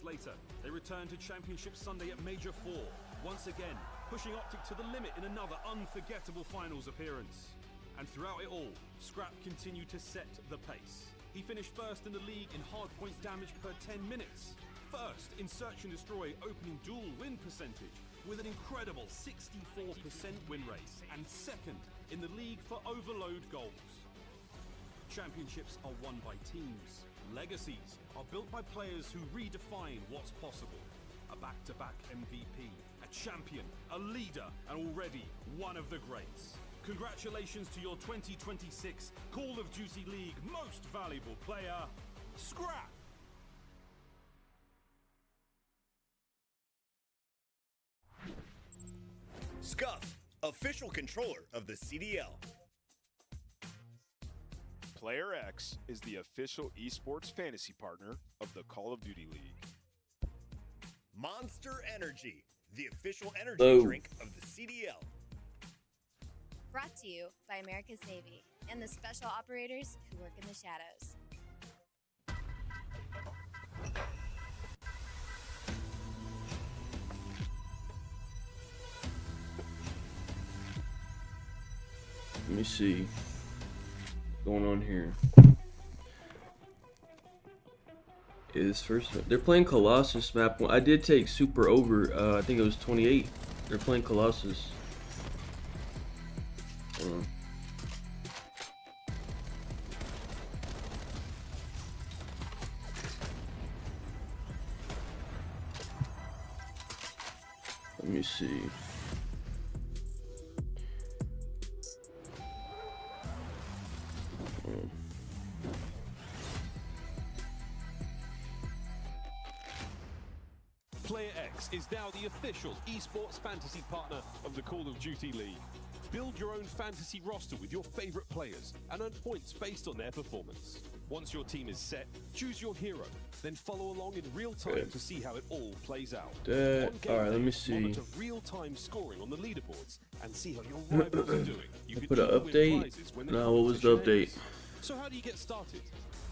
later, they return to Championship Sunday at Major 4, once again pushing Optic to the limit in another unforgettable finals appearance. And throughout it all, Scrap continued to set the pace. He finished first in the league in hard points damage per 10 minutes, first in Search and Destroy opening duel win percentage with an incredible 64% win rate, and second in the league for overload goals. Championships are won by teams. Legacies are built by players who redefine what's possible. A back-to-back MVP, a champion, a leader, and already one of the greats. Congratulations to your 2026 Call of Duty League Most Valuable Player, Scrap! Scuff, official controller of the CDL. Player X is the official esports fantasy partner of the Call of Duty League. Monster Energy, the official energy drink of the CDL. Brought to you by America's Navy and the special operators who work in the shadows. Let me see what's going on here. Is first they're playing Colossus map 1. I did take super over. I think it was 28. They're playing Colossus. Hold on. Let me see. Player X is now the official esports fantasy partner of the Call of Duty League. Build your own fantasy roster with your favorite players and earn points based on their performance. Once your team is set, choose your hero, then follow along in real time to see how it all plays out. Alright, let me see. Monitor real-time scoring on the leaderboards and see how your rivals are doing. You Put an update. No, what was the update? So how do you get started?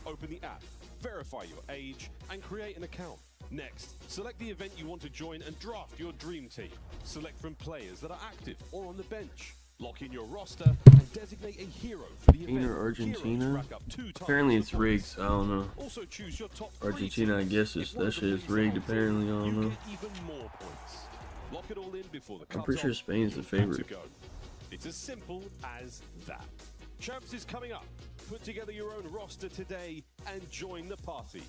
Open the app, verify your age, and create an account. Next, select the event you want to join and draft your dream team. Select from players that are active or on the bench. Lock in your roster and designate a hero for the event. Argentina? Apparently it's rigged, I don't know. Also choose your top Argentina, I guess that shit is rigged apparently, I don't know. Even more points. Lock it all in before the I'm pretty sure Spain's the favorite. It's as simple as that. Champs is coming up. Put together your own roster today and join the party.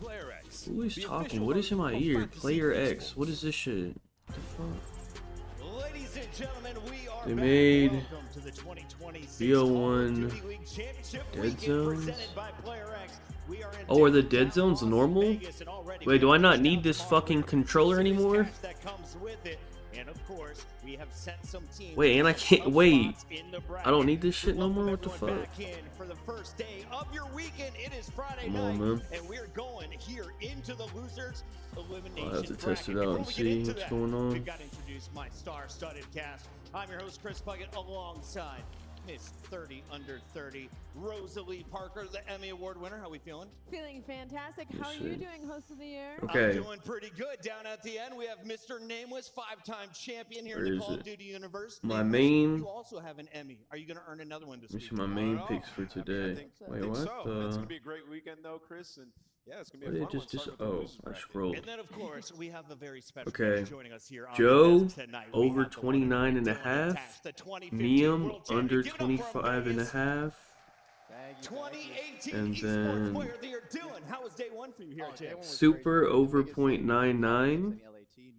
Player X. Who is talking? What is in my ear? Player X. What is this shit? What the fuck? Ladies and gentlemen, we are They made welcome to the 2026 BO1 dead zones. Oh, are the dead zones normal? Wait, do I not need this fucking controller anymore? And of course, we have sent some teams. Wait, and I can't wait. I don't need this shit no more. What the fuck? For the first day of your weekend, it is Friday Come night, on, man. and we're going here into the losers elimination. I'll have to test bracket. it out Before and we get see into what's that, going on. We've got to introduce my star-studded cast. I'm your host, Chris Puckett, alongside Miss 30 Under 30, Rosalie Parker, the Emmy Award winner. How we feeling? Feeling fantastic. How are you doing, host of the year? Okay. I'm doing pretty good. Down at the end, we have Mr. Nameless, 5-time champion here Where in the is Call of it? Duty universe. My Nameless, main. You also have an Emmy. Are you going to earn another one this Let me week? see my main picks for today. Wait, what? It's gonna be a great weekend though, Chris, and yeah, it's gonna be a What fun did it just? one. Oh, I scrolled. And then, of course, we have a very special Okay. guest joining us here on Joe, the desk tonight. We over have the one and 29 and a only Dylan half. Attach, the 2015 Miam, world champion. under Give it up for him, 25 and a Vegas. half. 2018 And Esports then Player of the Year. Dylan, how was day one for you here at James? Super over 0.99.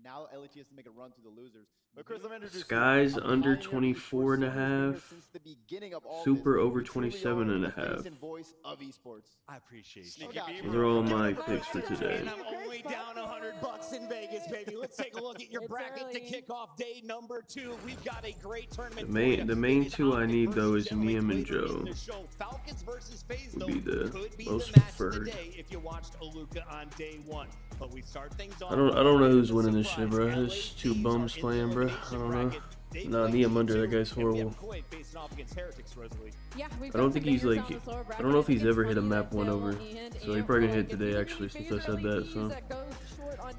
Now LAT has to make a run to the losers. But Chris, let me introduce Skies you. I'm under pioneer 24 and a esports service half. since the beginning of all Super this. over We truly 27 are and a the face half. and voice of esports. I appreciate No you. doubt. Those are all my picks for today. And I'm only down $100 in Vegas, baby. Let's take a look at your It's bracket to early. kick off day number 2. We've got a great tournament. The main two I need though is Miam and Joe. Falcons versus FaZe, Would though, be the could be most the match preferred. today if you watched Aluka on day 1. But we start things off. I don't know who's winning this shit, bro. There's two bums playing, bro. I don't know. Nah, Miam under, that guy's horrible. Yeah, I don't think he's like, I don't know if he's ever hit a map 1 over. So he probably gonna hit today actually since I said that, so.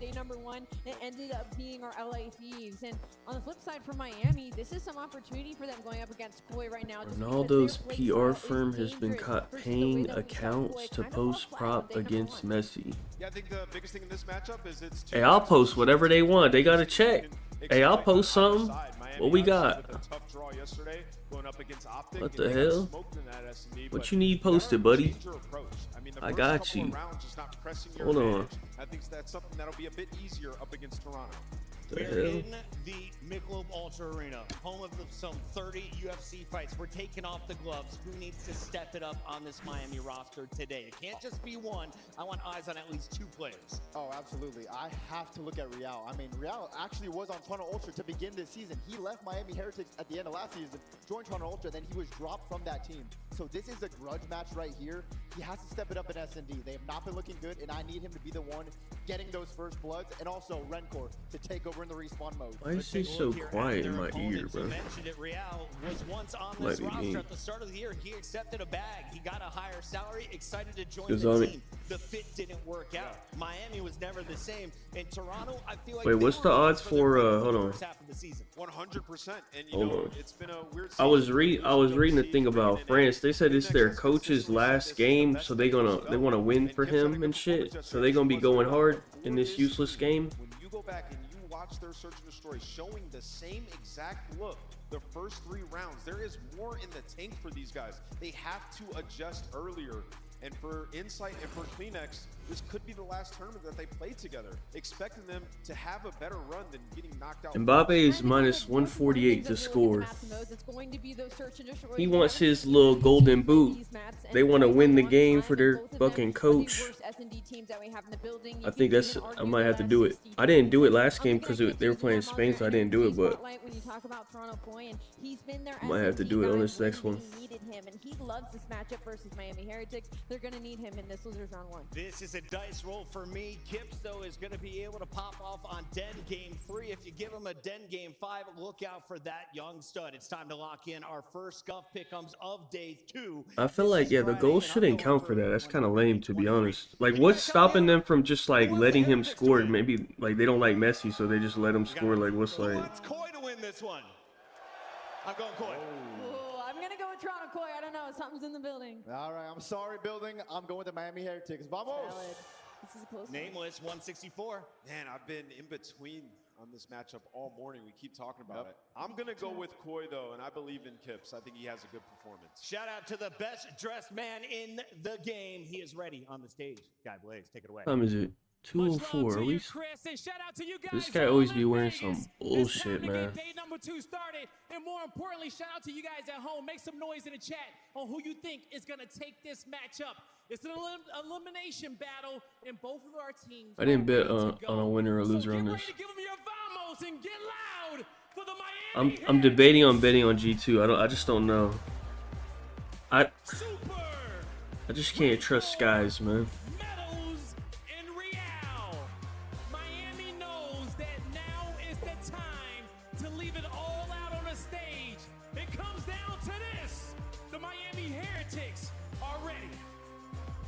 day number 1, it ended up being our LA Thieves. And on the flip side for Miami, this is some opportunity for them going up against Koi right now. Ronaldo's PR firm has been caught paying accounts to post prop against Messi. Yeah, I think the biggest thing in this matchup is it's Hey, I'll post whatever they want. They gotta check. Hey, I'll post something. What we got? What the hell? What you need posted, buddy? I got you. Hold on. I think that's something that'll be a bit easier up against Toronto. We're in the Michelob Ultra Arena, home of some 30 UFC fights. We're taking off the gloves. Who needs to step it up on this Miami roster today? It can't just be one. I want eyes on at least 2 players. Oh, absolutely. I have to look at Real. I mean, Real actually was on Toronto Ultra to begin this season. He left Miami Heretics at the end of last season, joined Toronto Ultra, then he was dropped from that team. So this is a grudge match right here. He has to step it up in S&D. They have not been looking good, and I need him to be the one getting those first bloods, and also Rencor to take over in the respawn mode. Why is he so quiet in my ear, bro? Mentioned it, Real was once on this roster at the start of the year. He accepted a bag. He got a higher salary, excited to join the team. The fit didn't work out. Miami was never the same. In Toronto, I feel like wait, what's the odds for hold on. 100%. And you Hold know, on. it's been a weird I was reading the thing about France. They said it's their coach's last game, so they want to win for him and shit. So they're gonna be going hard in this useless game. When you go back and you watch their search and destroy showing the same exact look the first 3 rounds, there is more in the tank for these guys. They have to adjust earlier. And for Insight and for Kleenex, this could be the last tournament that they play together. Expecting them to have a better run than getting knocked out. Mbappe is minus 148 to score. He wants his little golden boot. They want to win the game for their fucking coach. I think that's, I might have to do it. I didn't do it last game because they were playing Spain, so I didn't do it, but I might have to do it on this next one. And he loves this matchup versus Miami Heretics. They're going to need him in this losers round 1. This is a dice roll for me. Kips, though, is going to be able to pop off on Den Game 3. If you give him a Den Game 5, look out for that young stud. It's time to lock in our first scuff pick'ems of day 2. I feel like, yeah, the goals shouldn't count for that. That's kind of lame, to be honest. Like, what's stopping them from just, like, letting him score? Maybe, like, they don't like Messi, so they just let him score. Like, what's, like... Wants Koi to win this one. I'm going Koi. I'm going to go with Toronto Koi. I don't know. Something's in the building. All right, I'm sorry, building. I'm going with the Miami Heretics. Vamos! Valid. This is a close Nameless, 164. Man, I've been in between on this matchup all morning. We keep talking about it. I'm going to go with Koi, though, and I believe in Kips. I think he has a good performance. Shout out to the best dressed man in the game. He is ready on the stage. Guy Blaze, take it away. What time is it? 2:04. Are we... This guy always be wearing some bullshit, man. Day number 2 started, and more importantly, shout out to you guys at home. Make some noise in the chat on who you think is gonna take this matchup. It's an elimination battle, and both of our teams. I didn't bet on a winner or loser on this. I'm debating on betting on G2. I just don't know. I just can't trust Skies, man.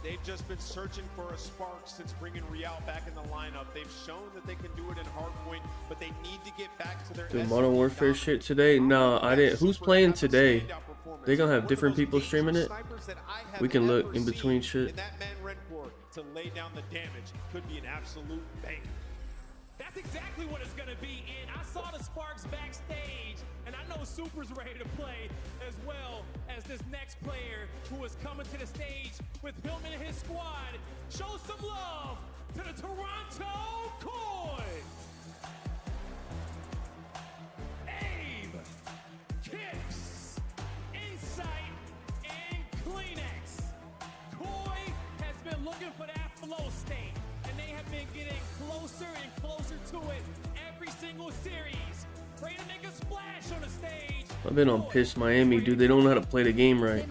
They've just been searching for a spark since bringing Real back in the lineup. They've shown that they can do it in hardpoint, but they need to get back to their Modern Warfare shit today? No, I didn't. Who's playing today? They gonna have different people streaming it? We can look in between shit. And that man Rencor to lay down the damage could be an absolute banger. That's exactly what it's gonna be, and I saw the sparks backstage, and I know Super's ready to play as well as this next player who is coming to the stage with him and his squad. Show some love to the Toronto Koi. Abe, Kips, Insight, and Kleenex. Koi has been looking for that flow state, and they have been getting closer and closer to it every single series. Ready to make a splash on the stage. I've been on piss Miami, dude. They don't know how to play the game right.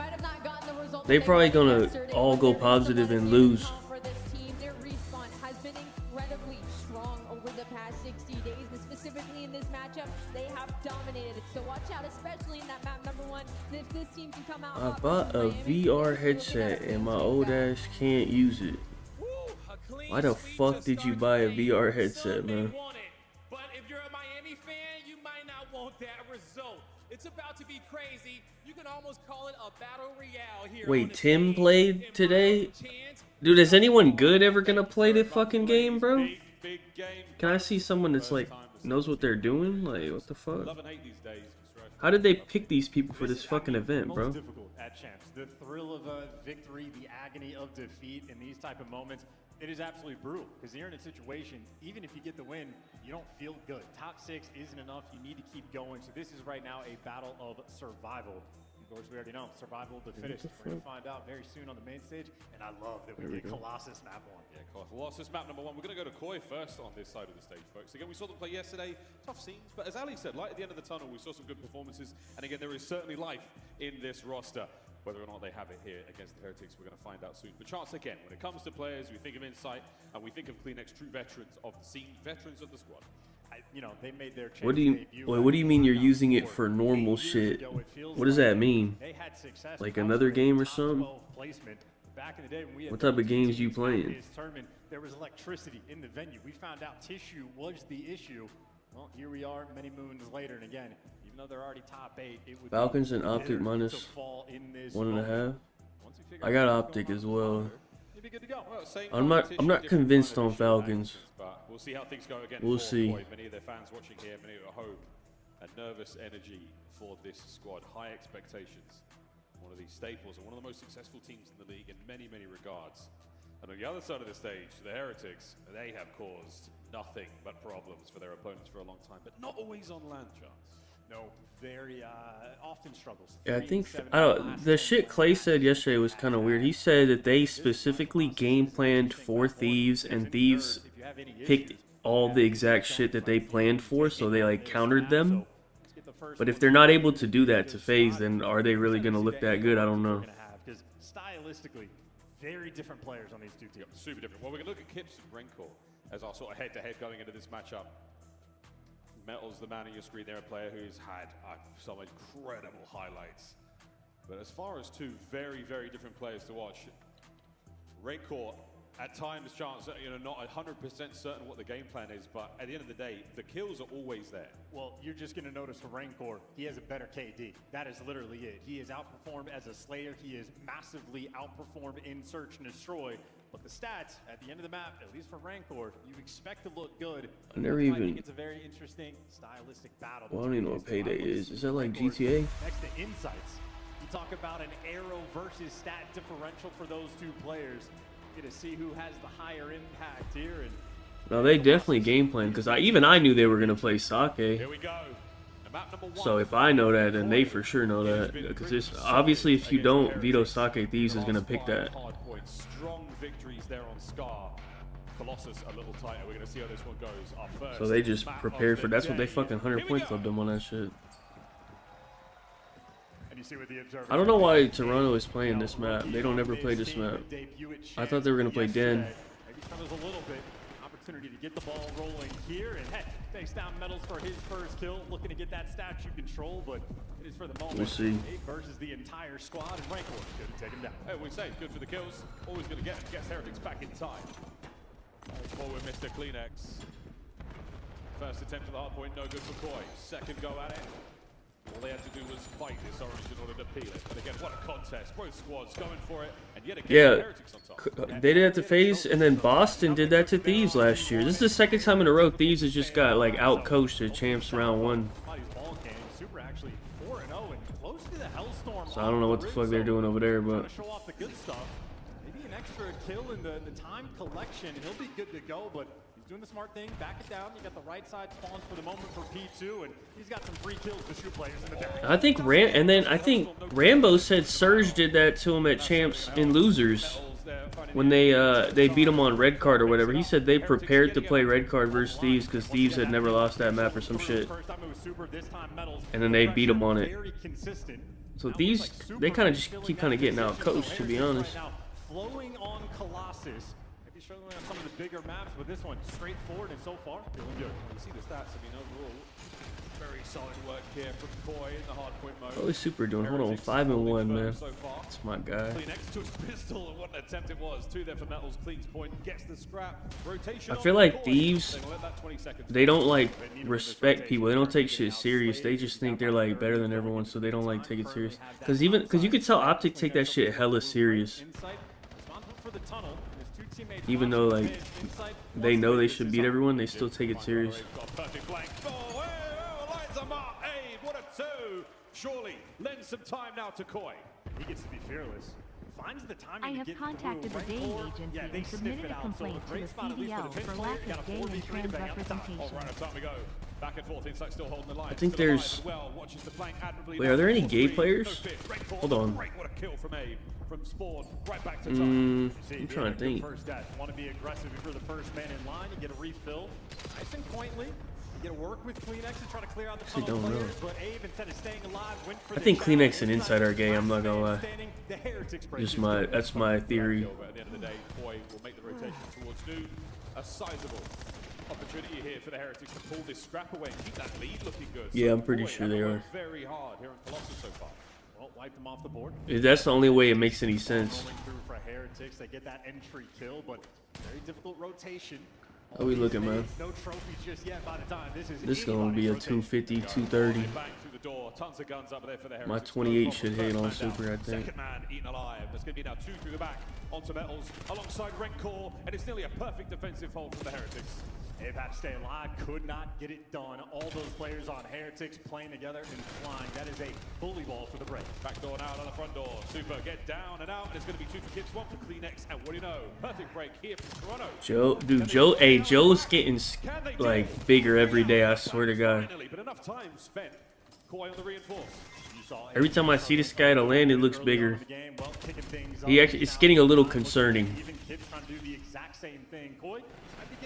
They probably gonna all go positive and lose. For this team, their respawn has been incredibly strong over the past 60 days, and specifically in this matchup, they have dominated it. So watch out, especially in that map number 1. If this team can come out, I bought a VR headset and my old ass can't use it. Why the fuck did you buy a VR headset, man? But if you're a Miami fan, you might not want that result. It's about to be crazy. You can almost call it a battle royale here. Wait, Tim played today? Dude, is anyone good ever gonna play the fucking game, bro? Can I see someone that's like knows what they're doing? Like, what the fuck? How did they pick these people for this fucking event, bro? Most difficult at champs. The thrill of a victory, the agony of defeat in these type of moments, it is absolutely brutal because you're in a situation, even if you get the win, you don't feel good. Top 6 isn't enough. You need to keep going. So this is right now a battle of survival. Of course, we already know survival of the fittest. We're going to find out very soon on the main stage, and I love that we get Colossus map 1. Yeah, Colossus map number 1. We're going to go to Koi first on this side of the stage, folks. Again, we saw them play yesterday. Tough scenes, but as Ali said, light at the end of the tunnel, we saw some good performances. And again, there is certainly life in this roster. Whether or not they have it here against the Heretics, we're going to find out soon. But Chance, again, when it comes to players, we think of Insight, and we think of CleanX, true veterans of the scene, veterans of the squad. You know, they made their What do you mean you're using it for normal shit? What does that mean? Like another game or something? What type of games you playing? There was electricity in the venue. We found out tissue was the issue. Well, here we are many moons later, and again, even though they're already top 8, it would Falcons and Optic minus 1.5. I got Optic as well. I'm not convinced on Falcons. We'll see how things go again. We'll see. Many of their fans watching here, many at home, a nervous energy for this squad. High expectations. One of these staples and one of the most successful teams in the league in many, many regards. And on the other side of the stage, the Heretics, they have caused nothing but problems for their opponents for a long time, but not always on land, Chance. No, very often struggles. Yeah, I think the shit Clay said yesterday was kind of weird. He said that they specifically game planned for Thieves, and Thieves picked all the exact shit that they planned for, so they like countered them. But if they're not able to do that to FaZe, then are they really gonna look that good? I don't know. Because stylistically, very different players on these two teams. Super different. Well, we're gonna look at Kips and Renkor as our sort of head-to-head going into this matchup. Metal's the man on your screen there, a player who's had some incredible highlights. But as far as two very, very different players to watch, Renkor, at times, Chance, not 100% certain what the game plan is, but at the end of the day, the kills are always there. Well, you're just going to notice for Renkor, he has a better KD. That is literally it. He is outperformed as a Slayer. He is massively outperformed in Search and Destroy. But the stats at the end of the map, at least for Renkor, you expect to look good. I never even. It's a very interesting stylistic battle. Well, I don't even know what Payday is. Is that like GTA? Next to Insights, you talk about an arrow versus stat differential for those two players. Get to see who has the higher impact here. And no, they definitely game plan because I knew they were gonna play Sake. Here we go. So if I know that, then they for sure know that. Because obviously, if you don't, Vito Sake Thieves is gonna pick that. Strong victories there on Scar. Colossus a little tighter. We're gonna see how this one goes. Our first So they just prepared for. That's what they fucking 100-point clubbed them on that shit. I don't know why Toronto is playing this map. They don't ever play this map. I thought they were gonna play Den. Maybe a little bit opportunity to get the ball rolling here, and hey, takes down Metals for his first kill, looking to get that statue control, but it is for the moment. We'll see. 8 versus the entire squad, and Renkor couldn't take him down. Hey, we say good for the kills. Always gonna get Heretics back in time. Forward, Mr. CleanX. First attempt at the hard point, no good for Koi. Second go at it. All they had to do was fight this orange in order to peel it. But again, what a contest. Both squads going for it. And yet again, Heretics on top. They did that to FaZe, and then Boston did that to Thieves last year. This is the second time in a row Thieves has just got like out-coached at Champs round 1. So I don't know what the fuck they're doing over there, but show off the good stuff. Maybe an extra kill in the time collection. He'll be good to go, but he's doing the smart thing. Back it down. You got the right side spawns for the moment for P2, and he's got some free kills to shoot players in the back. I think Rambo said Surge did that to him at Champs in Losers when they beat him on red card or whatever. He said they prepared to play red card versus Thieves because Thieves had never lost that map or some shit, and then they beat him on it. So these, they kind of just keep getting out coached, to be honest. Flowing on Colossus. Maybe struggling on some of the bigger maps, but this one straightforward and so far feeling good. You see the stats. I mean, overall, very solid work here from Koi in the hardpoint mode. What is Super doing? Hold on, 5-1, man. That's my guy. CleanX to his pistol, and what an attempt it was. 2 there for Metals. Clean's point gets the scrap. Rotation. I feel like Thieves, they don't like respect people. They don't take shit serious. They just think they're like better than everyone, so they don't like take it serious. Cause you could tell Optic take that shit hella serious. Even though like they know they should beat everyone, they still take it serious. Surely lend some time now to Koi. He gets to be fearless. Finds the timing I to have get contacted through. the Bay Agency and submitted a complaint to the CDL for lack of gay and trans representation. All right, time we go. Back and forth, Insight still holding the line. I think there's... Wait, are there any gay players? Hold on. What a kill from Abe. From Spawn, right back to I'm trying to think. Want to be aggressive if you're the first man in line. You get a refill. Nice and quaintly. You get to work with CleanX and try to clear out the tunnel players, but Abe, instead of staying alive, went for I think CleanX and Inside are gay, I'm not gonna lie. That's my theory. At the end of the day, Koi will make the rotation towards New. A sizable opportunity here for the Heretics to pull this scrap away and keep that lead looking good. Yeah, I'm pretty sure they are. Very hard here in Colossus so far. Well, wipe them off the board. That's the only way it makes any sense. Rolling through for Heretics, they get that entry kill, but very difficult rotation. How we looking, man? No trophies just yet by the time this is gonna be a 250, 230. My 28 should hit on Super, I think. Second man eaten alive. There's gonna be now 2 through the back onto Metals alongside Renkor, and it's nearly a perfect defensive hold for the Heretics. They've had to stay alive, could not get it done. All those players on Heretics playing together and flying. That is a bully ball for the break. Back door now on the front door. Super get down and out, and it's going to be 2 for Kips, 1 for CleanX, and what do you know? Perfect break here from Toronto. Joe's getting like bigger every day. I swear to God. But enough time spent. Koi on the reinforce. Every time I see this guy to land, it looks bigger. It's getting a little concerning. Even Kips trying to do the exact same thing. Koi,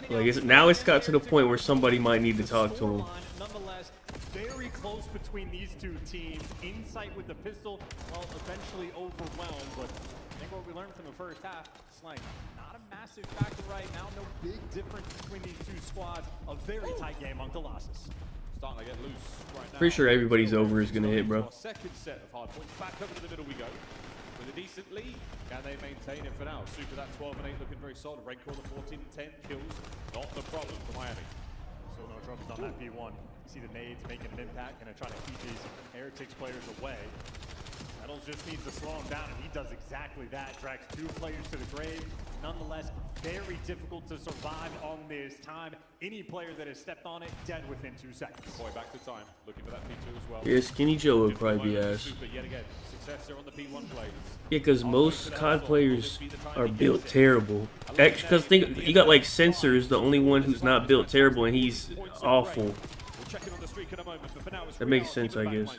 like now it's got to the point where somebody might need to talk to him. Nonetheless, very close between these two teams. Insight with the pistol, well, eventually overwhelmed. But I think what we learned from the first half, it's like not a massive factor right now. No big difference between these two squads. A very tight game on Colossus. Starting to get loose right now. Pretty sure everybody's over is gonna hit, bro. Second set of hard points. Back over to the middle we go. With a decent lead. Can they maintain it for now? Super, that 12 and 8 looking very solid. Renkor, the 14 and 10 kills. Not the problem for Miami. Still no troubles on that P1. You see the nades making an impact, gonna try to keep these Heretics players away. Metals just needs to slow him down, and he does exactly that. Drags 2 players to the grave. Nonetheless, very difficult to survive on this time. Any player that has stepped on it, dead within 2 seconds. Boy, back to time. Looking for that P2 as well. Yeah, Skinny Joe would probably be ass. Super yet again. Success there on the P1 plays. Yeah, because most COD players are built terrible. Because think you got like Sensors, the only one who's not built terrible, and he's awful. We'll check in on the streak in a moment, but for now, it's that makes sense, I guess.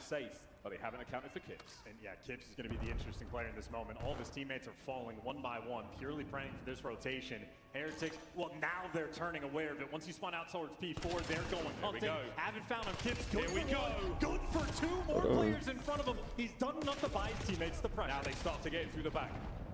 But they haven't accounted for Kips. And yeah, Kips is going to be the interesting player in this moment. All of his teammates are falling one by one, purely praying for this rotation. Heretics, well, now they're turning aware of it. Once you spawn out towards P4, they're going hunting. Haven't found him. Kips, good for one. Good for 2 more players in front of him. He's done enough to buy his teammates the pressure. Now they start to get it through the back.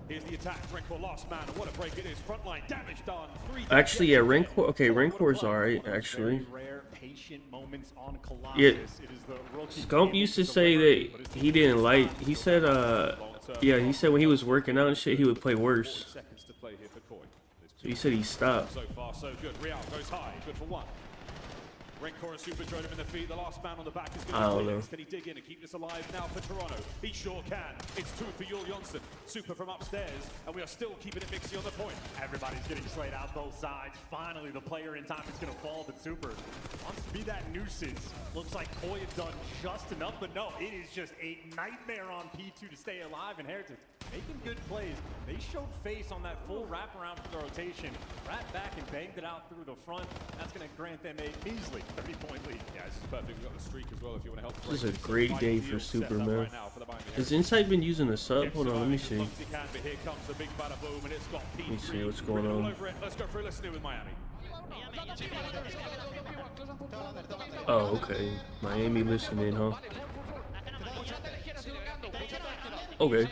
Here's the attack. Renkor last man. What a break it is. Frontline damage done. 3 actually, yeah, Renkor. Okay, Renkor's alright. Actually. Rare, patient moments on Colossus. Yeah. It is the Scump used to say that he didn't like. He said, yeah, he said when he was working out and shit, he would play worse. Seconds to play here for Koi. So he said he stopped. So far, so good. Real goes high. Good for 1. Renkor and Super drove him in the feet. The last man on the back is going to Can he dig in and keep this alive now for Toronto? He sure can. It's 2 for Yul Jonsson. Super from upstairs, and we are still keeping it mixy on the point. Everybody's getting slayed out both sides. Finally, the player in time is going to fall, but Super wants to be that nuisance. Looks like Koi had done just enough, but no, it is just a nightmare on P2 to stay alive, and Heretics making good plays. They showed face on that full wraparound for the rotation. Rat back and banged it out through the front. That's going to grant them a measly 30-point lead. Yeah, this is perfect. We've got the streak as well if you want to help. This is a great day for Super, man. Has Insight been using a sub? Hold on, let me see. Let me see what's going on. Let's go through. Let's do with Miami. Oh, okay. Miami listening, huh? Okay.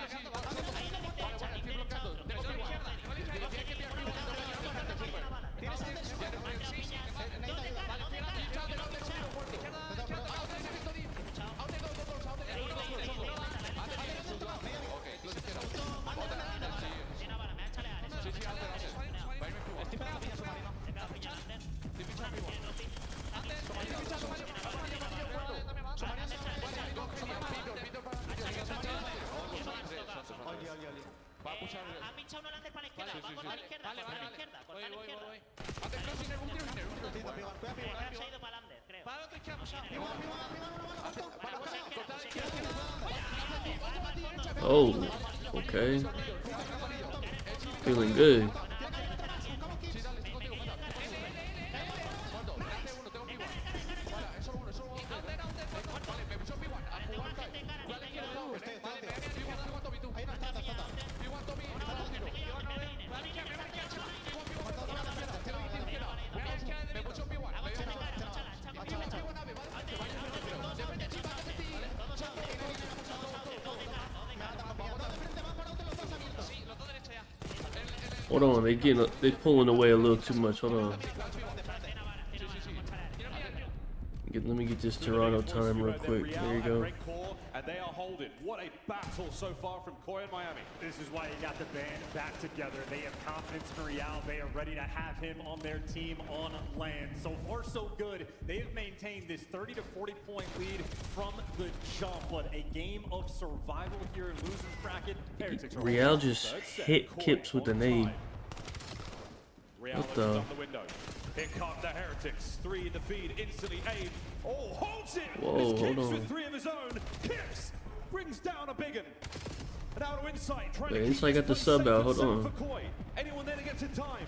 Oh, okay. Feeling good. Hold on, they pulling away a little too much. Hold on. Let me get this Toronto time real quick. There you go. And they are holding. What a battle so far from Koi and Miami. This is why you got the band back together. They have confidence in Real. They are ready to have him on their team on land. So far, so good. They have maintained this 30 to 40 point lead from the jump. But a game of survival here in losing bracket. Real just hit Kips with the nade. What the? Here come the Heretics. 3 in the feed. Instantly Abe. Oh, holds it. Whoa, hold on. With 3 of his own. Kips brings down a big one. And out to Insight. Wait, Insight got the sub out. Hold on. Anyone there to get to time?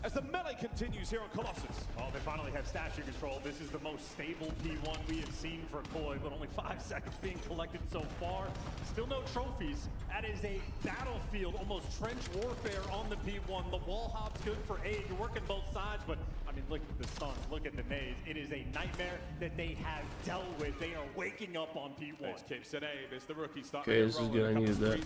As the melee continues here on Colossus. Oh, they finally have statue control. This is the most stable P1 we have seen for Koi, but only 5 seconds being collected so far. Still no trophies. That is a battlefield, almost trench warfare on the P1. The wall hop's good for Abe. You're working both sides, but I mean, look at the stuns, look at the nades. It is a nightmare that they have dealt with. They are waking up on P1. It's Kips and Abe. It's the rookie start. Okay, this is good. I needed that.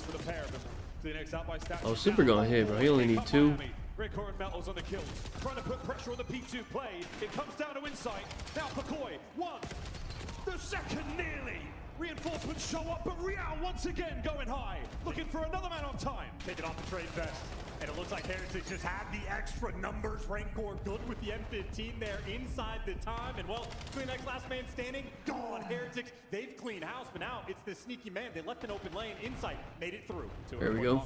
Oh, Super gonna hit, bro. He only need 2. Record and Metals on the kills, trying to put pressure on the P2 play. It comes down to Insight. Now for Koi, 1. The second nearly. Reinforcements show up, but Real once again going high. Looking for another man on time. Taking off the trade vest. And it looks like Heretics just had the extra numbers. Rancor good with the M15 there inside the time. And well, CleanX last man standing, gone. Heretics, they've cleaned house, but now it's the sneaky man. They left an open lane. Insight made it through. There we go.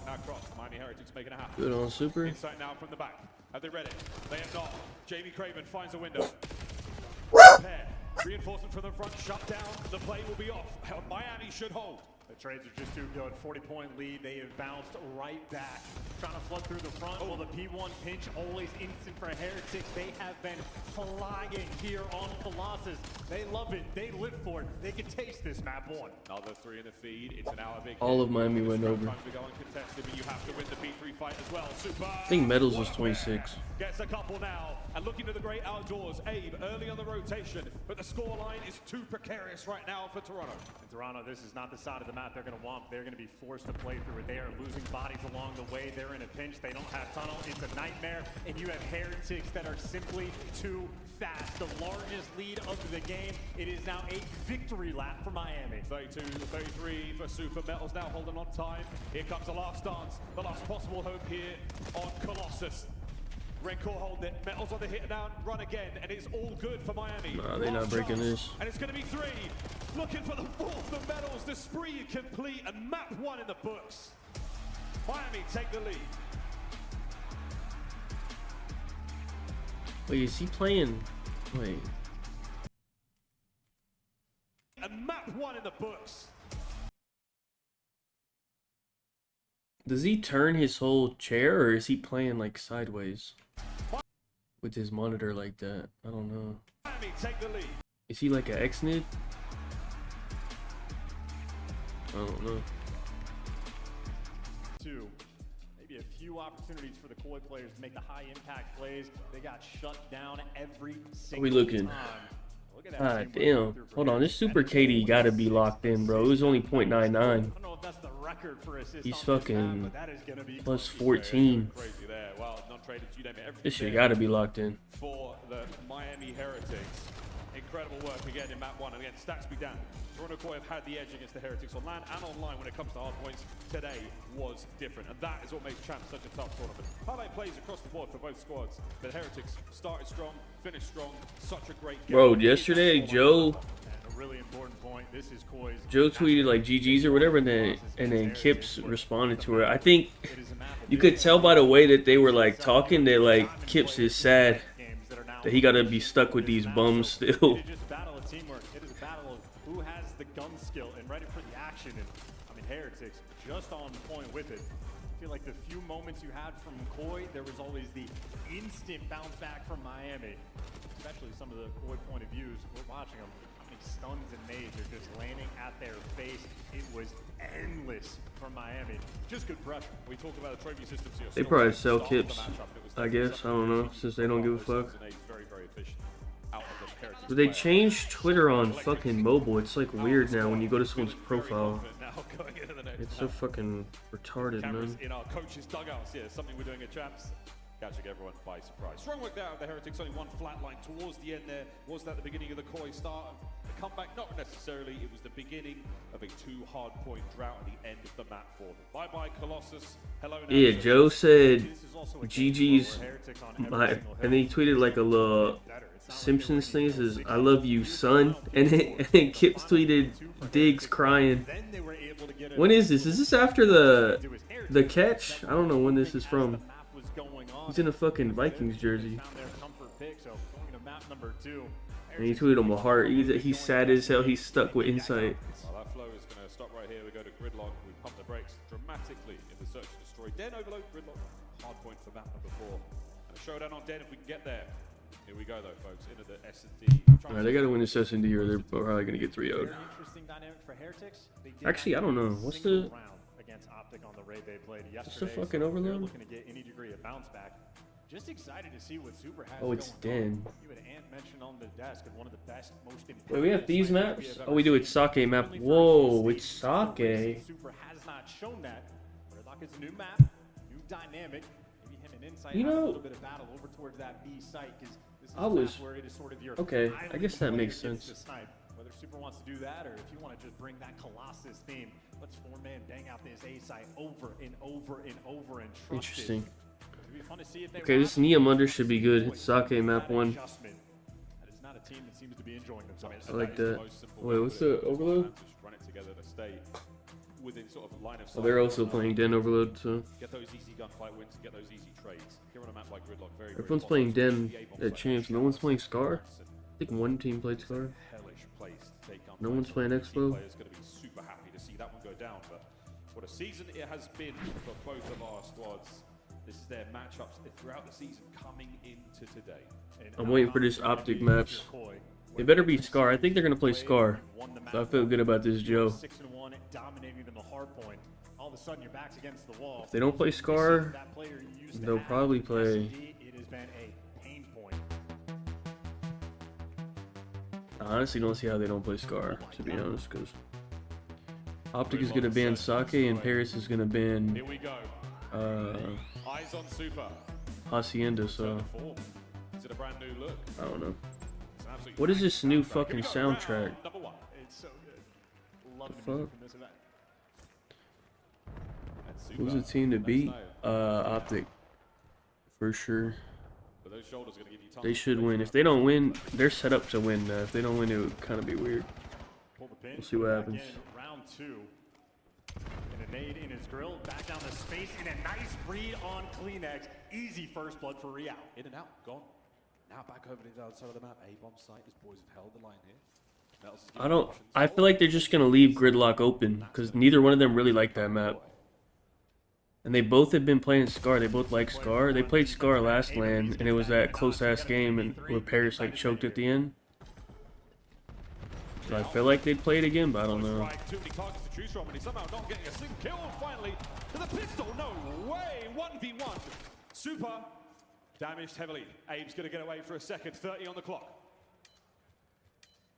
Miami Heretics making it happen. Good on Super. Insight now from the back. Have they read it? They have not. Jamie Craven finds a window. Pair. Reinforcement from the front, shut down. The play will be off. Miami should hold. The trades are just too good. 40-point lead. They have bounced right back. Trying to flood through the front. Well, the P1 pinch always instant for Heretics. They have been flying here on Colossus. They love it. They live for it. They can taste this map 1. Another 3 in the feed. It's an hour big. All of Miami went over. But you have to win the P3 fight as well. Super. I think Metals was 26. Gets a couple now. And looking to the great outdoors. Abe early on the rotation. But the scoreline is too precarious right now for Toronto. In Toronto, this is not the side of the map they're going to want. They're going to be forced to play through it. They are losing bodies along the way. They're in a pinch. They don't have tunnel. It's a nightmare. And you have Heretics that are simply too fast. The largest lead of the game. It is now a victory lap for Miami. 32-33 for Super. Metals now holding on time. Here comes the last dance. The last possible hope here on Colossus. Rancor holding it. Metals on the hit down. Run again. And it's all good for Miami. Nah, they're not breaking this. And it's going to be 3. Looking for the 4th of Metals. The spree complete and map 1 in the books. Miami take the lead. Wait, is he playing? Wait. And map 1 in the books. Does he turn his whole chair or is he playing like sideways? With his monitor like that? I don't know. Miami take the lead. Is he like an X-Nid? I don't know. 2. Maybe a few opportunities for the Koi players to make the high impact plays. They got shut down every single we looking? time. God damn. Hold on, this Super KD gotta be locked in, bro. It was only 0.99. I don't know if that's the record for assists. He's fucking plus 14. Crazy there. Well, non-traded, you name it. This shit gotta be locked in. For the Miami Heretics. Incredible work again in map 1. And again, stats be down. Toronto Koi have had the edge against the Heretics on land and online when it comes to hard points. Today was different. And that is what makes Champ such a tough tournament. Highlight plays across the board for both squads. The Heretics started strong, finished strong. Such a great game. Bro, yesterday, Joe... Really important point. This is Koi's. Joe tweeted like GG's or whatever, and then Kips responded to her. I think you could tell by the way that they were like talking that like Kips is sad that he gotta be stuck with these bums still. It is just a battle of teamwork. It is a battle of who has the gun skill and ready for the action. And I mean, Heretics just on point with it. I feel like the few moments you had from Koi, there was always the instant bounce back from Miami. Especially some of the Koi point of views. We're watching them. How many stuns and nades are just landing at their face? It was endless from Miami. Just good pressure. We talked about the trophy systems here. They probably sell kips, I guess. I don't know, since they don't give a fuck. Very, very efficient out of the Heretics But they player. changed Twitter on fucking mobile. It's like weird now when you go to someone's profile. Now going into the next It's so fucking retarded, cameras man. in our coaches' dugouts. Yeah, something we're doing at Champs. Catching everyone by surprise. Strong work there of the Heretics. Only one flat line towards the end there. Was that the beginning of the Koi start? The comeback? Not necessarily. It was the beginning of a 2 hard point drought at the end of the map for them. Bye-bye, Colossus. Hello now. Yeah, Joe said GG's and then he tweeted like a little Simpsons thing. It says, "I love you, son." And then Kip's tweeted Diggs crying. When is this? Is this after the catch? I don't know when this is from. He's in a fucking Vikings jersey. And he tweeted him a heart. He's sad as hell. He's stuck with insight. Well, that flow is going to stop right here. We go to Gridlock. We pump the brakes dramatically in the search and destroy. Den overload Gridlock. Hard point for map number 4. And a showdown on Den if we can get there. Here we go though, folks. Into the S&D. Alright, they gotta win this S&D or they're probably gonna get 3-0'd. Actually, I don't know. What's the fucking overload? Looking to get any degree of bounce back. Just excited to see what Super has. Oh, it's Den. You had Ant mentioned on the desk of one of the best, most Wait, we have these maps? Oh, we do it Sake map. Whoa, it's Sake. Super has not shown that. Gridlock is a new map, new dynamic. Maybe him and Insight You have a know, little bit of battle over towards that B site because this is I was where it is sort of your okay. I guess that island makes player gets sense. to snipe. Whether Super wants to do that or if you want to just bring that Colossus theme, let's 4-man bang out this A site over and over and over and trust Interesting. it. It'd be fun to see if they Okay, this Neomunder should be good. It's Sake map 1. That is not a team that seems to be enjoying themselves. I like that. Wait, what's the overload? Just run it together to stay within sort of line of sight. Oh, they're also playing Den Overload, so. Get those easy gunfight wins and get those easy trades. Here on a map like Gridlock, very, Everyone's playing Den at Champs. No one's playing Scar. I think one team played Scar. Hellish place to take No one's playing Expo. Players going to be super happy to see that one go down, but what a season it has been for both of our squads. This is their matchups throughout the season coming into today. I'm waiting for this Optic maps. They better be Scar. I think they're gonna play Scar. So I feel good about this, Joe. 6-1, dominating them the hard point. All of a sudden, your back's against the wall. If they don't play Scar, they'll probably play. It has been a pain point. I honestly don't see how they don't play Scar, to be honest, because Optic is gonna ban Sake and Paris is gonna ban Here we go. Eyes on Super. Hacienda. So Is it a brand new look? I don't know. What is this new fucking soundtrack? It's so good. Love The the music fuck? from this event. Who's the team to beat? Optic, for sure. But those shoulders are going to give you time. They should win. If they don't win, they're set up to win. If they don't win, it would kind of be weird. Pull the pin. We'll see what happens. Again, round 2. And a nade in his grill. Back down the space. And a nice read on Kleenex. Easy first blood for Real. In and out, gone. Now back over to the other side of the map. A-bomb site. His boys have held the line here. Metals is giving I don't. options. I feel like they're just gonna leave Gridlock open because neither one of them really like that map. And they both have been playing Scar. They both like Scar. They played Scar last LAN, and it was that close ass game, and where Paris like choked at the end. So I feel like they'd play it again, but I don't know. Too many targets to choose from, and he's somehow not getting a single kill. Finally, to the pistol. No way. 1v1. Super damaged heavily. Abe's going to get away for a second. 30 on the clock.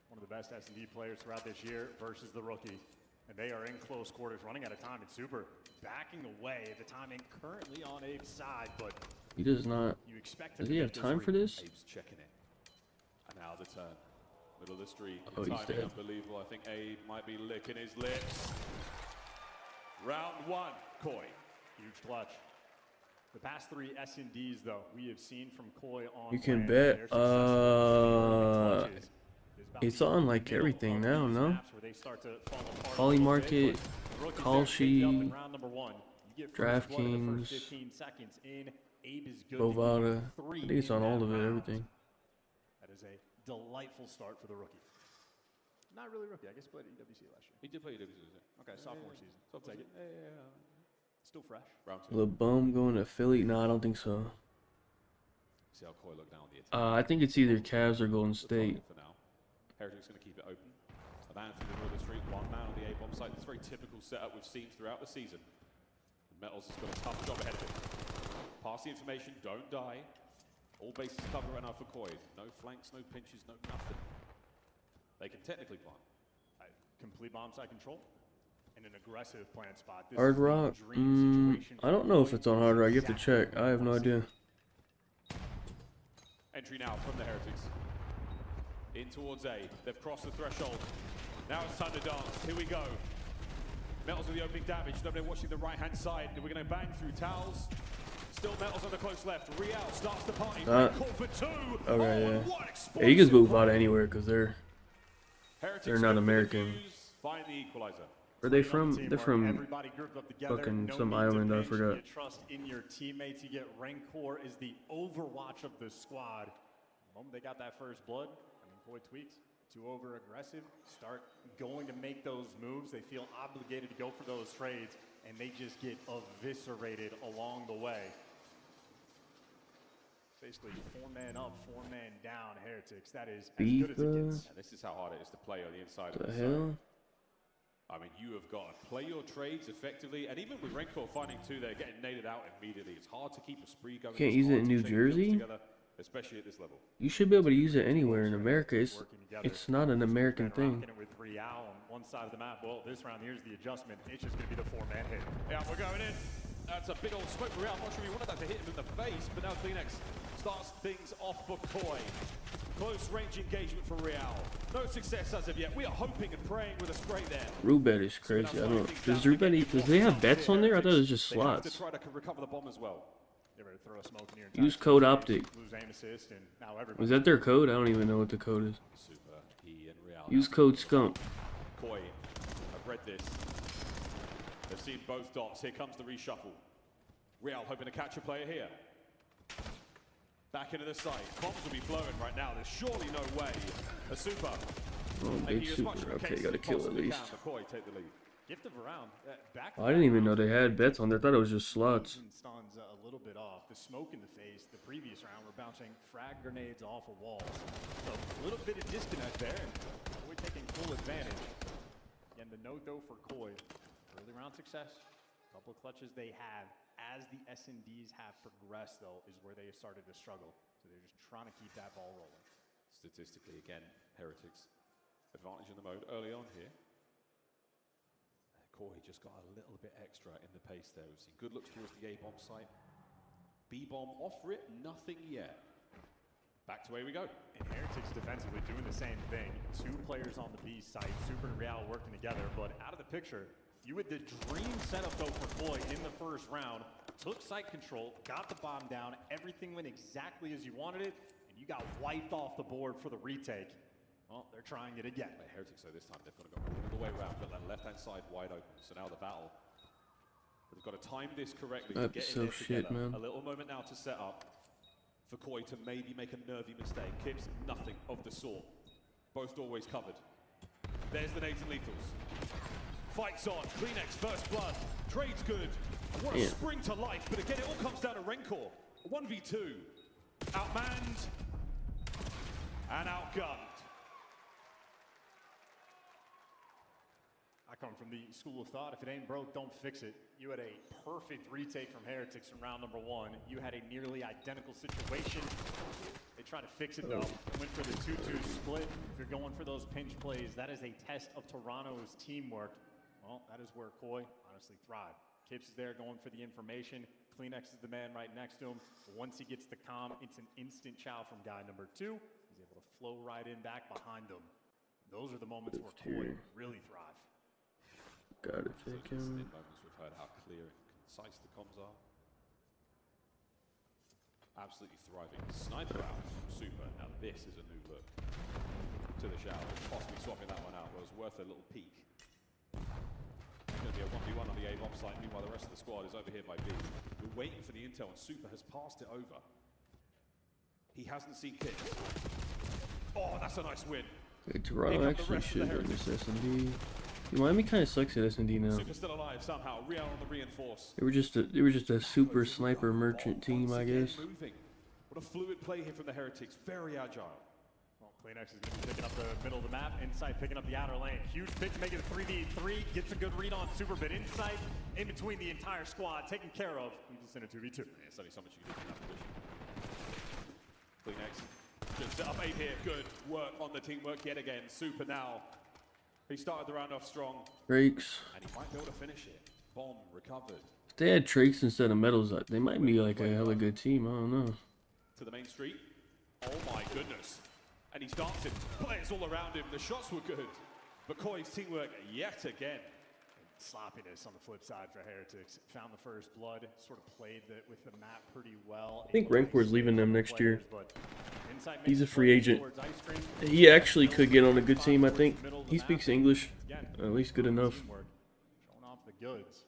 One of the best S&D players throughout this year versus the rookie. And they are in close quarters, running out of time. It's Super backing away at the timing currently on Abe's side, but He does not. you expect Does he have time for this? Abe's checking it. And now the turn. Middle of the street. Oh, he's Timing dead. unbelievable. I think Abe might be licking his lips. Round 1, Koi. huge clutch. The past 3 S&Ds, though, we have seen from Koi on You can land, bet. their success in clutches is about It's the on like middle everything of now, these no? maps where they start to fall apart a Poly little Market, bit, but the rookies Call there picked up in Sheet, round number 1. You get first blood in the first DraftKings, 15 seconds in. Abe is good to go. Bovada. I 3 think it's on in all that of it, round. everything. That is a delightful start for the rookie. Not really rookie. I guess he played at EWC last year. He did play EWC. Okay, sophomore season. So I'll take it. Yeah. Still fresh. Round 2. The bum going to Philly? No, I don't think so. See how Koi look down the attack. I think it's either Cavs or Golden State. For now, Heretic's going to keep it open. A man through the middle of the street, one man on the A-bomb site. It's a very typical setup we've seen throughout the season. Metals has got a tough job ahead of him. Pass the information, don't die. All bases covered right now for Koi. No flanks, no pinches, no nothing. They can technically plant. Complete bomb side control and an aggressive plant spot. This Hard is the Rock? dream situation I don't know if it's on Hard Rock. You have to check. I have no idea. Entry now from the Heretics. In towards A. They've crossed the threshold. Now it's time to dance. Here we go. Metals with the opening damage. Nobody watching the right-hand side. We're going to bang through towels. Still Metals on the close left. Real starts the party. Call for 2. Okay, yeah. You can move out anywhere because they're not American. Find the equalizer. Are they from? They're from fucking some island. I forgot. Trust in your teammates. You get Rancor is the overwatch of the squad. The moment they got that first blood, I mean, Koi tweaks. Too over aggressive. Start going to make those moves. They feel obligated to go for those trades, and they just get eviscerated along the way. Basically, 4-man up, 4-man down, Heretics. That is as good as it gets. Yeah, this is how hard it is to play on the inside of The the hell? side. I mean, you have got to play your trades effectively, and even with Rancor finding 2, they're getting naded out immediately. It's hard to keep a spree going. Can't It's use it hard in to New chain kills Jersey? together, especially at this level. You should be able to use it anywhere in America. It's not an American thing. Rocking it with Real on one side of the map. Well, this round, here's the adjustment. It's just going to be the 4-man hit. Yeah, we're going in. That's a big old smoke for Real. I'm not sure he wanted that to hit him in the face, but now Kleenex starts things off for Koi. Close range engagement for Real. No success as of yet. We are hoping and praying with a spray there. Roobet is crazy. I don't know. Does they have bets on there? I thought it was just They have to slots. try to recover the bomb as well. They're ready to throw a smoke in here. Use code Optic. Lose aim assist, and now Was that their code? I don't even know what the code is. Super. He and Real. Use code Skunk. Koi. I've read this. They've seen both dots. Here comes the reshuffle. Real hoping to catch a player here. Back into the site. Bombs will be flowing right now. There's surely no way. A super. Oh, big super. Okay, gotta kill at least. Koi take the lead. Gift of a round. I didn't even know they had bets on there. I thought it was just slots. Stuns a little bit off. The smoke in the face. The previous round, we're bouncing frag grenades off of walls. So a little bit of disconnect there, and Koi taking full advantage. And the note though for Koi, early round success. A couple of clutches they have. As the S&Ds have progressed, though, is where they have started to struggle. So they're just trying to keep that ball rolling. Statistically, again, Heretics advantage in the mode early on here. Koi just got a little bit extra in the pace there. We've seen good looks towards the A-bomb site. B-bomb off rip, nothing yet. Back to where we go. And Heretics defensively doing the same thing. 2 players on the B site, Super and Real working together, but out of the picture, you had the dream setup though for Koi in the first round. Took site control, got the bomb down, everything went exactly as you wanted it, and you got wiped off the board for the retake. Well, they're trying it again. But Heretics, so this time they've got to go all the way around, got that left-hand side wide open. So now the battle. They've got to time this correctly to get in there together. Man. A little moment now to set up for Koi to maybe make a nervy mistake. Kips, nothing of the sort. Both doorways covered. There's the nades and lethals. Fights on. Kleenex, first blood. Trade's good. What a spring to life. But again, it all comes down to Rancor. 1v2. Outmanned and outgunned. I come from the school of thought, if it ain't broke, don't fix it. You had a perfect retake from Heretics in round number 1. You had a nearly identical situation. They tried to fix it though. Went for the 2-2 split. If you're going for those pinch plays, that is a test of Toronto's teamwork. Well, that is where Koi honestly thrived. Kips is there going for the information. Kleenex is the man right next to him. Once he gets the comm, it's an instant chow from guy number 2. He's able to flow right in back behind them. Those are the moments where Koi really thrive. Gotta take him. Moments we've heard how clear and concise the comms are. Absolutely thriving. Sniper out from Super. Now this is a new look to the shower. Possibly swapping that one out was worth a little peek. It's going to be a 1v1 on the A-bomb site. Meanwhile, the rest of the squad is over here by B. We're waiting for the intel, and Super has passed it over. He hasn't seen Kicks. Oh, that's a nice win. Hey, Toronto actually should win this S&D. Miami kind of sucks at S&D now. Super still alive somehow. Real on the reinforce. They were just a super sniper merchant team, I guess. Moving. What a fluid play here from the Heretics. Very agile. Well, Kleenex is going to be picking up the middle of the map. Insight picking up the outer lane. Huge pick to make it a 3v3. Gets a good read on Superbit. Insight in between the entire squad. Taken care of. Leaves us in a 2v2. Yeah, it's only so much you can do from that position. Kleenex. Just set up 8 here. Good work on the teamwork yet again. Super now. He started the round off strong. Drakes. And he might be able to finish it. Bomb recovered. If they had Drakes instead of Medals, they might be like a hella good team. I don't know. To the main street. Oh my goodness. And he's dancing. Players all around him. The shots were good. But Koi's teamwork yet again. Sloppiness on the flip side for Heretics. Found the first blood, sort of played with the map pretty well. I think Rancor's leaving them next year. He's a free agent. He actually could get on a good team, I think. He speaks English, at least good enough. Showing off the goods.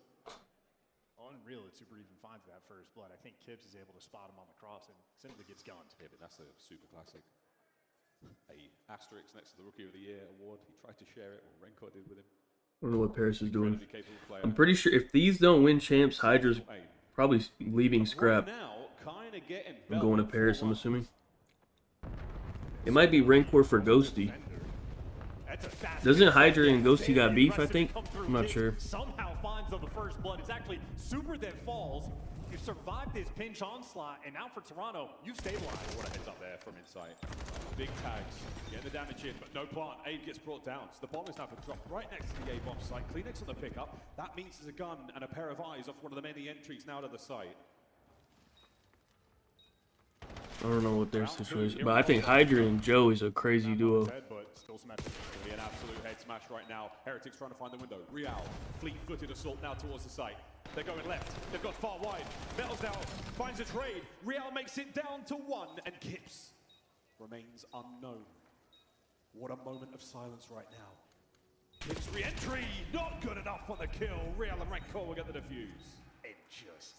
Unreal that Super even finds that first blood. I think Kips is able to spot him on the cross and simply gets gunned. Yeah, but that's a super classic. A asterisk next to the Rookie of the Year award. He tried to share it, or Rencor did with him. I don't know what Paris is doing. I'm pretty sure if these don't win champs, Hydra's probably leaving Scrap and going to Paris, I'm assuming. It might be Rancor for Ghosty. Doesn't Hydra and Ghosty got beef, I think? I'm not sure. Somehow finds the first blood. It's actually Super that falls. You survived this pinch onslaught, and now for Toronto, you've stabilized. What a heads up there from Insight. Big tags, getting the damage in, but no plant. Aid gets brought down, so the bomb is now dropped right next to the A-bomb site. Kleenex on the pickup. That means there's a gun and a pair of eyes off one of the many entries now to the site. I don't know what their situation is, but I think Hydra and Joe is a crazy duo. It's going to be an absolute head smash right now. Heretics trying to find the window. Real, fleet-footed assault now towards the site. They're going left. They've got far wide. Metals now finds a trade. Real makes it down to 1, and Kips remains unknown. What a moment of silence right now. Kips re-entry, not good enough for the kill. Real and Rancor will get the defuse. It just,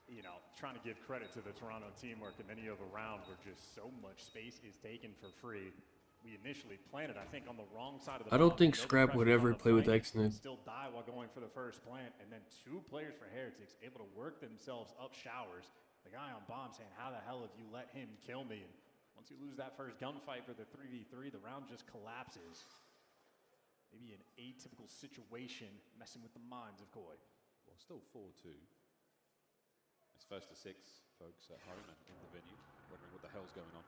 you know, trying to give credit to the Toronto teamwork in many of the round where just so much space is taken for free. We initially planted, I think, on the wrong side of the I don't think Scrap would ever play with X-Net. Still die while going for the first plant, and then 2 players for Heretics able to work themselves up showers. The guy on bomb saying, how the hell have you let him kill me? And once you lose that first gunfight for the 3v3, the round just collapses. Maybe an atypical situation messing with the minds of Koi. Well, still 4-2. It's 1st to 6, folks at home and in the venue, wondering what the hell's going on.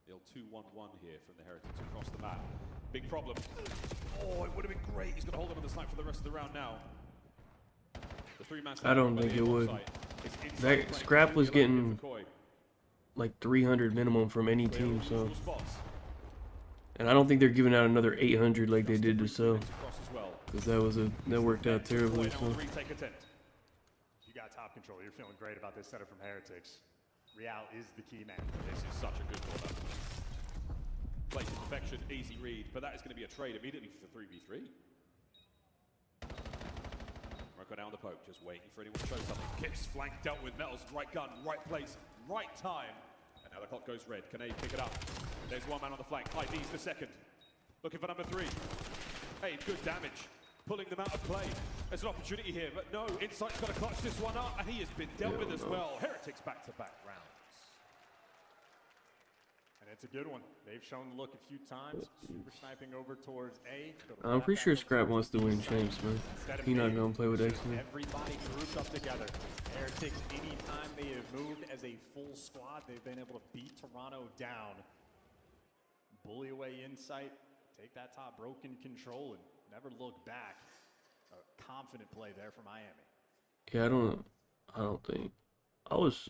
The old 2-1-1 here from the Heretics across the map. Big problem. Oh, it would have been great. He's going to hold on to the snipe for the rest of the round now. The 3-man I don't think it would. That Scrap was getting like 300 minimum from any team, so. And I don't think they're giving out another 800 like they did to Cell. Because that worked out terribly. So. You got top control. You're feeling great about this setup from Heretics. Real is the key man. This is such a good corner. Place of perfection, easy read, but that is going to be a trade immediately for the 3v3. Rocco down the poke, just waiting for anyone to show something. Kips flanked out with Metals, right gun, right place, right time. And now the clock goes red. Can they pick it up? There's one man on the flank. ID's the second. Looking for number 3. Hey, good damage. Pulling them out of play. There's an opportunity here, but no, Insight's got to clutch this one up, and he has been dealt with as well. Heretics back-to-back rounds. And it's a good one. They've shown the look a few times. Super sniping over towards A. I'm pretty sure Scrap wants to win champs, man. He's not going to play with X-Men. Everybody grouped up together. Heretics, anytime they have moved as a full squad, they've been able to beat Toronto down. Bully away Insight. Take that top, broken control, and never look back. A confident play there for Miami. Yeah, I don't think. I was.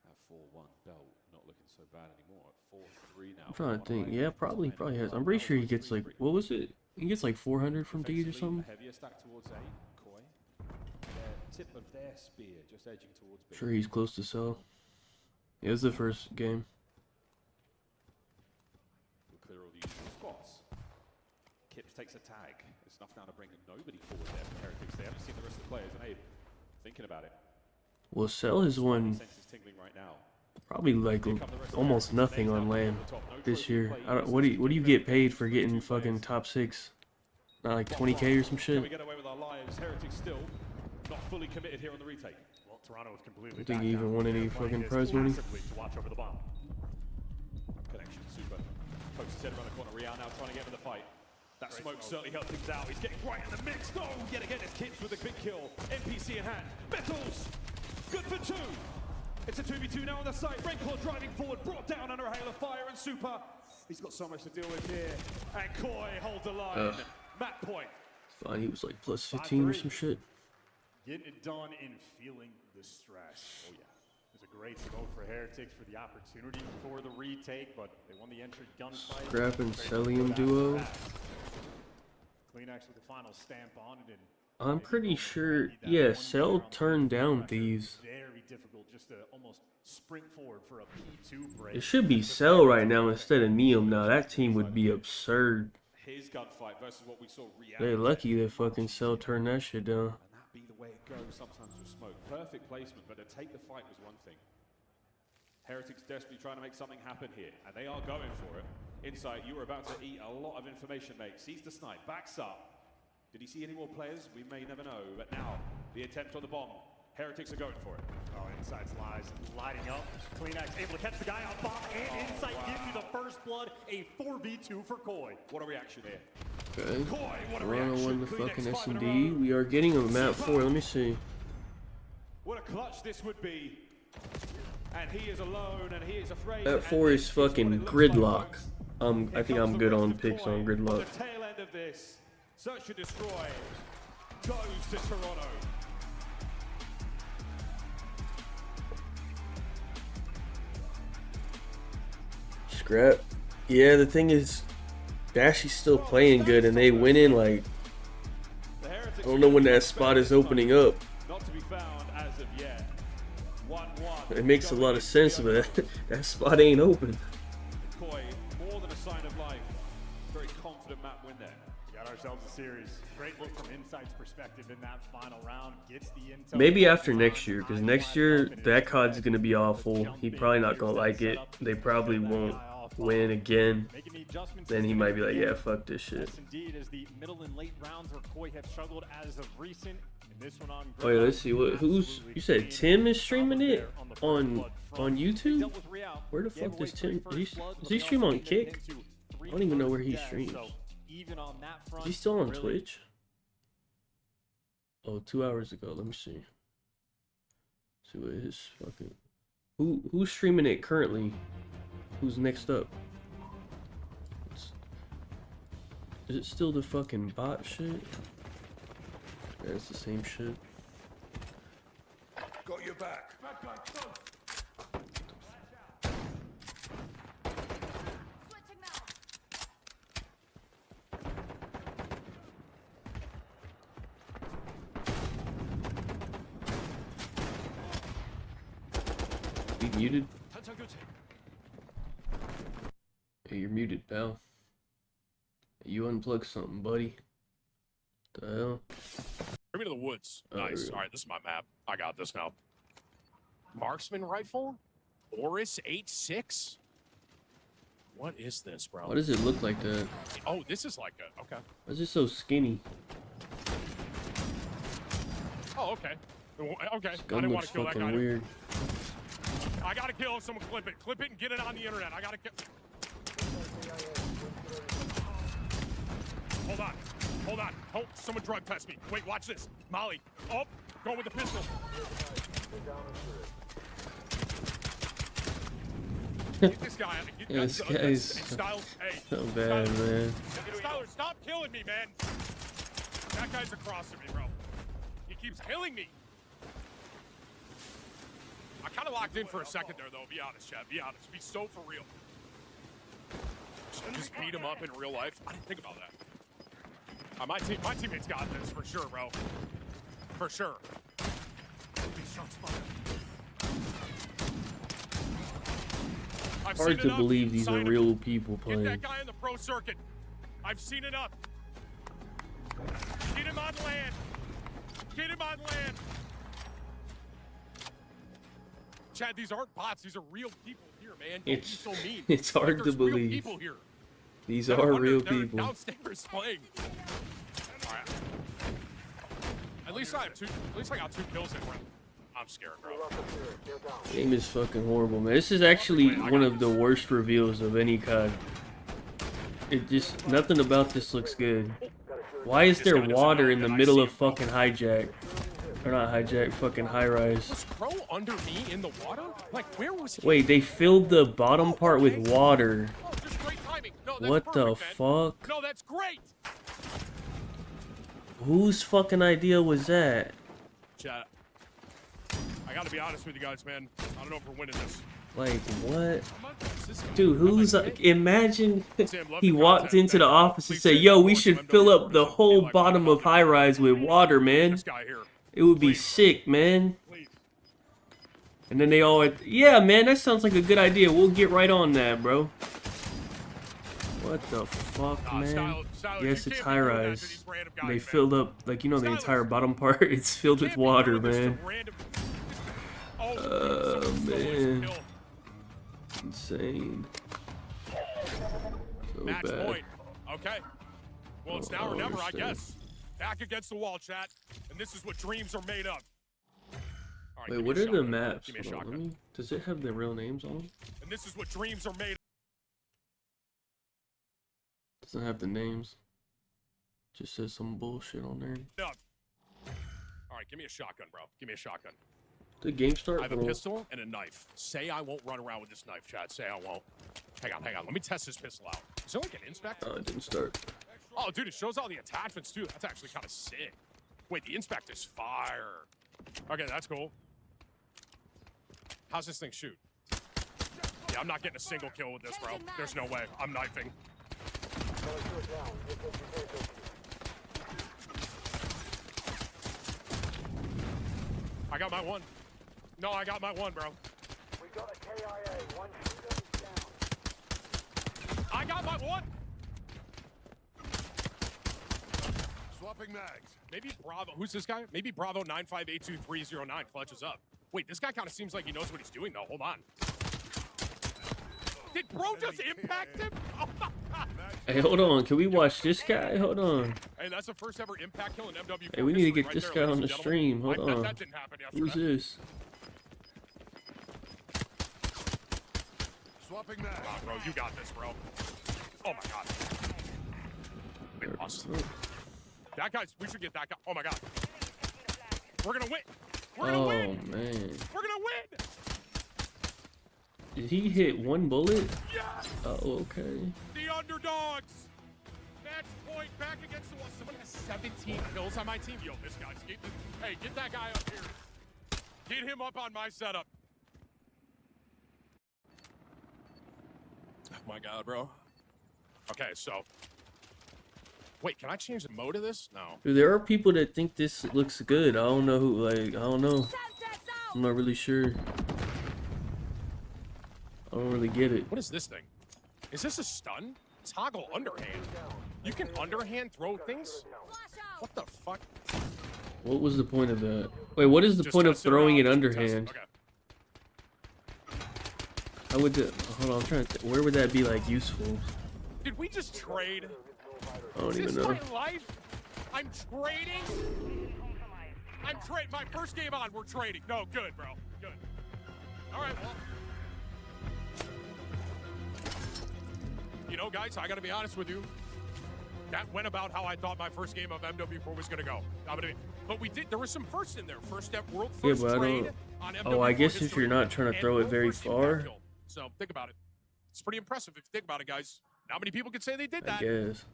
That 4-1 belt not looking so bad anymore. At 4-3 now. I'm trying to think. Yeah, probably has. I'm pretty sure he gets like, what was it? He gets like 400 from Deed or something. Heavier stack towards A. Koi. The tip of their spear just edging towards B. Sure, he's close to Cell. Yeah, it's the first game. We'll clear all the usual spots. Kips takes a tag. It's enough now to bring nobody forward there for Heretics. They haven't seen the rest of the players, and Abe thinking about it. Well, Cell has won Sense is tingling right now. Probably like almost nothing on land this year. What do you get paid for getting fucking top 6? Not like 20K or some shit. Can we get away with our lives? Heretics still not fully committed here on the retake. Well, Toronto is completely. I think he even won any fucking prize money. To watch over the bomb. Connection, super. Pokes his head around the corner. Rial now trying to get in the fight. That smoke certainly helped things out. He's getting right in the mix. Oh, yet again, it's Kips with a big kill. NPC in hand. Metals, good for 2. It's a 2v2 now on the site. Rancor driving forward, brought down under a hail of fire, and Super. He's got so much to deal with here. And Koi holds the line. Map point. Fine, he was like plus 15 or some shit. Getting it done and feeling the stress. Oh yeah. It was a great smoke for Heretics for the opportunity for the retake, but they won the entry gunfight. Scrap and Celium duo. Kleenex with the final stamp on it, and I'm pretty sure, yeah, Cell turned down Thieves. very difficult just to almost sprint forward for a P2 break. It should be Cell right now instead of Neum now. That team would be absurd. His gunfight versus what we saw Rial. They're lucky that fucking Cell turned that shit down. And that be the way it goes sometimes with smoke. Perfect placement, but to take the fight was one thing. Heretics desperately trying to make something happen here, and they are going for it. Insight, you were about to eat a lot of information, mate. Sees the snipe, backs up. Did he see any more players? We may never know, but now the attempt on the bomb. Heretics are going for it. Oh, Insight's lies lighting up. Kleenex able to catch the guy on bomb, and Insight gives you the first blood. A 4v2 for Koi. What a reaction here. Okay. Koi, what a Toronto reaction. won the Kleenex fucking 5 in a S&D. row. We are getting a map 4. Let me see. What a clutch this would be. And he is alone, and he is afraid. That 4 is fucking Gridlock. I think I'm good on picks on Gridlock. On the tail end of this, Search and Destroy goes to Toronto. Scrap. Yeah, the thing is, Dashy's still playing good, and they went in like, I don't know when that spot is opening up. Not to be found as of yet. 1-1. It makes a lot of sense, but that spot ain't open. Koi, more than a sign of life. Very confident map win there. We got ourselves a series. Great look from Insight's perspective in that final round. Gets the intel. Maybe after next year, because next year that COD's gonna be awful. He probably not gonna like it. They probably won't win again. Then he might be like, yeah, fuck this shit. Indeed, as the middle and late rounds where Koi have struggled as of recent. And this one on Oh yeah, let's see who's. You said Tim is streaming it on YouTube? Where the fuck does Tim? Does he stream on Kick? I don't even know where he streams. Is he still on Twitch? Oh, 2 hours ago. Let me see. See what his fucking. Who's streaming it currently? Who's next up? Is it still the fucking bot shit? Yeah, it's the same shit. Got your back. You muted? Hey, you're muted, pal. You unplug something, buddy. The hell? Bring me to the woods. Oh, Nice. really? All right, this is my map. I got this now. Marksman rifle? Oris 8.6? What is this, bro? Why does it look like that? Oh, this is like a... Okay. Why is it so skinny? Oh, okay. Okay. This I gun didn't want looks to kill that fucking guy. weird. I gotta kill him. Someone clip it. Clip it and get it on the internet. I gotta kill... Hold on. Hold on. Oh, someone drug test me. Wait, watch this. Molly. Oh, going with the pistol. Get this guy. Yeah, this guy's so bad, man. Styler, stop killing me, man. That guy's across from me, bro. He keeps killing me. I kind of locked in for a second there, though. Be honest, Chad. Be honest. Be so for real. Just beat him up in real life. I didn't think about that. My teammates got this for sure, bro. For sure. Hard to believe these are real people Get playing. that guy in the pro circuit. I've seen enough. Get him on land. Get him on land. Chad, these aren't bots. These are real people here, man. Don't be It's so mean. it's hard to There's real believe. people here. These They're are under- real they're people. downstairs playing. All right. At least I have two. At least I got 2 kills in round. I'm scared, bro. Game is fucking horrible, man. This is actually one of the worst reveals of any COD. It just nothing about this looks good. Why is there water in the middle of fucking hijack? Or not hijack, fucking high rise. Was Pro under me in the water? Like, where was he? Wait, they filled the bottom part with water. Oh, just great timing. No, that's What the perfect, man. fuck? No, that's great. Whose fucking idea was that? Chat. I gotta be honest with you guys, man. I don't know if we're winning this. Like, what? Dude, who's... imagine he walked into the office and said, yo, we should fill up the whole bottom of high rise with water, man. It would be sick, man. And then they all... yeah, man, that sounds like a good idea. We'll get right on that, bro. What the fuck, man? Yes, it's high rise. They filled up, like, you know, the entire bottom part. It's filled with water, man. Man. Insane. So Match bad. point. Okay. Well, it's now or never, I guess. Back against the wall, chat. And this is what dreams are made of. All right, Wait, give me what a are the shotgun. maps? Give me a Hold on, shotgun. let me- does it have the real names on them? And this is what dreams are made of. Doesn't have the names. Just says some bullshit on there. All right, give me a shotgun, bro. Give me a shotgun. The game start, I have a bro. pistol and a knife. Say I won't run around with this knife, Chad. Say I won't. Hang on, hang on. Let me test this pistol out. Is there like an inspect? Oh, it didn't start. Oh, dude, it shows all the attachments, too. That's actually kind of sick. Wait, the inspect is fire. Okay, that's cool. How's this thing shoot? Yeah, I'm not getting a single kill with this, bro. There's no way. I'm knifing. I got my one. No, I got my one, bro. We got a KIA. One shooter down. I got my one. Swapping mags. Maybe Bravo. Who's this guy? Maybe Bravo 9582309 clutches up. Wait, this guy kind of seems like he knows what he's doing, though. Hold on. Did bro just impact him? Oh my god. Hey, hold on. Can we watch this guy? Hold on. Hey, that's the first ever impact kill in MW4 Hey, we need to history get right this there, guy ladies on and the gentlemen. stream. Hold I bet on. that didn't happen Who's yesterday. this? Swapping mag. Come on, bro. You got this, bro. Oh my god. We lost. That guy's. We should get that guy. Oh my god. We're gonna win. We're gonna win. Oh, man. We're gonna win. Did he hit one bullet? Yes. Oh, okay. The underdogs. Match point back against the wall. Someone has 17 kills on my team. Yo, this guy's. Hey, get that guy up here. Get him up on my setup. Oh my god, bro. Okay, so. Wait, can I change the mode of this? No. Dude, there are people that think this looks good. I don't know who, like, I don't know. I'm not really sure. I don't really get it. What is this thing? Is this a stun? Toggle underhand. You can underhand throw things? What the fuck? What was the point of that? Wait, what is the Just point of test it throwing around, it just underhand? test it. Okay. How would the... Hold on, I'm trying to... Where would that be, like, useful? Did we just trade? I don't Is even this know. my life? I'm trading? I'm trading. My first game on, we're trading. No, good, bro. Good. All right, well. You know, guys, I got to be honest with you. That went about how I thought my first game of MW4 was going to go. But we did. There was some first in there. First step, world Yeah, first but I trade don't... on MW4 Oh, I guess if history you're not trying to and throw it world very first impact far, kill. So think about it. It's pretty impressive if you think about it, guys. Not many people could say they did I that. guess.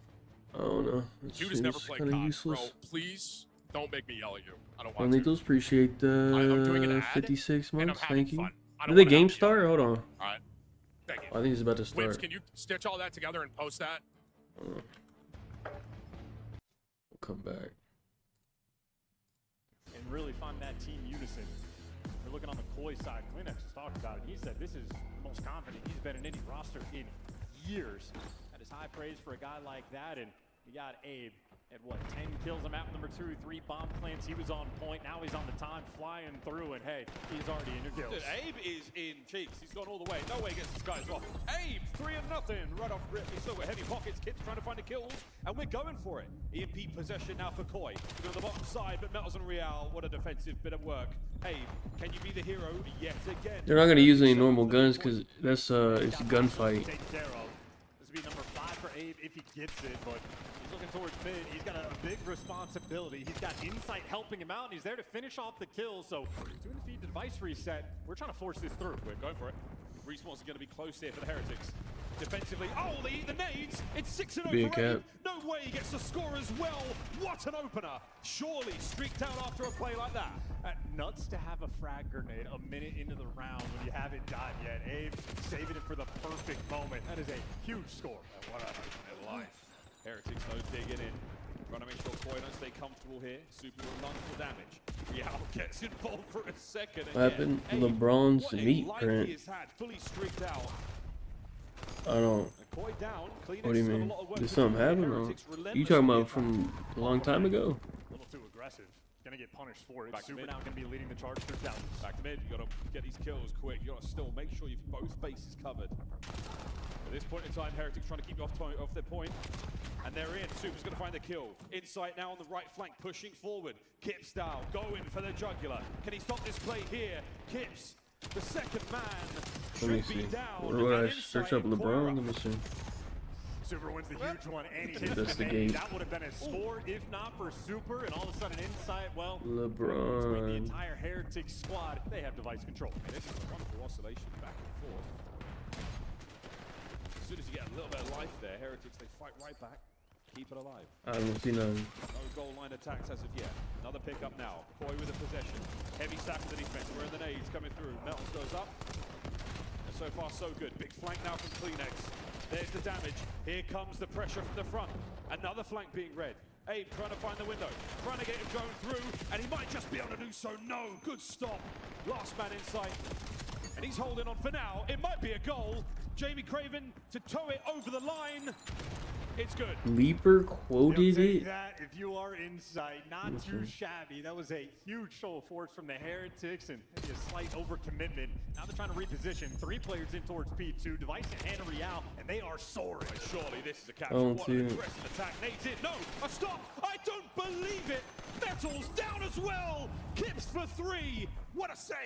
I don't know. It Dude has never seems played kind of COD, useless. bro. Please don't make me yell at you. I don't want to. Needles, appreciate I'm doing an the ad, 56 and I'm months. having Thank you. fun. I Did don't the wanna game have to yell. start? Hold on. All right. Thank you. I think it's about to Wims, start. can you stitch all that together and post that? We'll come back. And really find that team unison. We're looking on the Koi side. Kleenex has talked about it. He said this is the most confident he's been in any roster in years. That is high praise for a guy like that. And you got Abe At what, 10 kills on map number 2, 3 bomb plants. He was on point. Now he's on the time, flying through, and hey, he's already in your kills. Dude, Abe is in cheeks. He's gone all the way. No way against this guy as well. Abe, 3-0 right off rip. He's still got heavy pockets. Kids trying to find the kills, and we're going for it. EMP possession now for Koi. He's on the bottom side, but Metals and Real, what a defensive bit of work. Abe, can you be the hero yet again? They're not gonna use any normal guns because that's it's a gunfight. Take care of. This would be number 5 for Abe if he gets it, but he's looking towards mid. He's got a big responsibility. He's got Insight helping him out, and he's there to finish off the kill. So, doing the feed device reset. We're trying to force this through. We're going for it. Respawns are going to be close here for the Heretics. Defensively, oh, they eat the nades. It's 6-0 for Abe. No way he gets the score as well. What an opener. Surely streaked out after a play like that. Nuts to have a frag grenade a minute into the round when you haven't died yet. Abe saving it for the perfect moment. That is a huge score. What a life. Heretics though digging in. Trying to make sure Koi don't stay comfortable here. Super will none for damage. Real gets involved for a second. What happened? LeBron's meat print. He has had fully streaked out. I don't. What do you mean? Did something happen? Or you talking about from a long time ago? A little too aggressive. Gonna get punished for it. Super now gonna be leading the charge through down. Back to mid. You gotta get these kills quick. You gotta still make sure you've both bases covered. At this point in time, Heretics trying to keep you off their point. And they're in. Super's going to find the kill. Insight now on the right flank, pushing forward. Kips down, going for the jugular. Can he stop this play here? Kips, the second man, should be down. What do I search up LeBron? Let me see. Super wins the huge one, and he hits That's the the main. game. That would have been a score if not for Super, and all of a sudden Insight, well, LeBron. the entire Heretics squad, they have device control. And this is a wonderful oscillation back and forth. As soon as you get a little bit of life there, Heretics, they fight right back. Keep it alive. I don't see none. No goal line attacks as of yet. Another pickup now. Koi with a possession. Heavy stack of the defense. We're in the nades coming through. Metals goes up. And so far, so good. Big flank now from Kleenex. There's the damage. Here comes the pressure from the front. Another flank being read. Abe trying to find the window. Trying to get him going through. And he might just be able to do so. No. Good stop. Last man in sight. And he's holding on for now. It might be a goal. Jamie Craven to tow it over the line. It's good. Leaper quoted it. That if you are Insight, not too shabby. That was a huge show of force from the Heretics and maybe a slight overcommitment. Now they're trying to reposition. 3 players in towards P2. Device and Hannah Real, and they are soaring. Surely this is a capture. Oh, what an aggressive attack. Nate's it. No, a stop. I don't believe it. Metals down as well. Kips for 3. What a save.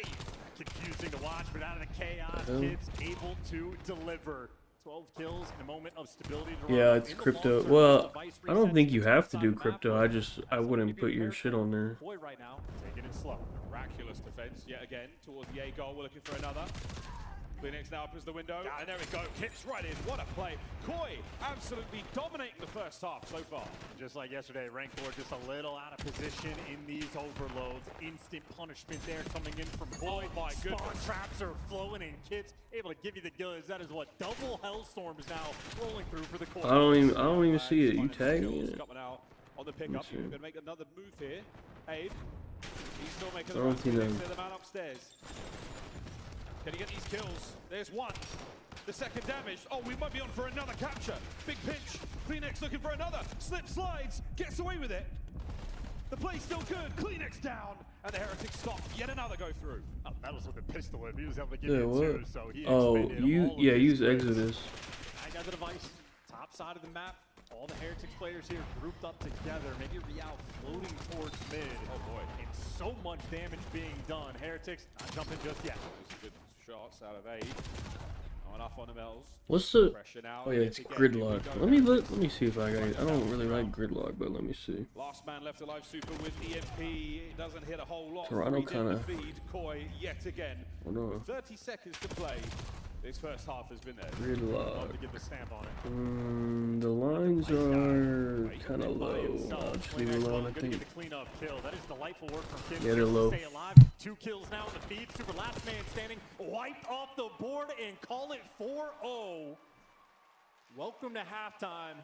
Confusing to watch, but out of the chaos, Kips able to deliver. 12 kills in a moment of stability. Yeah, it's crypto. Well, I don't think you have to do crypto. I wouldn't put your shit on there. Boy, right now, taking it slow. Miraculous defense yet again towards the A goal. We're looking for another. Kleenex now opens the window, and there we go. Kips right in. What a play. Koi absolutely dominating the first half so far. Just like yesterday, Rancor just a little out of position in these overloads. Instant punishment there coming in from Koi. Oh my goodness. Spawn traps are flowing in. Kips able to give you the goods. That is what double Hellstorm is now rolling through for the Koi. I don't even see it. You tagging it? Coming out on the pickup. We're going to make another move here. Abe. He's still making I don't see them. the man upstairs. Can he get these kills? There's one. The second damage. Oh, we might be on for another capture. Big pinch. Kleenex looking for another. Slip slides. Gets away with it. The play's still good. Kleenex down. And the Heretics stop. Yet another go through. Metals with a pistol whip. He was able to get it too. So he use Exodus. I got the device. Top side of the map. All the Heretics players here grouped up together. Maybe Real floating towards mid. Oh boy. And so much damage being done. Heretics not jumping just yet. Those are good shots out of Abe. Not enough on the Metals. What's the? Now. Oh yeah, it's gridlock. Let me look. Let me see if I got it. I don't really like gridlock, but let me see. Last man left alive. Super with EMP. It doesn't hit a whole lot. Toronto kind of. Koi yet again. Oh no. 30 seconds to play. This first half has been there. Gridlock. To get the stamp on it. The lines are kind of low. I'll just leave it alone. I think. The cleanup kill. That is delightful work from Kips. Yeah, they're low. Stay alive. 2 kills now in the feed. Super last man standing. Wiped off the board and call it 4-0. Welcome to halftime.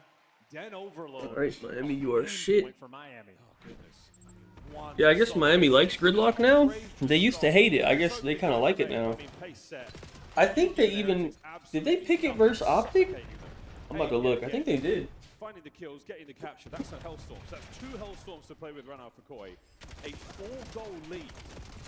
Den overload. All right, Miami, you are shit. For Miami. Oh goodness. Yeah, I guess Miami likes gridlock now. They used to hate it. I guess they kind of like it now. I think they even... Did they pick it versus Optic? I'm about to look. I think they did. finding the kills, getting the capture. That's a Hellstorm. So that's 2 Hellstorms to play with right now for Koi. A 4-goal lead.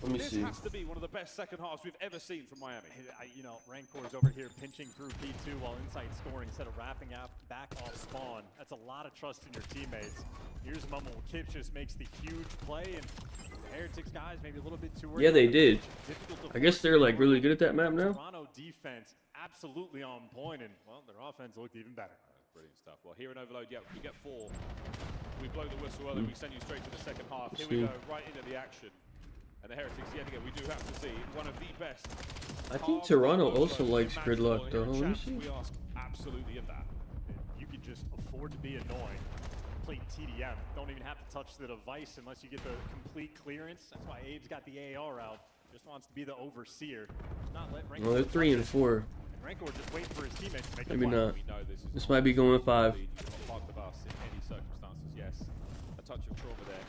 Let me this see. has to be one of the best second halves we've ever seen from Miami. You know, Rancor's over here pinching through P2 while inside scoring instead of wrapping up back off spawn. That's a lot of trust in your teammates. Here's a moment where Kips just makes the huge play, and the Heretics guys maybe a little bit too early. Yeah, they did. I guess they're like really good at that map now. Toronto defense absolutely on point, and well, their offense looked even better. Brilliant stuff. Well, here in Overload, yeah, we get 4. We blow the whistle early. We send you straight to the second half. Here we go, right into the action. And the Heretics, yet again, we do have to see one of the best. I think Toronto also likes gridlock, though. Let me see. We ask absolutely of that. You could just afford to be annoying. Play TDM. Don't even have to touch the device unless you get the complete clearance. That's why Abe's got the AR out. Just wants to be the overseer. Not let Rancor. Well, they're 3 and 4. Rancor just waiting for his teammates to make Maybe not. This might not be going 5. You cannot park the bus in any circumstances. Yes, a touch of trauma there.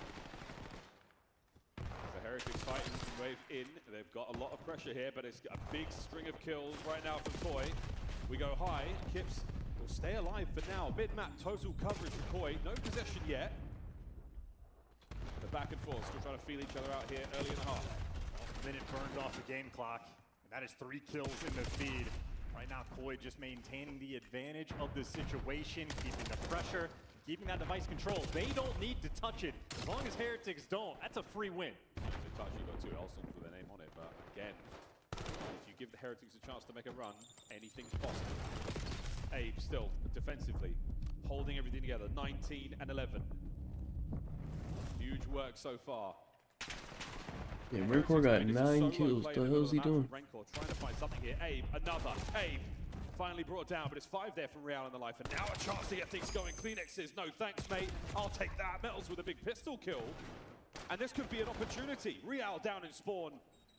The Heretics fighting wave in. They've got a lot of pressure here, but it's a big string of kills right now from Koi. We go high. Kips will stay alive for now. Mid-map total coverage for Koi. No possession yet. The back and forth still trying to feel each other out here early in the half. A minute burned off the game clock, and that is 3 kills in the feed. Right now, Koi just maintaining the advantage of the situation, keeping the pressure, keeping that device controlled. They don't need to touch it. As long as Heretics don't, that's a free win. You've got 2 Hellstorms with their name on it, but again, if you give the Heretics a chance to make a run, anything's possible. Abe still defensively holding everything together. 19 and 11. Huge work so far. Yeah, Rancor got 9 kills. What the hell is he doing? Rancor trying to find something here. Abe, another. Abe finally brought down, but it's 5 there from Real in the life. And now a chance to get things going. Kleenex says, no thanks, mate. I'll take that. Metals with a big pistol kill. And this could be an opportunity. Real down in spawn.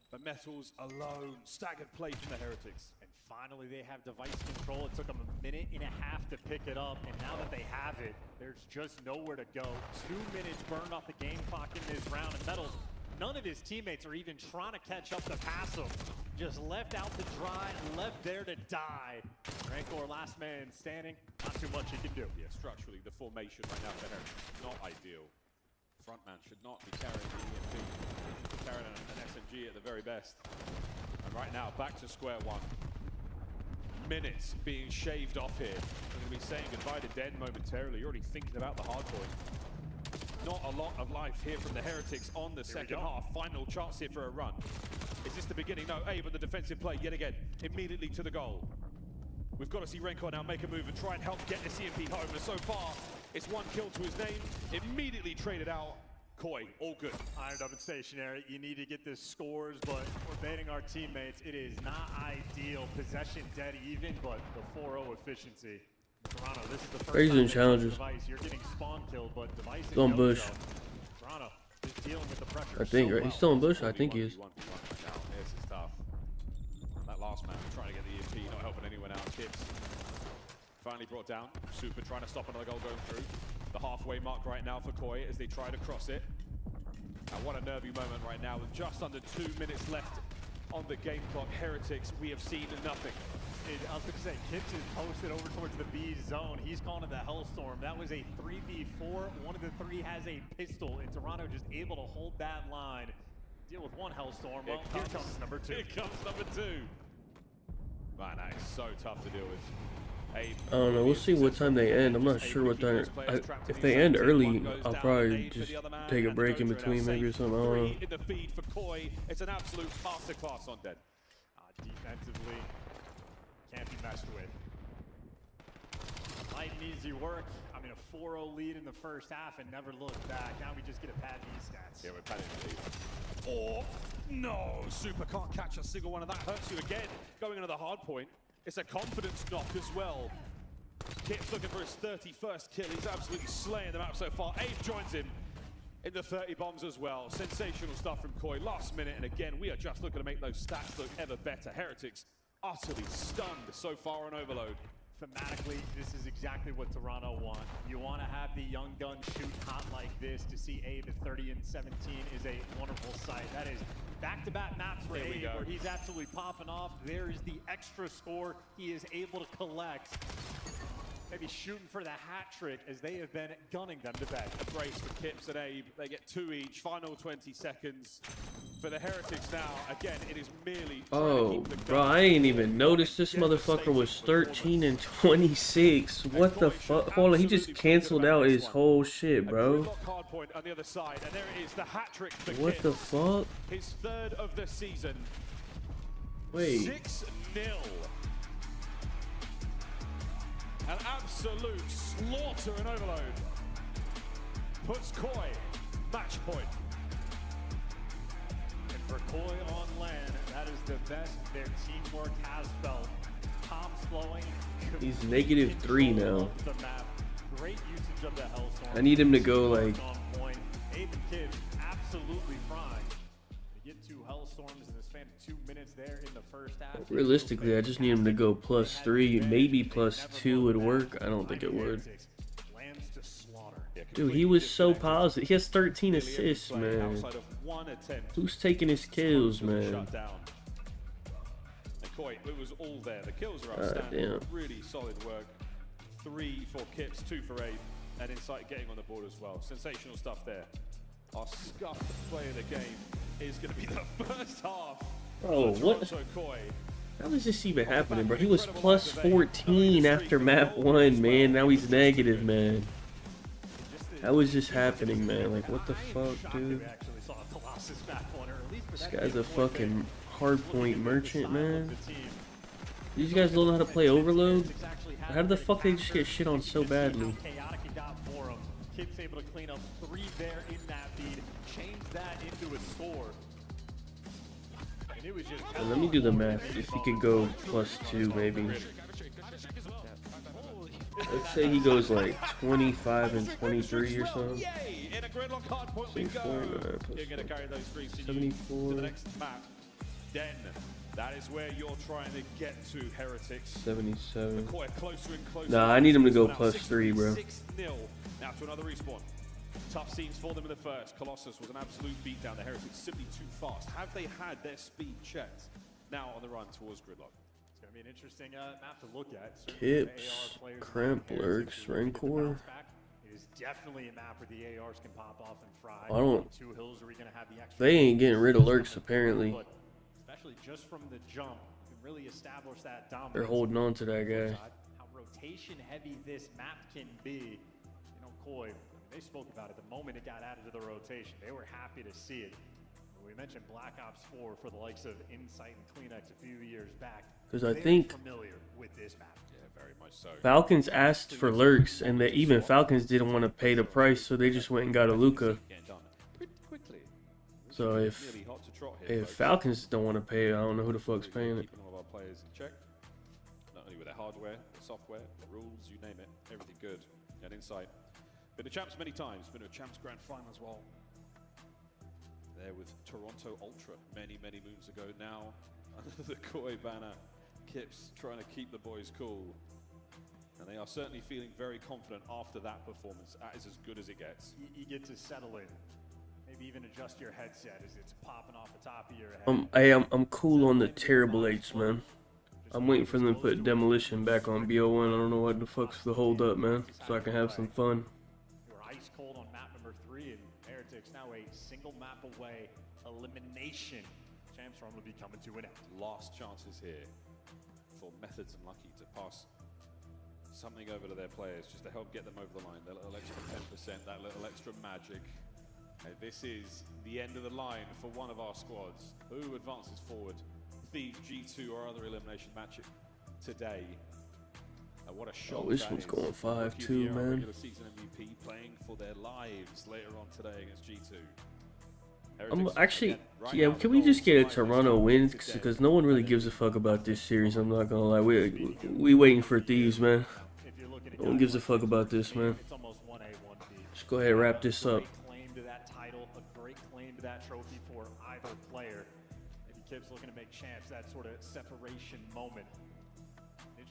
But Metals alone. Staggered play from the Heretics. And finally they have device control. It took them a minute and a half to pick it up. And now that they have it, there's just nowhere to go. 2 minutes burned off the game clock in this round. And Metals, none of his teammates are even trying to catch up to pass him. Just left out to dry, left there to die. Rancor, last man standing, not too much he can do. Yeah, structurally, the formation right now for Heretics is not ideal. Frontman should not be carrying the EMP. He should be carrying an SMG at the very best. And right now, back to square one. Minutes being shaved off here. We're going to be saying goodbye to Den momentarily. You're already thinking about the hard point. Not a lot of life here from the Heretics on the second half. Final chance here for a run. Is this the beginning? No, Abe on the defensive play yet again. Immediately to the goal. We've got to see Rancor now make a move and try and help get the EMP home. And so far, it's 1 kill to his name. Immediately traded out. Koi, all good. Ironed up and stationary. You need to get the scores, but we're baiting our teammates. It is not ideal. Possession dead even, but the 4-0 efficiency. Toronto, this is the first Raising time challenges. Device. You're getting spawn killed, but device Still in bush. Toronto is dealing with the pressure. I think, right? He's still in bush? I think he is. This is tough. That last man trying to get the EMP, not helping anyone out. Kips finally brought down. Super trying to stop another goal going through. The halfway mark right now for Koi as they try to cross it. And what a nervy moment right now with just under 2 minutes left on the game clock. Heretics, we have seen nothing. I was going to say, Kips is posted over towards the B zone. He's calling it the Hellstorm. That was a 3v4. One of the 3 has a pistol, and Toronto just able to hold that line. Deal with 1 Hellstorm. Well, here comes number 2. Here comes number 2. Man, that is so tough to deal with. I don't know. We'll see what time they end. I'm not sure what time. If they end early, I'll probably just take a break in between, maybe or something. I don't know. In the feed for Koi, it's an absolute masterclass on Den. Defensively, can't be messed with. Light and easy work. I mean, a 4-0 lead in the first half and never look back. Now we just get a pad these stats. Yeah, we're padding the lead. Oh, no. Super can't catch a single one, and that hurts you again. Going into the hard point. It's a confidence knock as well. Kip's looking for his 31st kill. He's absolutely slaying the map so far. Abe joins him in the 30 bombs as well. Sensational stuff from Koi. Last minute, and again, we are just looking to make those stats look ever better. Heretics utterly stunned so far on Overload. Thematically, this is exactly what Toronto want. You want to have the young gun shoot hot like this. To see Abe at 30 and 17 is a wonderful sight. That is back-to-back maps for Abe where he's absolutely popping off. There is the extra score he is able to collect. maybe shooting for the hat trick as they have been gunning them to bed. A brace for Kips and Abe. They get 2 each. Final 20 seconds for the Heretics now. Again, it is merely Oh, bro, I ain't even noticed this motherfucker was 13 and 26. What the fuck? Hold on, he just canceled out his whole shit, bro. Hard point on the other side, and there it is, the hat trick for What the fuck? His 3rd of the season. Wait. 6-0. An absolute slaughter and overload. Puts Koi match point. And for Koi on land, that is the best their teamwork has felt. Tom's flowing. He's -3 now. The map. Great usage of the Hellstorm. I need him to go like on point. Abe and Kids absolutely frying. They get 2 Hellstorms in the span of 2 minutes there in the first half. realistically, I just need him to go +3, maybe +2 would work. I don't think it would. Dude, he was so positive. He has 13 assists, man. Who's taking his kills, man? And Koi, it was all there. The kills are outstanding. Really solid work. 3 for Kips, 2 for Abe, and Insight getting on the board as well. Sensational stuff there. Our scuffed play of the game is going to be the first half. Oh, what? How is this even happening, bro? He was +14 after map 1, man. Now he's negative, man. How is this happening, man? Like, what the fuck, dude? This guy's a fucking hardpoint merchant, man. These guys don't know how to play Overload? How the fuck they just get shit on so badly? Kips able to clean up 3 there in that feed, change that into a score. And it was just Let me do the math. If he could go +2, maybe. Let's say he goes like 25 and 23 or something. In a gridlock hard point we go. You're going to carry those 3 to 74 to the next map. Then that is where you're trying to get to, Heretics. 77. Closer and closer. Nah, I need him to go +3, bro. 6-0. Now to another respawn. Tough scenes for them in the first. Colossus was an absolute beatdown. The Heretics simply too fast. Have they had their speed checked? Now on the run towards gridlock. It's going to be an interesting map to look at. Kips, Cramp, Lurks, Rancor. It is definitely a map where the ARs can pop off and fry. I don't. 2 hills, are we going to have the extra? They ain't getting rid of Lurks, apparently. Especially just from the jump, you can really establish that dominance. They're holding on to that guy. How rotation heavy this map can be. You know, Koi, they spoke about it the moment it got added to the rotation. They were happy to see it. We mentioned Black Ops 4 for the likes of Insight and Kleenex a few years back. Because I think familiar with this map. Yeah, very much so. Falcons asked for Lurks, and that even Falcons didn't want to pay the price, so they just went and got a Luca. So if Falcons don't want to pay it, I don't know who the fuck's paying it. All of our players in check. Not only with their hardware, the software, the rules, you name it, everything good. And Insight. Been to champs many times, been to a champs grand final as well. There with Toronto Ultra many, many moons ago now. Under the Koi banner, Kips trying to keep the boys cool. And they are certainly feeling very confident after that performance. That is as good as it gets. You get to settle in. Maybe even adjust your headset as it's popping off the top of your head. Hey, I'm cool on the terrible 8s, man. I'm waiting for them to put Demolition back on BO1. I don't know what the fuck's the hold up, man. So I can have some fun. You were ice cold on map number 3, and Heretics now a single map away. Elimination. Champs run will be coming to an end. Last chances here for Methods and Lucky to pass something over to their players just to help get them over the line. That little extra 10%, that little extra magic. And this is the end of the line for one of our squads. Who advances forward? Thief, G2, or other elimination match today. What a shot. Oh, this one's going 5-2, man. Regular season MVP playing for their lives later on today against G2. Actually, yeah, can we just get a Toronto win? Because no one really gives a fuck about this series, I'm not gonna lie. We waiting for Thieves, man. No one gives a fuck about this, man. Just go ahead and wrap this up. That trophy for either player. Maybe Kips looking to make champs, that sort of separation moment.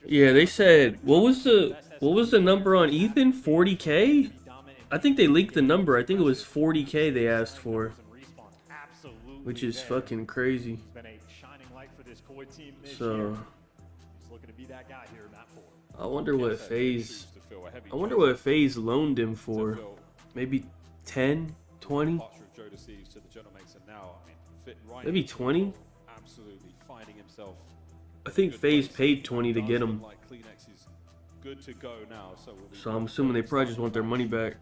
Yeah, they said what was the number on Ethan? 40K? I think they leaked the number. I think it was 40K they asked for. Which is fucking crazy. So I wonder what FaZe a heavy I wonder choice what FaZe loaned him to for. fill. Maybe 10, 20? Departure of Joe deceives to the General Mason now. I mean, fit right Maybe into the 20? role, absolutely finding himself. I think Good FaZe place. paid 20 to Does get look him. like Kleenex is good to go now, so we'll be So I'm really assuming they good probably to just start want their the money match. back.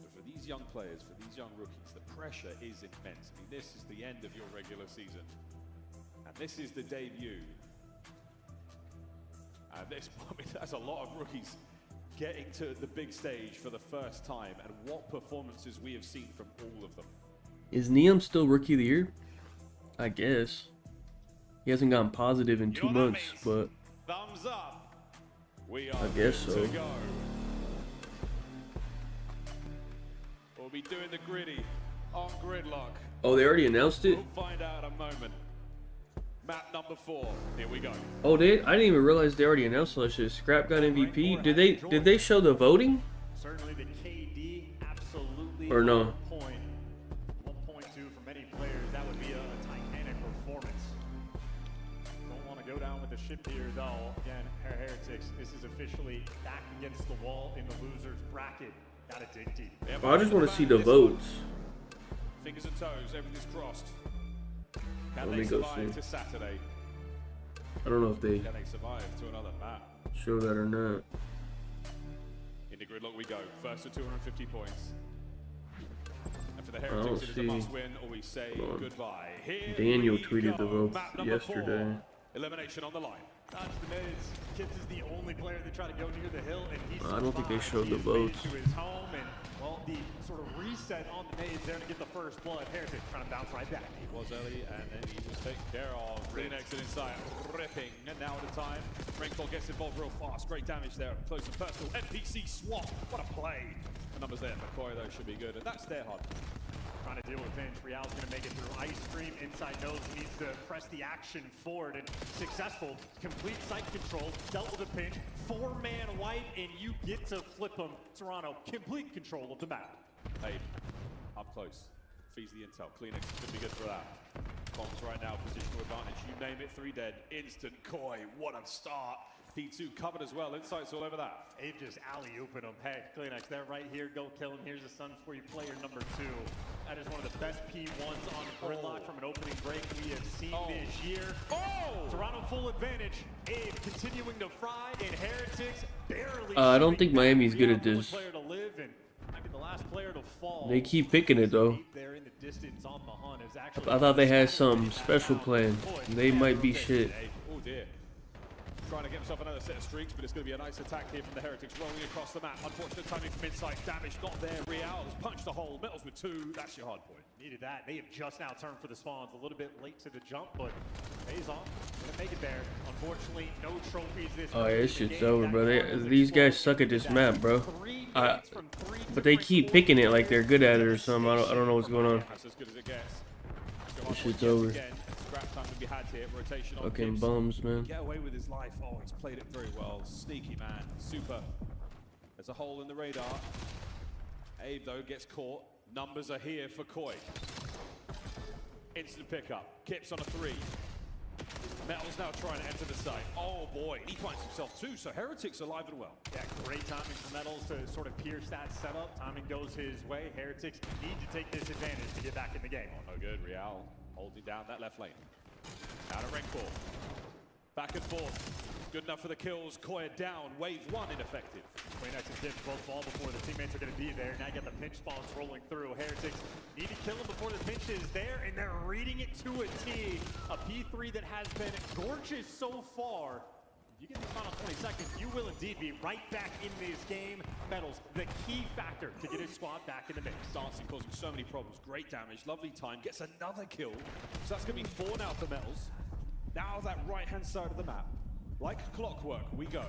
But for these young players, for these young rookies, the pressure is immense. I mean, this is the end of your regular season. And this is the debut. And this, I mean, that's a lot of rookies getting to the big stage for the first time. And what performances we have seen from all of them. Is Neum still Rookie of the Year? I guess. He hasn't gone positive in 2 months, but Thumbs up. We are I guess good so. to go. We'll be doing the gritty on Gridlock. oh, they already announced it? We'll find out in a moment. Map number 4. Here we go. Oh, I didn't even realize they already announced all that shit. Scrap got MVP. Did they show the voting? Certainly the KD, absolutely Or no? on point. 1.2 for many players, that would be a titanic performance. Don't want to go down with the ship here, though. Again, Heretics, this is officially back against the wall in the losers bracket. Gotta dig deep. Yeah, I just want to see the votes. Fingers and toes, everything's crossed. Can Let they me go survive see. to Saturday? I don't know if they Can they survive to another map? show that or not. Into Gridlock we go. First to 250 points. And for the don't Heretics, it is a see. must win or we say Hold on. goodbye. Here Daniel we tweeted the go. votes Map number yesterday. 4. Elimination on the line. Dodge the mids. Kips is the only player that tried to go near the hill, and he I don't think they survived. showed the He has made it votes. to his home, and well, the sort of reset on the nades there to get the first blood. Heretic trying to bounce right back. He was early and then he was taken care of. Green exit inside, ripping, and now at a time. Rainfall gets involved real fast. Great damage there, close and personal. NPC swap, what a play. The numbers there for Koi though should be good, and that's their hard. Trying to deal with a pinch. Real's going to make it through Ice Stream. Inside nose needs to press the action forward, and successful. Complete sight control. Dealt with a pinch. 4-man wipe, and you get to flip him. Toronto, complete control of the map. Hey, up close. Feeds the intel. Kleenex should be good for that. Bombs right now, positional advantage. You name it, 3 dead. Instant Koi, what a start. P2 covered as well. Insights all over that. Abe just alley-ooping him. Hey, Kleenex, they're right here. Go kill him. Here's the sun for you, player number 2. That is one of the best P1s on Gridlock from an opening break we have seen this year. Toronto full advantage. Abe continuing to fry, and Heretics barely. I don't think Miami's good at Real this. player to live, and maybe the last player to fall. They keep picking it though. There in the distance on the hunt is actually I thought they had some special plan. They might be shit. Oh dear. Trying to get himself another set of streaks, but it's going to be a nice attack here from the Heretics, rolling across the map. Unfortunate timing from inside. Damage not there. Real has punched a hole. Metals with 2. That's your hard point. Needed that. They have just now turned for the spawns. A little bit late to the jump, but pays off. Gonna make it there. Unfortunately, no trophies this Oh yeah, early this in the shit's game. over, That bro. card was These guys explosive suck at this that map, bro. 3 hits from 3 But they keep picking it like they're good at it or something. I don't know what's going on. That's as good as it gets. This shit's over. Scrap time to be had here. Rotation on Fucking Gibbs. bums, man. Get away with his life. Oh, he's played it very well. Sneaky man. Super. There's a hole in the radar. Abe, though, gets caught. Numbers are here for Koi. Instant pickup. Kips on a 3. Metal's now trying to enter the site. Oh boy, he finds himself too, so Heretics alive and well. Yeah, great timing for Metals to sort of pierce that setup. Timing goes his way. Heretics need to take this advantage to get back in the game. Oh, no good. Real holding down that left lane. Out of Rainfall. Back and forth. Good enough for the kills. Koya down. Wave 1 ineffective. Kleenex and Tips both fall before the teammates are going to be there. Now you got the pinch spawns rolling through. Heretics need to kill him before the pinch is there, and they're reading it to a T. A P3 that has been gorgeous so far. If you get the final 20 seconds, you will indeed be right back in this game. Metals, the key factor to get his squad back in the mix. Dancing causing so many problems. Great damage. Lovely time. Gets another kill. So that's going to be 4 now for Metals. Now that right-hand side of the map. Like clockwork, we go.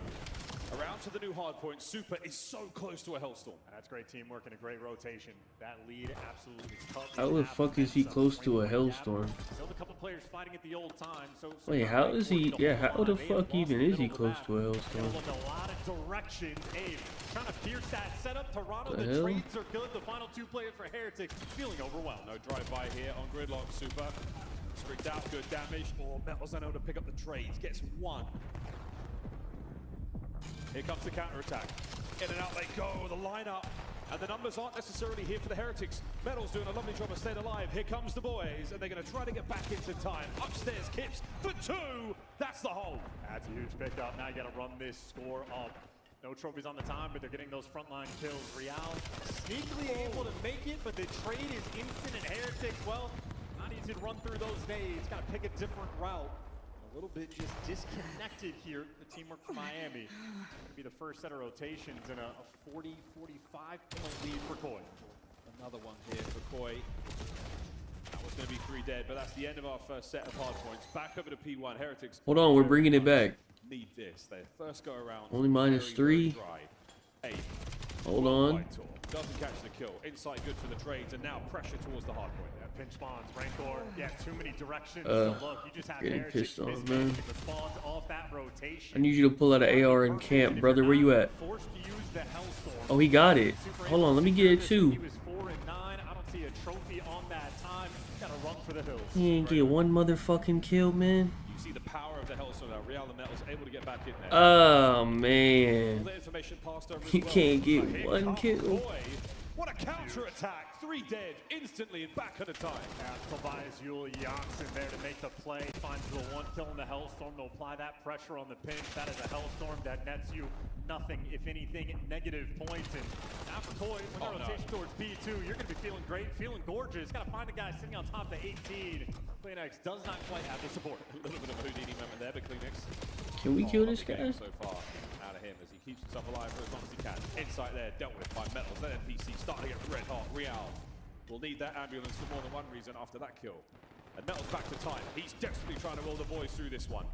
Around to the new hardpoint. Super is so close to a Hellstorm. And that's great teamwork and a great rotation. That lead absolutely tough. How the fuck is he close to a Hellstorm? Still a couple players fighting at the old time. So Wait, how is he? Yeah, how the fuck even is he close to a Hellstorm? Look a lot of directions. Abe trying to pierce that setup. Toronto, The the hell? trades are good. The final 2 players for Heretics feeling overwhelmed. No drive-by here on Gridlock. Super. Streaked out. Good damage. Or Metals unable to pick up the trades. Gets 1. Here comes the counter-attack. In and out they go, the lineup. And the numbers aren't necessarily here for the Heretics. Metal's doing a lovely job of staying alive. Here comes the boys, and they're going to try to get back into time. Upstairs, Kips for 2. That's the hole. That's a huge pickup. Now you got to run this score up. No trophies on the time, but they're getting those frontline kills. Real sneakily able to make it, but the trade is instant, and Heretics, well, not easy to run through those days. Got to pick a different route. A little bit just disconnected here. The teamwork from Miami. Going to be the first set of rotations and a 40-45 point lead for Koi. Another one here for Koi. That was going to be 3 dead, but that's the end of our first set of hard points. Back over to P1. Heretics. Hold on, we're bringing it back. Need this. They first go around. Only minus 3. Hold on. Doesn't catch the kill. Inside good for the trades, and now pressure towards the hard point. Yeah, pinch spawns, Rancor. Yeah, too many directions to look. You just have getting pissed off, man. The spawns off that rotation. I need you to pull out an AR in camp, brother. Where you at? Forced to use the Hellstorm. Oh, he got it. Hold on, let me get it too. He was 4 and 9. I don't see a trophy on that time. Got to run for the hills. He ain't get one motherfucking kill, man. You see the power of the Hellstorm now. Real and Metal's able to get back in there. Oh, man. All the information passed over as He well. can't get one kill. Boy, what a counter-attack. 3 dead instantly and back at a time. Tobias Yule Janssen there to make the play. Finds the 1 kill in the Hellstorm to apply that pressure on the pinch. That is a Hellstorm that nets you nothing, if anything, negative points. And now for Koi, with the rotation towards B2, you're going to be feeling great, feeling gorgeous. Got to find the guy sitting on top of the 18. Kleenex does not quite have the support. A little bit of a Houdini moment there, but Kleenex. Can we kill this guy? So far out of him as he keeps himself alive for as long as he can. Insight there, dealt with by Metals. That NPC starting to get red hot. Real will need that ambulance for more than one reason after that kill. And Metals back to time. He's desperately trying to roll the boys through this one.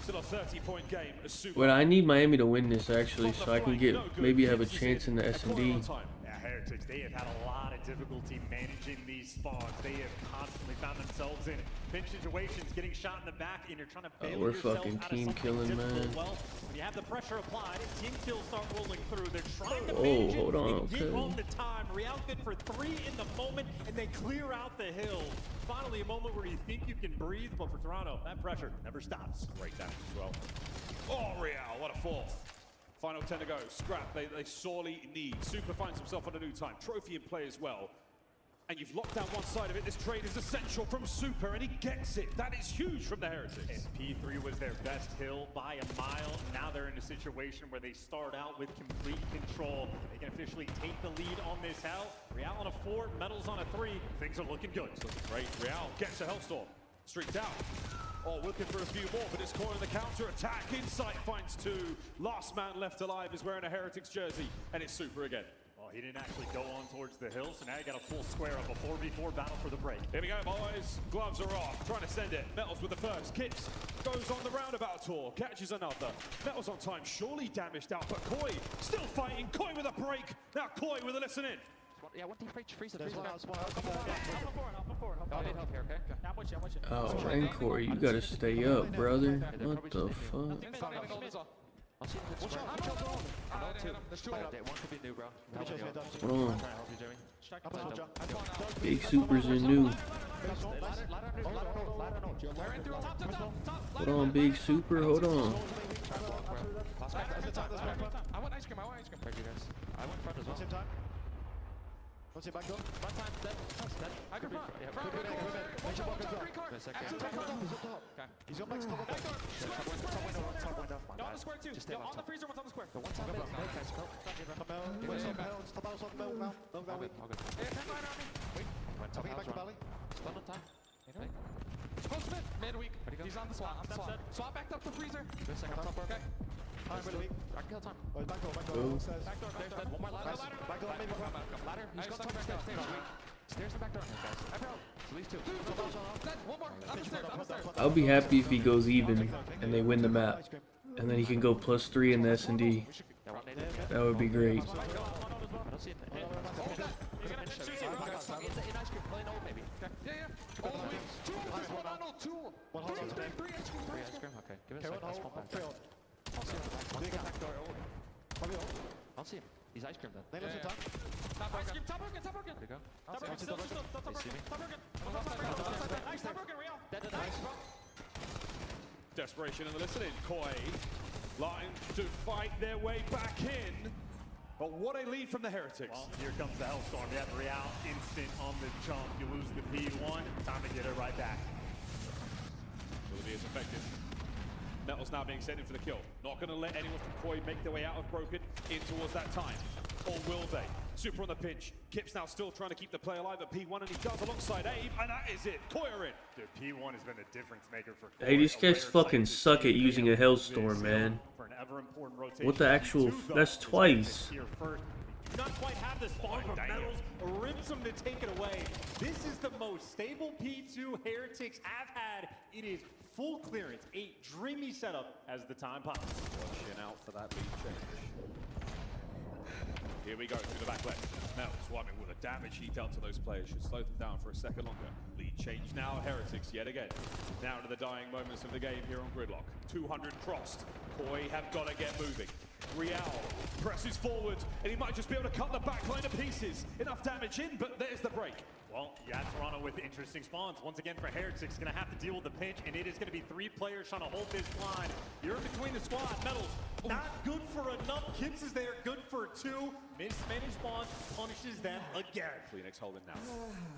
Still a 30-point game. Wait, I need Miami to win this actually, so I can get maybe have a chance in the S&D. Yeah, Heretics, they have had a lot of difficulty managing these spawns. They have constantly found themselves in pinch situations, getting shot in the back, and you're trying to bail we're yourself fucking out team of killing, difficult. man. Well, when you have the pressure applied, team kills start rolling through. They're trying to Oh, manage hold it. on, They get okay. on the time. Real good for 3 in the moment, and they clear out the hill. Finally, a moment where you think you can breathe, but for Toronto, that pressure never stops. Great damage as well. Oh, Real, what a fourth. Final 10 to go. Scrap, they sorely need. Super finds himself on a new time. Trophy in play as well. And you've locked down one side of it. This trade is essential from Super, and he gets it. That is huge from the Heretics. And P3 was their best hill by a mile. Now they're in a situation where they start out with complete control. They can officially take the lead on this hell. Real on a 4, Metals on a 3. Things are looking good. It's looking great. Real gets a Hellstorm. Streaked out. Oh, looking for a few more, but it's Koi on the counter-attack. Insight finds 2. Last man left alive is wearing a Heretics jersey, and it's Super again. Well, he didn't actually go on towards the hill, so now you got a full square of a 4v4 battle for the break. Here we go, boys. Gloves are off. Trying to send it. Metals with the first. Kips goes on the roundabout tour. Catches another. Metals on time. Surely damaged out, but Koi still fighting. Koi with a break. Now Koi with a listen in. Yeah, one deep freezer. Oh, Rancor, you gotta stay up, brother. What the fuck? Hold on. Big Super's in new. Hold on, Big Super, hold on. I want ice cream. I went front as well. What's your back door? Front time, dead. I can front. Watch out, He's on max cover. on the square too. On the freezer, one's on the square. The one time Post mid, midweek. He's on the swap. Swap backed up the freezer. Okay. Time midweek. I can kill time. Back door. Back door. One more ladder. Ladder. He's got top stairs. Stairs and back door. At least 2. One more. Upstairs. I'll be happy if he goes even and they win the map. And then he can go +3 in the S&D. That would be great. I don't see it. Yeah. All the way. 2 3 ice cream. Okay. Give it a second. Let's pump back. I'll see him. He's ice cream then. Top broken. There you go. Desperation in the listening. Koi Line to fight their way back in. But what a lead from the Heretics. Well, here comes the Hellstorm. You have Real instant on the jump. You lose the P1, time to get it right back. Will it be as effective? Metal's now being sent in for the kill. Not going to let anyone from Koi make their way out of Broken in towards that time. Or will they? Super on the pinch. Kip's now still trying to keep the play alive at P1, and he does alongside Abe, and that is it. Koi are in. Dude, P1 has been the difference maker for Koi. Hey, these guys fucking suck at using a Hellstorm, man. What the actual... That's twice. Not quite have the spawn from Metals, rips him to take it away. This is the most stable P2 Heretics have had. It is full clearance, a dreamy setup as the time passes. Watching out for that lead change. Here we go through the back left. Metal swarming with a damage he dealt to those players. Should slow them down for a second longer. Lead change now, Heretics yet again. Now to the dying moments of the game here on Gridlock. 200 crossed. Koi have got to get moving. Real presses forward, and he might just be able to cut the back line to pieces. Enough damage in, but there's the break. Well, yeah, Toronto with interesting spawns. Once again for Heretics, going to have to deal with the pinch, and it is going to be 3 players trying to hold this line. You're in between the squad. Metals, not good for enough. Kips is there, good for 2. Mismanaged spawns, punishes them again. Kleenex holding now.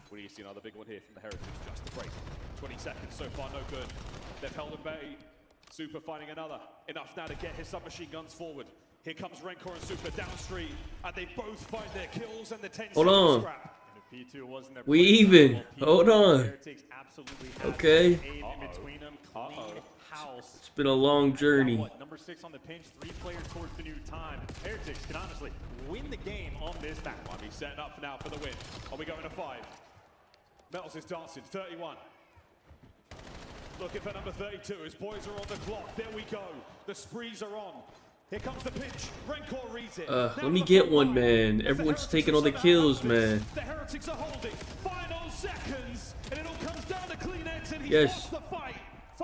What do you see? Another big one here from the Heretics. Just the break. 20 seconds so far, no good. They've held at bay. Super finding another. Enough now to get his submachine guns forward. Here comes Rencor and Super downstream, and they both find their kills and the 10 Hold on. scrap. We even. Hold on. Okay. It's been a long journey. Number 6 on the pinch, 3 players towards the new time. Heretics can honestly win the game on this map. Might be setting up now for the win. Are we going to 5? Metals is dancing, 31. Looking for number 32. His boys are on the clock. There we go. The sprees are on. Here comes the pitch. Rencor reads it. Let me get one, man. Everyone's taking all the kills, man. The Heretics are holding. Final seconds. And it all comes down to Kleenex, and he's Yes. lost the fight.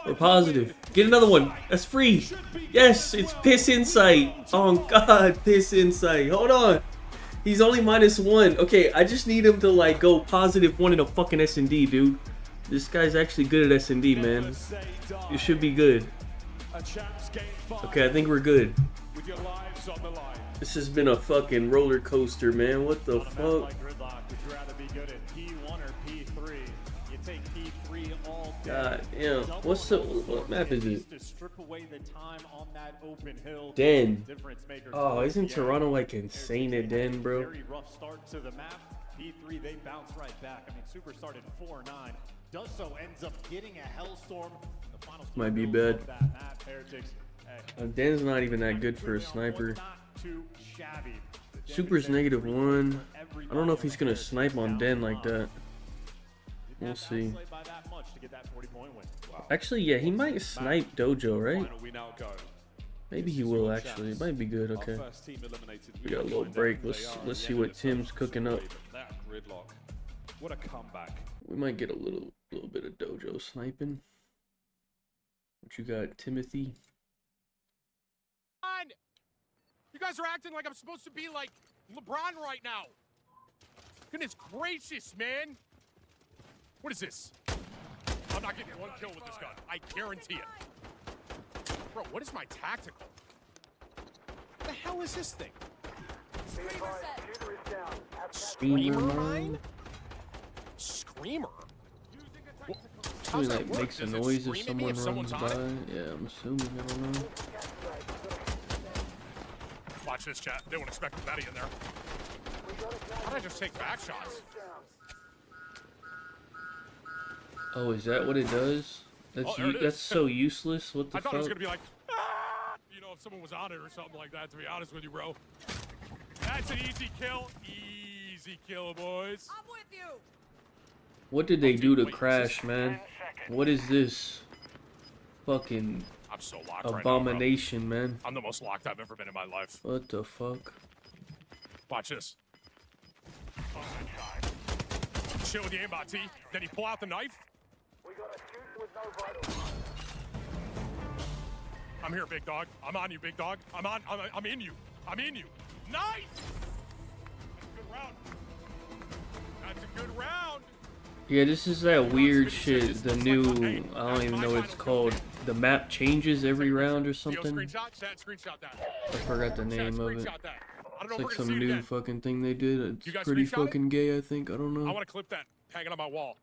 We're positive. Get another one. That's free. Yes, it's Piss Insight. Oh, God. Piss Insight. Hold on. He's only -1. Okay, I just need him to, like, go +1 in a fucking S&D, dude. This guy's actually good at S&D, man. It should be good. Okay, I think we're good. This has been a fucking roller coaster, man. What the fuck? Would you rather be good at P1 or P3? You take P3 all day. God damn. What map is it? To strip away the time on that open hill. Den. Difference maker. Oh, isn't Toronto like insane at Den, bro? Very rough start to the map. P3, they bounce right back. I mean, Super started 4-9. Does so, ends up getting a Hellstorm. The final Might be bad. of that map. Heretics. Den's not even that good for a sniper. Super's -1. I don't know if he's gonna snipe on Den like that. We'll see. Actually, yeah, he might snipe Dojo, right? Maybe he will actually. It might be good. Okay. We got a little break. Let's see what Tim's cooking up. What a comeback. We might get a little bit of Dojo sniping. What you got, Timothy? You guys are acting like I'm supposed to be like LeBron right now. Goodness gracious, man. What is this? I'm not getting 1 kill with this gun. I guarantee it. Bro, what is my tactical? What the hell is this thing? Screamer mine? Screamer? Probably like makes a noise if someone runs by. Yeah, I'm assuming. I don't know. Watch this, chat. They won't expect Betty in there. How'd I just take back shots? Oh, is that what it does? That's so useless. What the fuck? I thought it was gonna be like, ah! You know, if someone was on it or something like that. To be honest with you, bro. That's an easy kill. Easy kill, boys. I'm with you. What did they do to Crash, man? What is this? Fucking I'm so locked abomination, right now, man. I'm the most locked I've ever been in my life. What the fuck? Watch this. Chill with the aimbot, T. Then he pull out the knife. We gotta shoot with no vitals. I'm here, big dog. I'm on you, big dog. I'm in you. I'm in you. Nice! That's a good round. That's a good round. Yeah, this is that weird shit. The new, I don't even know what it's called. the map changes every round or something. Screenshot that. I forgot the name of it. Screenshot that. I don't know It's if like we're gonna some see it new again. fucking thing they did. You It's guys pretty screenshot it? fucking gay, I think. I don't know. I want to clip that hanging on my wall.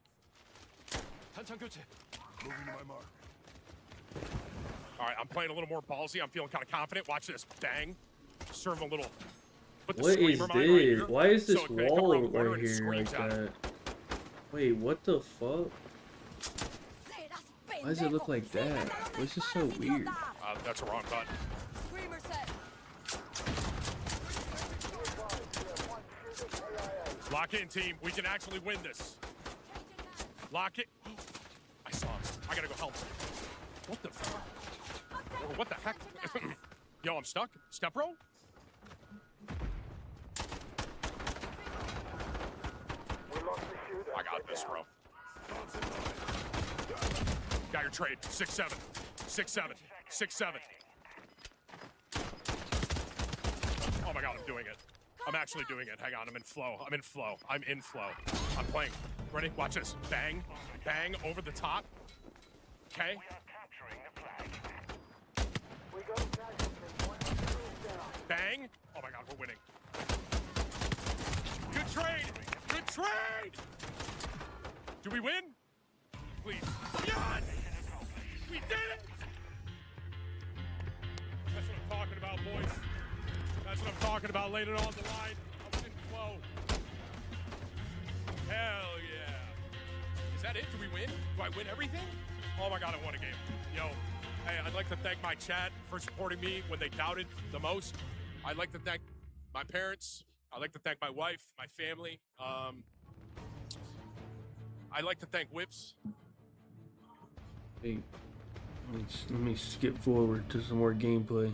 All right, I'm playing a little more ballsy. I'm feeling kind of confident. Watch this. Bang. Serve a little. Put the What is screamer mine right here. this? Why is this So they come wall around the corner right and it here like screams at it. that? Wait, what the fuck? Why does it look like that? This is so weird. That's a wrong button. Lock in, team. We can actually win this. Lock it. I saw him. I gotta go help him. What the fuck? What the heck? Yo, I'm stuck. Step roll? I got this, bro. Got your trade. 6-7. 6-7. 6-7. Oh my god, I'm doing it. I'm actually doing it. Hang on, I'm in flow. I'm in flow. I'm in flow. I'm playing. Ready? Watch this. Bang. Bang over the top. Okay. Bang. Oh my god, we're winning. Good trade. Good trade. Do we win? Please. Yes! We did it! That's what I'm talking about, boys. That's what I'm talking about, laying it on the line. I was in flow. Hell yeah. Is that it? Do we win? Do I win everything? Oh my god, I won a game. Yo, hey, I'd like to thank my chat for supporting me when they doubted the most. I'd like to thank my parents. I'd like to thank my wife, my family. I'd like to thank Whips. Hey, let me skip forward to some more gameplay.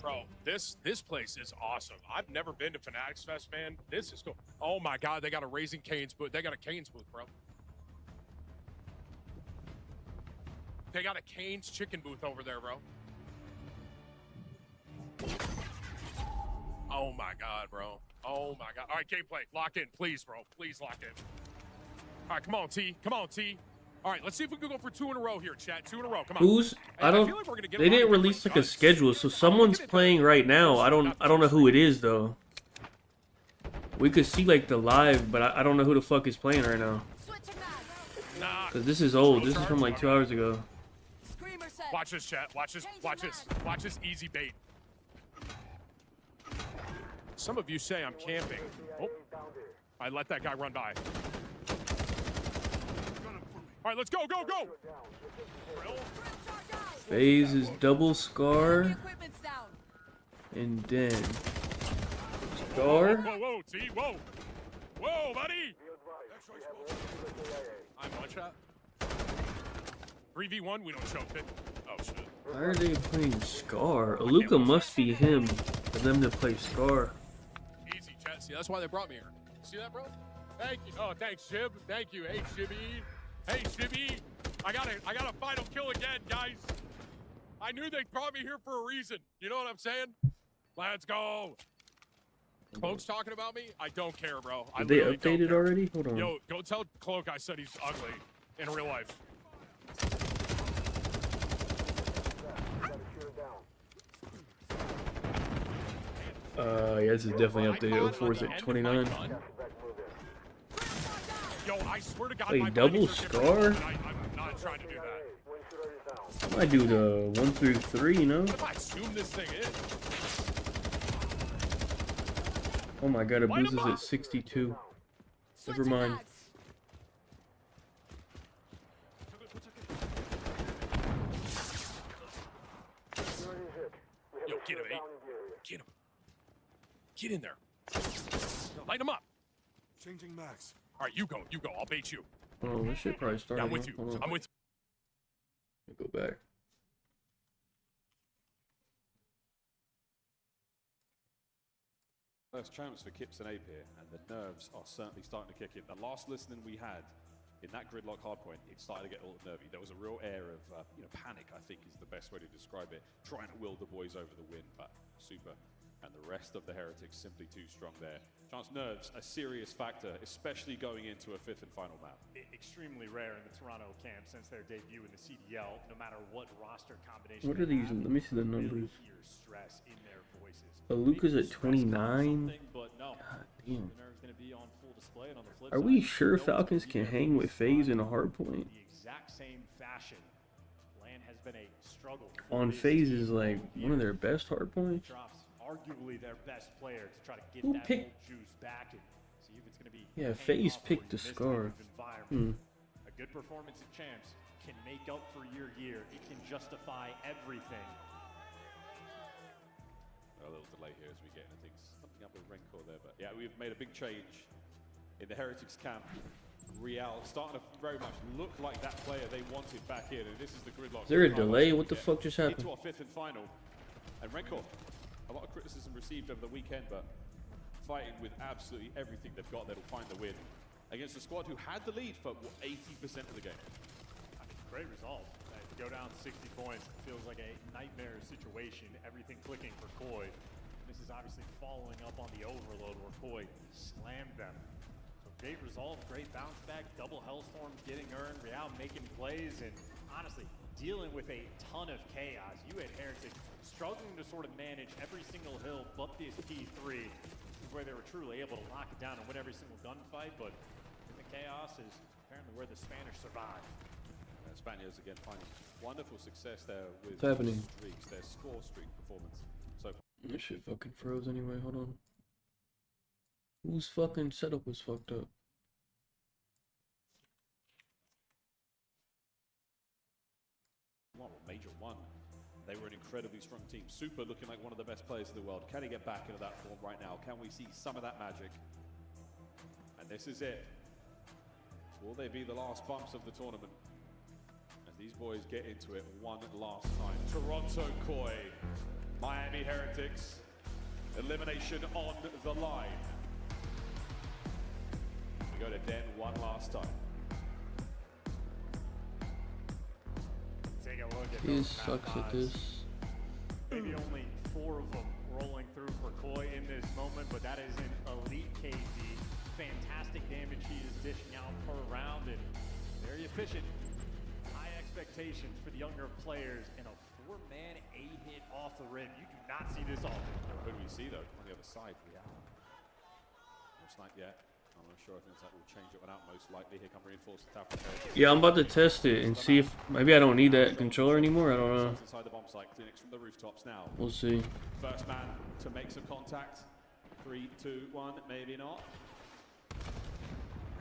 Bro, this place is awesome. I've never been to Fanatics Fest, man. This is cool. Oh my god, they got a Raising Cane's booth. They got a Cane's booth, bro. They got a Cane's chicken booth over there, bro. Oh my god, bro. Oh my god. All right, gameplay. Lock in, please, bro. Please lock in. All right, come on, T. Come on, T. All right, let's see if we can go for 2 in a row here, chat. 2 in a row. Come on. Who's? I don't. feel like we're gonna get a They lot of didn't different release like a guns. schedule, so someone's playing right now. I don't know who it is though. We could see like the live, but I don't know who the fuck is playing right now. Nah. Cause this is old. This is from like 2 hours ago. Watch this, chat. Watch this. Watch this. Watch this easy bait. Some of you say I'm camping. Oh, I let that guy run by. All right, let's go, go, go. FaZe is double Scar and Den. Scar. Whoa, whoa, T, whoa. Whoa, buddy. I'm one shot. 3v1, we don't choke it. Oh, shit. Why are they playing Scar? Aluka must be him for them to play Scar. Easy, chat. See, that's why they brought me here. See that, bro? Thank you. Oh, thanks, Shib. Thank you. Hey, Shibby. Hey, Shibby. I got a final kill again, guys. I knew they brought me here for a reason. You know what I'm saying? Let's go. Cloak's talking about me? I don't care, bro. Did they update it already? Hold on. Yo, go tell Cloak I said he's ugly in real life. Yeah, this is definitely updated. 04 is at 29. Yo, I swear to God, Wait, double Scar? I'm not trying to do that. I do the 1 through 3, you know? What if I assume this thing is? Oh my god, it boozes at 62. Never mind. Yo, get him, eh? Get him. Get in there. Light him up. Changing max. All right, you go. You go. I'll bait you. Oh, this shit probably started. Yeah, I'm with you. Hold on. I'm with Let me go back. First champs for Kips and Ape here, and the nerves are certainly starting to kick in. The last listening we had in that gridlock hardpoint, it started to get a little nervy. There was a real air of panic, I think is the best way to describe it, trying to will the boys over the win, but super. And the rest of the Heretics simply too strong there. Chance nerves, a serious factor, especially going into a 5th and final map. Extremely rare in the Toronto camp since their debut in the CDL, no matter what roster combination. What are these? Let me see the numbers. Hear stress in their voices. Luca's at 29. But no, God damn. the nerve's gonna be on full display, and on the flip Are side, we sure Falcons can hang with FaZe in a hard point? the exact same fashion. LAN has been a struggle. On FaZe is like one of their best hard points. Drops arguably their best player to try to get Who that picked- old juice back and see if it's going to be. Yeah, paying FaZe off for picked you the in this scar. type of environment. A good performance at Champs can make up for your year. It can justify everything. A little delay here as we get into things. Something up with Renko there, but yeah, we've made a big change in the Heretics camp. Real starting to very much look like that player they wanted back in, and this is the gridlock. Is there a delay? What the fuck just happened? Into our 5th and final, and Renko, a lot of criticism received over the weekend, but fighting with absolutely everything they've got, they'll find the win against a squad who had the lead for 80% of the game. Great result. To go down 60 points feels like a nightmare situation. Everything clicking for Koi. This is obviously following up on the overload where Koi slammed them. So great result, great bounce back, double Hellstorms getting earned, Real making plays, and honestly, dealing with a ton of chaos. You had Heretics struggling to sort of manage every single hill but this P3. This is where they were truly able to lock it down and win every single gunfight, but in the chaos is apparently where the Spanish survive. Spaniards again finding wonderful success there with What's happening? streaks, their score streak performance. So That shit fucking froze anyway. Hold on. Whose fucking setup was fucked up? well, Major 1, they were an incredibly strong team. Super looking like one of the best players in the world. Can he get back into that form right now? Can we see some of that magic? And this is it. Will they be the last bumps of the tournament? As these boys get into it one last time. Toronto Koi, Miami Heretics, elimination on the line. We go to Den one last time. Take a look at He those sucks map at this. Maybe only 4 of them rolling through for Koi in this moment, but that is an elite KD. Fantastic damage he is dishing out per round, and very efficient. High expectations for the younger players, and a 4-man A-hit off the rim. You do not see this often. Who do we see though on the other side? Yeah. No snipe yet. I'm not sure if that will change it, but out most likely. Here come reinforced attack from Heretics. Yeah, I'm about to test it and see if maybe I don't need that controller anymore. I don't know. Inside the bomb site, Clinics from the rooftops now. We'll see. First man to make some contact. 3, 2, 1, maybe not.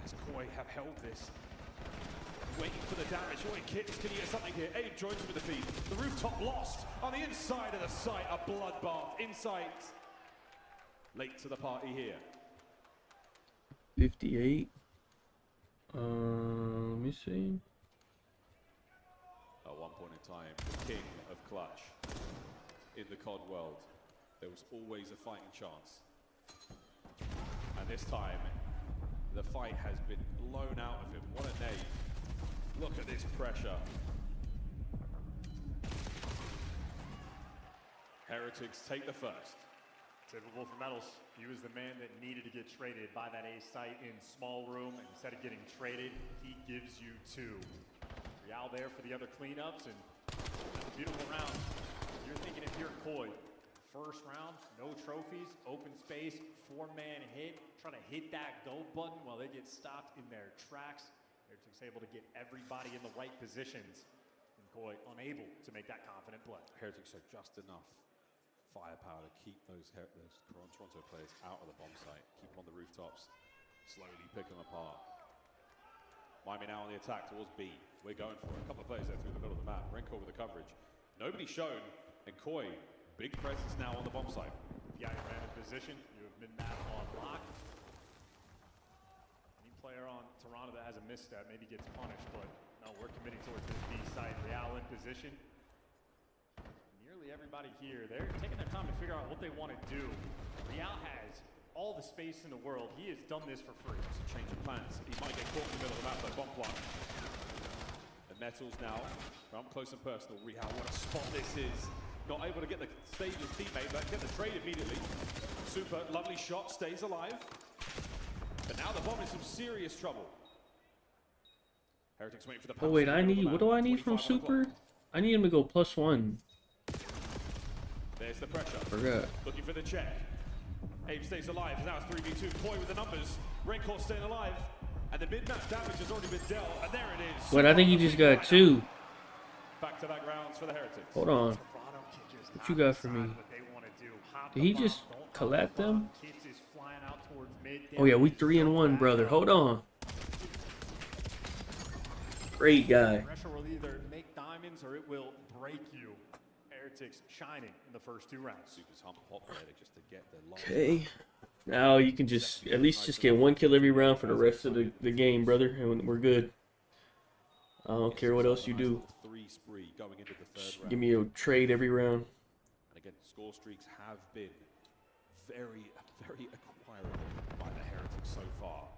As Koi have held this. Waiting for the damage. Kits, can you get something here? Abe joins him with the feed. The rooftop lost on the inside of the site. A bloodbath inside. Late to the party here. 58. Let me see. At one point in time, the king of clutch in the COD world. There was always a fighting chance. And this time, the fight has been blown out of him. What a nade. Look at this pressure. Heretics take the first. Typical for Metals. He was the man that needed to get traded by that A site in small room. And instead of getting traded, he gives you 2. Real there for the other cleanups, and that's a beautiful round. You're thinking if you're Koi, first round, no trophies, open space, 4-man hit, trying to hit that go button while they get stopped in their tracks. Heretics able to get everybody in the right positions, and Koi unable to make that confident play. Heretics have just enough firepower to keep those Toronto players out of the bomb site, keep them on the rooftops, slowly pick them apart. Miami now on the attack towards B. We're going for it. A couple of players there through the middle of the map. Renko with the coverage. Nobody shown, and Koi, big presence now on the bomb site. Yeah, you're in position. You have been that on lock. Any player on Toronto that has a misstep maybe gets punished, but no, we're committing towards this B side. Real in position. Nearly everybody here, they're taking their time to figure out what they want to do. Real has all the space in the world. He has done this for free. It's a change of plans. He might get caught in the middle of the map, though. Bomb plot. The Metals now, from close and personal. Real, what a spot this is. Not able to get the stage his teammate. but get the trade immediately. Super, lovely shot, stays alive. But now the bomb is in some serious trouble. Heretics waiting for the Oh wait, what do I need from Super? I need him to go +1. There's the pressure. Forgot. Looking for the check. Abe stays alive. Now 3v2. Koi with the numbers. Raincore staying alive. And the mid-map damage has already been dealt. And there it is. Wait, I think he just got 2. Back-to-back rounds for the Heretics. Hold on. What you got for me? Did he just collect them? Oh yeah, we 3-1, brother. Hold on. Great guy. Pressure will either make diamonds or it will break you. Heretics shining in the first 2 rounds. Super's hump hot there just to get the long. Okay. Now you can just at least just get 1 kill every round for the rest of the game, brother, and we're good. I don't care what else you do. Just give me a trade every round. And again, score streaks have been very, very acquirable by the Heretics so far.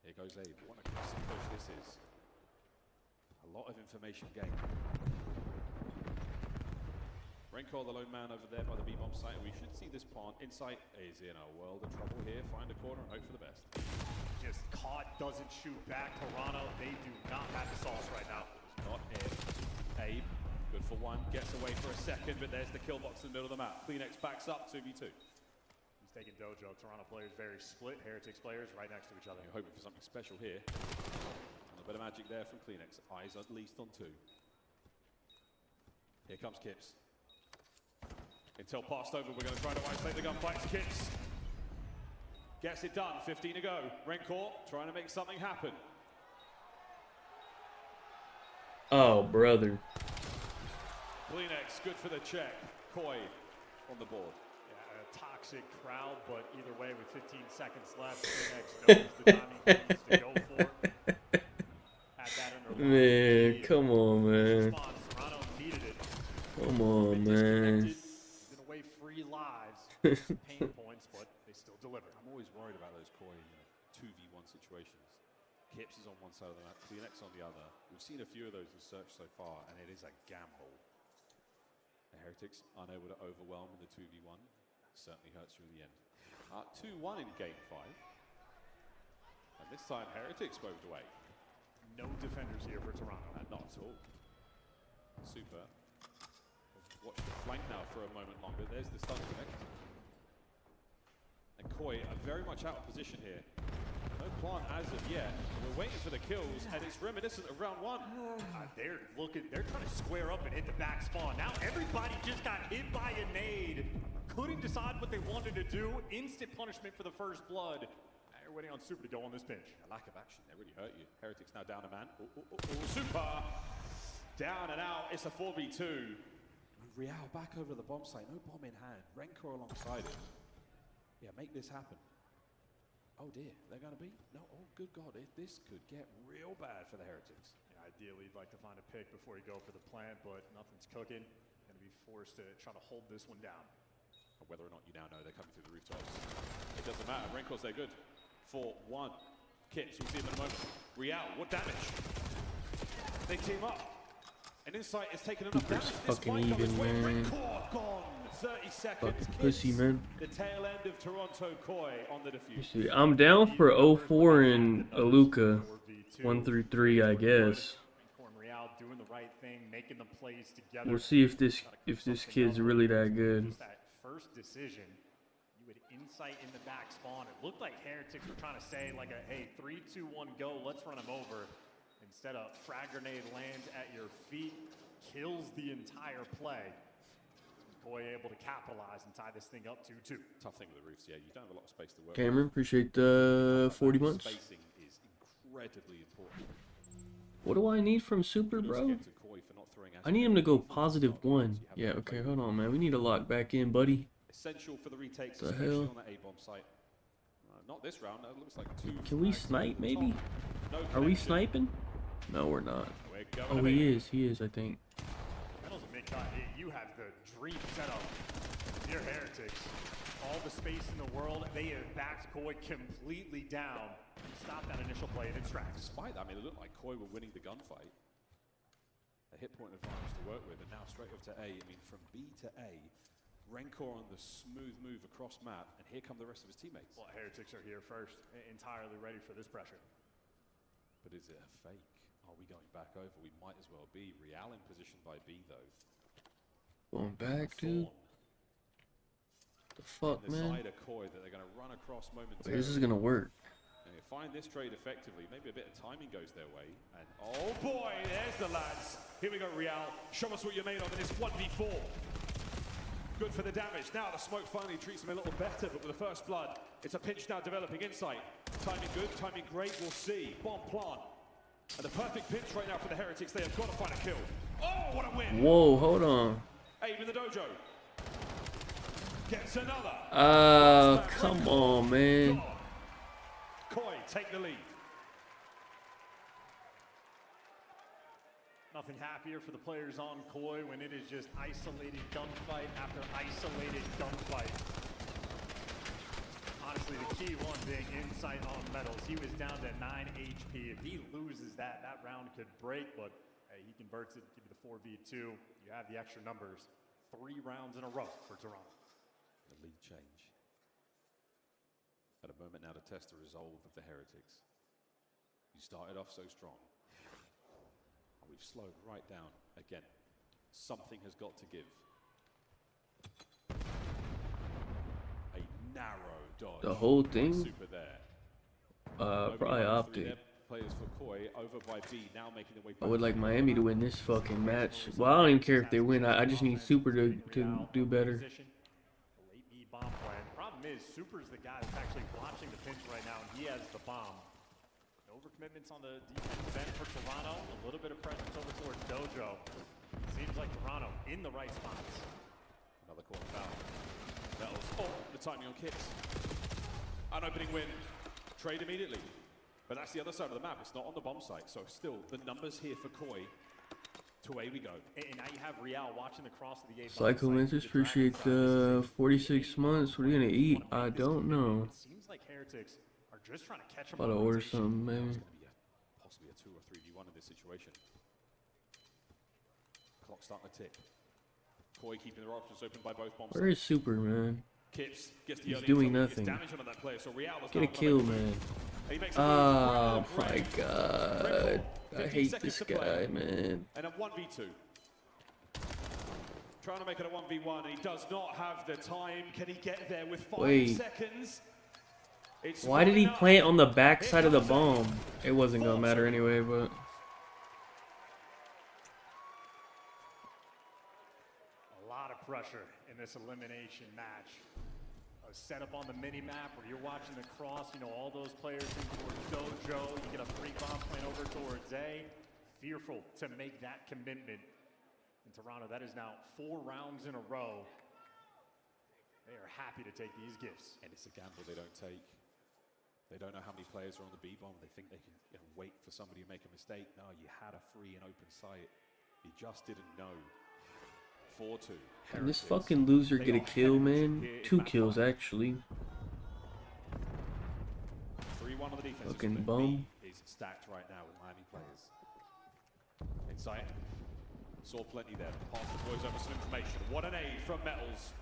Here goes Abe. What a classic push this is. A lot of information gained. Raincore, the lone man over there by the B-bomb site. We should see this pawn. Insight is in a world of trouble here. Find a corner and hope for the best. Just COD doesn't shoot back. Toronto, they do not have the sauce right now. Not it. Abe, good for 1. Gets away for a second, but there's the kill box in the middle of the map. Kleenex backs up 2v2. He's taking Dojo. Toronto players very split. Heretics players right next to each other. You're hoping for something special here. And a bit of magic there from Kleenex. Eyes at least on 2. Here comes Kips. Until passed over, we're going to try to isolate the gunfights. Kips gets it done. 15 to go. Raincore trying to make something happen. Oh, brother. Kleenex, good for the check. Koi on the board. Yeah, a toxic crowd, but either way, with 15 seconds left, Kleenex knows the timing he needs to go for. Had that under Man, come on, man. Toronto needed it. Come on, man. Free lives, pain points, but they still deliver. I'm always worried about those Koi 2v1 situations. Kips is on one side of the map, Kleenex on the other. We've seen a few of those in Search so far, and it is a gamble. The Heretics unable to overwhelm in the 2v1. Certainly hurts you in the end. 2-1 in game 5. And this time, Heretics moved away. No defenders here for Toronto. Not at all. Super. Watch the flank now for a moment longer. There's the stun connect. And Koi are very much out of position here. No plant as of yet. We're waiting for the kills, and it's reminiscent of round 1. They're trying to square up and hit the back spawn. Now everybody just got hit by a nade. Couldn't decide what they wanted to do. Instant punishment for the first blood. They're waiting on Super to go on this pinch. A lack of action, they really hurt you. Heretics now down a man. Super! Down and out, it's a 4v2. Real back over the bomb site, no bomb in hand. Raincore alongside him. Yeah, make this happen. Oh dear, they're going to be? No, oh good God, this could get real bad for the Heretics. Yeah, ideally, you'd like to find a pick before you go for the plant, but nothing's cooking. Going to be forced to try to hold this one down. Whether or not you now know they're coming through the rooftops. It doesn't matter, Raincore's they're good. 4-1. Kips, we'll see them in a moment. Real, what damage? They team up. And Insight is taking enough damage. Fucking even, man. Gone. 30 seconds. Fucking pussy, man. The tail end of Toronto Koi on the defuse. I'm down for 0-4 and Aluka. 1-3, I guess. Real doing the right thing, making the plays together. We'll see if this kid's really that good. That first decision, you had Insight in the back spawn. It looked like Heretics were trying to say like a, hey, 3, 2, 1, go. Let's run him over. Instead, a frag grenade lands at your feet, kills the entire play. Koi able to capitalize and tie this thing up 2-2. Tough thing with the roofs, yeah. You don't have a lot of space to work. Cameron, appreciate the 40 months. Spacing is incredibly important. What do I need from Super, bro? I need him to go +1. Yeah, okay, hold on, man. We need to lock back in, buddy. Essential for the retakes, The especially hell? on that A-bomb site. Not this round. It looks like 2. Can we snipe, maybe? No Are we connection. sniping? No, we're not. We're going Oh, to be. he is, I think. Metals a big guy. You have the dream setup. Dear Heretics, all the space in the world, they have backed Koi completely down. Stop that initial play in its tracks. Despite that, I mean, it looked like Koi were winning the gunfight. A hit point advantage to work with, and now straight up to A. I mean, from B to A, Rencor on the smooth move across map, and here come the rest of his teammates. Well, Heretics are here first, entirely ready for this pressure. But is it a fake? Are we going back over? We might as well be. Real in position by B, though. Going back, dude. The fuck, man? Side of Koi that they're going to run across momentarily. Wait, this is gonna work. And they find this trade effectively. Maybe a bit of timing goes their way. And oh boy, there's the lads. Here we go, Real. Show us what you're made of in this 1v4. Good for the damage. Now the smoke finally treats them a little better, but with the first blood, it's a pinch now developing insight. Timing good, timing great, we'll see. Bomb plant. And the perfect pinch right now for the Heretics. They have got to find a kill. Oh, what a win. Whoa, hold on. Abe in the dojo. Gets another. Come on, man. Koi take the lead. Nothing happier for the players on Koi when it is just isolated gunfight after isolated gunfight. Honestly, the key one being insight on Metals. He was down to 9 HP. If he loses that, that round could break, but hey, he converts it, give you the 4v2. You have the extra numbers. 3 rounds in a row for Toronto. The lead change. At a moment now to test the resolve of the Heretics. You started off so strong. We've slowed right down again. Something has got to give. A narrow dodge. The whole thing? Super there. Probably optic. Players for Koi over by B, now making their way back. I would like Miami to win this fucking match. Well, I don't even care if they win. I just need Super to do better. Late B bomb plan. Problem is, Super's the guy that's actually watching the pinch right now, and he has the bomb. Overcommitments on the defensive end for Toronto. A little bit of presence over towards Dojo. Seems like Toronto in the right spots. Another corner foul. Metals. Oh, the timing on kicks. An opening win. Trade immediately. But that's the other side of the map. It's not on the bomb site. So still, the numbers here for Koi. To away we go. And now you have Real watching the cross of the A. Psycho Mantis, appreciate the 46 months. What are you gonna eat? I don't know. It seems like Heretics are just trying to catch them. Gotta order something, man. It's going to be possibly a 2 or 3v1 in this situation. Clock starting to tick. Koi keeping their options open by both bombs. Where is Super, man? Kips gets the He's doing nothing. Get a kill, man. Oh my god. I hate this guy, man. And a 1v2. Trying to make it a 1v1, and he does not have the time. Can he get there with 5 seconds? Why did he plant on the back side of the bomb? It wasn't gonna matter anyway, but... A lot of pressure in this elimination match. A setup on the mini-map where you're watching the cross, you know, all those players in towards Dojo. You get a free bomb plant over towards A. Fearful to make that commitment. In Toronto, that is now 4 rounds in a row. They are happy to take these gifts. And it's a gamble they don't take. They don't know how many players are on the B bomb. They think they can wait for somebody to make a mistake. No, you had a free and open site. You just didn't know. 4-2. Can this fucking loser get a kill, man? 2 kills, actually. 3-1 on the defense. Fucking bum. Is stacked right now with Miami players. Inside. Saw plenty there. Pass the boys over some information. What an aid from Metals.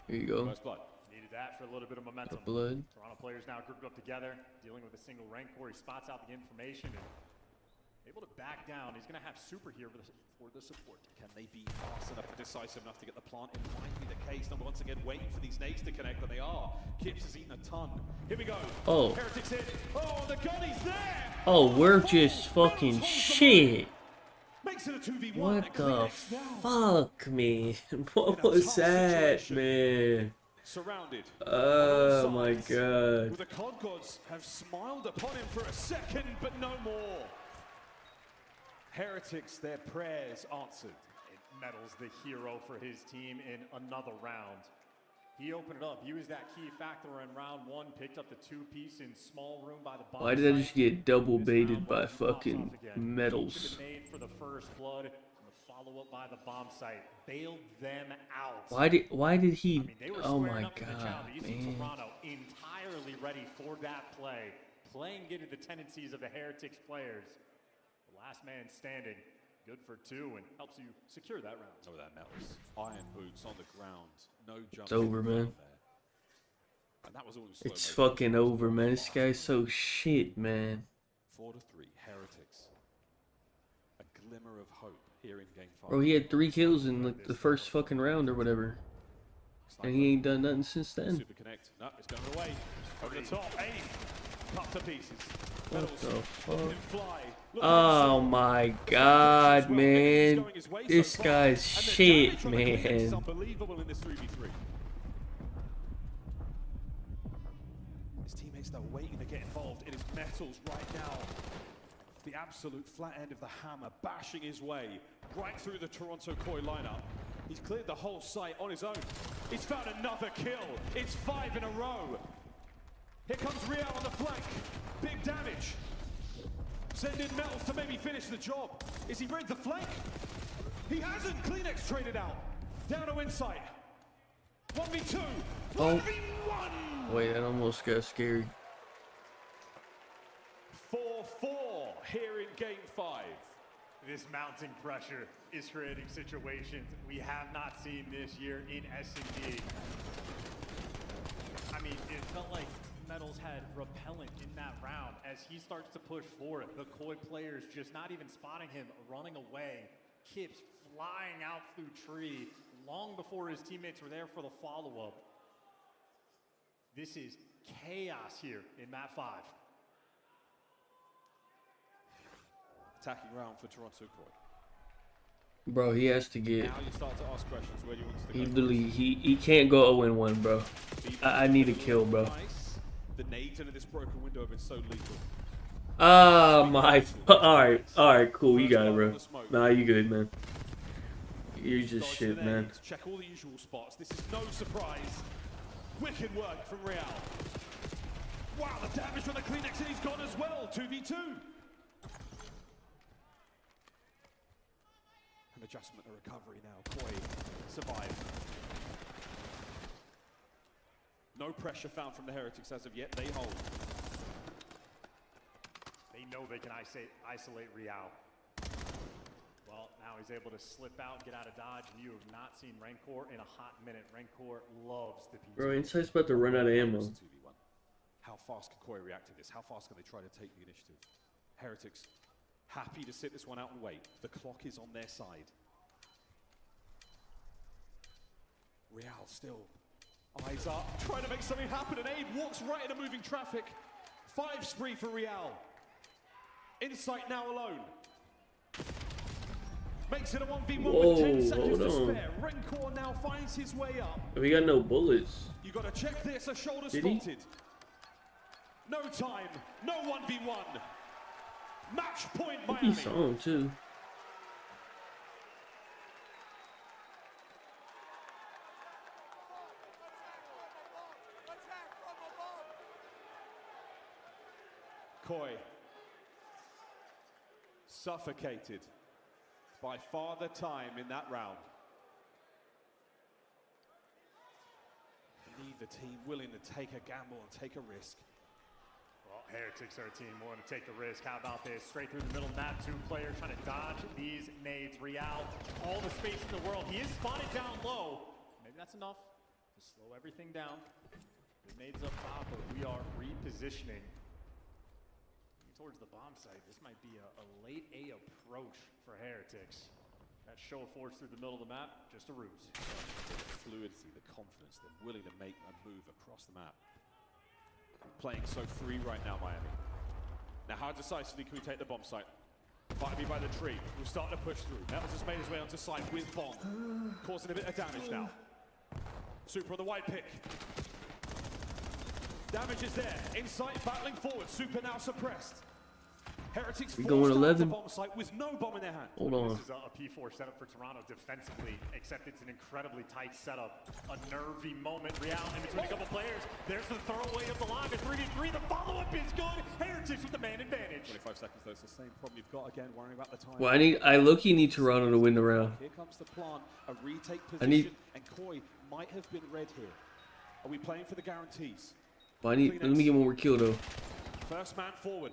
Here you go. First blood. Needed that for a little bit of momentum. The blood. Toronto players now grouped up together, dealing with a single rank where he spots out the information and able to back down. He's going to have Super here for the support. Can they be fast enough and decisive enough to get the plant? It might be the case. Number once again, waiting for these nades to connect, and they are. Kips has eaten a ton. Here we go. Oh. Heretics in. Oh, the gun is there. Oh, we're just fucking shit. Makes it a 2v1. What the fuck, man? What was that, man? Surrounded. Oh my god. The COD gods have smiled upon him for a second, but no more. Heretics, their prayers answered. Metals the hero for his team in another round. He opened it up. He was that key factor in round 1. Picked up the 2-piece in small room by the bomb. Why did I just get double baited by fucking Metals? Made for the first blood. And the follow-up by the bomb site bailed them out. Why did he? I mean, they were oh my up in the god, man! Toronto entirely ready for that play, playing into the tendencies of the Heretics players. The last man standing Good for 2 and helps you secure that round. Oh, that Metals. Iron boots on the ground. No jump. It's over, man. And that was all in slow It's motion. fucking over, man. This guy's so shit, man. 4-3, Heretics. A glimmer of hope here in game 5. Bro, he had 3 kills in like the first fucking round or whatever. And he ain't done nothing since then. Super connect. No, it's going away. Over the top. Aim. Cut to pieces. What Metals. the fuck? Look at him fly. Look at Oh him my god, man. going his way This so far. guy's And the shit, damage on the Kleenex is man. unbelievable in this 3v3. His teammates, though, waiting to get involved. It is Metals right now. The absolute flat end of the hammer bashing his way right through the Toronto Koi lineup. He's cleared the whole site on his own. He's found another kill. It's 5 in a row. Here comes Real on the flank. Big damage. Send in Metals to maybe finish the job. Is he read the flank? He hasn't. Kleenex traded out. Down to Insight. 1v2. Oh. 1v1. Wait, that almost got scary. 4-4 here in game 5. This mounting pressure is creating situations we have not seen this year in S&D. I mean, it felt like Metals had repellent in that round as he starts to push forward. The Koi players just not even spotting him, running away. Kips flying out through tree long before his teammates were there for the follow-up. This is chaos here in map 5. Attacking round for Toronto Koi. Bro, he has to get. Now you start to ask questions. Where do you want us to He go? literally he can't go 0-1, bro. I need a kill, bro. Nice. The nades into this broken window have been so lethal. Oh my. Alright, cool. You got it, bro. Nah, you good, man. You're just Dodge shit, the man. nades, check all the usual spots. This is no surprise. Wicked work from Real. Wow, the damage from the Kleenex, and he's gone as well. 2v2. An adjustment, a recovery now. Koi survived. No pressure found from the Heretics as of yet. They hold. They know they can isolate Real. Well, now he's able to slip out, get out of dodge, and you have not seen Rancor in a hot minute. Rancor loves the PG. Bro, Insight's about to run out of ammo. 2v1. How fast can Koi react to this? How fast can they try to take the initiative? Heretics happy to sit this one out and wait. The clock is on their side. Real still eyes up, trying to make something happen, and Abe walks right into moving traffic. 5 spree for Real. Insight now alone. Makes it a 1v1 with 10 seconds to spare. Rancor now finds his way up. We got no bullets. You got to check this. A shoulder Did he? spotted. No time. No 1v1. Match point I think Miami. he saw him too. Koi suffocated by Father Time in that round. Neither team willing to take a gamble and take a risk. Well, Heretics are a team willing to take the risk. How about this? Straight through the middle map, 2 players trying to dodge these nades. Real, all the space in the world. He is spotted down low. Maybe that's enough to slow everything down. The nades up top, but we are repositioning towards the bomb site. This might be a late A approach for Heretics. That show of force through the middle of the map, just a ruse. The fluidity, the confidence, they're willing to make a move across the map. Playing so free right now, Miami. Now, how decisively can we take the bomb site? Fight me by the tree. We're starting to push through. Metals has made his way onto site with bomb. Causing a bit of damage now. Super on the white pick. Damage is there. Insight battling forward. Super now suppressed. Heretics We going 11. bomb site with no bomb in their hand. Hold on. This is a P4 setup for Toronto defensively, except it's an incredibly tight setup. A nervy moment. Real in between a couple players. There's the throwaway of the line. A 3v3. The follow-up is good. Heretics with the man advantage. 25 seconds though. It's the same problem you've got again, worrying about the time. Well, I low-key need Toronto to win the round. Here comes the plant, a retake I need- position, and Koi might have been red here. Are we playing for the guarantees? But let me get one more kill though. First man forward.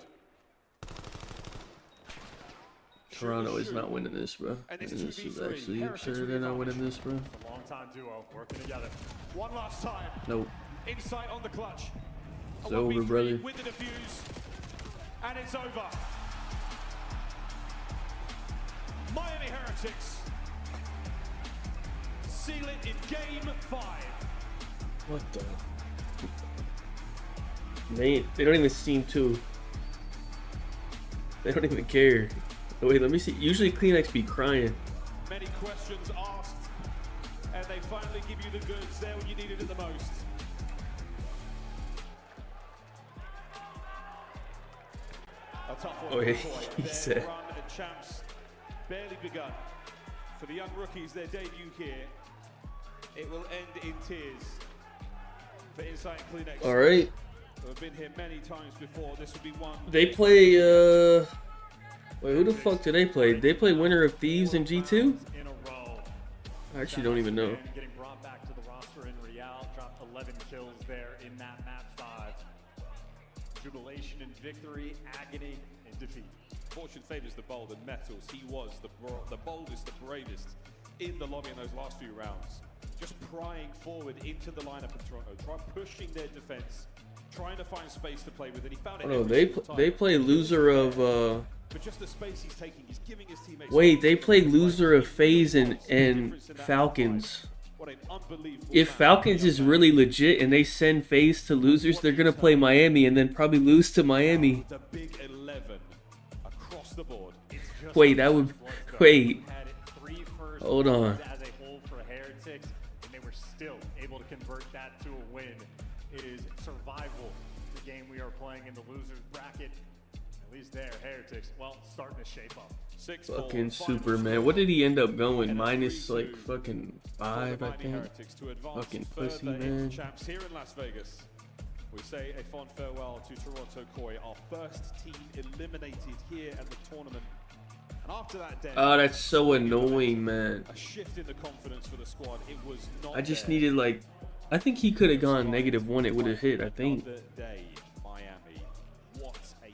Toronto is not winning this, bro. And this is actually absurd. They're not winning this, bro. A long-time duo working together. One last time. Nope. Insight on the clutch. It's over, brother. With the defuse. And it's over. Miami Heretics seal it in game 5. What the? They don't even seem to. They don't even care. Oh, wait, let me see. Usually Kleenex be crying. Many questions asked, and they finally give you the goods there when you needed it the most. A tough one. Oh, yeah, for he said. Their run at champs barely begun. For the young rookies, their debut here, it will end in tears. For Insight and Kleenex. All right. Who have been here many times before. This will be one. They play. Wait, who the fuck do they play? They play Winner of Thieves in G2? I actually don't even know. Getting brought back to the roster in Real, dropped 11 kills there in that map 5. Jubilation and victory, agony and defeat. Fortune favors the bold, and Metals, he was the boldest, the bravest in the lobby in those last few rounds. Just prying forward into the lineup of Toronto, pushing their defense, trying to find space to play with, and he found it. Oh no, they play loser of But just the space he's taking, he's giving his teammates. Wait, they play loser of FaZe and Falcons. What an unbelievable. If Falcons is really legit and they send FaZe to losers, they're gonna play Miami and then probably lose to Miami. The big 11 across the board. Wait, that would wait. Hold on. As a whole for Heretics, and they were still able to convert that to a win. It is survival, the game we are playing in the losers bracket. At least there, Heretics, well, starting to shape up. Fucking Superman. What did he end up going? Minus like fucking 5, I think. Fucking pussy, man. Champs here in Las Vegas. We say a fond farewell to Toronto Koi, our first team eliminated here at the tournament. And after that day, oh, that's so annoying, man. A shift in the confidence for the squad. It was not I just needed like, I think he could have gone -1. It would have hit. I think. Miami.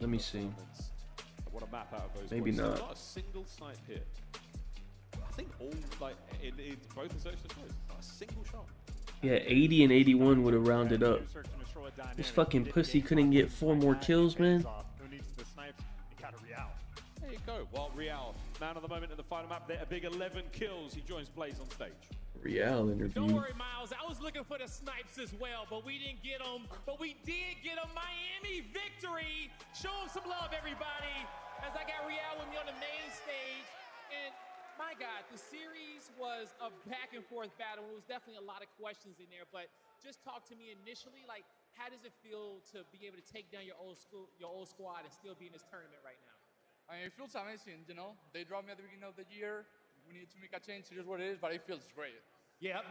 Let me see. What a map out of those Maybe boys. not. Not a single snipe hit. I think all like in both the social choice, not a single shot. Yeah, 80 and 81 would have rounded up. This fucking pussy couldn't get 4 more kills, man. Who needs the snipes? You got a Real. There you go. Well, Real, man of the moment in the final map. There, a big 11 kills. He joins Blaze on stage. Real interview. Don't worry, Miles. I was looking for the snipes as well, but we didn't get them. But we did get a Miami victory. Show them some love, everybody. As I got Real with me on the main stage. And my God, the series was a back and forth battle. It was definitely a lot of questions in there. But just talk to me initially, like, how does it feel to be able to take down your old squad and still be in this tournament right now? I mean, it feels amazing, you know. They dropped me at the beginning of the year. We need to make a change. It is what it is, but it feels great. Yeah,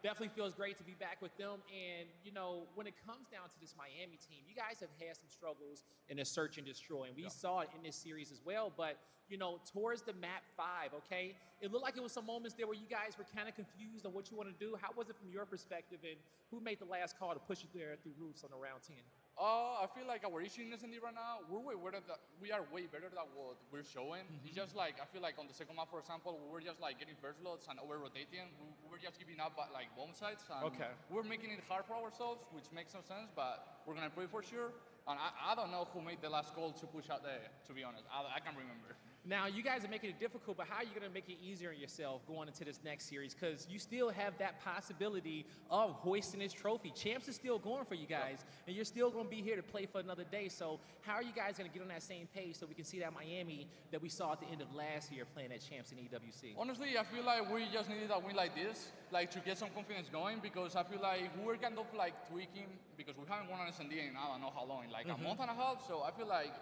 definitely feels great to be back with them. And, you know, when it comes down to this Miami team, you guys have had some struggles in the search and destroy. And we saw it in this series as well. But, you know, towards the map 5, okay, it looked like it was some moments there where you guys were kind of confused on what you want to do. How was it from your perspective? And who made the last call to push you there through roofs on the round 10? I feel like our issue in S&D right now, we are way better than what we're showing. It's just like, I feel like on the second map, for example, we were just like getting first loads and over-rotating. We were just giving up like bomb sites. And we're making it hard for ourselves, which makes no sense, but we're going to play for sure. And I don't know who made the last call to push out there, to be honest. I can't remember. Now, you guys are making it difficult, but how are you going to make it easier on yourself going into this next series? Because you still have that possibility of hoisting this trophy. Champs is still going for you guys, and you're still going to be here to play for another day. So how are you guys going to get on that same page so we can see that Miami that we saw at the end of last year playing at Champs in EWC? Honestly, I feel like we just needed a win like this, like to get some confidence going, because I feel like we were kind of like tweaking, because we haven't won an S&D in I don't know how long, like a month and a half. So I feel like,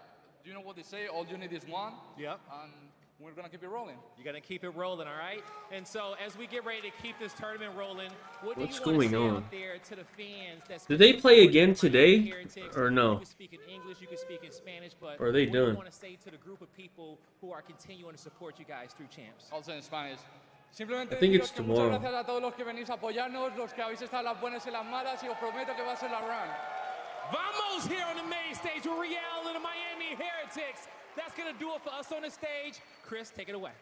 do you know what they say? All you need is one. Yep. And we're going to keep it rolling. You're going to keep it rolling, all right? And so as we get ready to keep this tournament rolling, what's going on? Out there to the fans that's Did they play again today or no? You can speak in English, you can speak in Spanish, but or are they what done? do you want to say to the group of people who are continuing to support you guys through Champs? Also in Spanish. Simplemente I think it's que tomorrow. muchas gracias a todos los que venís a apoyarnos, los que habéis estado las buenas y las malas, y os prometo que va a ser la run. Vamos here on the main stage with Real and the Miami Heretics. That's going to do it for us on the stage. Chris, take it away.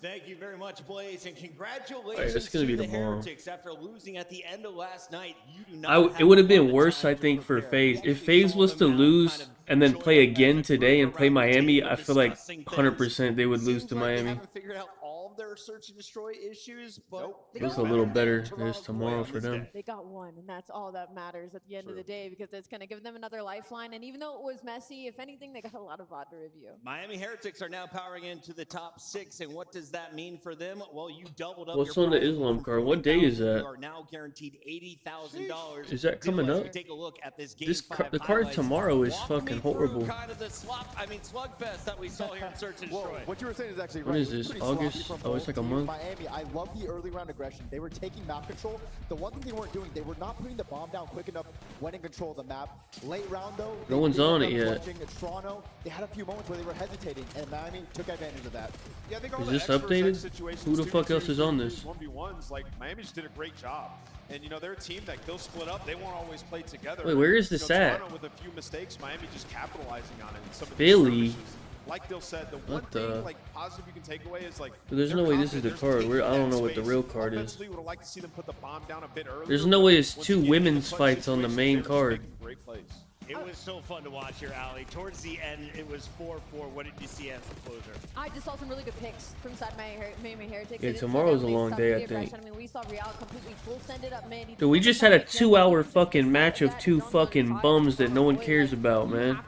Thank you very much, Blaze, and congratulations Alright, that's gonna to be the tomorrow. Heretics after losing at the end of last night. You do not It would have been worse, I think, for FaZe. If FaZe was to lose and then play again today and play Miami, I feel like 100% they would lose to Miami. They haven't figured out all of their search and destroy issues, but It was a little better this tomorrow for them. They got one, and that's all that matters at the end of the day, because it's going to give them another lifeline. And even though it was messy, if anything, they got a lot of VOD to review. Miami Heretics are now powering into the top 6, and what does that mean for them? Well, you doubled up. What's your on the prize Islam pool card? from What day is $40,000. that? You are now guaranteed $80,000. Is that coming up? Take a look at this game The card tomorrow is fucking horrible. Kind of the slugfest that we saw here in Search and Destroy. What you were saying is actually When right. is It was this? pretty sloppy August? from Oh, it's both like a teams. month. Miami, I love the early round aggression. They were taking map control. The one thing they weren't doing, they were not putting the bomb down quick enough when in control of the map. Late round though, No one's on it yet. Toronto, they had a few moments where they were hesitating, and Miami took advantage of that. Yeah, I think all Is the this experts updated? at situations, Who the 2v2s, fuck else is on this? 1v1s, like Miami just did a great job. And you know, they're a team that they'll split up. They won't always play together. Wait, where is this you know, at? Toronto with a few mistakes, Miami just capitalizing on it. And some of Philly? these skirmishes. Like Dill said, the one What the- thing like positive you can take away is like But there's no way this is the card. I don't know what the real card is. Offensively, would have liked to see them put the bomb down a bit earlier. There's no way it's Once two you get into women's clutch fights on the situations, main they're just card. making great plays. It was so fun to watch here, Ali. Towards the end, it was 4-4. What did you see as the closure? I just saw some really good picks from side Miami Heretics. Yeah, They didn't tomorrow's slow a down. long They day, I stopped the think. aggression. I mean, we saw Real completely full send it up mid. Dude, we just had a 2-hour fucking match of two fucking bums that no one cares about, man.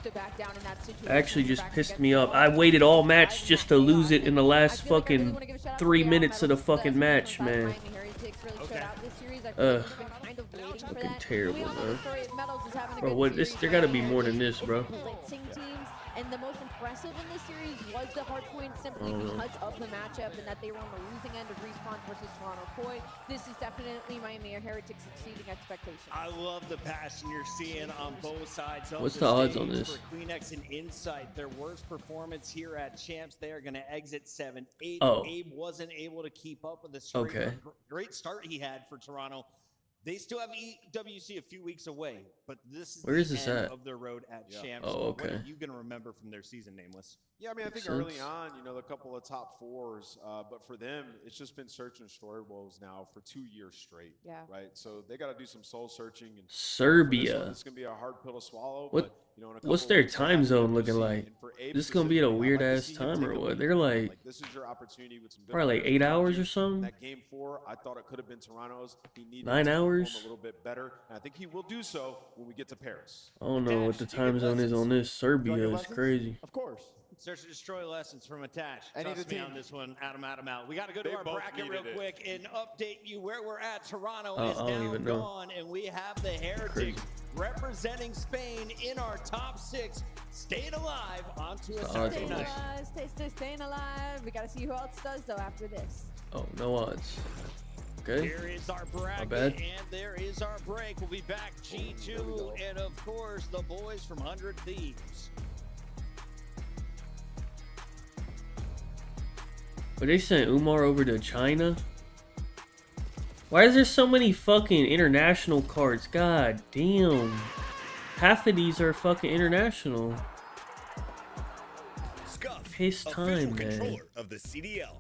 Actually just pissed me off. I waited all match just to lose it in the last fucking 3 minutes of the fucking match, man. Fucking terrible, man. Bro, what? There gotta be more than this, bro. And the most impressive in this series was the hard point simply because of the matchup and that they were on the losing end of Respawn versus Toronto Koi. This is definitely Miami Heretics exceeding expectations. I love the passion you're seeing on both sides of What's the the odds on stage this? for Queenex and Insight. Their worst performance here at Champs. They are going to exit 7-8. Oh. Abe wasn't able to keep up with the streak. Okay. Great start he had for Toronto. They still have EWC a few weeks away, but this is Where the is this end at? of their road at Champs. Oh, okay. What are you going to remember from their season, Nameless? Yeah, I mean, I think Makes early sense. on, you know, a couple of top fours, but for them, it's just been search and destroy woes now for 2 years straight. Yeah. Right. So they got to do some soul searching. And Serbia. It's going to be a hard pill to swallow. What? But, you know, in a What's couple their weeks, they'll time have zone looking EWC, like? and for Abe This gonna be at a specifically, I'd weird like to ass see him time take or a what? lead. They're like This is your opportunity with some good probably like players 8 around hours you. or something. That game 4, I thought it could have been Toronto's. He needed 9 to perform hours? a little bit better, and I think he will do so when we get to Paris. I don't know what the time zone is on this. Serbia is lessons? crazy. Of course. Search and destroy lessons from Attach. I need Trust a me team. on this one, Adam out. We got to go to They our both bracket real needed it. quick and update you where we're at. Toronto Oh, is I don't now even know. gone, and we have the Crazy. Heretics representing Spain in our top 6, staying alive onto a The odds Saturday on night. this. Staying alive. We got to see who else does, though, after this. Oh, no odds. Okay. Here is our bracket, bad. and there is our break. We'll be back G2, and of course, the boys from 100 Thieves. But they sent Umar over to China? Why is there so many fucking international cards? God damn. Half of these are fucking international. Scuff, Piss time, official man. controller of the CDL.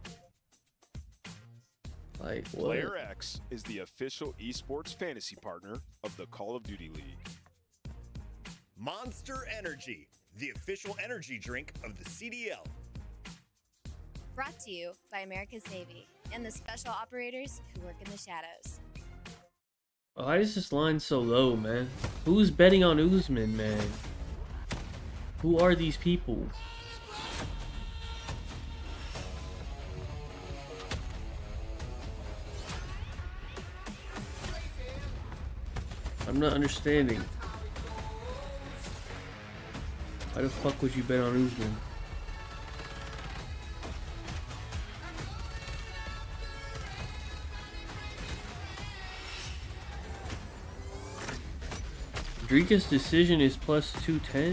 Like, what? Player X is the official esports fantasy partner of the Call of Duty League. Monster Energy, the official energy drink of the CDL. Brought to you by America's Navy and the special operators who work in the shadows. Why is this line so low, man? Who's betting on Usman, man? Who are these people? I'm not understanding. Why the fuck would you bet on Usman? Drika's decision is plus 210?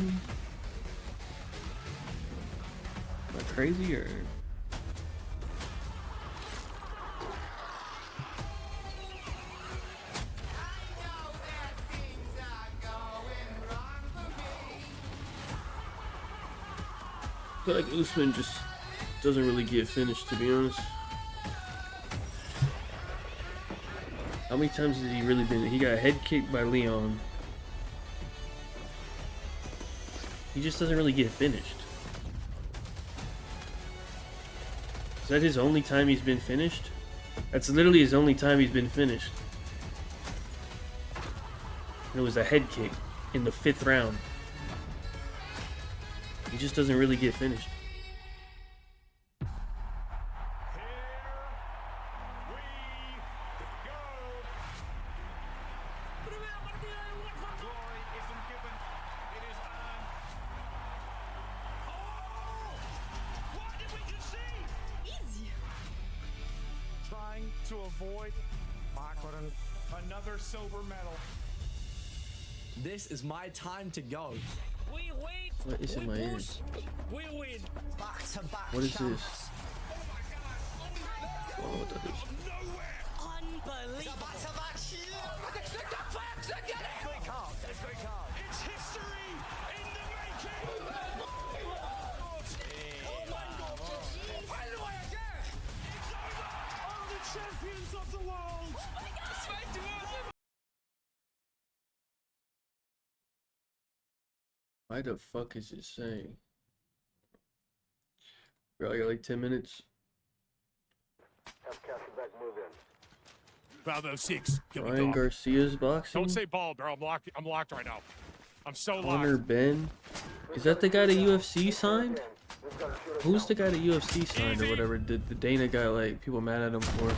Am I crazy or? I feel like Usman just doesn't really get finished, to be honest. How many times has he really been? He got head kicked by Leon. He just doesn't really get finished. Is that his only time he's been finished? That's literally his only time he's been finished. And it was a head kick in the 5th round. He just doesn't really get finished. Trying to avoid another silver medal. This is my time to go. We win. What is in my ears? We win. Back to back. What is this? I don't know what that is. Unbelievable. It's history in the making. Are the champions of the world. Why the fuck is it saying? Bro, I got like 10 minutes. Bravo 6. Ryan Garcia's boxing. Don't say ball, bro. I'm locked right now. I'm so locked. Connor Ben. Is that the guy that UFC signed? Who's the guy that UFC signed or whatever? Did the Dana guy, like, people mad at him for?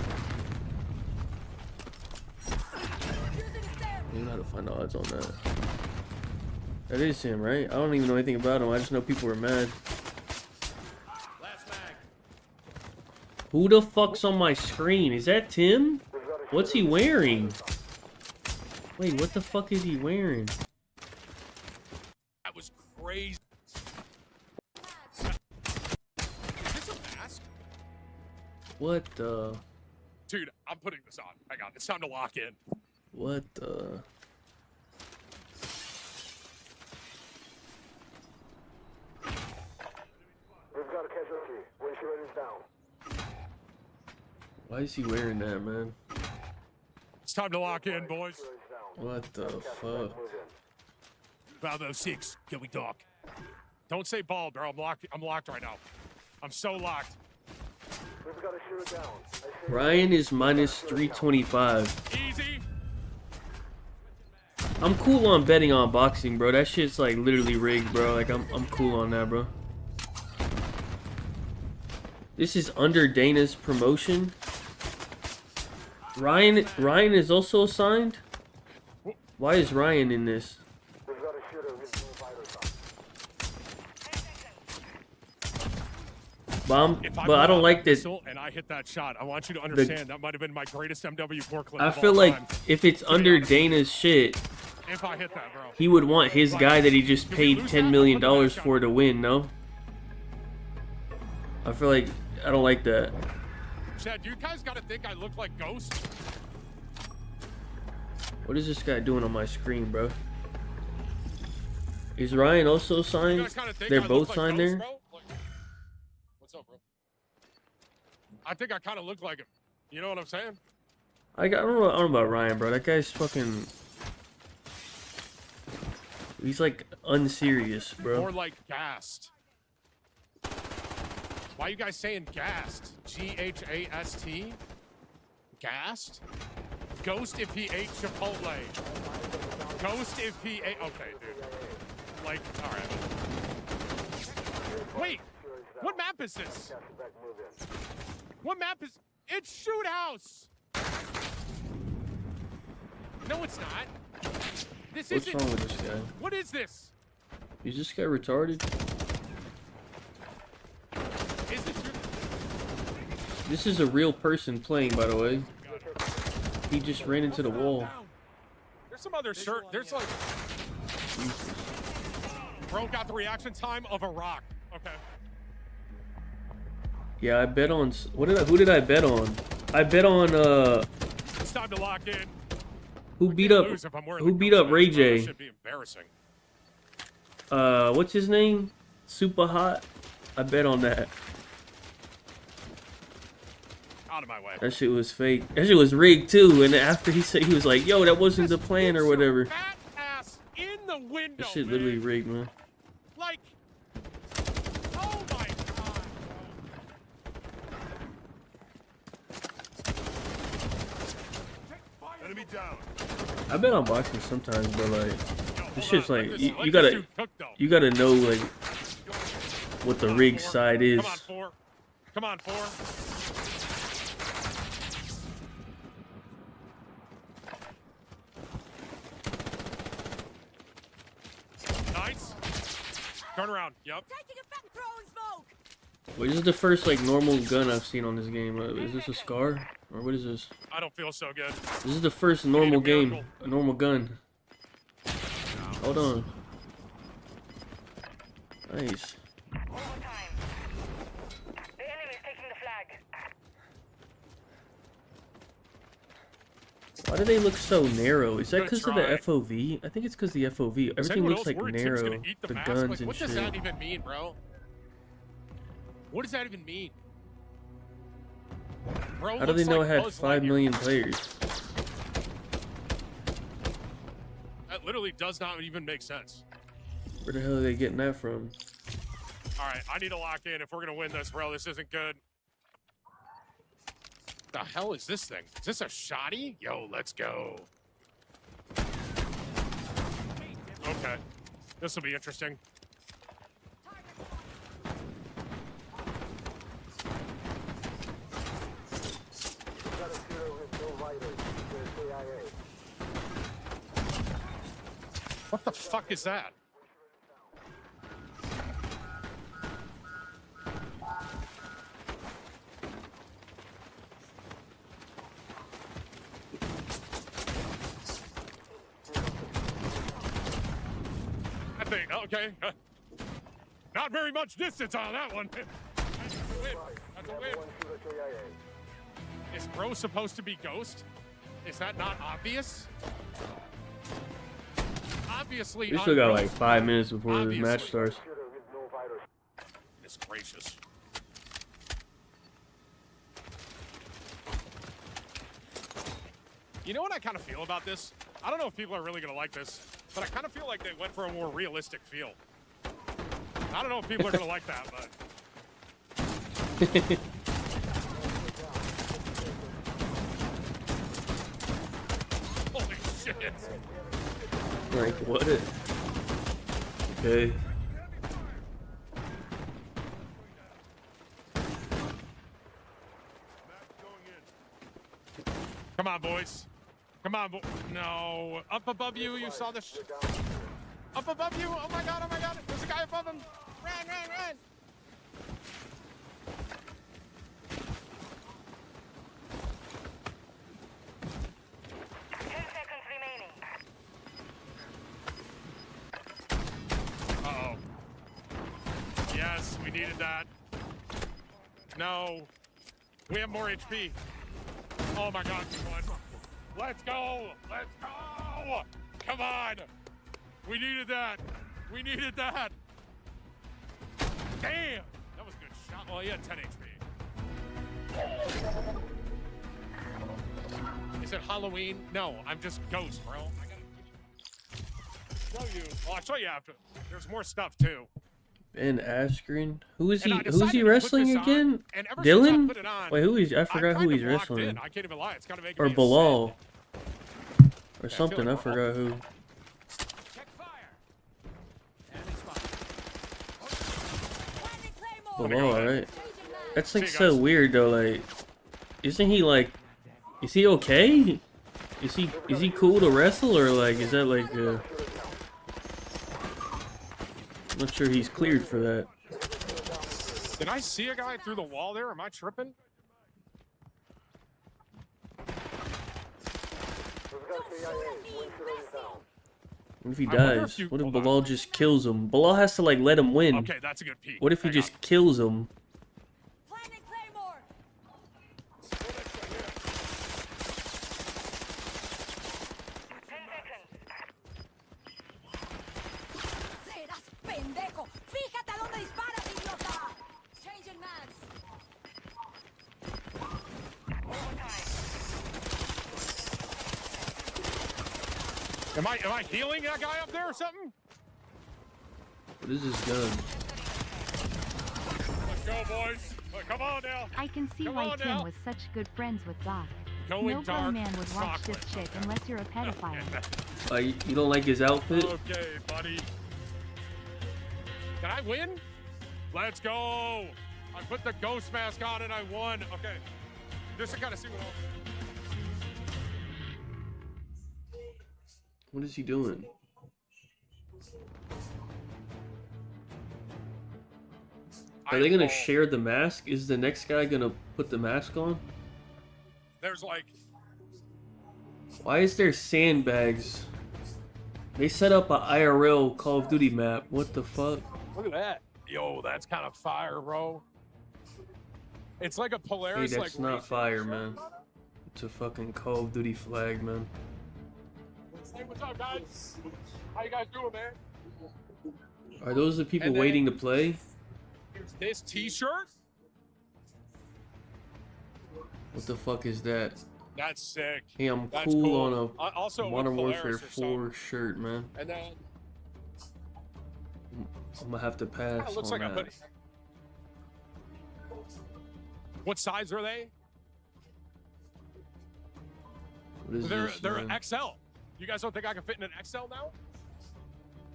You know how to find odds on that. That is him, right? I don't even know anything about him. I just know people were mad. Who the fuck's on my screen? Is that Tim? What's he wearing? Wait, what the fuck is he wearing? That was crazy. Is this a mask? What the? Dude, I'm putting this on. Hang on. It's time to lock in. What the? We've got a casualty. When she is down. Why is he wearing that, man? It's time to lock in, boys. What the fuck? Bravo 6. Can we talk? Don't say ball, bro. I'm locked right now. I'm so locked. We've got to shoot it down. Ryan is minus 325. Easy. I'm cool on betting on boxing, bro. That shit's like literally rigged, bro. Like I'm cool on that, bro. This is under Dana's promotion. Ryan is also signed? Why is Ryan in this? We've got a shooter with two fighters on. But I don't like that. And I hit that shot. I want you to understand that might have been my greatest MW4 clip. I of feel all like time. if it's under Dana's shit, If I hit that, bro. he would want his guy that he just paid $10 million for to win, no? I feel like I don't like that. Chad, you guys gotta think I look like Ghost. What is this guy doing on my screen, bro? Is Ryan also signed? They're both signed there? Like, what's up, bro? I think I kind of look like him. You know what I'm saying? I don't know about Ryan, bro. That guy's fucking... He's like unserious, bro. More like gassed. Why are you guys saying gassed? G-H-A-S-T? Gassed? Ghost if he ate Chipotle. Ghost if he ate... Okay, dude. Like, alright. Wait! What map is this? What map is... It's Shoot House! No, it's not. This What's isn't... wrong with this guy? What is this? Is this guy retarded? Is this your... This is a real person playing, by the way. He just ran into the wall. There's some other shirt. There's like... Bro got the reaction time of a rock. Okay. Yeah, I bet on... Who did I bet on? I bet on, It's time to lock in. Who beat up Ray J? That should be embarrassing. What's his name? Super Hot? I bet on that. Out of my way. That shit was fake. That shit was rigged too. And after he said, he was like, "Yo, that wasn't the plan or whatever." Fat ass in the window. That shit man. literally rigged, man. Like, oh my god. Enemy down. I bet on boxing sometimes, but like, this shit's like you gotta know like what the rig side is. Come on, 4. Come on, 4. Nice. Turn around. Yep. Wait, this is the first like normal gun I've seen on this game. Is this a SCAR or what is this? I don't feel so good. This is the first normal game, a normal gun. Hold on. Nice. Why do they look so narrow? Is that because of the FOV? I think it's because the FOV. Everything looks like narrow. The guns like, and what shit. does that even mean, bro? What does that even mean? Bro, How do they know it had 5 million players? That literally does not even make sense. Where the hell are they getting that from? All right, I need to lock in if we're gonna win this, bro. This isn't good. The hell is this thing? Is this a shotty? Yo, let's go. Okay, this will be interesting. What the fuck is that? I think, okay. Not very much distance on that one. That's a win. That's a win. Is bro supposed to be Ghost? Is that not obvious? Obviously, We still got like 5 minutes before this match starts. Goodness gracious. You know what I kind of feel about this? I don't know if people are really going to like this, but I kind of feel like they went for a more realistic feel. I don't know if people are going to like that, but... Holy shit! Like, what? Okay. Come on, boys. Come on, no. Up above you, you saw this. Up above you. Oh my god, oh my god. There's a guy above him. Run, run, run. Uh-oh. Yes, we needed that. No. We have more HP. Oh my god, let's go! Let's go! Come on! We needed that! We needed that! Damn! That was a good shot. Well, he had 10 HP. Is it Halloween? No, I'm just Ghost, bro. I gotta show you. Well, I'll show you after. There's more stuff, too. Ben Askren? Who's he wrestling again? Dylan? Wait, who is? I forgot who he's wrestling. I can't even lie. It's kind of making or me Bilal. Or something. I forgot who. Bilal, right? That's like so weird though. Like, isn't he like? Is he okay? Is he cool to wrestle or like? Is that like? I'm not sure he's cleared for that. Did I see a guy through the wall there? Am I tripping? What if he dies? What if Bilal just kills him? Bilal has to like let him win. Okay, that's a good peek. What if he just kills him? Am I healing that guy up there or something? What is this gun? Let's go, boys. Come on now. I can see Come why on Tim now. was such good friends with Doc. Going No dark grown man would watch chocolate. this shit unless you're a pedophile. You don't like his outfit? Okay, buddy. Can I win? Let's go. I put the ghost mask on and I won. Okay. Just to kind of see what else. What is he doing? Are they gonna share the mask? Is the next guy gonna put the mask on? There's like... Why is there sandbags? They set up a IRL Call of Duty map. What the fuck? Look at that. Yo, that's kind of fire, bro. It's like a Hey, Polaris. that's like not fire, man. It's a fucking Call of Duty flag, man. Hey, what's up, guys? How you guys doing, man? Are those the people And then- waiting to play? Here's this T-shirt. What the fuck is that? That's sick. Hey, I'm That's cool, cool. on a Also with Modern Polaris Warfare or 4 shirt, man. And then I'm gonna have to pass kind of looks on like a that. hoodie. What size are they? What is They're this, they're man? XL. You guys don't think I can fit in an XL now?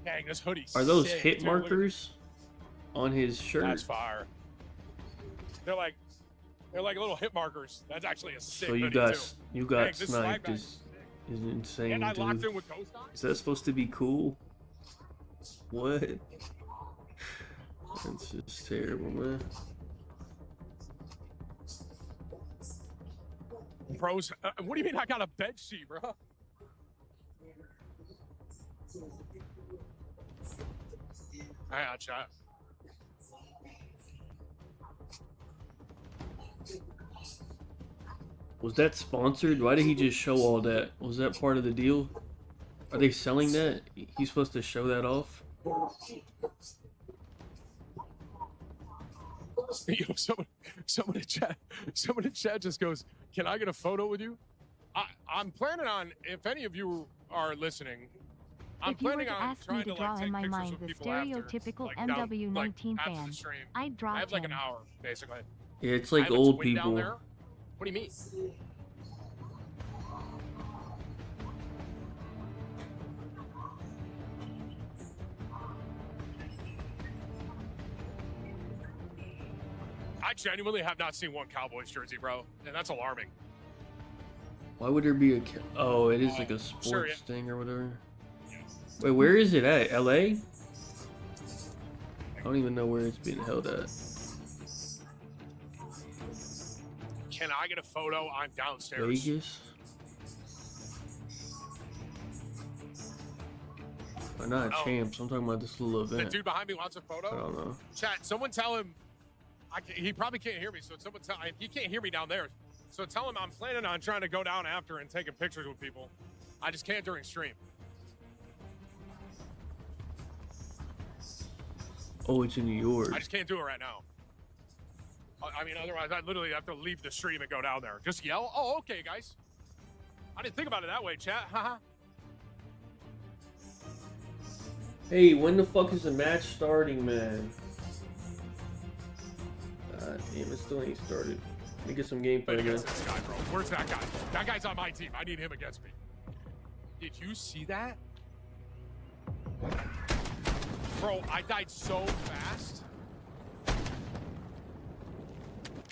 Dang, this hoodie's Are those sick, hit dude. Look at- markers on his shirt? That's fire. They're like little hit markers. That's actually a sick So you hoodie got too. you got Dang, this swag sniped bag is insane, And I locked dude. in with Ghost Dog? Is that supposed to be cool? What? That's just terrible, man. Bros, what do you mean I got a bed sheet, bro? I got shot. Was that sponsored? Why did he just show all that? Was that part of the deal? Are they selling that? He's supposed to show that off? Yo, someone in chat just goes, "Can I get a photo with you?" I'm planning on, if any of you are listening, I'm If you were planning to on ask me trying to to draw like in take my pictures mind with the people after, stereotypical like, down, like, MW19 after the fan, stream. I'd draw I have like an Tim. hour, basically. Yeah, it's I like have a old twin down people. there. What do you mean? I genuinely have not seen one Cowboys jersey, bro, and that's alarming. Why would there be a... Oh, it is like a sports sure, yeah. thing or whatever. Wait, where is it at? LA? I don't even know where it's being held at. Can I get a photo? I'm downstairs. Vegas? Or not Oh. champs. I'm talking about this little The event. dude behind me wants a photo. I don't know. Chat, someone tell him. He probably can't hear me, so someone tell. He can't hear me down there, so tell him I'm planning on trying to go down after and taking pictures with people. I just can't during stream. Oh, it's in New York. I just can't do it right now. I mean, otherwise I'd literally have to leave the stream and go down there. Just yell. Oh, okay, guys. I didn't think about it that way, chat. Haha. Hey, when the fuck is the match starting, man? God damn, it still ain't started. Let me get some gameplay, man. Against this guy, bro. Where's that guy? That guy's on my team. I need him against me. Did you see that? Bro, I died so fast.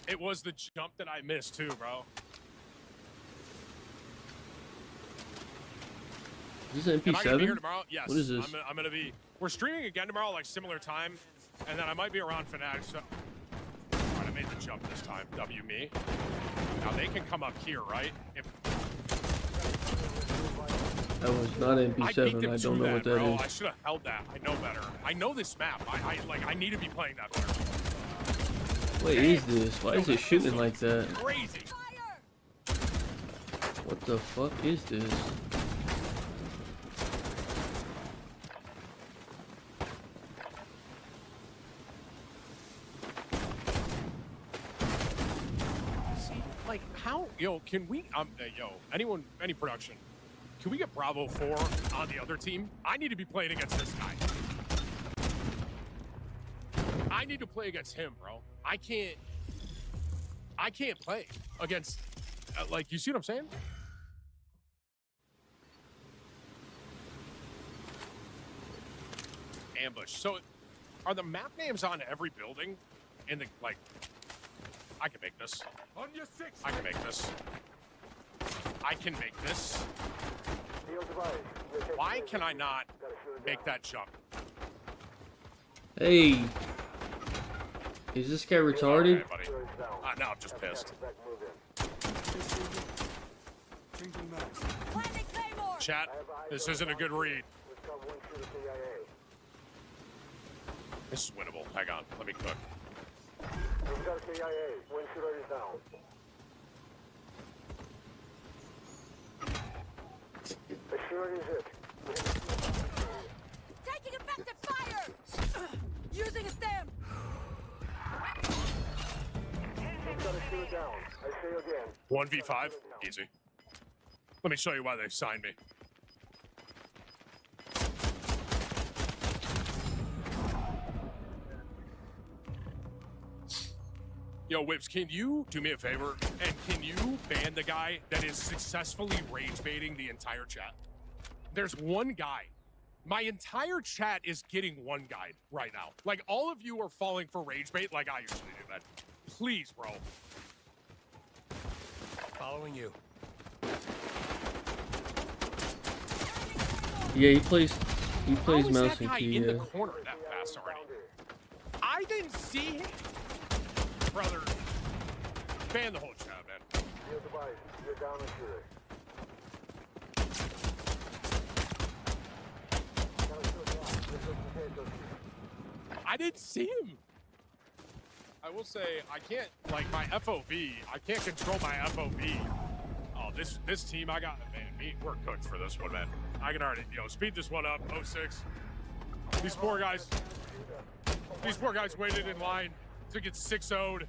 It was the jump that I missed too, bro. Is this Am I gonna be here MP7? tomorrow? Yes. What is this? I'm gonna be. We're streaming again tomorrow, like similar time, and then I might be around Fanatics. So, alright, I made the jump this time. W me. Now they can come up here, right? If That was not I beat MP7. them I to don't know what that bro. is. I should have held that. I know better. I know this map. I need to be playing that better. What is this? Why is it shooting like that? Crazy. What the fuck is this? Like how? Yo, can we? Yo, anyone, any production? can we get Bravo 4 on the other team? I need to be playing against this guy. I need to play against him, bro. I can't play against, like, you see what I'm saying? Ambush. So, are the map names on every building? In the, like, I can make this. On your six. I can make this. I can make this. Why can I not make that jump? Hey. Is this guy retarded? Okay, buddy. No, I'm just pissed. Changing max. Chat, this isn't a good read. This is winnable. Hang on, let me cook. We've got KIA. Wind shooter is down. The shooter is it. Taking effective fire! Using a stem! We've got a shooter down. I say again. 1v5? Easy. Let me show you why they signed me. Yo, Whips, can you do me a favor? And can you ban the guy that is successfully rage baiting the entire chat? There's one guy. My entire chat is getting one guy right now. Like, all of you are falling for rage bait like I usually do, man. Please, bro. Following you. Yeah, he plays How is mouse that and guy key. in the Yeah. corner that fast already? I didn't see him. Brother, ban the whole chat, man. Your device. You're down a shooter. I didn't see him. I will say, I can't, like, my FOV, I can't control my FOV. Oh, this team, I got, man, we're cooked for this one, man. I can already, speed this one up, 06. These poor guys waited in line to get 6-0'd.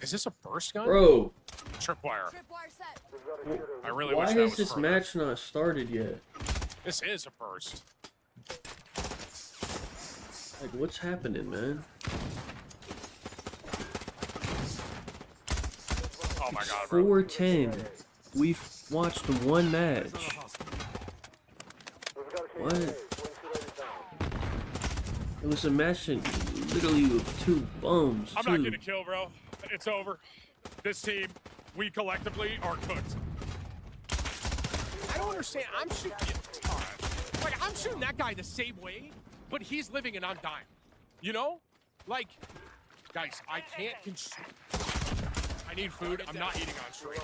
Is this a burst gun? Bro. Tripwire. Tripwire set. I really Why wish that has was this further. match not started yet? This is a burst. Like, what's happening, man? Oh my god, bro. 4:10. We've watched one match. What? It was a match in literally with two bums, I'm too. not getting a kill, bro. It's over. This team, we collectively are cooked. I don't understand. I'm shooting. Like, I'm shooting that guy the same way, but he's living and I'm dying. You know? Like, guys, I can't consume. I need food. I'm not eating on stream.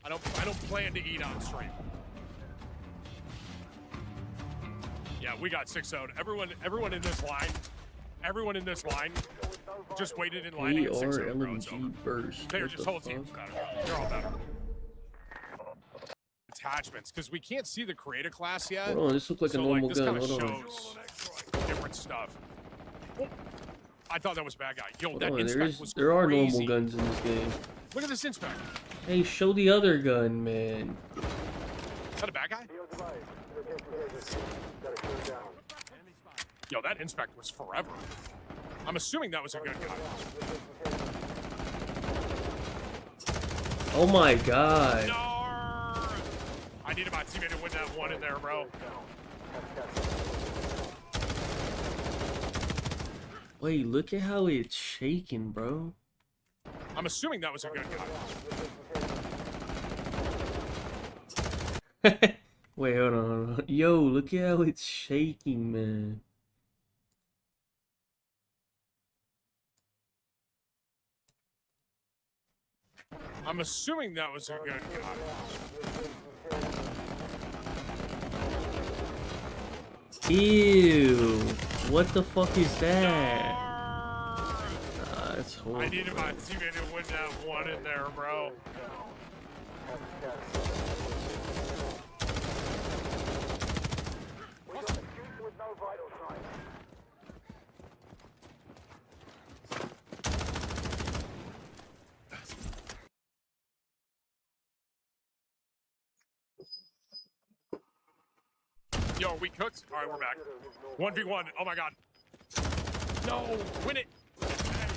I don't plan to eat on stream. Yeah, we got 6-0'd. Everyone in this line, just waited in line to get 6-0, bro. It's over. Burst. They're What just the whole team's fuck? better. They're all better. Attachments, because we can't see the creator class yet. Hold on, this looks like a so, normal this gun. kinda Hold on. shows different stuff. Oh, I thought that was a bad guy. Yo, Hold that on, inspect was there are normal crazy. guns in this game. Look at this inspect. Hey, show the other gun, man. Is that a bad guy? Yo, that inspect was forever. I'm assuming that was a good guy. Oh my god. No! I needed my teammate to win that one in there, bro. Wait, look at how it's shaking, bro. I'm assuming that was a good guy. Wait, hold on. Yo, look at how it's shaking, man. I'm assuming that was a good guy. Ew. What the fuck is that? It's I needed my teammate to win that one in there, bro. With no vital signs. Yo, are we cooked? All right, we're back. 1v1. Oh my god. No, win it.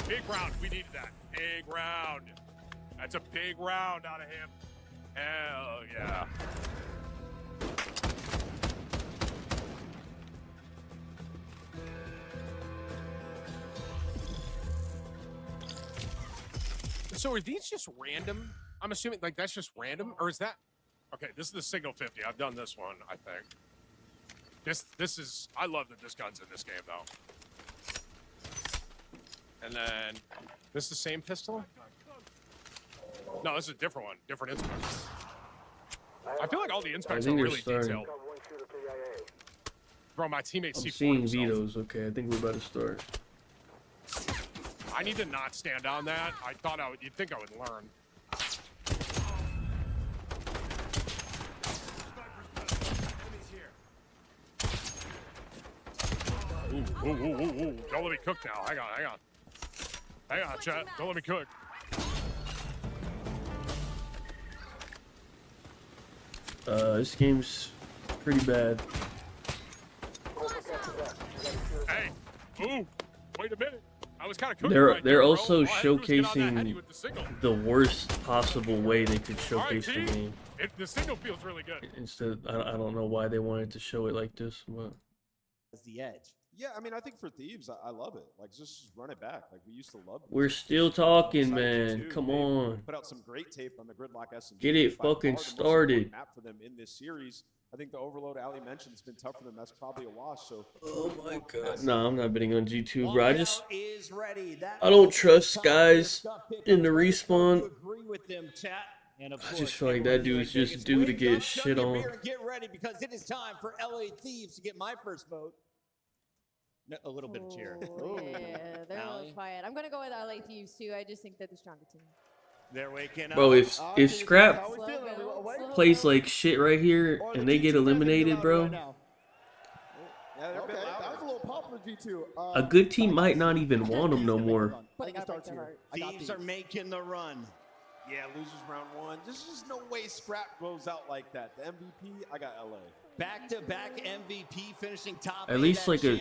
Big round. We needed that. Big round. That's a big round out of him. Hell yeah. So are these just random? I'm assuming like that's just random, or is that? Okay, this is the Signal 50. I've done this one, I think. This is, I love that this gun's in this game though. And then, this is the same pistol? No, this is a different one, different inspect. I feel like all the inspects are really detailed. Bro, my teammates I'm see seeing vetoes. Okay, I think we're about to start. I need to not stand on that. I thought I would, you'd think I would learn. Ooh. Don't let me cook now. Hang on. Hang on, chat. Don't let me cook. This game's pretty bad. Hey. Ooh. Wait a minute. I was kind of cooking. They're also showcasing the worst possible way they could showcase the game. The signal feels really good. Instead, I don't know why they wanted to show it like this, but As the edge. Yeah, I mean, I think for Thieves, I love it. Like, just run it back. Like, we used to love it. we're still talking, man. Come on. Put out some great tape on the Gridlock S&D. Get it By far fucking the most started. important map for them in this series. I think the Overload Ali mentioned has been tough for them. That's probably a wash. So, oh my god. No, I'm not betting on G2, bro. Is ready. I don't trust guys in the respawn. Agree with them, chat. And of I just feel like that dude's just due to get shit on. Get ready because it is time for LA Thieves to get my first vote. No, a little bit of cheer. Yeah, they're a little quiet. I'm gonna go with LA Thieves too. I just think they're the stronger team. They're waking up. Bro, if Scrap plays like shit right here and they get eliminated, bro, Okay, that was a little pop for G2. a good team might not even want them no more. I think it starts here. Thieves are making the run. yeah, losers round one. There's just no way Scrap goes out like that. The MVP, I got LA. Back-to-back MVP finishing top. At least like a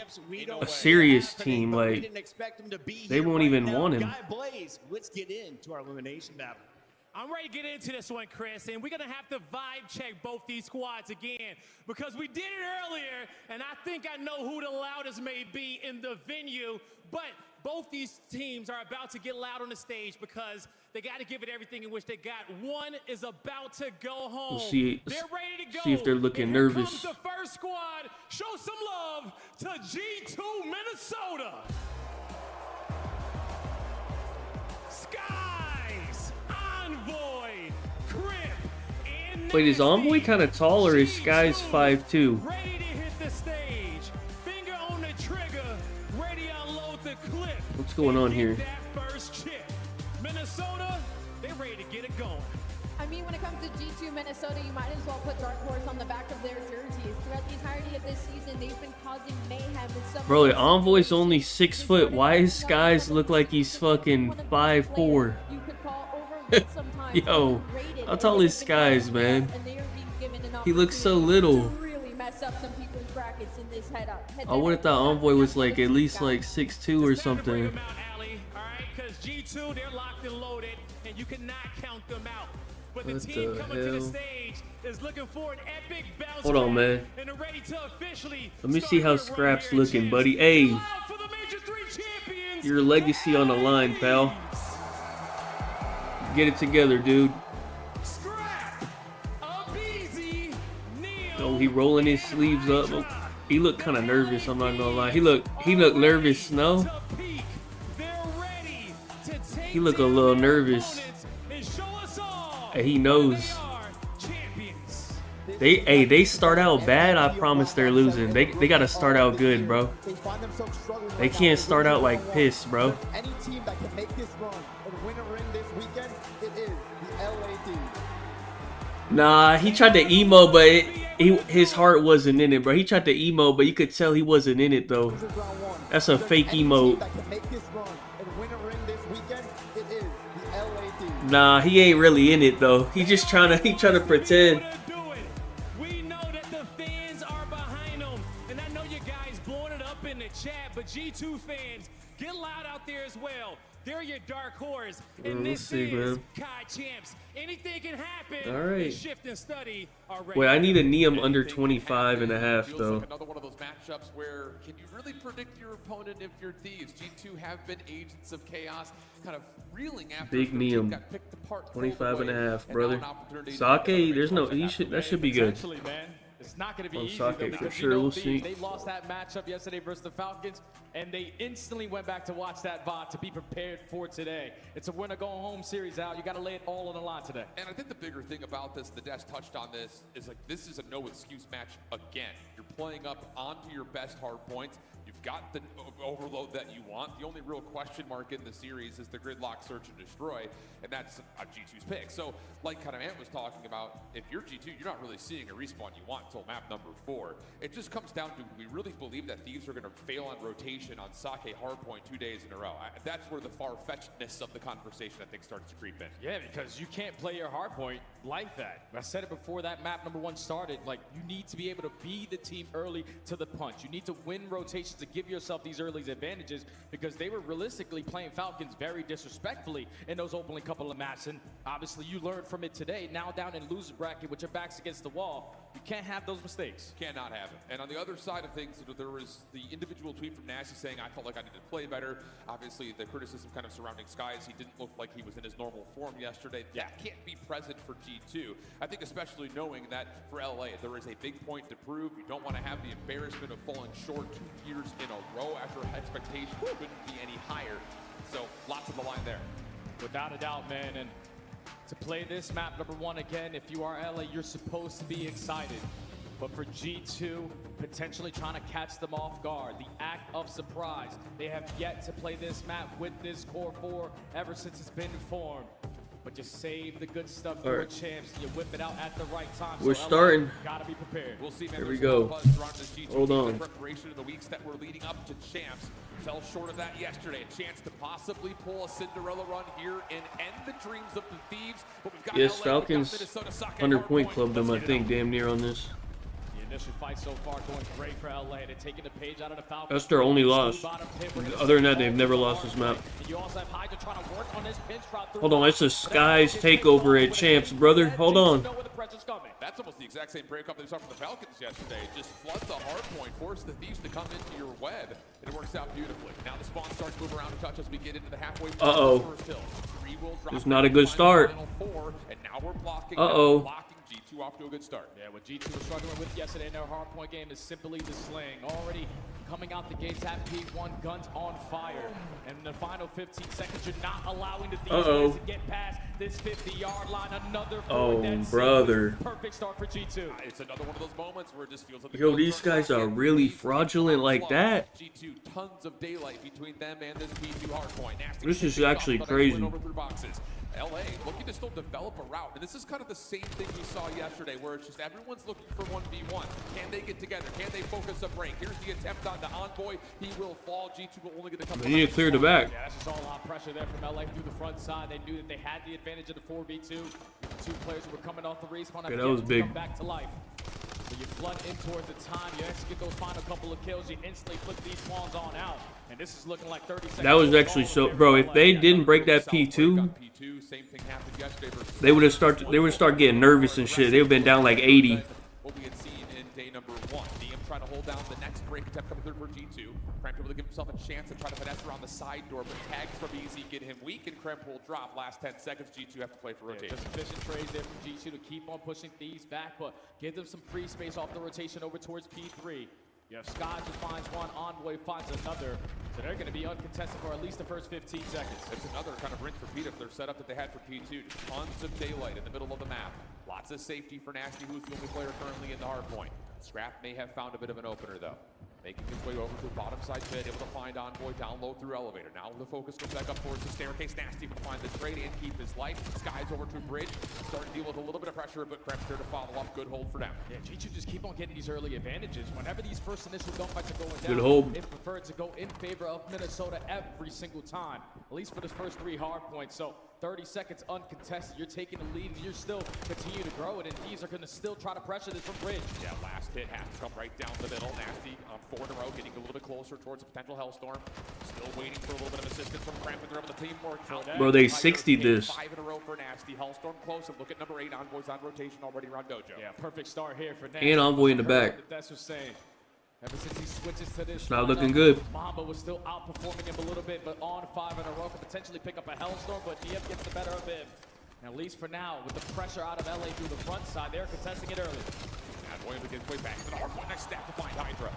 serious team, like they won't even want him. Guy Blaze, let's get into our elimination battle. I'm ready to get into this one, Chris, and we're going to have to vibe check both these squads again because we did it earlier, and I think I know who the loudest may be in the venue, but both these teams are about to get loud on the stage because they got to give it everything in which they got. One is about to go home. We'll see, they're ready to go. see if they're looking and here nervous. comes the first squad. Show some love to G2 Minnesota. Skies, Envoy, Crip, and Wait, is Envoy kind of tall or is Sky's 5'2"? ready to hit the stage. Finger on the trigger, ready to unload the clip. What's going on here? That first chip. Minnesota, they're ready to get it going. I mean, when it comes to G2 Minnesota, you might as well put Dark Horse on the back of their jerseys. Throughout the entirety of this season, they've been causing mayhem with some. Bro, Envoy's only 6 foot. Why does Skies look like he's fucking 5'4"? You could call overrated sometimes. Yo, how tall is Skies, man? And they are being given an He looks so opportunity little. to really mess up some people's brackets in this head-up. I would have thought Envoy was like at least like 6'2" or something. Because G2, they're locked and loaded, and you cannot count them out. But the What team the coming to the hell? stage is looking for an epic bounce Hold on, back, man. and they're ready to officially Let me start see how their run Scrap's here. looking, Cheers. buddy. Hey, Loud for the Major 3 champions. your legacy on the line, pal. Get it together, dude. Scrap, Abizi, Neil, Oh, he rolling his sleeves up. Oh, he looked kind of nervous. I'm not gonna lie. He looked nervous. No, they're ready to take he looked a little nervous. and show us all And he knows. they are champions. They start out bad. I promise they're losing. They gotta start out good, bro. They can't start out like piss, bro. Any team that can make this run and win a ring this weekend, it is the LAD. Nah, he tried to emo, but his heart wasn't in it, bro. He tried to emo, but you could tell he wasn't in it though. That's a fake emote. Nah, he ain't really in it though. He trying to pretend. We know that the fans are behind them, and I know you guys blowing it up in the chat, but G2 fans, get loud out there as well. They're your dark horse, and this is COD champs. Anything can happen. All right. Shift and study already. Wait, I need a Neum under 25.5 though. Like another one of those matchups where can you really predict your opponent if you're Thieves? G2 have been agents of chaos, kind of reeling after Big Neum, 25.5, brother. Sake, there's no. That should be good. It's not going to be On easy Sake though, for because sure. We'll see. They lost that matchup yesterday versus the Falcons, and they instantly went back to watch that VOD to be prepared for today. It's a winner going home series, Al. You got to lay it all on the line today. And I think the bigger thing about this, the Des touched on this, is like this is a no excuse match again. You're playing up onto your best hard points. You've got the overload that you want. The only real question mark in the series is the gridlock search and destroy, and that's G2's pick. So, like kind of Ant was talking about, if you're G2, you're not really seeing a respawn you want until map number 4. It just comes down to, we really believe that Thieves are going to fail on rotation on Sake hardpoint 2 days in a row. That's where the far-fetchedness of the conversation, I think, starts to creep in. Yeah, because you can't play your hardpoint like that. I said it before that map number 1 started. Like, you need to be able to be the team early to the punch. You need to win rotations to give yourself these early advantages, because they were realistically playing Falcons very disrespectfully in those opening couple of matches. And obviously, you learned from it today. Now down in loser bracket with your backs against the wall, you can't have those mistakes. Cannot have it. And on the other side of things, there was the individual tweet from Nasty saying, I felt like I needed to play better. Obviously, the criticism kind of surrounding Skies, he didn't look like he was in his normal form yesterday. That can't be present for G2. I think especially knowing that for LA, there is a big point to prove. You don't want to have the embarrassment of falling short 2 years in a row after expectations couldn't be any higher. So lots of the line there. Without a doubt, man. And to play this map number 1 again, if you are LA, you're supposed to be excited. But for G2, potentially trying to catch them off guard, the act of surprise. They have yet to play this map with this core 4 ever since it's been formed. But you save the good stuff for your champs, and you whip it out at the right time. We're starting. Gotta be prepared. We'll see, man. Here we go. Hold on. Preparation of the weeks that were leading up to champs fell short of that yesterday. A chance to possibly pull a Cinderella run here and end the dreams of the Thieves. But we've got Yes, LA, Falcons 100-point club them, I think, damn near on this. The initial fight so far going great for LA. They're taking the page out of the Falcons. That's their only loss. Other than that, they've never lost this map. You also have Hydra trying to work on this pinch drop. Hold on, it's a Skies takeover at Champs, brother. Hold on. That's almost the exact same breakup they saw from the Falcons yesterday. Just flood the hard point, force the Thieves to come into your web, and it works out beautifully. Now the spawn starts to move around and touch as we get into the halfway point. Uh-oh. It's not a good start. And now we're blocking. Uh-oh. G2 off to a good start. Yeah, what G2 was struggling with yesterday in their hardpoint game is simply the sling. Already coming out the gates at P1, guns on fire. And in the final 15 seconds, you're not allowing the Thieves to get past this 50-yard line. Another brother. Perfect start for G2. It's another one of those moments where it just feels like Yo, these guys are really fraudulent like that. G2, tons of daylight between them and this P2 hardpoint. This is actually crazy. LA looking to still develop a route, and this is kind of the same thing we saw yesterday, where it's just everyone's looking for 1v1. Can they get together? Can they focus a break? Here's the attempt on the Envoy. He will fall. G2 will only get a couple. They need to clear the back. Yeah, that's just all a lot of pressure there from LA through the front side. They knew that they had the advantage of the 4v2. The 2 players who were coming off the respawn. Yeah, that was big. Come back to life. So you flood in towards the time, you execute those final couple of kills, you instantly flip these spawns on out. And this is looking like 30 seconds. That was actually so, bro. If they didn't break that P2, they would have started getting nervous and shit. They would have been down like 80. What we had seen in day number 1. DM trying to hold down the next break attempt coming through for G2. Kremp able to give himself a chance to try to finesse around the side door, but tags from easy get him weak, and Kremp will drop. Last 10 seconds, G2 have to play for rotation. Just efficient trades there from G2 to keep on pushing Thieves back, but give them some free space off the rotation over towards P3. You have Skies who finds one, Envoy finds another. So they're going to be uncontested for at least the first 15 seconds. It's another kind of rinse repeat of their setup that they had for P2. Tons of daylight in the middle of the map. Lots of safety for Nasty, who's the only player currently in the hard point. Scrap may have found a bit of an opener, though. Making his way over to the bottom side pit, able to find Envoy down low through elevator. Now the focus goes back up towards the staircase. Nasty would find the trade and keep his life. Skies over to bridge, starting to deal with a little bit of pressure, but Krep's there to follow up. Good hold for them. Yeah, G2 just keep on getting these early advantages. Whenever these first initial gunfights are going down, good hold. it's preferred to go in favor of Minnesota every single time, at least for the first 3 hard points. So 30 seconds uncontested, you're taking the lead, and you're still continue to grow it, and these are going to still try to pressure this from bridge. Yeah, last hit has to come right down the middle. Nasty on 4 in a row, getting a little bit closer towards a potential Hellstorm. Still waiting for a little bit of assistance from Kremp, and they're able to teamwork. Bro, they 60'd this. 5 in a row for Nasty. Hellstorm close, and look at number 8, Envoy's on rotation already around Dojo. Yeah, perfect start here for Nasty. And Envoy in the back. That's what I'm saying. Ever since he switches to this, It's not looking good. Mamba was still outperforming him a little bit, but on 5 in a row could potentially pick up a Hellstorm, but Diem gets the better of him. And at least for now, with the pressure out of LA through the front side, they're contesting it early. Envoy able to get his way back to the hard point. Next step to find Hydra.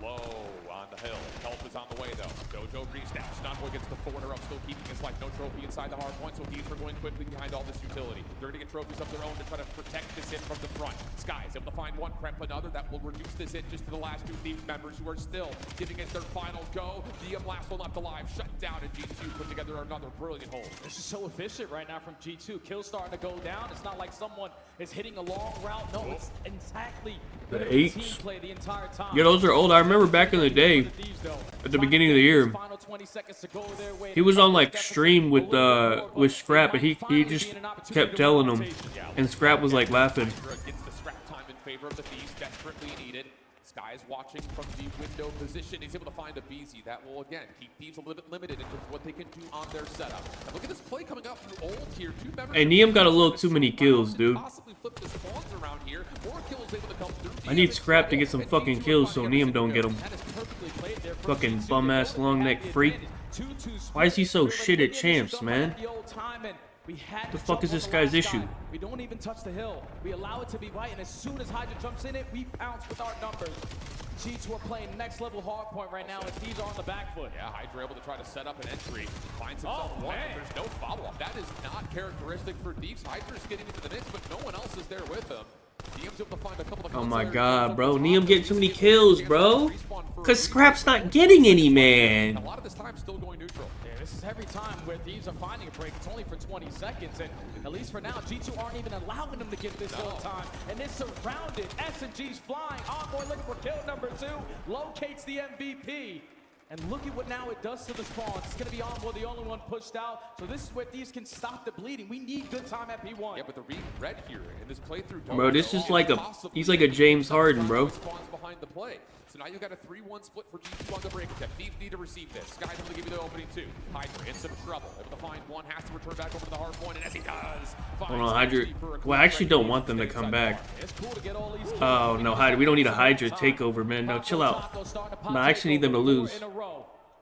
Low on the hill. Help is on the way, though. Dojo re-steps. Envoy gets the 4 in a row, still keeping his life. No trophy inside the hard point, so he's going quickly behind all this utility. They're going to get trophies of their own to try to protect this hit from the front. Skies able to find one, Kremp another. That will reduce this hit just to the last 2 Thieves members who are still giving it their final go. Diem last one left alive, shut down, and G2 put together another brilliant hold. This is so efficient right now from G2. Kill starting to go down. It's not like someone is hitting a long route. No, it's exactly the team 8s. play the entire time. Yeah, those are old. I remember back in the day, at the beginning of the year, he was on like stream with Scrap, and he just kept telling him, and Scrap was like laughing. Gets the scrap time in favor of the Thieves, desperately needed. Skies watching from the window position. He's able to find a BZ. That will, again, keep Thieves a little bit limited in terms of what they can do on their setup. And look at this play coming out from Old here. 2 members. Hey, Neum got a little too many kills, dude. Possibly flip the spawns around here. More kills able to come through. I need Scrap to get some fucking kills so Neum don't get them. Fucking bum-ass long-neck freak. Why is he so shit at champs, man? What the fuck is this guy's issue? We don't even touch the hill. We allow it to be white, and as soon as Hydra jumps in it, we pounce with our numbers. G2 are playing next level hard point right now, and Thieves are on the back foot. Yeah, Hydra able to try to set up an entry. Finds himself one, but there's no follow-up. That is not characteristic for Thieves. Hydra's getting into the mix, but no one else is there with him. Diem's able to find a couple of Oh my god, bro. Neum getting too many kills, bro. Because Scrap's not getting any, man. A lot of this time still going neutral. Yeah, this is every time where Thieves are finding a break. It's only for 20 seconds, and at least for now, G2 aren't even allowing them to get this whole time. And it's surrounded. S&G's flying. Envoy looking for kill number 2. Locates the MVP. And look at what now it does to the spawns. It's going to be Envoy, the only one pushed out. So this is where Thieves can stop the bleeding. We need good time at P1. Yeah, but the red here in this playthrough. Bro, this is like he's like a James Harden, bro. Spawns behind the play. So now you've got a 3-1 split for G2 on the break attack. Thieves need to receive this. Sky's able to give you the opening 2. Hydra in some trouble. Able to find one, has to return back over to the hard point, and as he does, hold on, Hydra. Well, I actually don't want them to come back. Oh no, Hydra. We don't need a Hydra takeover, man. No, chill out. No, I actually need them to lose.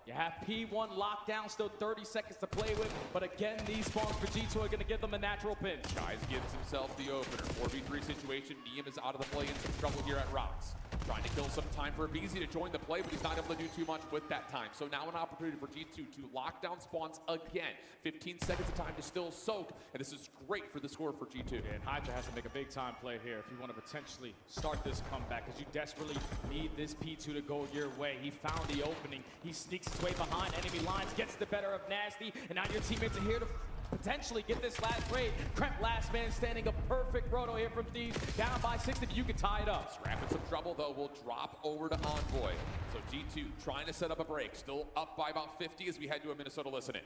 You have P1 locked down, still 30 seconds to play with, but again, these spawns for G2 are going to give them a natural pinch. Skies gives himself the opener. 4v3 situation. Diem is out of the play, in some trouble here at Rocks. Trying to kill some time for BZ to join the play, but he's not able to do too much with that time. So now an opportunity for G2 to lock down spawns again. 15 seconds of time to still soak, and this is great for the score for G2. And Hydra has to make a big time play here if you want to potentially start this comeback, because you desperately need this P2 to go your way. He found the opening. He sneaks his way behind enemy lines, gets the better of Nasty, and now your teammates are here to potentially get this last trade. Kremp last man standing, a perfect roto here from Thieves. Down by 6 if you can tie it up. Scrap in some trouble though, will drop over to Envoy. So G2 trying to set up a break, still up by about 50 as we head to a Minnesota listen-in.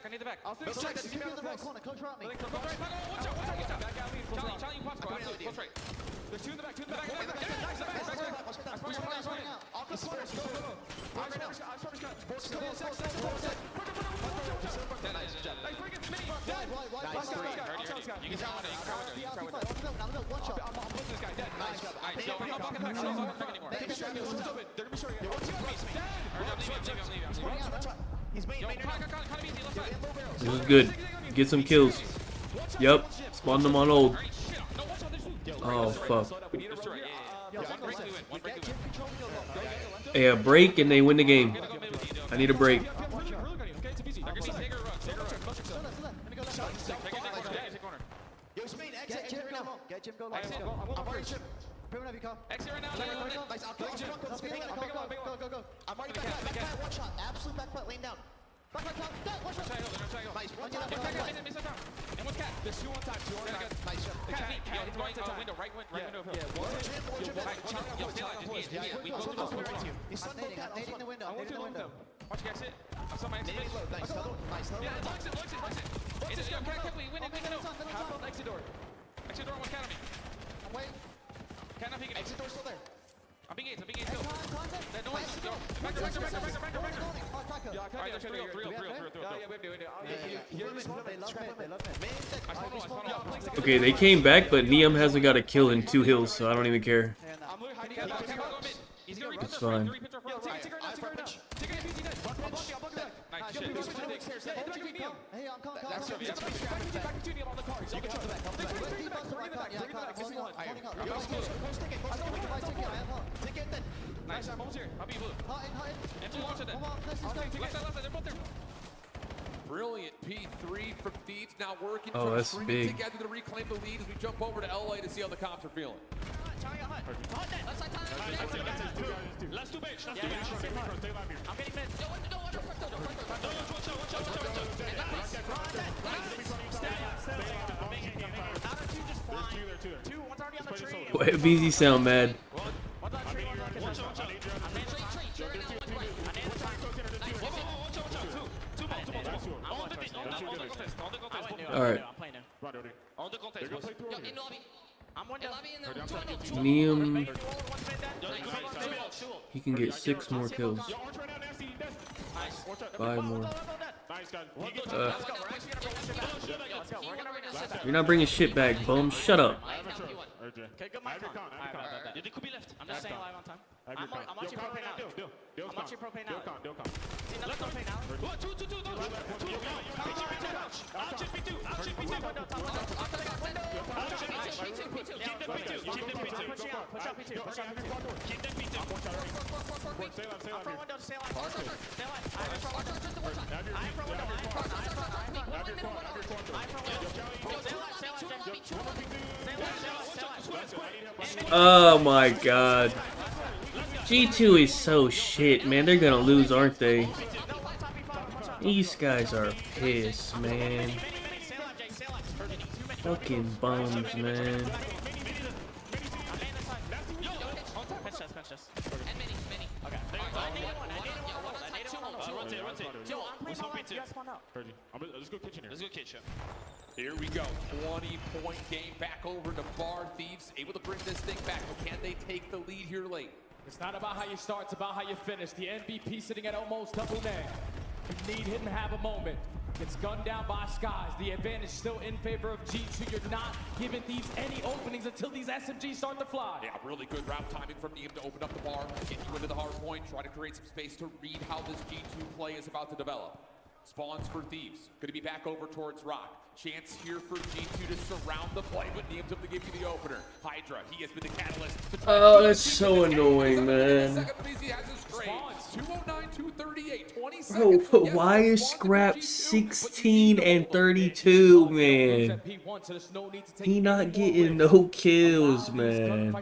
I need the back. I'll fix it. Give me the right corner. Come try me. Watch out. Close right. There's 2 in the back. 2 in the back. This is good. Get some kills. Yep. Spawn them on old. Oh, fuck. Hey, a break and they win the game. I need a break. Yo, Spain, exit, Get Jim go. Get Jim go. Exit. I'm already Jim. Priven, have you come? Exit right now. Nice. I'll kill Jim. Go. I'm already back. One shot. Absolute back lane down. Back count. One shot. Nice. One shot. And one cat. There's two on top. Nice shot. Cat, he's going window. Right window. He's nading the window. Watch you guys hit. I saw my exit. Nice. Yeah, looks it. It's just go. Cat, quickly. Window. Half on exit door. Exit door, one cat on me. I'm waiting. Cat not peeking. Exit door still there. I'm being gates still. Contact. No one. Back door. Yeah, Alright, there's three. They love me. Okay, they came back, but Neum hasn't got a kill in 2 hills, so I don't even care. It's fine. Hey, I'm calm. Nice, I'm almost here. I'll be blue. And blue launch it then. They're both there. Brilliant P3 from Thieves, now working Oh, that's big. together to reclaim the lead as we jump over to LA to see how the comps are feeling. Let's do base. I'm getting mid. Why BZ sound mad? Alright. Neum. He can get 6 more kills. 5 more. You're not bringing shit back, bum. Shut up. Okay, good mic on. You could be left. I'm just saying live on time. I'm watching propane now. I'm watching propane now. See, let's propane now. Oh my god. G2 is so shit, man. They're gonna lose, aren't they? These guys are pissed, man. Fucking bums, man. Let's go kitchen. Here we go, 20-point game back over to Bar Thieves, able to bring this thing back, but can they take the lead here late? It's not about how you start, it's about how you finish. The MVP sitting at almost double name. You need him to have a moment. Gets gunned down by Skies. The advantage still in favor of G2. You're not giving Thieves any openings until these SMGs start to fly. Yeah, really good route timing from Neum to open up the bar, get you into the hard point, try to create some space to read how this G2 play is about to develop. Spawns for Thieves. Going to be back over towards Rock. Chance here for G2 to surround the play, but Neum's up to give you the opener. Hydra, he has been the catalyst. Oh, that's so annoying, man. Bro, but why is Scrap 16 and 32, man? He not getting no kills, man.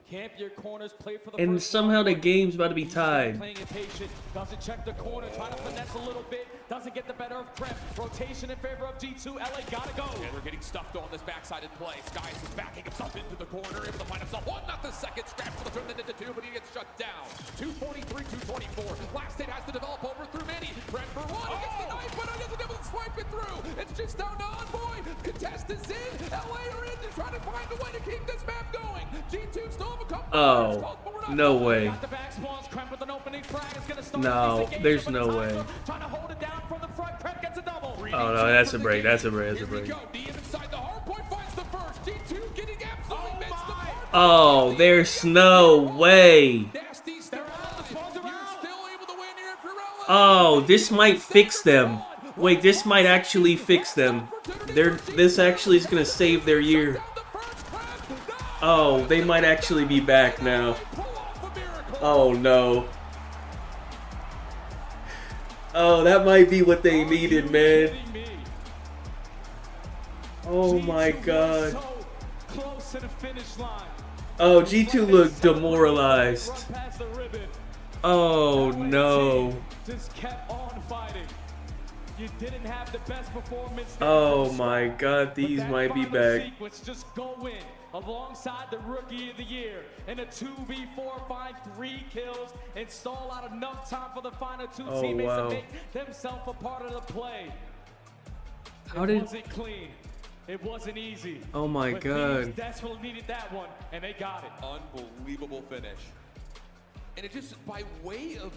Camp your corners, play for the And somehow the game's about to be tied. Playing impatient, doesn't check the corner, trying to finesse a little bit, doesn't get the better of Prep. Rotation in favor of G2, LA gotta go. And we're getting stuffed on this backsided play. Skies is backing himself into the corner, able to find himself one, not the second. Scraps for the turn into 2, but he gets shut down. 243, 224. Last hit has to develop over through many. Prep for 1, he gets the knife, but he doesn't able to swipe it through. It's just down to Envoy. Contest is in. LA are in to try to find a way to keep this map going. G2 still have a couple. Oh, no way. No, there's no way. Oh no, that's a break. That's a break. That's a break. Oh, there's no way. Oh, this might fix them. Wait, this might actually fix them. This actually is gonna save their year. Oh, they might actually be back now. Oh no. Oh, that might be what they needed, man. Oh my god. Close to the finish line. Oh, G2 looked demoralized. Oh no. Just kept on fighting. You didn't have the best performance. Oh my god, these might be back. Sequence, just go in alongside the Rookie of the Year in a 2v4, find 3 kills and stall out enough time for the final 2 teammates to make themselves a part of the play. It wasn't clean. It wasn't easy. Oh my god. Thieves desperately needed that one, and they got it. Unbelievable finish. And it just, by way of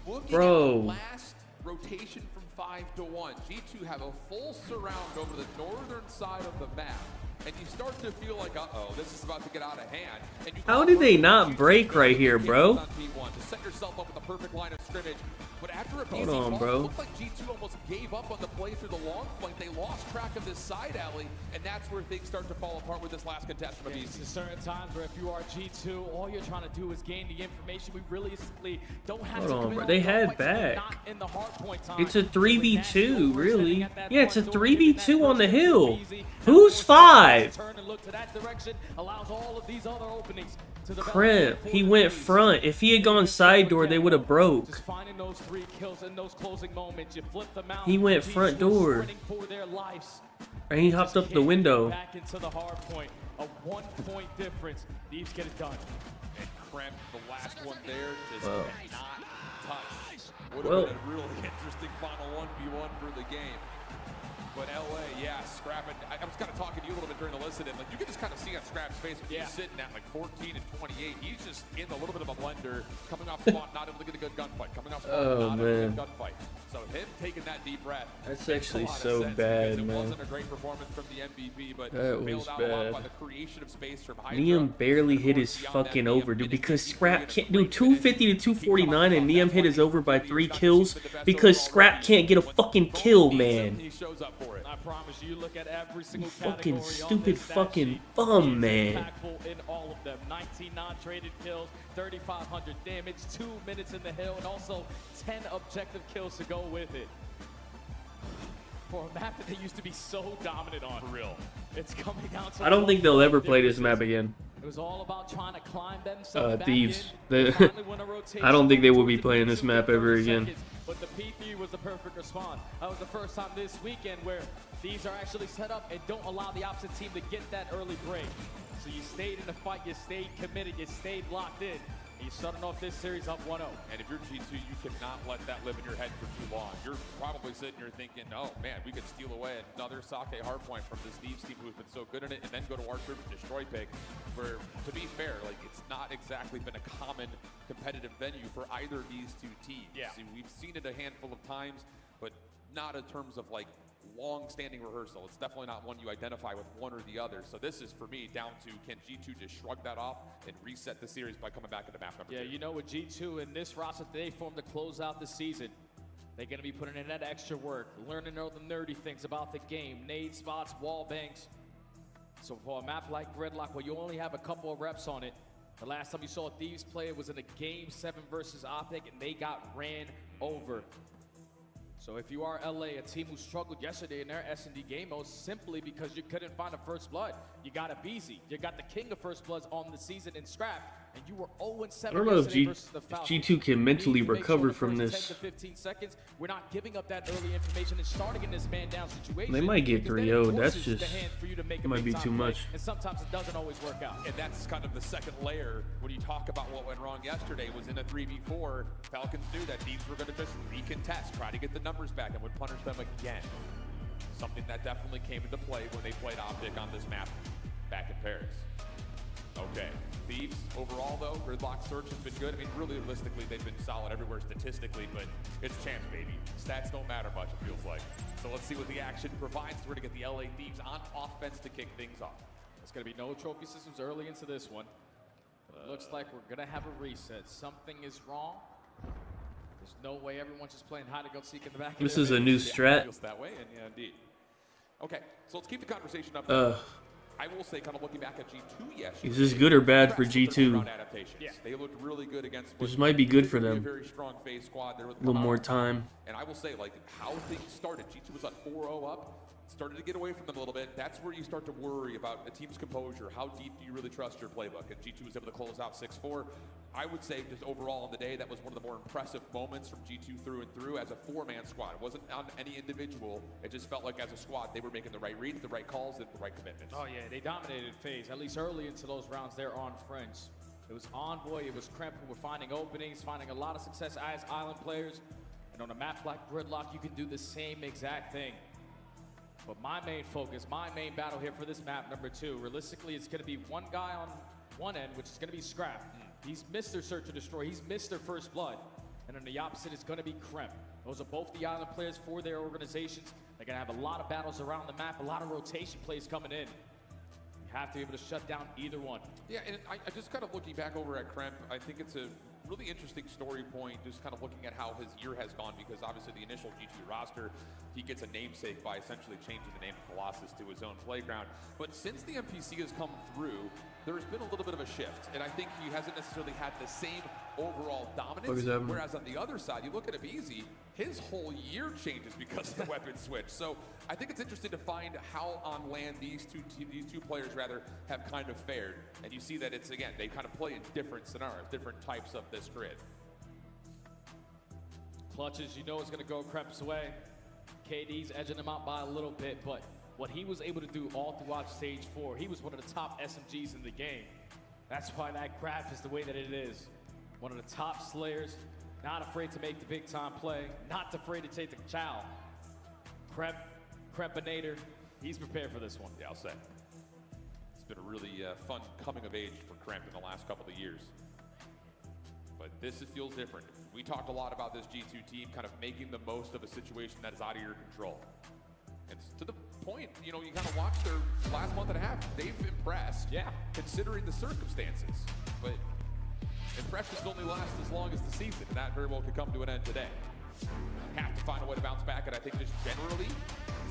looking at the last rotation from 5 to 1, G2 have a full surround over the northern side of the map. And you start to feel like, uh-oh, this is about to get out of hand. And you How did they not break right here, bro? to set yourself up with a perfect line of scrimmage. But after a Hold on, bro. it looked like G2 almost gave up on the play through the long flank. They lost track of this side alley, and that's where things start to fall apart with this last contestant. There's certain times where if you are G2, all you're trying to do is gain the information. We realistically don't have Hold to on, bro. They had back. in the hard point time. It's a 3v2, really. Yeah, it's a 3v2 on the hill. Who's 5? Turn and look to that direction, allows all of these other openings to the Crimp. He went front. If he had gone side door, they would have broke. Just finding those 3 kills in those closing moments. You flip them out. He went front door. For their lives. And he hopped up the window. Back into the hard point. A 1-point difference. These get it done. And Cramp, the last one there, just not touch. Would have been a really interesting final 1v1 for the game. But LA, yeah, Scrap, and I was kind of talking to you a little bit during the listen, and like you can just kind of see on Scrap's face when he's sitting at like 14 and 28. He's just in a little bit of a blender, coming off spawn, not able to get a good gunfight. Coming off spawn, not able to get a good gunfight. So him taking that deep breath. That's actually so bad, man. It wasn't a great performance from the MVP, but that was bailed out a lot by the creation of space from Hydra. Niam barely hit his fucking over, dude, because Scrap can't do 250 to 249, and Niam hit his over by 3 kills because Scrap can't get a fucking kill, man. He shows up for it. I promise you, look at every single Fucking stupid fucking bum, man. In all of them, 19 non-traded kills, 3,500 damage, 2 minutes in the hill, and also 10 objective kills to go with it. For a map that they used to be so dominant on. For real. It's coming down to I don't think they'll ever play this map again. It was all about trying to climb themselves Thieves. I don't think they will be playing this map ever again. But the P3 was the perfect response. That was the first time this weekend where these are actually set up and don't allow the opposite team to get that early break. So you stayed in the fight, you stayed committed, you stayed locked in. And you started off this series up 1-0. And if you're G2, you cannot let that live in your head for too long. You're probably sitting here thinking, oh man, we could steal away another Sake hardpoint from this Thieves team who's been so good at it, and then go to our group and destroy Pig. Where, to be fair, like it's not exactly been a common competitive venue for either of these two teams. Yeah. See, we've seen it a handful of times, but not in terms of like long-standing rehearsal. It's definitely not one you identify with one or the other. So this is, for me, down to can G2 just shrug that off and reset the series by coming back into map number 2? Yeah, you know, with G2 in this roster they formed to close out the season, they're going to be putting in that extra work, learning all the nerdy things about the game, nade spots, wall banks. So for a map like Gridlock, where you only have a couple of reps on it, the last time you saw Thieves play, it was in a Game 7 versus Optic, and they got ran over. So if you are LA, a team who struggled yesterday in their S&D game mode simply because you couldn't find a first blood, you got a BZ. You got the king of first bloods on the season in Scrap, and you were 0-7 I don't know if versus the Falcons. G2 can mentally recover from First this. 10 to 15 seconds, we're not giving up that early information and starting in this man down situation. They might get 3-0. That's just it might be too much. And sometimes it doesn't always work out. And that's kind of the second layer when you talk about what went wrong yesterday was in a 3v4. Falcons knew that Thieves were going to just recontest, try to get the numbers back, and would punish them again. Something that definitely came into play when they played Optic on this map back in Paris. Okay, Thieves overall though, Gridlock search has been good. I mean, really realistically, they've been solid everywhere statistically, but it's champs, baby. Stats don't matter much, it feels like. So let's see what the action provides. We're gonna get the LA Thieves on offense to kick things off. There's gonna be no trophy systems early into this one. Looks like we're gonna have a reset. Something is wrong. There's no way everyone's just playing hide and go seek in the back. This is a new strat. Feels that way, and yeah, indeed. Okay, so let's keep the conversation up. I will say, kind of looking back at G2 yesterday. Is this good or bad for G2? Yeah. They looked really good against. This might be good for them. A very strong phase squad. A little more time. And I will say, like, how things started. G2 was at 4-0 up. Started to get away from them a little bit. That's where you start to worry about a team's composure. How deep do you really trust your playbook? And G2 was able to close out 6-4. I would say just overall on the day, that was one of the more impressive moments from G2 through and through as a four-man squad. It wasn't on any individual. It just felt like as a squad, they were making the right reads, the right calls, and the right commitments. Oh yeah, they dominated phase, at least early into those rounds. They're on French. It was Envoy, it was Kremp who were finding openings, finding a lot of success as island players. And on a map like Gridlock, you can do the same exact thing. But my main focus, my main battle here for this map, number 2, realistically, it's going to be one guy on one end, which is going to be Scrap. He's Mr. Search and Destroy. He's Mr. First Blood. And on the opposite is going to be Kremp. Those are both the island players for their organizations. They're going to have a lot of battles around the map, a lot of rotation plays coming in. You have to be able to shut down either one. Yeah, and I just kind of looking back over at Kremp, I think it's a really interesting story point, just kind of looking at how his year has gone, because obviously the initial G2 roster, he gets a namesake by essentially changing the name of Colossus to his own playground. But since the NPC has come through, there's been a little bit of a shift, and I think he hasn't necessarily had the same overall dominance. Whereas on the other side, you look at Abizi, his whole year changes because of the weapon switch. So I think it's interesting to find how on land these two players rather have kind of fared. And you see that it's, again, they kind of play in different scenarios, different types of this grid. Clutches, you know, is going to go Kremp's way. KD's edging him out by a little bit, but what he was able to do all throughout stage 4, he was one of the top SMGs in the game. That's why that graph is the way that it is. One of the top slayers, not afraid to make the big time play, not afraid to take the chow. Krempinator, he's prepared for this one. Yeah, I'll say. It's been a really fun coming of age for Kremp in the last couple of years. But this feels different. We talked a lot about this G2 team kind of making the most of a situation that is out of your control. And to the point, you know, you kind of watch their last month and a half. They've impressed, yeah, considering the circumstances. But impressions only last as long as the season, and that very well could come to an end today. Have to find a way to bounce back, and I think just generally,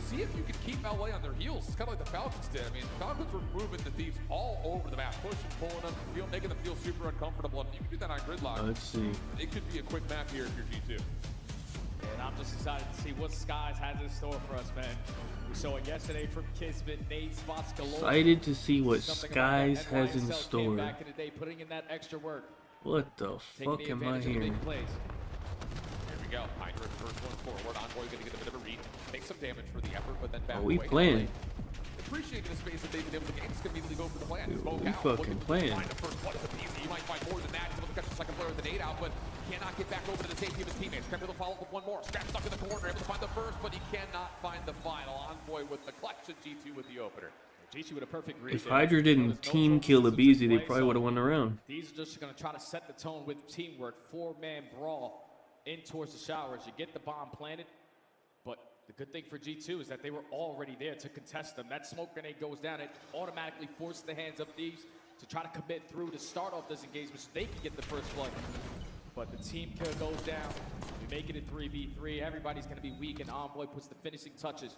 see if you can keep LA on their heels. It's kind of like the Falcons did. I mean, the Falcons were moving the Thieves all over the map, pushing, pulling them, making them feel super uncomfortable. And if you can do that on Gridlock, let's see. It could be a quick map here if you're G2. And I'm just excited to see what Skies has in store for us, man. We saw it yesterday from Kismet, Nate, spots galore. Excited to see what Skies has in store. Back in the day, putting in that extra work. What the fuck am I hearing? Here we go. Hydra first one forward. Envoy going to get a bit of a read. Make some damage for the effort, but then back away. We playing. Appreciating the space that they've been able to gain. Just going to immediately go for the plan. Dude, we fucking playing. Find the first blood is easy. You might find more than that. He's able to catch the second player with the nade out, but cannot get back over to the safety of his teammates. Kremp will follow up with one more. Scrap stuck in the corner, able to find the first, but he cannot find the final. Envoy with the clutch, and G2 with the opener. G2 with a perfect read. If Hydra didn't team kill Abizi, they probably would have won the round. These are just going to try to set the tone with teamwork. 4-man brawl in towards the showers. You get the bomb planted, but the good thing for G2 is that they were already there to contest them. That smoke grenade goes down. It automatically forces the hands of Thieves to try to commit through to start off this engagement so they can get the first blood. But the team kill goes down. You make it a 3v3. Everybody's going to be weak, and Envoy puts the finishing touches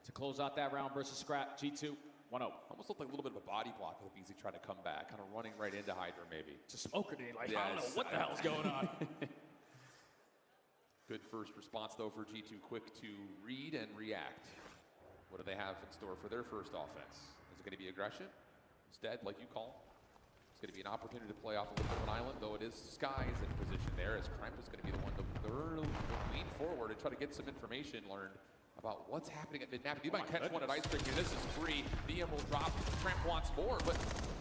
to close out that round versus Scrap. G2 1-0. Almost looked like a little bit of a body block with Abizi trying to come back, kind of running right into Hydra maybe. It's a smoke grenade. Like, I don't know what the hell's going on. Good first response, though, for G2. Quick to read and react. What do they have in store for their first offense? Is it going to be aggression? Instead, like you call, it's going to be an opportunity to play off a little bit of an island, though it is Skies in position there, as Kremp is going to be the one to lean forward and try to get some information learned about what's happening at mid-map. You might catch one at Ice Cream here. This is free. DM will drop. Kremp wants more, but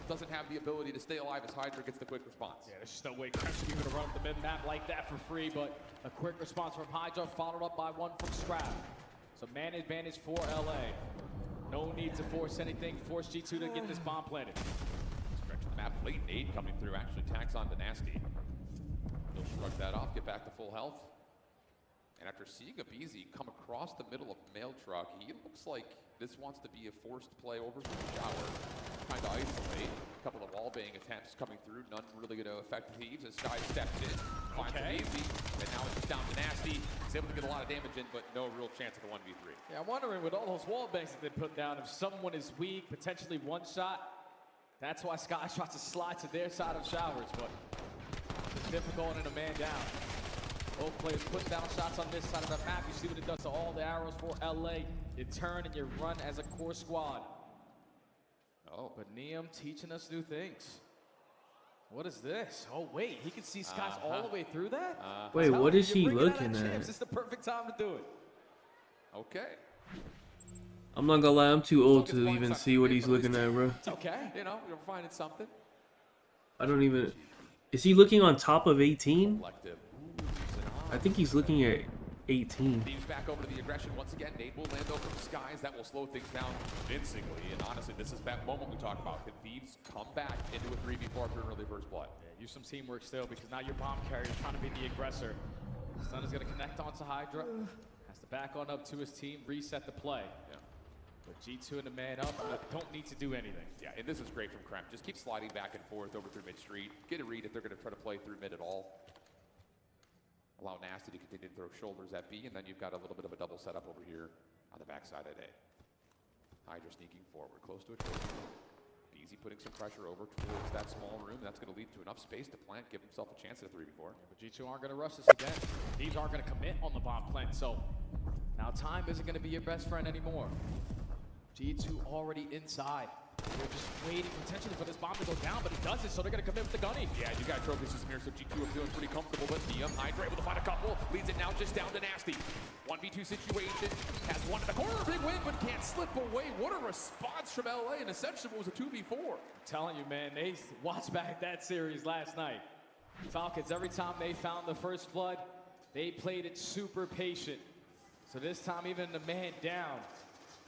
doesn't have the ability to stay alive as Hydra gets the quick response. Yeah, there's just no way Kremp's going to run up the mid-map like that for free, but a quick response from Hydra, followed up by one from Scrap. So man advantage for LA. No need to force anything. Force G2 to get this bomb planted. Stretch the map. Late nade coming through. Actually tags on to Nasty. He'll shrug that off, get back to full health. And after seeing Abizi come across the middle of Mail Truck, he looks like this wants to be a forced play over from the shower. Trying to isolate. A couple of wall bang attempts coming through. None really going to affect Thieves as Sky steps in. Finds Abizi. And now it's just down to Nasty. He's able to get a lot of damage in, but no real chance at the 1v3. Yeah, I'm wondering with all those wall bangs that they put down, if someone is weak, potentially one shot, that's why Sky tries to slide to their side of showers, but it's difficult in a man down. Both players put down shots on this side of the map. You see what it does to all the arrows for LA. You turn and you run as a core squad. Oh, but Neum teaching us new things. What is this? Oh, wait, he can see Skies all the way through that? Wait, what is he looking at? It's the perfect time to do it. Okay. I'm not gonna lie, I'm too old to even see what he's looking at, bro. It's okay. You know, you're finding something. I don't even... Is he looking on top of 18? I think he's looking at 18. Thieves back over to the aggression once again. Nate will land over the Skies. That will slow things down convincingly. And honestly, this is that moment we talk about. Can Thieves come back into a 3v4 after an early first blood? Yeah, use some teamwork still, because now your bomb carrier is trying to be the aggressor. Sun is going to connect onto Hydra. Has to back on up to his team, reset the play. Yeah. But G2 and the man up don't need to do anything. Yeah, and this is great from Kremp. Just keep sliding back and forth over through mid-street. Get a read if they're going to try to play through mid at all. Allow Nasty to continue to throw shoulders at B, and then you've got a little bit of a double setup over here on the backside at A. Hydra sneaking forward, close to a trade. Beezy putting some pressure over towards that small room. That's going to lead to enough space to plant, give himself a chance at a 3v4. Yeah, but G2 aren't going to rush this again. Thieves aren't going to commit on the bomb plant, so now time isn't going to be your best friend anymore. G2 already inside. They're just waiting potentially for this bomb to go down, but it doesn't, so they're going to commit with the gunny. Yeah, you got trophies this mirror, so G2 are feeling pretty comfortable, but Neum, Hydra able to find a couple, leads it now just down to Nasty. 1v2 situation, has one in the corner, big win, but can't slip away. What a response from LA, and essentially was a 2v4. I'm telling you, man, they watched back that series last night. Falcons, every time they found the first blood, they played it super patient. So this time, even the man down,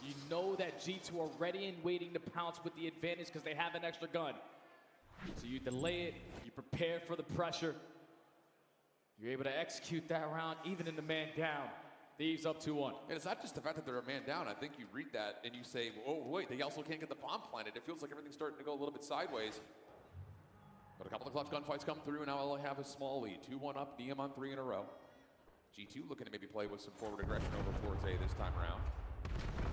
you know that G2 are ready and waiting to pounce with the advantage because they have an extra gun. So you delay it, you prepare for the pressure. You're able to execute that round even in the man down. Thieves up 2-1. And it's not just the fact that they're a man down. I think you read that and you say, oh, wait, they also can't get the bomb planted. It feels like everything's starting to go a little bit sideways. But a couple of clutch gunfights come through, and now LA have a small lead. 2-1 up, Neum on 3 in a row. G2 looking to maybe play with some forward aggression over towards A this time around.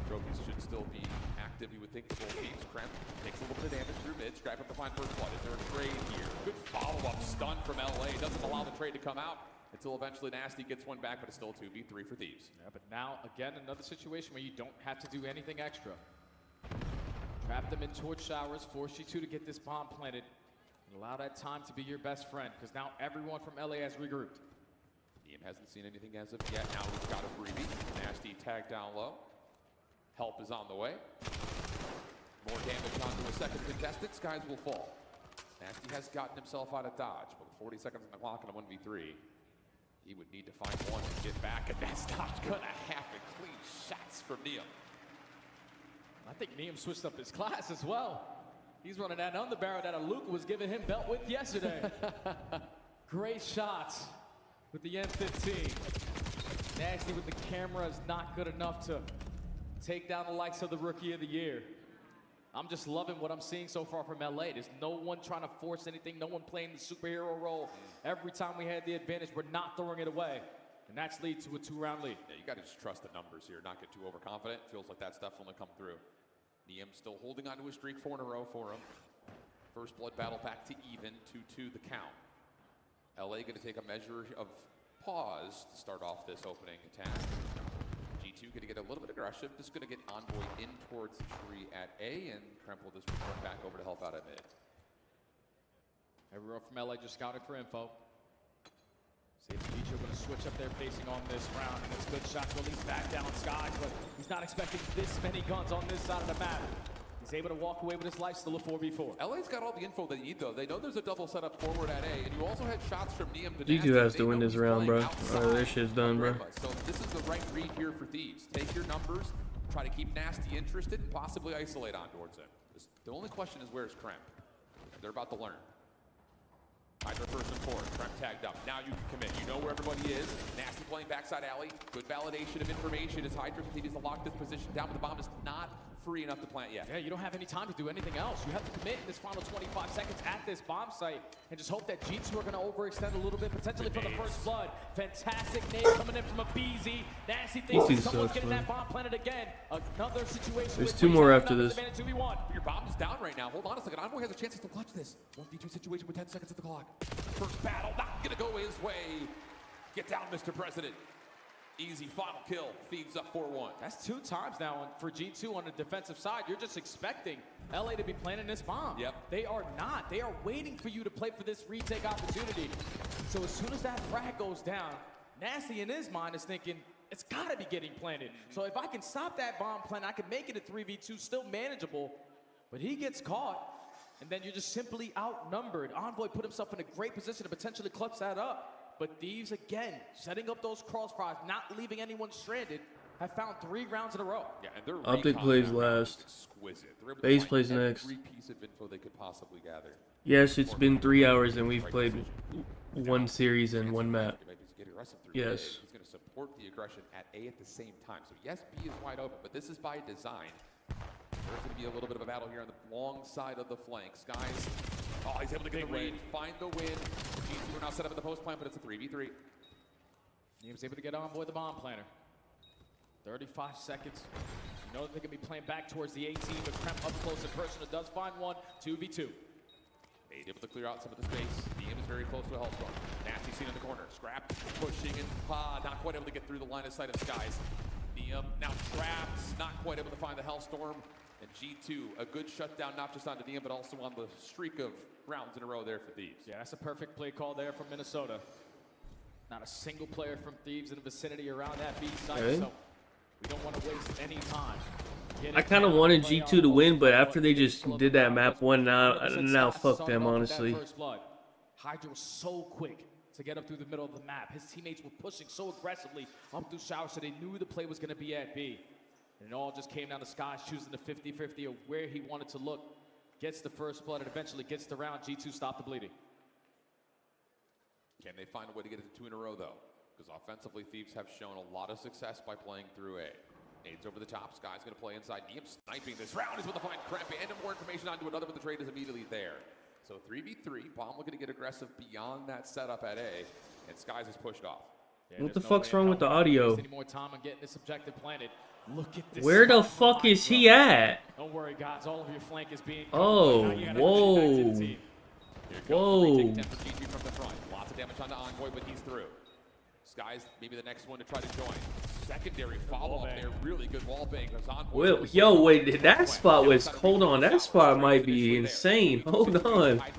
Trophies should still be active, you would think, for both teams. Kremp takes a little bit of damage through mid. Stripe up to find first blood. Is there a trade here? Good follow-up stun from LA. Doesn't allow the trade to come out until eventually Nasty gets one back, but it's still 2v3 for Thieves. Yeah, but now, again, another situation where you don't have to do anything extra. Trap them in towards showers, force G2 to get this bomb planted, and allow that time to be your best friend, because now everyone from LA has regrouped. Neum hasn't seen anything as of yet. Now he's got a freebie. Nasty tagged down low. Help is on the way. More damage onto a second contestant. Skies will fall. Nasty has gotten himself out of dodge, but with 40 seconds on the clock in a 1v3, he would need to find one to get back, and that's not going to happen. Clean shots from Neum. I think Neum switched up his class as well. He's running that underbarrel that Aluka was giving him belt with yesterday. Great shots with the M15. Nasty with the camera is not good enough to take down the likes of the Rookie of the Year. I'm just loving what I'm seeing so far from LA. There's no one trying to force anything, no one playing the superhero role. Every time we had the advantage, we're not throwing it away. And that's lead to a 2-round lead. Yeah, you got to just trust the numbers here, not get too overconfident. Feels like that stuff's only come through. Neum still holding on to his streak, 4 in a row for him. First blood battle back to even, 2-2 the count. LA going to take a measure of pause to start off this opening attack. G2 going to get a little bit aggressive. Just going to get Envoy in towards the tree at A, and Kremp will just return back over to help out at mid. Everyone from LA just scouted for info. See if G2 are going to switch up their facing on this round, and it's good shot to release back down Skies, but he's not expecting this many guns on this side of the map. He's able to walk away with his life, still a 4v4. LA's got all the info they need, though. They know there's a double setup forward at A, and you also had shots from Neum to G2 has to win this round, bro. Or this shit's done, bro. So this is the right read here for Thieves. Take your numbers, try to keep Nasty interested, and possibly isolate on towards him. The only question is, where's Kremp? They're about to learn. Hydra first and forward. Trent tagged up. Now you can commit. You know where everybody is. Nasty playing backside alley. Good validation of information as Hydra continues to lock this position down, but the bomb is not free enough to plant yet. Yeah, you don't have any time to do anything else. You have to commit in this final 25 seconds at this bomb site and just hope that G2 are going to overextend a little bit, potentially for the first blood. Fantastic nade coming in from a BZ. Nasty thinks someone's getting that bomb planted again. Another situation. There's 2 more after this. Your bomb is down right now. Hold on a second. Envoy has a chance to clutch this. 1v2 situation with 10 seconds at the clock. First battle, not going to go his way. Get down, Mr. President. Easy final kill. Thieves up 4-1. That's 2 times now for G2 on the defensive side. You're just expecting LA to be planting this bomb. Yep. They are not. They are waiting for you to play for this retake opportunity. So as soon as that frag goes down, Nasty in his mind is thinking, it's got to be getting planted. So if I can stop that bomb plant, I can make it a 3v2, still manageable. But he gets caught, and then you're just simply outnumbered. Envoy put himself in a great position to potentially clutch that up. But Thieves, again, setting up those crossfires, not leaving anyone stranded, have found 3 rounds in a row. Yeah, and their Optic plays last. Base plays next. Every piece of info they could possibly gather. Yes, it's been 3 hours and we've played 1 series and 1 map. Yes. He's going to support the aggression at A at the same time. So yes, B is wide open, but this is by design. There's going to be a little bit of a battle here on the long side of the flank. Skies, oh, he's able to get the read, find the win. G2 are now set up in the post plant, but it's a 3v3. He was able to get Envoy the bomb planter. 35 seconds. You know that they're going to be playing back towards the 18, but Kremp up close in person. It does find one, 2v2. He's able to clear out some of the space. DM is very close to a Hellstorm. Nasty seen in the corner. Scrap pushing and not quite able to get through the line of sight of Skies. DM now trapped, not quite able to find the Hellstorm. And G2, a good shutdown, not just on the DM, but also on the streak of rounds in a row there for Thieves. Yeah, that's a perfect play call there from Minnesota. Not a single player from Thieves in the vicinity around that B site, so we don't want to waste any time. I kind of wanted G2 to win, but after they just did that map 1, now fuck them, honestly. Hydra was so quick to get up through the middle of the map. His teammates were pushing so aggressively up through showers, so they knew the play was going to be at B. And it all just came down to Skies choosing the 50-50 of where he wanted to look. Gets the first blood and eventually gets the round. G2 stop the bleeding. Can they find a way to get it to 2 in a row, though? Because offensively, Thieves have shown a lot of success by playing through A. Nades over the top. Sky's going to play inside. Diem sniping this round. Is able to find Kremp and more information onto another, but the trade is immediately there. So 3v3. Bomb looking to get aggressive beyond that setup at A. And Skies is pushed off. Yeah, what the fuck's wrong with the audio? Any more time on getting this objective planted. Look at this. Where the fuck is he at? Don't worry, guys. All of your flank is being. Oh, whoa. Whoa. From the front. Lots of damage on the Envoy, but he's through. Skies maybe the next one to try to join. Secondary follow-up there. Really good wall bang. Well, yo, wait, that spot was, hold on, that spot might be insane. Hold on. Whoa.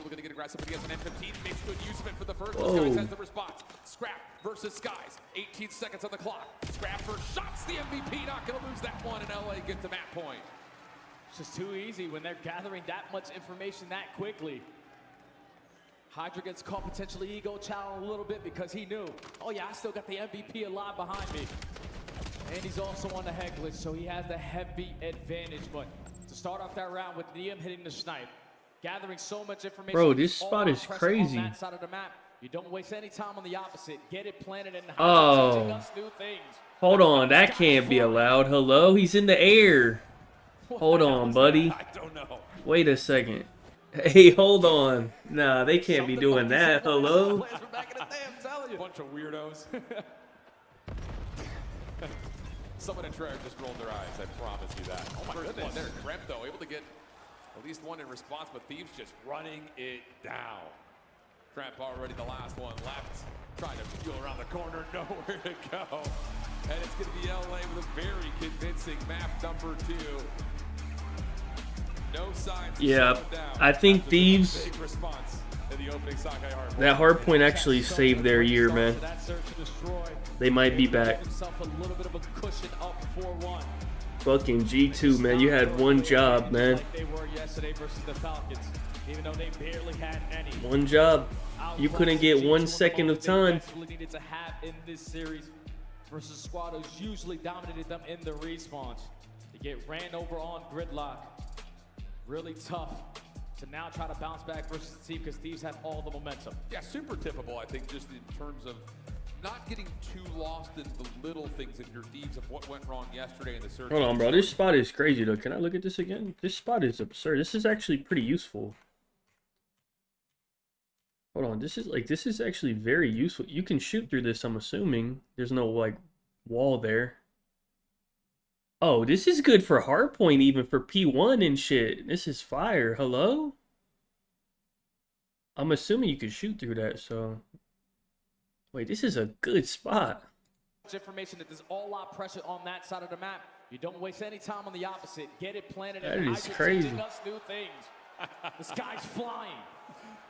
Scrap versus Skies. 18 seconds on the clock. Scrap first shots the MVP. Not going to lose that one, and LA get to map point. It's just too easy when they're gathering that much information that quickly. Hydra gets caught potentially ego challenge a little bit because he knew, oh yeah, I still got the MVP alive behind me. And he's also on the head glitch, so he has the heavy advantage. But to start off that round with Liam hitting the snipe, gathering so much information. Bro, this spot is crazy. On that side of the map. You don't waste any time on the opposite. Get it planted and teaching us new things. Hold on, that can't be allowed. Hello, he's in the air. Hold on, buddy. I don't know. Wait a second. Hey, hold on. Nah, they can't be doing that. Hello? Bunch of weirdos. Someone in Treyarch just rolled their eyes. I promise you that. Oh my goodness. There, Kremp though, able to get at least one in response, but Thieves just running it down. Kremp already the last one left. Trying to feel around the corner, nowhere to go. And it's going to be LA with a very convincing map number 2. No signs. Yeah, I think Thieves, that hard point actually saved their year, man. They might be back. Fucking G2, man, you had one job, man. One job. You couldn't get 1 second of time. Versus squad who's usually dominated them in the respawns. They get ran over on gridlock. Really tough to now try to bounce back versus the team because Thieves had all the momentum. Yeah, super typical, I think, just in terms of not getting too lost in the little things of your Thieves of what went wrong yesterday in the search. Hold on, bro. This spot is crazy, though. Can I look at this again? This spot is absurd. This is actually pretty useful. Hold on. This is actually very useful. You can shoot through this, I'm assuming. There's no, like, wall there. Oh, this is good for hardpoint, even for P1 and shit. This is fire. Hello? I'm assuming you can shoot through that, so... Wait, this is a good spot. Information that there's a lot of pressure on that side of the map. You don't waste any time on the opposite. Get it planted. That and is crazy. teaching us new things. The sky's flying.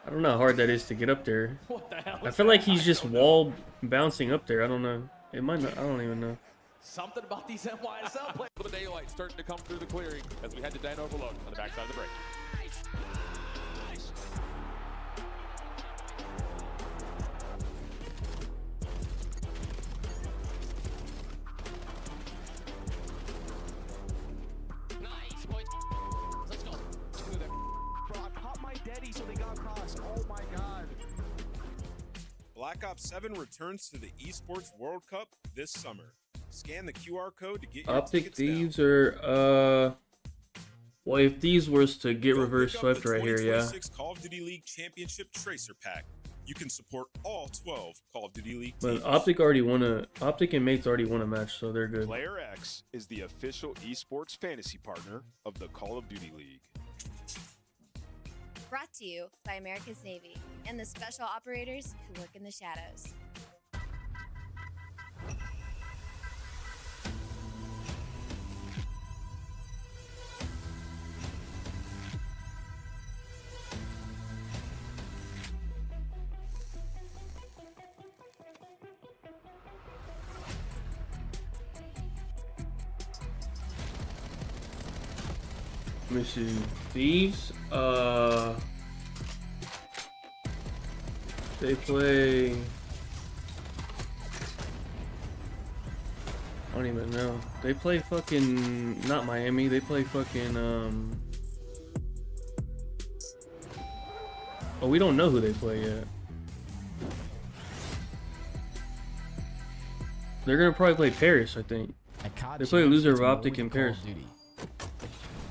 I don't know how hard that is to get up there. What the hell? I feel like he's just wall bouncing up there. I don't know. It might not. I don't even know. Something about these NYSL players. The daylight starting to come through the clearing as we head to Dan Overload on the backside of the break. Nice, boys. Let's go. Bro, I popped my daddy so they got across. Oh my god. Black Ops 7 returns to the Esports World Cup this summer. Scan the QR code to get your Optic tickets Thieves now. are well, if Thieves was to get Go reverse pick up swept the right here, yeah. 2026 Call of Duty League Championship Tracer Pack. You can support all 12 Call of Duty League teams. But Optic and Mates already won a match, so they're good. Player X is the official esports fantasy partner of the Call of Duty League. Brought to you by America's Navy and the special operators who work in the shadows. Let me see. Thieves, they play, I don't even know. They play fucking, not Miami, they play fucking, oh, we don't know who they play yet. They're gonna probably play Paris, I think. They play a loser of Optic in Paris.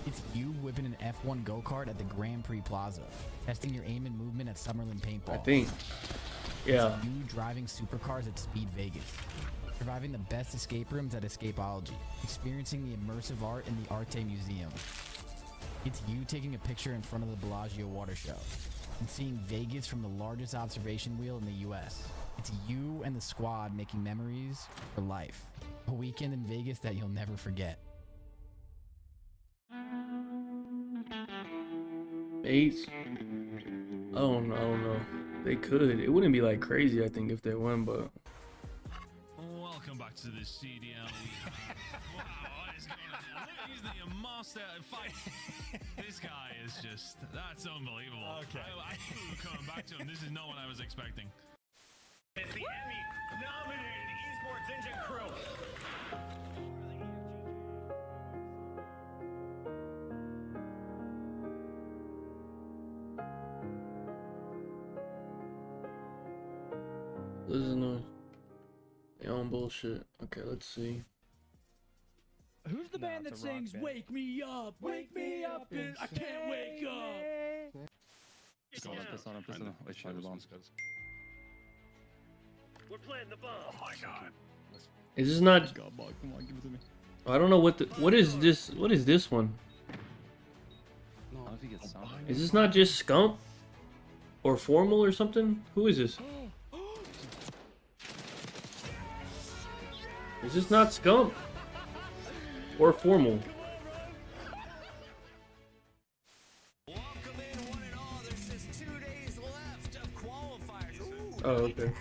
It's you whipping an F1 go-kart at the Grand Prix Plaza, testing your aim and movement at Summerlin Paintball. I think. Yeah. It's you driving supercars at Speed Vegas, surviving the best escape rooms at Escapeology, experiencing the immersive art in the Arte Museum. It's you taking a picture in front of the Bellagio Water Show and seeing Vegas from the largest observation wheel in the US. It's you and the squad making memories for life. A weekend in Vegas that you'll never forget. Eights? I don't know. They could. It wouldn't be like crazy, I think, if they won, but. Welcome back to the CDL. Wow, what is going on? He's the master of fight. This guy is just, that's unbelievable. Okay. I knew we were coming back to him. This is not what I was expecting. It's the Emmy-nominated Esports Engine crew. This is annoying. They on bullshit. Okay, let's see. Who's the band that sings "Wake Me Up, Wake Me Up"? And I can't wake up. We're playing the bomb. Oh my god. Is this not? Come on, give it to me. I don't know what is this? What is this one? No, if you get sound. Is this not just Scump or Formal or something? Who is this? Is this not Scump or Formal? Oh, okay.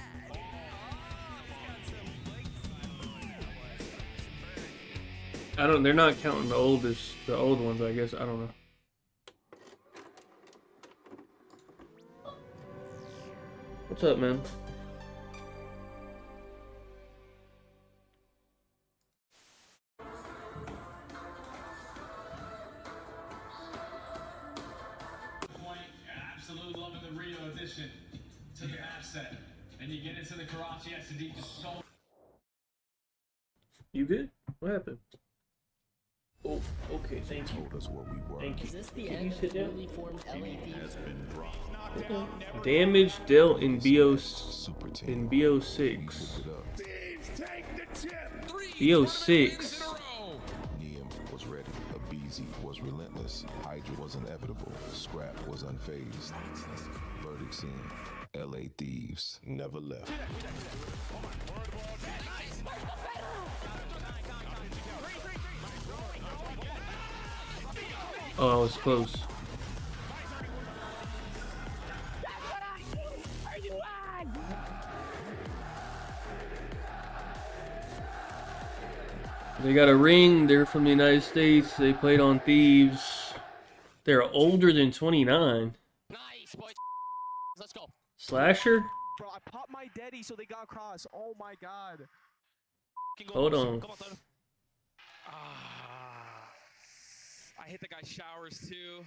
They're not counting the old ones, I guess. I don't know. What's up, man? position to your asset, and you get into the Karachi S&D just so. You good? What happened? Oh, okay, thank you. Thank you. Is this the Can end you of sit the down? newly formed LA Thieves? Damage dealt in BO6. BO6. Neum was ready. Abizi was relentless. Hydra was inevitable. Scrap was unfazed. Verdict's in. LA Thieves never left. Oh, I was close. They got a ring. They're from the United States. They played on Thieves. They're older than 29. Nice, boys. Let's go. Slasher? Bro, I popped my daddy so they got across. Oh my god. Hold on. I hit the guy's showers too.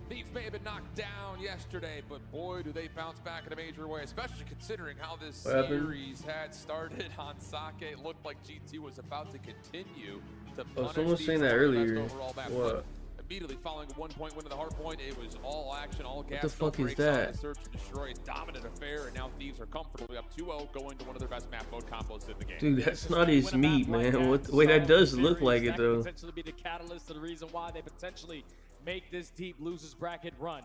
Thieves may have been knocked down yesterday, but boy, do they bounce back in a major way, especially considering how this series had started on Sake. It looked like G2 was about to continue to punish someone was these saying that on the best earlier. overall map. What? Immediately following a 1-point win to the hard point, it was all action, all gas. What the fuck no is breaks on that? the search and destroy. It's dominant affair, and now Thieves are comfortably up 2-0, going to one of their best map mode combos in the game. Dude, that's not his meat, man. What? Wait, that does look like it though. Potentially be the catalyst to the reason why they potentially make this deep losers bracket run.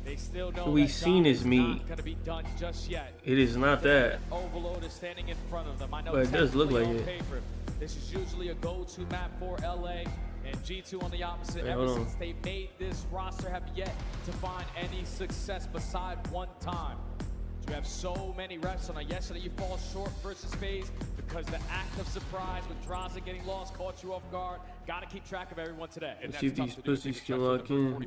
They still know We've seen his meat. not gonna be done just yet. It is not that. Overload is standing in front of them. I know But it does look like on it. paper, this is usually a go-to map for LA, and G2 on the opposite. Hey, Ever hold on. since they made this roster, have yet to find any success beside one time. You have so many reps on it. Yesterday you fall short versus FaZe because the act of surprise with Draza getting lost caught you off guard. Got to keep track of everyone today. Let's see if these pussies can lock in.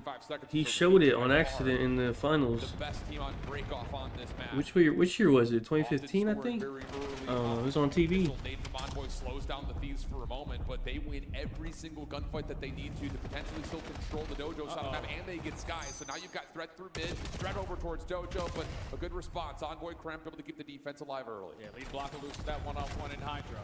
He showed it on accident in the finals. The best team on break off on this match. Which year was it? 2015, I think. It was on TV. Nate from Envoy slows down the Thieves for a moment, but they win every single gunfight that they need to potentially still control the Dojo side of the map, and they get Sky. So now you've got threat through mid, threat over towards Dojo, but a good response. Envoy cramped, able to keep the defense alive early. Yeah, lead blocker loses that one-on-one in Hydra.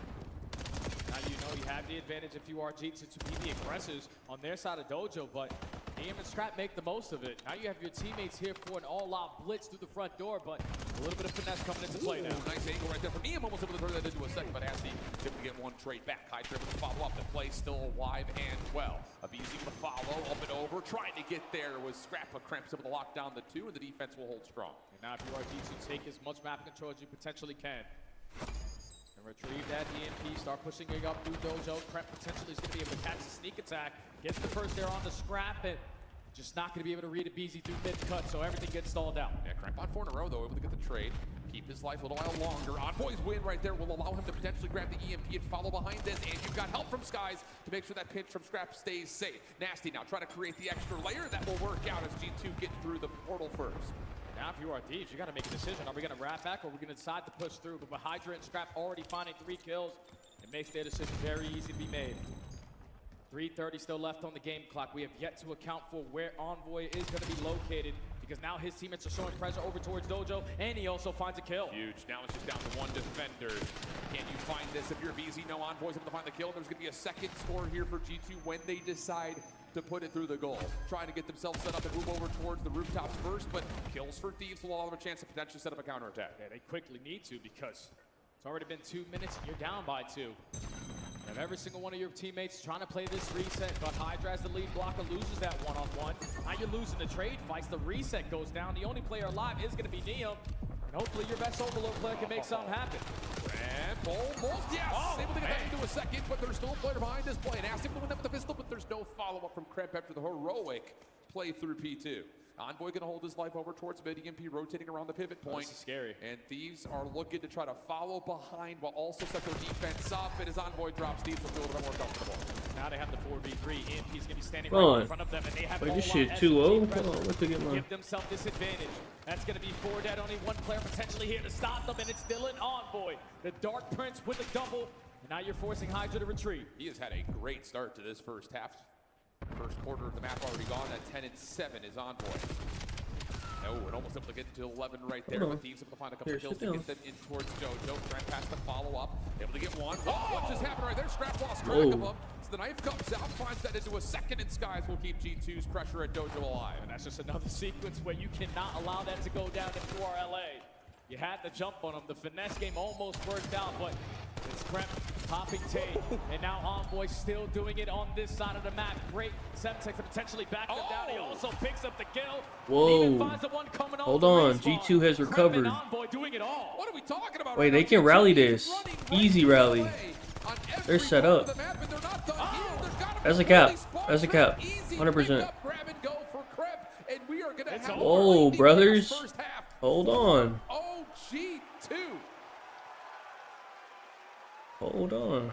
Now you know you have the advantage if you are G2 to be the aggressors on their side of Dojo, but Neum and Scrap make the most of it. Now you have your teammates here for an all-out blitz through the front door, but a little bit of finesse coming into play now. Nice angle right there from Neum, almost able to turn that into a second, but Asti able to get one trade back. Hydra able to follow up. The play still alive and well. Abizi able to follow, up and over, trying to get there was Scrap, but Cramps able to lock down the two, and the defense will hold strong. And now if you are G2, take as much map control as you potentially can. And retrieve that EMP, start pushing it up through Dojo. Crep potentially is going to be able to catch the sneak attack. Gets the first there on the Scrap, and just not going to be able to read Abizi through mid-cut, so everything gets stalled out. Yeah, Crep on 4 in a row, though, able to get the trade. Keep his life a little while longer. Envoy's win right there will allow him to potentially grab the EMP and follow behind this, and you've got help from Skies to make sure that pinch from Scrap stays safe. Nasty now trying to create the extra layer. That will work out as G2 get through the portal first. Now if you are Thieves, you got to make a decision. Are we going to wrap back or are we going to decide to push through? But with Hydra and Scrap already finding 3 kills, it makes their decision very easy to be made. 3:30 still left on the game clock. We have yet to account for where Envoy is going to be located because now his teammates are showing pressure over towards Dojo, and he also finds a kill. Huge. Now it's just down to 1 defender. Can you find this? If you're BZ, no Envoy's able to find the kill. There's going to be a second score here for G2 when they decide to put it through the goal. Trying to get themselves set up and move over towards the rooftops first, but kills for Thieves will allow them a chance to potentially set up a counterattack. Yeah, they quickly need to because it's already been 2 minutes and you're down by 2. And every single one of your teammates trying to play this reset, but Hydra as the lead blocker loses that one-on-one. Now you're losing the trade fights. The reset goes down. The only player alive is going to be Neum. And hopefully your best Overload player can make something happen. And almost, yes! Able to get that into a second, but there's still a player behind this play. And asked him to win that with the pistol, but there's no follow-up from Kremp after the heroic play through P2. Envoy gonna hold his life over towards mid, EMP rotating around the pivot point. This is scary. And Thieves are looking to try to follow behind while also set their defense up. And as Envoy drops, Thieves will feel a little bit more comfortable. Now they have the 4v3. EMP's gonna be standing Come on. right in front of them, and they have Wait, this all shit out 2-0? SMG Hold on, let's get my... give themselves this advantage. That's gonna be 4 dead, only 1 player potentially here to stop them, and it's still an Envoy. The Dark Prince with a double, and now you're forcing Hydra to retreat. He has had a great start to this first half. first quarter of the map already gone. At 10-7 is Envoy. Oh, and almost able to get to 11 right there. But Thieves able to find a couple of kills to get them in towards Jojo. Trent has to follow up. Able to get one. Oh, what just happened right there? Scrap lost track of him. So the knife comes out, finds that into a second, and Skies will keep G2's pressure at Dojo alive. And that's just another sequence where you cannot allow that to go down if you are LA. You had the jump on him. The finesse game almost worked out, but it's Kremp popping Tate. And now Envoy still doing it on this side of the map. Great Semtex to potentially back them down. He also picks up the kill. Whoa. Hold on. G2 has recovered. Doing it all. What are we talking about? Wait, they can rally this. Easy rally. They're set up. That's a cap. That's a cap. 100%. Whoa, brothers. Hold on. OMGItsBirdman. Hold on.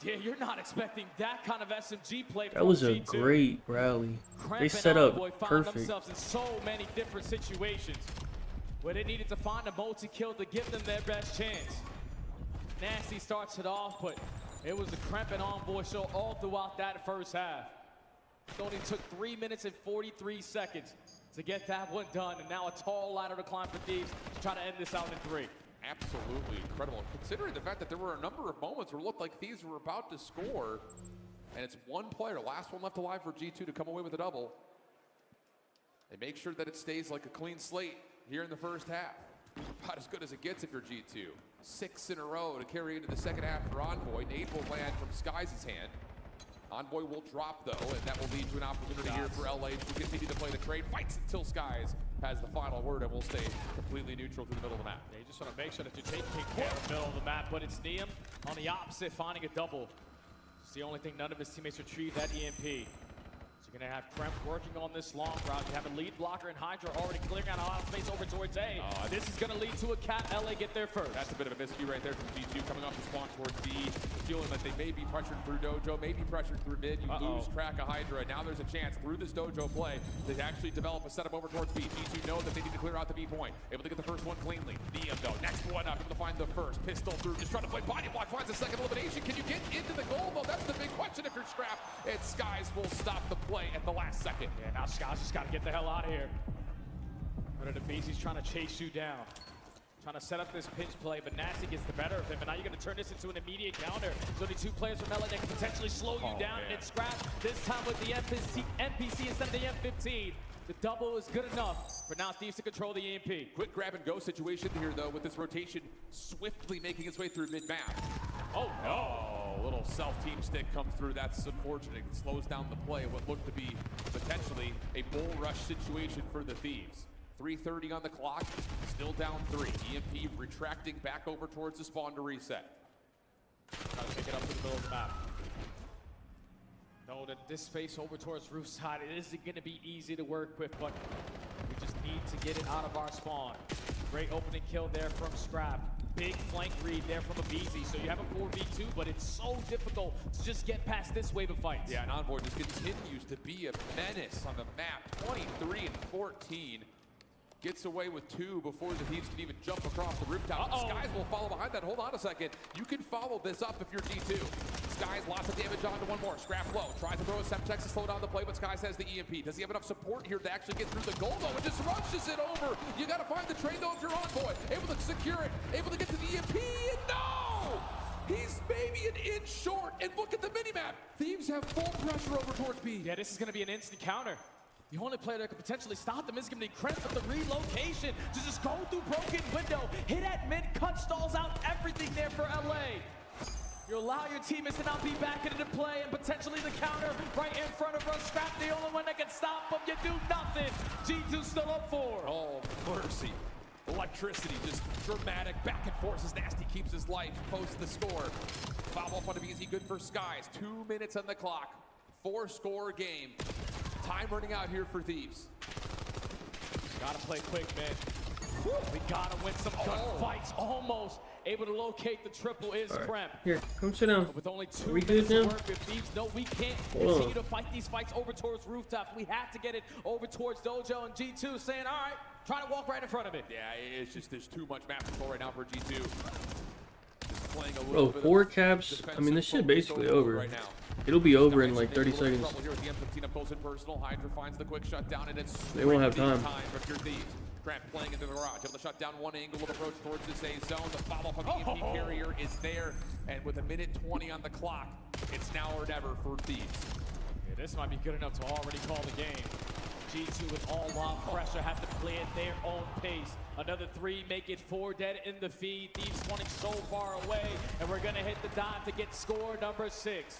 Yeah, you're not expecting that kind of SMG play. That was a great rally. They set up perfect. Themselves in so many different situations where they needed to find a multi-kill to give them their best chance. Nasty starts it off, but it was the Kremp and Envoy show all throughout that first half. It only took 3 minutes and 43 seconds to get that one done, and now a tall ladder to climb for Thieves to try to end this out in 3. Absolutely incredible, considering the fact that there were a number of moments where it looked like Thieves were about to score, and it's one player, last one left alive for G2 to come away with a double. They make sure that it stays like a clean slate here in the first half. About as good as it gets if you're G2. 6 in a row to carry into the second half for Envoy. Nade will land from Skies' hand. Envoy will drop, though, and that will lead to an opportunity here for LA to continue to play the trade. Fights until Skies has the final word and will stay completely neutral through the middle of the map. Yeah, you just want to make sure that you take care of the middle of the map, but it's Neum on the opposite, finding a double. It's the only thing none of his teammates retrieved that EMP. So you're going to have Kremp working on this long route. You have a lead blocker and Hydra already clearing out a lot of space over towards A. This is going to lead to a cap. LA get there first. That's a bit of a miscue right there from G2 coming off the spawn towards B. Feeling that they may be pressured through Dojo, maybe pressured through mid. You lose track of Hydra. Now there's a chance through this Dojo play to actually develop a setup over towards B. G2 know that they need to clear out the B point. Able to get the first one cleanly. Neum, though, next one up, able to find the first. Pistol through, just trying to play body block, finds a second elimination. Can you get into the goal, though? That's the big question if you're Scrap. And Skies will stop the play at the last second. Yeah, now Skies just got to get the hell out of here. But the Beast, he's trying to chase you down. Trying to set up this pinch play, but Nasty gets the better of him, and now you're going to turn this into an immediate counter. There's only 2 players from LA that can potentially slow you down, and it's Scrap this time with the NPC instead of the M15. The double is good enough for now Thieves to control the EMP. Quick grab and go situation here, though, with this rotation swiftly making its way through mid-map. Oh, no. A little self-team stick comes through. That's unfortunate. It slows down the play, what looked to be potentially a bull rush situation for the Thieves. 3:30 on the clock, still down 3. EMP retracting back over towards the spawn to reset. Trying to take it up to the middle of the map. Know that this space over towards roof side, it isn't going to be easy to work with, but we just need to get it out of our spawn. Great opening kill there from Scrap. Big flank read there from Abizi. So you have a 4v2, but it's so difficult to just get past this wave of fights. Yeah, and Envoy just continues to be a menace on the map. 23 and 14. Gets away with 2 before the Thieves can even jump across the rooftop. Skies will follow behind that. Hold on a second. You can follow this up if you're G2. Skies, lots of damage onto one more. Scrap low. Tries to throw a Semtex to slow down the play, but Skies has the EMP. Does he have enough support here to actually get through the goal, though? It just rushes it over. You got to find the trade, though, if you're Envoy. Able to secure it. Able to get to the EMP. And no! He's maybe an inch short. And look at the minimap. Thieves have full pressure over towards B. Yeah, this is going to be an instant counter. The only player that could potentially stop them is going to be Kremp with the relocation to just go through broken window, hit at mid, cut stalls out, everything there for LA. You allow your teammates to not be back into play and potentially the counter right in front of us. Scrap the only one that can stop them. You do nothing. G2 still up 4. Oh, mercy. Electricity, just dramatic back and forth as Nasty keeps his life post the score. Foul up on BZ, good for Skies. 2 minutes on the clock. 4-score game. Time running out here for Thieves. Gotta play quick, man. We gotta win some gunfights. Almost able to locate the triple is Kremp. Here, come sit down. With only 2 Are we minutes good to now? work with Thieves, no, we can't continue to fight these fights over towards rooftop. We have to get it over towards Dojo, and G2 saying, all right, try to walk right in front of it. Yeah, it's just there's too much map control right now for G2. Just playing a Bro, little bit 4 of caps. I mean, this shit defensive basically focus over. right now. It'll be over in Now, like 30 they were in seconds. trouble here with the M15 up close and personal. Hydra finds the quick shutdown, and it's They won't have sprinting time. for Pure Thieves. Grant playing into the garage, able to shut down one angle of approach towards this A zone. The follow-up of the EMP carrier is there, and with a minute 20 on the clock, it's now or never for Thieves. Yeah, this might be good enough to already call the game. G2 with all wild pressure have to play at their own pace. Another 3, make it 4 dead in the feed. Thieves running so far away, and we're gonna hit the dive to get score number 6.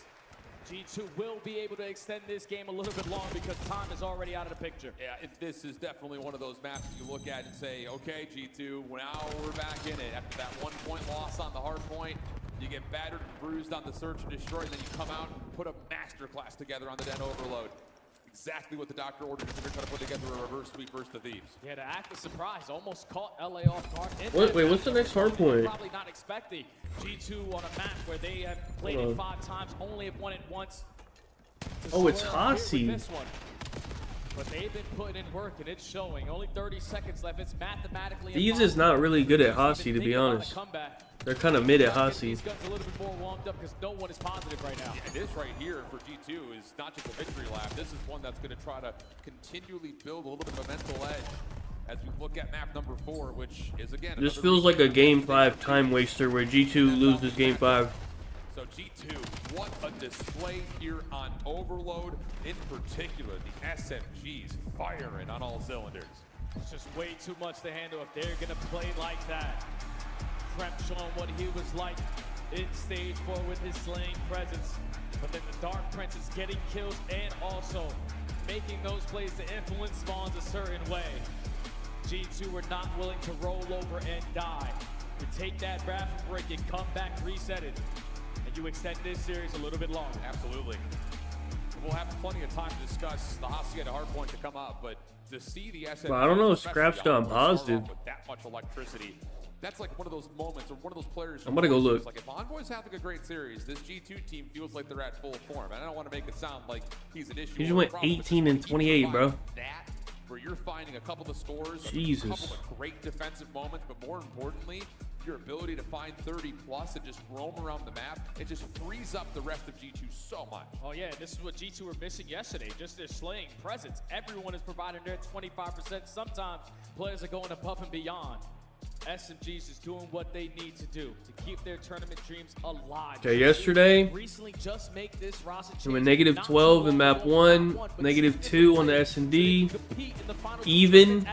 G2 will be able to extend this game a little bit longer because time is already out of the picture. Yeah, this is definitely one of those maps that you look at and say, okay, G2, now we're back in it. After that 1-point loss on the hard point, you get battered and bruised on the search and destroy, and then you come out and put a masterclass together on the Den Overload. Exactly what the doctor ordered if they're trying to put together a reverse sweep versus the Thieves. Yeah, the act of surprise almost caught LA off guard. Wait, what's the next hard point? Probably not expecting G2 on a map where they have played it 5 times, only have won it once. Oh, it's Hasi. But they've been putting in work, and it's showing. Only 30 seconds left. It's mathematically Thieves is not really good at Hasi, to be honest. They're kind of mid at Hasi. These guns a little bit more warmed up because no one is positive right now. Yeah, this right here for G2 is not just a victory lap. This is one that's going to try to continually build a little bit of a mental edge as we look at map number 4, which is, again... This feels like a Game 5 time waster where G2 loses Game 5. So G2, what a display here on Overload. In particular, the SMGs firing on all cylinders. It's just way too much to handle if they're going to play like that. Kremp showing what he was like in stage 4 with his slaying presence. But then the Dark Prince is getting kills and also making those plays to influence spawns a certain way. G2 were not willing to roll over and die. You take that raffle break and come back, reset it, and you extend this series a little bit longer. Absolutely. We'll have plenty of time to discuss the Hasi at a hard point to come up, but to see the SMG, Well, I don't know, Scrap's gone positive. With that much electricity, that's like one of those moments or one of those players. I'm gonna go look. Like if Envoy's having a great series, this G2 team feels like they're at full form. And I don't want to make it sound like he's an issue. He just went 18 and 28, bro. That where you're finding a couple of scores, Jesus. a couple of great defensive moments, but more importantly, your ability to find 30 plus and just roam around the map, it just frees up the rest of G2 so much. Oh yeah, this is what G2 were missing yesterday, just their slaying presence. Everyone is providing their 25%. Sometimes players are going above and beyond. SMGs is doing what they need to do to keep their tournament dreams alive. Okay, yesterday, Recently just make this roster we went negative 12 in map 1, negative 2 on the S&D, even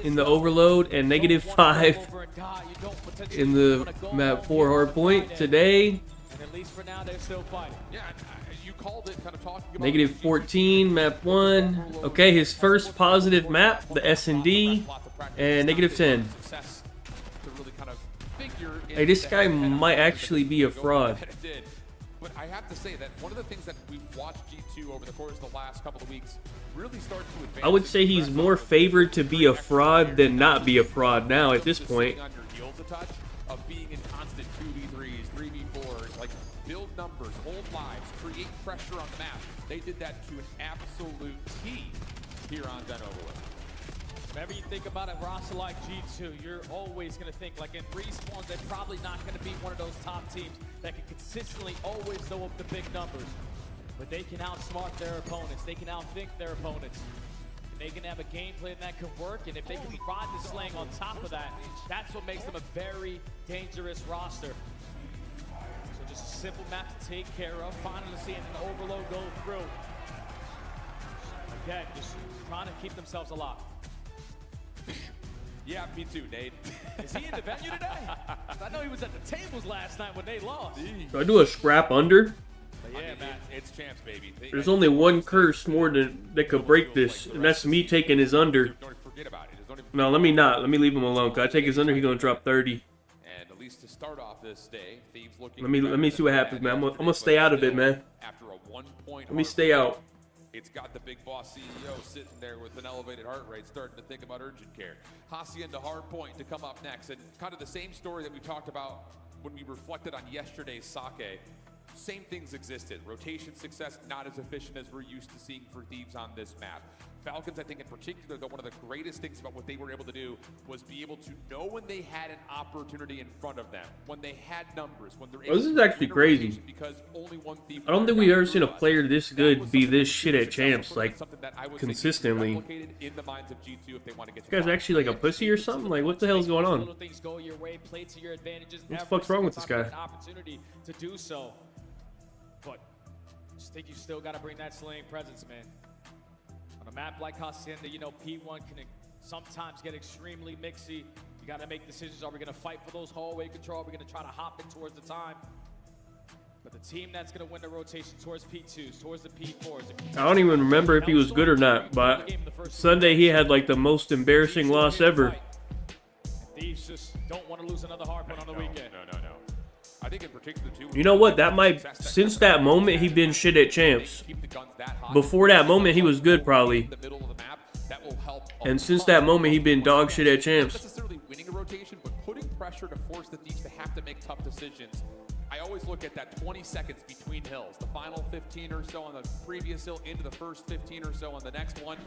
in the Overload, and negative 5 in the map 4 hardpoint. Today, And at least for now, they're still fighting. Yeah, you called it kind of talking about negative 14, map 1. Okay, his first positive map, the S&D, and negative 10. Hey, this guy might actually be a fraud. But I have to say that one of the things that we've watched G2 over the course of the last couple of weeks really start to advance. I would say he's more favored to be a fraud than not be a fraud now at this point. On your heels a touch of being in constant 2v3s, 3v4s, like build numbers, hold lives, create pressure on the map. They did that to an absolute T here on Den Overload. Whenever you think about a roster like G2, you're always going to think, like in respawns, they're probably not going to be one of those top teams that can consistently always throw up the big numbers. But they can outsmart their opponents. They can outthink their opponents. And they can have a game plan that can work. And if they can ride the slaying on top of that, that's what makes them a very dangerous roster. So just a simple map to take care of. Finally seeing an Overload go through. Again, just trying to keep themselves alive. Yeah, me too, Nate. Is he in the venue today? I know he was at the tables last night when they lost. Do I do a scrap under? But yeah, man, it's champs, baby. There's only one curse more that could break this, and that's me taking his under. Don't forget about it. No, let me not. Let me leave him alone. Cause I take his under, he's gonna drop 30. And at least to start off this day, Thieves looking. Let me see what happens, man. I'm gonna stay out of it, man. After a 1-point. Let me stay out. It's got the big boss CEO sitting there with an elevated heart rate, starting to think about urgent care. Hasi into hard point to come up next, and kind of the same story that we talked about when we reflected on yesterday's Sake. same things existed. Rotation success, not as efficient as we're used to seeing for Thieves on this map. Falcons, I think in particular, though, one of the greatest things about what they were able to do was be able to know when they had an opportunity in front of them, when they had numbers, when they're able This is actually crazy. because only one Thief. I don't think we've ever seen a player this good be this shit at champs, like, consistently. In the minds of G2 if they want to get This guy's actually like a pussy or something? Like, what the hell's going on? Little things go your way, play to your advantages. What the fuck's wrong with this guy? An opportunity to do so, but I just think you still got to bring that slaying presence, man. On a map like Hacienda, you know, P1 can sometimes get extremely mixy. You got to make decisions. Are we going to fight for those hallway control? Are we going to try to hop in towards the time? But the team that's going to win the rotation towards P2s, towards the P4s. I don't even remember if he was good or not, but Sunday he had like the most embarrassing loss ever. Thieves just don't want to lose another hard one on the weekend. No. I think in particular too. You know what? That might, since that moment, he been shit at champs. Before that moment, he was good probably. And since that moment, he been dog shit at champs. Not necessarily winning a rotation, but putting pressure to force the Thieves to have to make tough decisions. I always look at that 20 seconds between hills, the final 15 or so on the previous hill into the first 15 or so on the next one.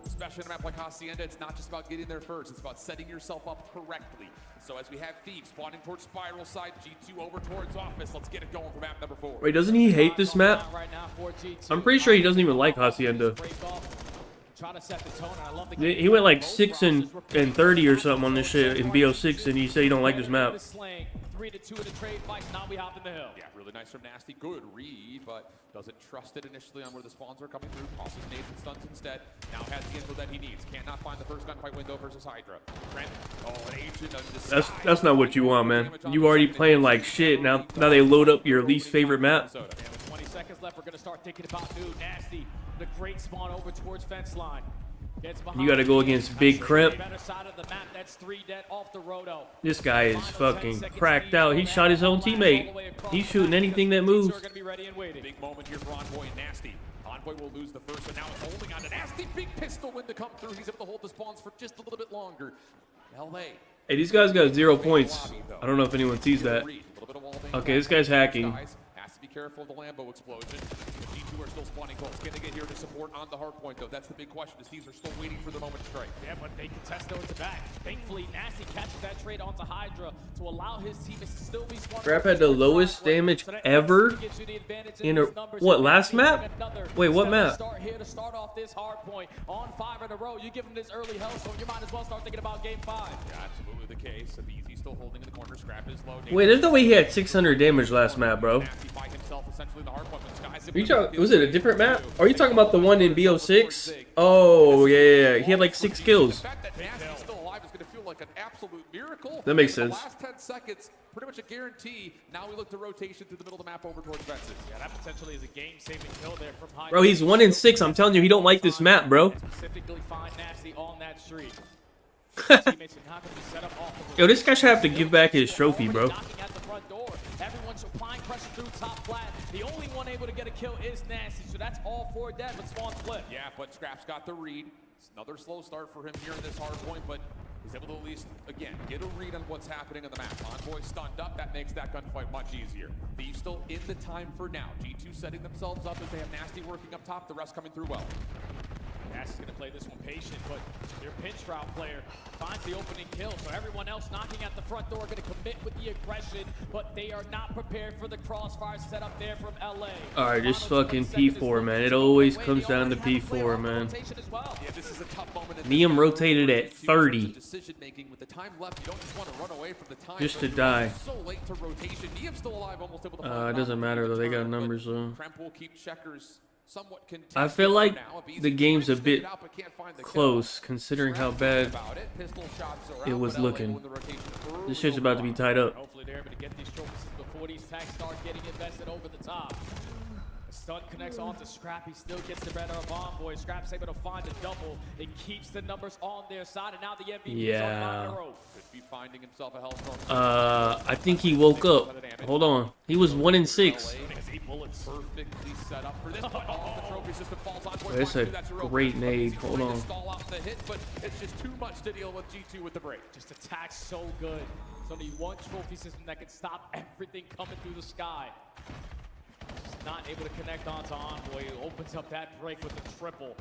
Especially on a map like Hacienda, it's not just about getting there first, it's about setting yourself up correctly. So as we have Thieves spawning towards Spiral side, G2 over towards Office, let's get it going for map number 4. Wait, doesn't he hate this map? I'm pretty sure he doesn't even like Hacienda. He went like 6 and 30 or something on this shit in BO6, and he said he don't like this map. 3-2 in the trade fight. Now we hop in the hill. Yeah, really nice from Nasty. Good read, but doesn't trust it initially on where the spawns are coming through. Tosses nades and stuns instead. Now has the info that he needs. Cannot find the first gunfight window versus Hydra. Trent, an agent of disguise. That's not what you want, man. You already playing like shit. Now they load up your least favorite map. And with 20 seconds left, we're gonna start thinking about new Nasty. The great spawn over towards fence line. You gotta go against Big Crimp. That's 3 dead off the roto. This guy is fucking cracked out. He shot his own teammate. He's shooting anything that moves. Big moment here for Envoy and Nasty. Envoy will lose the first, and now it's holding on to Nasty. Big pistol win to come through. He's able to hold the spawns for just a little bit longer. LA. Hey, these guys got 0 points. I don't know if anyone sees that. Okay, this guy's hacking. Has to be careful of the Lambo explosion. The G2 are still spawning goals. Can they get here to support on the hard point, though? That's the big question. The Thieves are still waiting for the moment to strike. Yeah, but they contest though it's back. Thankfully, Nasty catches that trade onto Hydra to allow his team to still be spawning. Scrap had the lowest damage ever in a what last map? Wait, what map? Start here to start off this hard point on 5 in a row. You give him this early hell, so you might as well start thinking about game 5. Yeah, absolutely the case. The Easy still holding in the corner. Scrap is low. Wait, there's no way he had 600 damage last map, bro. Are you talking, was it a different map? Are you talking about the one in BO6? Oh, yeah. He had like 6 kills. That makes sense. Last 10 seconds, pretty much a guarantee. Now we look to rotation through the middle of the map over towards fences. Yeah, that potentially is a game-saving kill there from Hydra. Bro, he's 1 in 6. I'm telling you, he don't like this map, bro. Specifically find Nasty on that street. Yo, this guy should have to give back his trophy, bro. Everyone's applying pressure through top flat. The only one able to get a kill is Nasty, so that's all 4 dead, but Spawn flip. Yeah, but Scrap's got the read. It's another slow start for him here in this hard point, but he's able to at least, again, get a read on what's happening on the map. Envoy stunned up, that makes that gunfight much easier. Thieves still in the time for now. G2 setting themselves up as they have Nasty working up top, the rest coming through well. Nasty's going to play this one patient, but your pinch route player finds the opening kill, so everyone else knocking at the front door going to commit with the aggression, but they are not prepared for the crossfire set up there from LA. Alright, just fucking P4, man. It always comes down to P4, man. Yeah, this is a tough moment. Liam rotated at 30. Decision-making with the time left, you don't just want to run away from the time. Just to die. So late to rotation. Liam's still alive, almost able to It doesn't matter, though. They got numbers, though. Kremp will keep checkers somewhat contested. I feel like the game's a bit close, considering how bad it was looking. This shit's about to be tied up. Hopefully they're able to get these trophies before these tags start getting invested over the top. The stun connects onto Scrap. He still gets the better of Envoy. Scrap's able to find a double. It keeps the numbers on their side, and now the MVP is on the road. Could be finding himself a hellstorm. I think he woke up. Hold on. He was 1 in 6. Perfectly set up for this, but all the trophy system falls on. That's a great nade. Hold on. Stall off the hit, but it's just too much to deal with G2 with the break. Just attacks so good. It's only one trophy system that can stop everything coming through the sky. not able to connect onto Envoy. He opens up that break with the triple.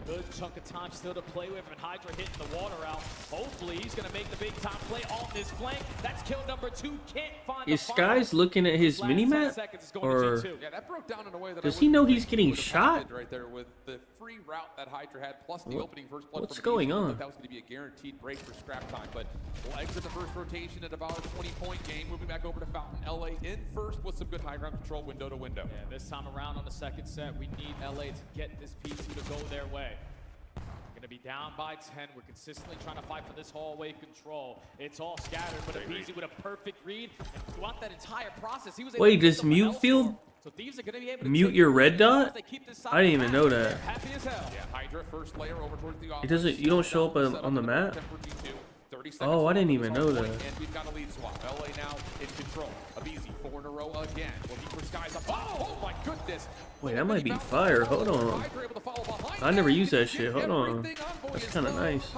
Good chunk of time still to play with, and Hydra hitting the water out. Hopefully, he's going to make the big time play on this flank. That's kill number 2. Can't find Is Skies looking at his minimap? Or Yeah, that broke down in a way that does he know he's getting shot? Right there with the free route that Hydra had, plus the opening first blood. What's going on? That was going to be a guaranteed break for scrap time, but we'll exit the first rotation at about a 20-point game. Moving back over to Fountain. LA in first with some good high ground control, window to window. Yeah, this time around on the second set, we need LA to get this P2 to go their way. Going to be down by 10. We're consistently trying to fight for this hallway control. It's all scattered, but Abizi with a perfect read. And throughout that entire process, he was able wait, to does mute field so Thieves are going to be able to mute your red dot? I didn't even know that. Happy as hell. Yeah, Hydra first layer over towards the It doesn't. You don't show up on the map. Oh, I didn't even know that. And we've got a lead swap. LA now in control. Abizi 4 in a row again. Will he for Skies up? Oh my goodness. Wait, that might be fire. Hold on. I never used that shit. Hold on. That's kind of nice.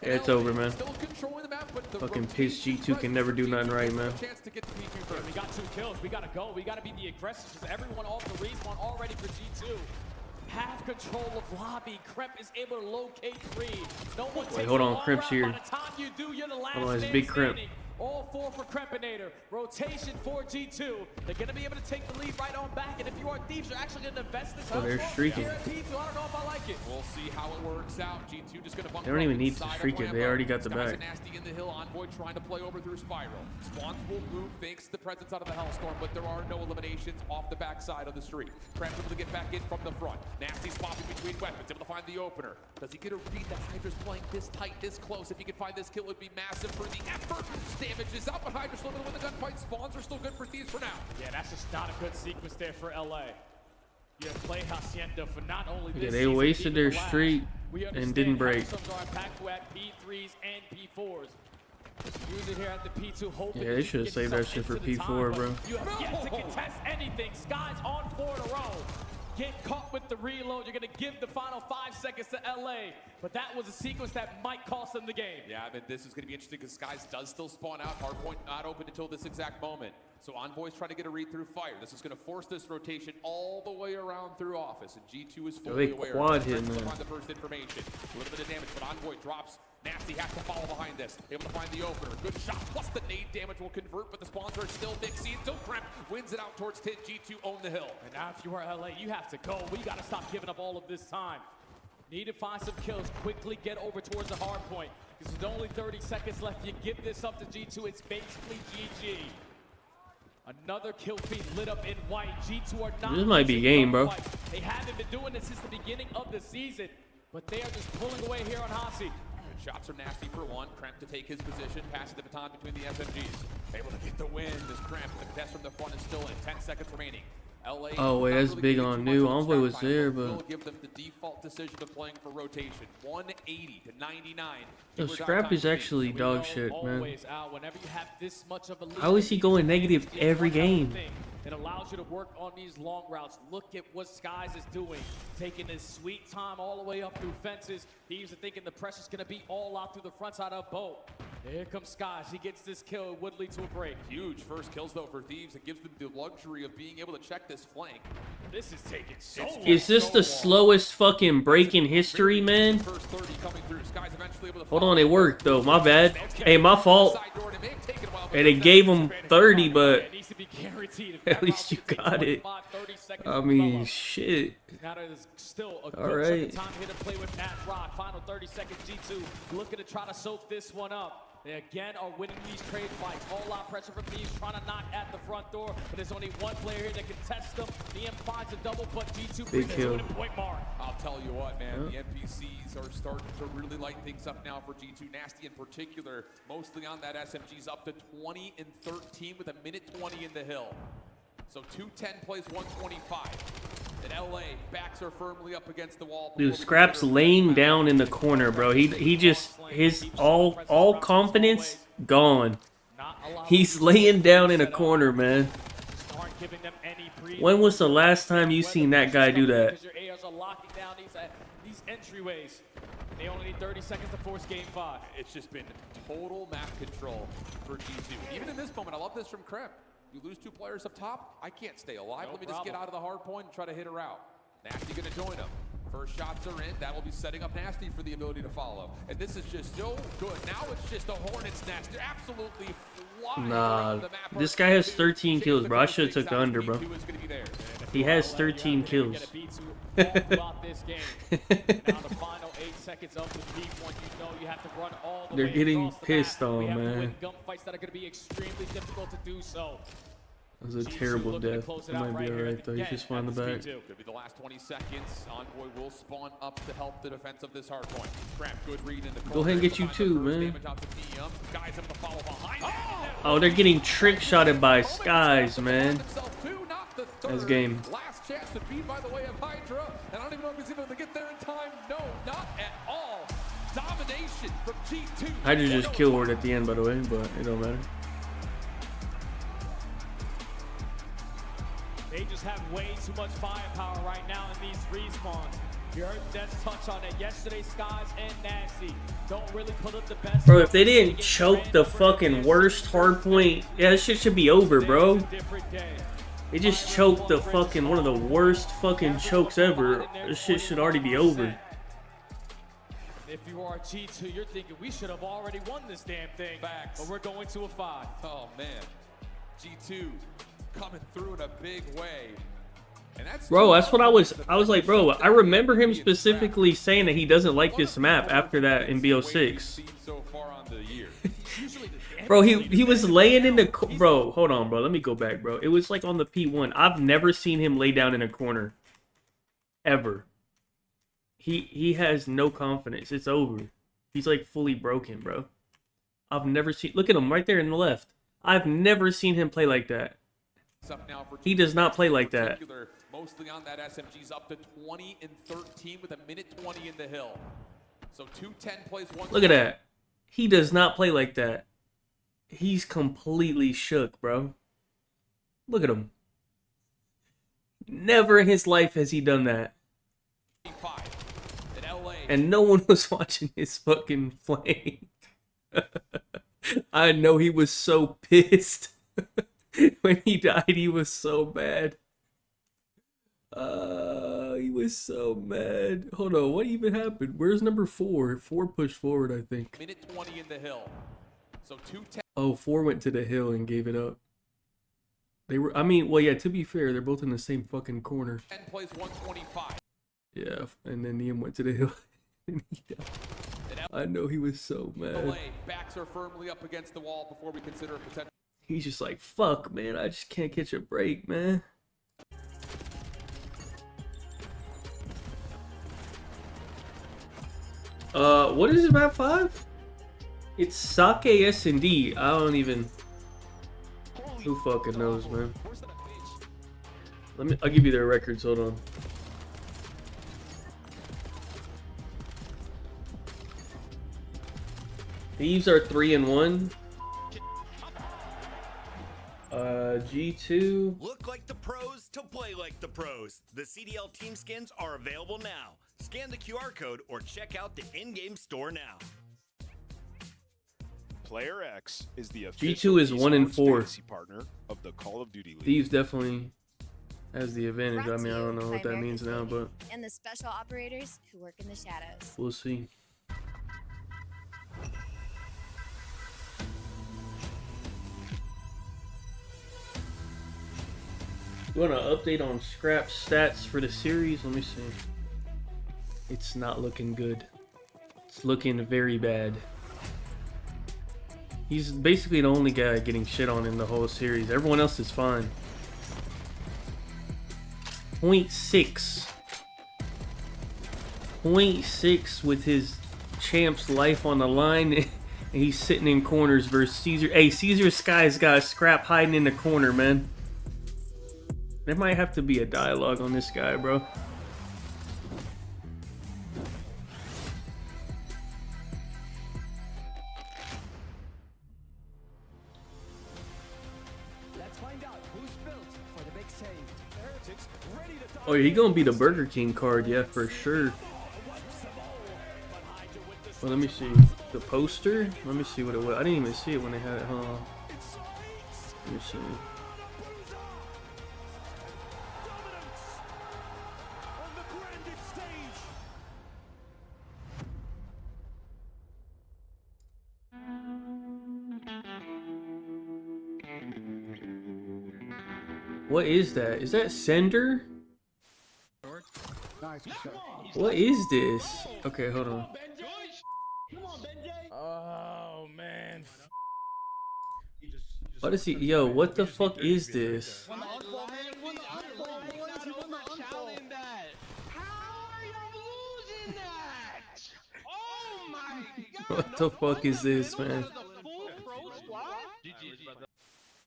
Yeah, it's over, man. Fucking piss G2 can never do nothing right, man. We got 2 kills. We got to go. We got to be the aggressors because everyone off the respawn already for G2. Have control of lobby. Crep is able to locate 3. No one Wait, hold on. Crep's here. By the time you do, you're the last Hold on, it's man big Crep. standing. All 4 for Crepinator. Rotation for G2. They're going to be able to take the lead right on back. And if you are Thieves, you're actually going to invest this. Oh, they're streaking. Here at P2, I don't know if I like it. We'll see how it works out. G2 just going to bump. They don't even need to streak it. They already got the back. Nasty in the hill. Envoy trying to play over through Spiral. Spawns will move thanks to the presence out of the Hellstorm, but there are no eliminations off the backside of the street. Crep's able to get back in from the front. Nasty swapping between weapons, able to find the opener. Does he get a read that Hydra's playing this tight, this close? If he could find this kill, it would be massive for the effort. Damage is up, but Hydra's still going to win the gunfight. Spawns are still good for Thieves for now. Yeah, that's just not a good sequence there for LA. You play Hacienda for not only this Yeah, they season, wasted their last. streak and didn't break. Some are impactful at P3s and P4s. Use it here at the P2. Hoping Yeah, they should have saved that shit for P4, bro. You have yet to contest anything. Skies on 4 in a row. Get caught with the reload. You're going to give the final 5 seconds to LA. But that was a sequence that might cost them the game. Yeah, I mean, this is going to be interesting because Skies does still spawn out. Hardpoint not open until this exact moment. So Envoy's trying to get a read through fire. This is going to force this rotation all the way around through office. And G2 is fully aware. Quad hit, man. Find the first information. A little bit of damage, but Envoy drops. Nasty has to follow behind this. Able to find the opener. Good shot. Plus the nade damage will convert, but the spawns are still mixing. Until Crep wins it out towards 10. G2 own the hill. And now if you are LA, you have to go. We got to stop giving up all of this time. Need to find some kills. Quickly get over towards the hard point. Because there's only 30 seconds left. You give this up to G2, it's basically GG. Another kill feed lit up in white. G2 are not. This might be game, bro. They haven't been doing this since the beginning of the season. But they are just pulling away here on Hasi. Shots are nasty for 1. Cramp to take his position, passing the baton between the SMGs. Able to get the win. This Cramp, the contest from the front is still in. 10 seconds remaining. LA Oh wait, that's big on new. Envoy was there, but will give them the default decision of playing for rotation. 180 to 99. Yo, Scrap is actually dog shit, man. Whenever you have this much of a How is he going negative every game? It allows you to work on these long routes. Look at what Skies is doing. Taking his sweet time all the way up through fences. Thieves are thinking the pressure's going to be all out through the front side of boat. Here comes Skies. He gets this kill. It would lead to a break. Huge first kills, though, for Thieves. It gives them the luxury of being able to check this flank. This is taking so long. Is this the slowest fucking break in history, man? Hold on, it worked, though. My bad. Hey, my fault. And it gave him 30, but at least you got it. I mean, shit. Now there's still a all good right. time here to play with Nat Rock. Final 30 seconds, G2 looking to try to soak this one up. They again are winning these trade fights. All out pressure from Thieves trying to knock at the front door, but there's only one player here that can test them. The M5's a double, but G2 brings it to an point mark. I'll tell you what, man, the NPCs are starting to really light things up now for G2. Nasty in particular, mostly on that SMG's up to 20 and 13 with a minute 20 in the hill. So 210 plays 125. And LA backs are firmly up against the wall. Dude, Scrap's laying down in the corner, bro. He just his all confidence gone. He's laying down in a corner, man. When was the last time you seen that guy do that? Because your ARs are locking down these entryways. They only need 30 seconds to force game 5. It's just been total map control for G2. Even in this moment, I love this from Crep. You lose 2 players up top, I can't stay alive. No Let me just get problem. out of the hard point and try to hit her out. Nasty gonna join him. First shots are in. That'll be setting up Nasty for the ability to follow. And this is just so good. Now it's just a hornet's nest. They're absolutely flying around the map. This guy has 13 kills, bro. I should have took the under, bro. He has 13 kills. They're getting pissed on, man. That was a terrible death. It might be alright though. You can spawn the back. Could be the last 20 seconds. Envoy will spawn up to help the defense of this hard point. Scrap, good read in the corner. Go ahead and get you too, man. Oh, they're getting trick shotted by Skies, man. That's game. Last chance to beat by the way of Hydra. And I don't even know if he's able to get there in time. No, not at all. Domination from G2. Hydra just killed Horde at the end, by the way, but it don't matter. They just have way too much firepower right now in these respawns. You heard Des touch on it yesterday. Skies and Nasty don't really put up the best. Bro, if they didn't choke the fucking worst hard point, yeah, this shit should be over, bro. They just choked the fucking one of the worst fucking chokes ever. This shit should already be over. If you are G2, you're thinking we should have already won this damn thing. Facts. But we're going to a 5. Oh man, G2 coming through in a big way. And that's Bro, that's what I was like, bro, I remember him specifically saying that he doesn't like this map after that in BO6. So far on the year. Bro, he was laying in the bro, hold on, bro. Let me go back, bro. It was like on the P1. I've never seen him lay down in a corner. Ever. He has no confidence. It's over. He's like fully broken, bro. I've never seen, look at him right there in the left. I've never seen him play like that. He does not play like that. Mostly on that SMG's up to 20 and 13 with a minute 20 in the hill. So 2-10 plays one. Look at that. He does not play like that. He's completely shook, bro. Look at him. Never in his life has he done that. And no one was watching his fucking flank. I know he was so pissed. When he died, he was so mad. He was so mad. Hold on, what even happened? Where's number 4? 4 pushed forward, I think. Minute 20 in the hill. So 2-10. Oh, 4 went to the hill and gave it up. They were, I mean, well, yeah, to be fair, they're both in the same fucking corner. 10 plays 125. Yeah, and then Liam went to the hill. I know he was so mad. Backs are firmly up against the wall before we consider a potential. He's just like, fuck, man, I just can't catch a break, man. What is it, map 5? It's Sake S&D. I don't even... Who fucking knows, man? I'll give you their records, hold on. Thieves are 3-1. G2. Look like the pros to play like the pros. The CDL team skins are available now. Scan the QR code or check out the in-game store now. Player X is the official G2 is 1-4. partner of the Call of Duty League. Thieves definitely has the advantage. I mean, I don't know what that means now, but and the special operators who work in the shadows. we'll see. You want an update on Scrap's stats for the series? Let me see. It's not looking good. It's looking very bad. He's basically the only guy getting shit on in the whole series. Everyone else is fine. 0.6. 0.6 with his champ's life on the line. And he's sitting in corners versus Caesar. Hey, Caesar Sky's got Scrap hiding in the corner, man. There might have to be a dialogue on this guy, bro. Let's find out who's built for the big save. Heretics ready to Oh, yeah, he gonna be the Burger King card, yeah, for sure. Well, let me see. The poster? Let me see what it was. I didn't even see it when they had it, huh? Let me see. What is that? Is that Sender? Nice. What is this? Okay, hold on. Oh man. What is he? Yo, what the fuck is this? What the fuck is this, man?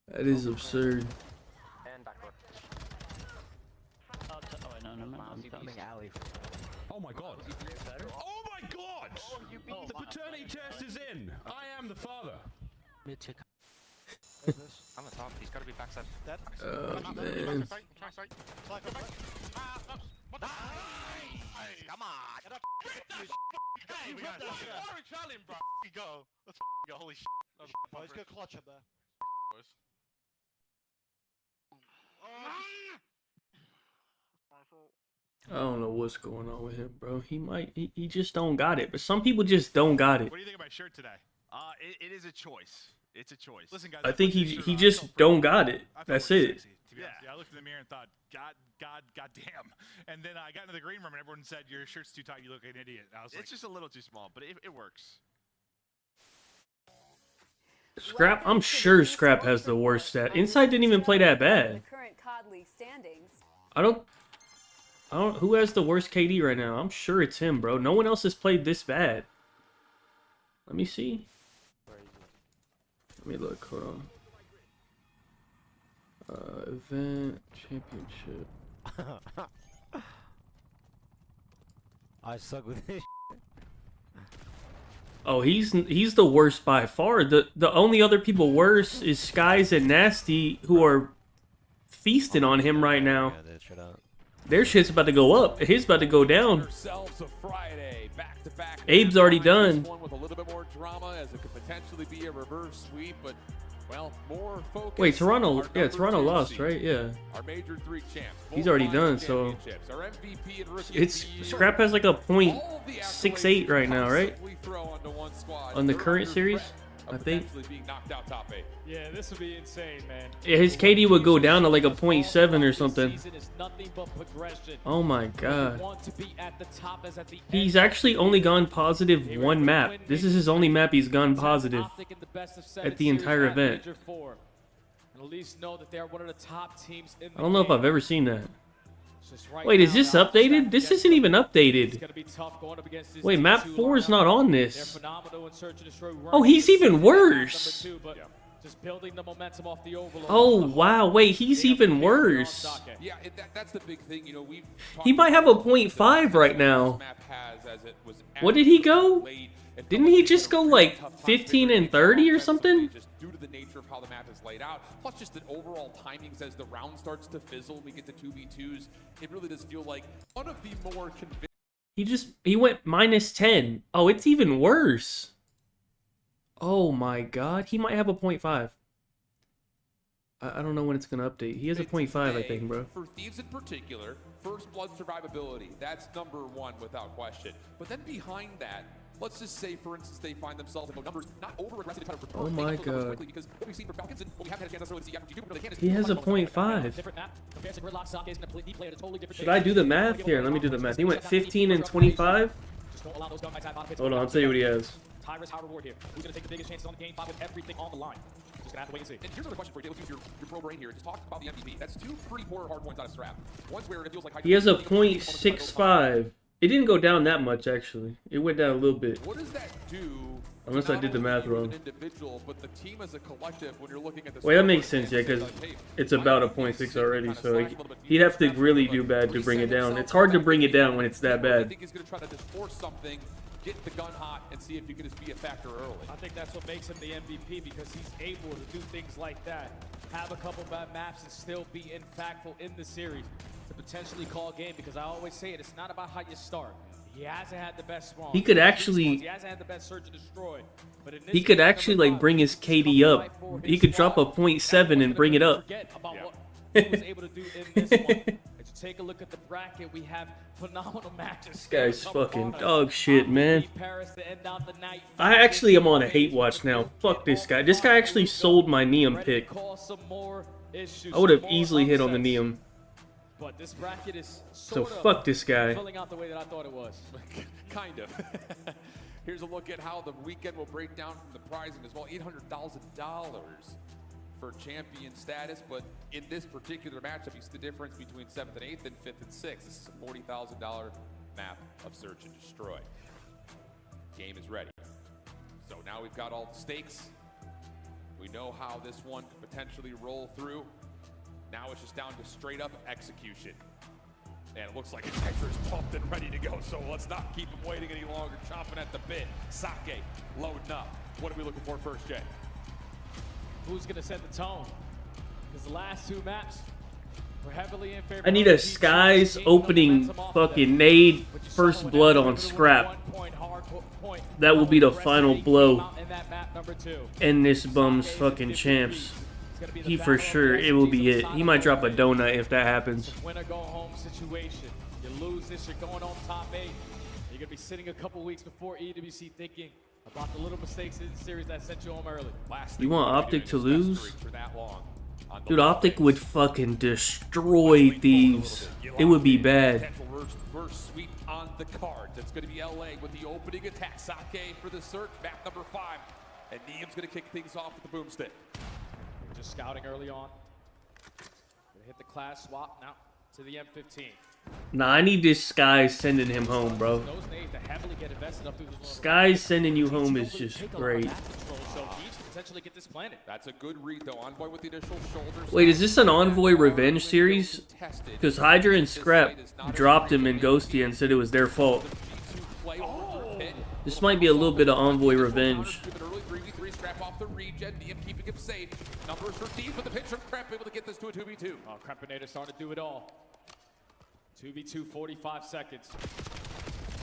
That is absurd. Oh my god. Oh my god! The paternity test is in. I am the father. On the top, he's gotta be backside. Dead. Oh, man. Come on! Get up! Hey, we got orange challenge, bro. Go. Let's go. Holy shit. Let's go clutch up there. I don't know what's going on with him, bro. He just don't got it. But some people just don't got it. What do you think of my shirt today? It is a choice. It's a choice. Listen, guys. I think he just don't got it. That's it. Yeah, I looked in the mirror and thought, God damn. And then I got into the green room and everyone said, your shirt's too tight, you look like an idiot. I was like, it's just a little too small, but it works. Scrap, I'm sure Scrap has the worst stat. Inside didn't even play that bad. I don't. Who has the worst KD right now? I'm sure it's him, bro. No one else has played this bad. Let me see. Let me look. Hold on. Event championship. I suck with this. Oh, he's the worst by far. The only other people worse is Skies and Nasty, who are feasting on him right now. Their shit's about to go up. His about to go down. Abe's already done. With a little bit more drama, as it could potentially be a reverse sweep, but well, more focus. Wait, Toronto. Yeah, Toronto lost, right? Yeah. Our major three champs. He's already done. So it's Scrap has like a .68 right now, right? On the current series, I think. Yeah, this would be insane, man. Yeah, his KD would go down to like a .7 or something. Oh my god. He's actually only gone positive one map. This is his only map he's gone positive at the entire event. I don't know if I've ever seen that. Wait, is this updated? This isn't even updated. Wait, map 4 is not on this. Oh, he's even worse. Oh, wow. Wait, he's even worse. Yeah, that's the big thing. You know, he might have a .5 right now. What did he go? Didn't he just go like 15 and 30 or something? Due to the nature of how the map is laid out, plus just the overall timings as the round starts to fizzle, we get to 2v2s. It really does feel like one of the more convincing. He went -10. Oh, it's even worse. Oh my god, he might have a .5. I don't know when it's gonna update. He has a .5, I think, bro. For Thieves in particular, first blood survivability, that's #1 without question. But then behind that, let's just say, for instance, they find themselves in numbers not over-aggressive to kind of return. Oh my god. Because what we've seen from Falcons and what we haven't had a chance necessarily to see after G2, he has a .5. Should I do the math? Here, let me do the math. He went 15 and 25? Hold on, I'll tell you what he has. Tyrus, high reward here. Who's going to take the biggest chances on the game 5 with everything on the line? Just going to have to wait and see. And here's another question for you. Let's use your pro brain here. Just talk about the MVP. That's two pretty poor hard points on a strap. One's where it feels like he has a .65. It didn't go down that much, actually. It went down a little bit. What does that do? Unless I did the math wrong. But the team as a collective, when you're looking at the wait, that makes sense, yeah, because it's about a .6 already, so he'd have to really do bad to bring it down. It's hard to bring it down when it's that I bad. think he's going to try to just force something, get the gun hot, and see if you can just be a factor early. I think that's what makes him the MVP, because he's able to do things like that. Have a couple bad maps and still be impactful in the series to potentially call a game, because I always say it, it's not about how you start. He hasn't had the best spawn. He could actually. He hasn't had the best search and destroy. But in this he could actually like bring his KD up. He could drop a .7 and bring it up. Forget about what he was able to do in this one. And to take a look at the bracket, we have phenomenal matches. This guy's fucking dog shit, man. I actually am on a hate watch now. Fuck this guy. This guy actually sold my Neum pick. issues. I would have more easily hit on the upsets. Neum. But this bracket is So sort of fuck this guy. filling out the way that I thought it was. Kind of. Here's a look at how the weekend will break down from the pricing as well. $800,000 for champion status, but in this particular matchup, you see the difference between 7th and 8th and 5th and 6th. This is a $40,000 map of Search and Destroy. Game is ready. So now we've got all the stakes. We know how this one could potentially roll through. Now it's just down to straight up execution. And it looks like Hydra is pumped and ready to go, so let's not keep him waiting any longer, chomping at the bit. Sake loading up. What are we looking for first, Jay? Who's going to set the tone? Because the last two maps were heavily in favor. I need a Skies opening fucking nade first blood on Scrap. That will be the final blow. And this bum's fucking champs. He for sure, it will be it. He might drop a donut if that happens. Winner go home situation. You lose this, you're going on top 8. You're going to be sitting a couple weeks before EWC thinking about the little mistakes in the series that sent you home early. You want Optic to lose? Dude, Optic would fucking destroy Thieves. It would be bad. First sweep on the cards. It's going to be LA with the opening attack. Sake for the search, map number 5. And Neum's going to kick things off with the boomstick. Just scouting early on. Gonna hit the class swap now to the M15. Nah, I need this Skies sending him home, bro. Those names to heavily get invested up through the Skies sending you home is just great. So Thieves can potentially get this planted. That's a good read though. Envoy with the initial shoulder. Wait, is this an Envoy Revenge series? Because Hydra and Scrap dropped him in Ghosty and said it was their fault. This might be a little bit of Envoy Revenge. Scrap off the regen, Neum keeping him safe. Numbers for Thieves with the pitch from Crep, able to get this to a 2v2. Oh, Crepinator starting to do it all. 2v2, 45 seconds.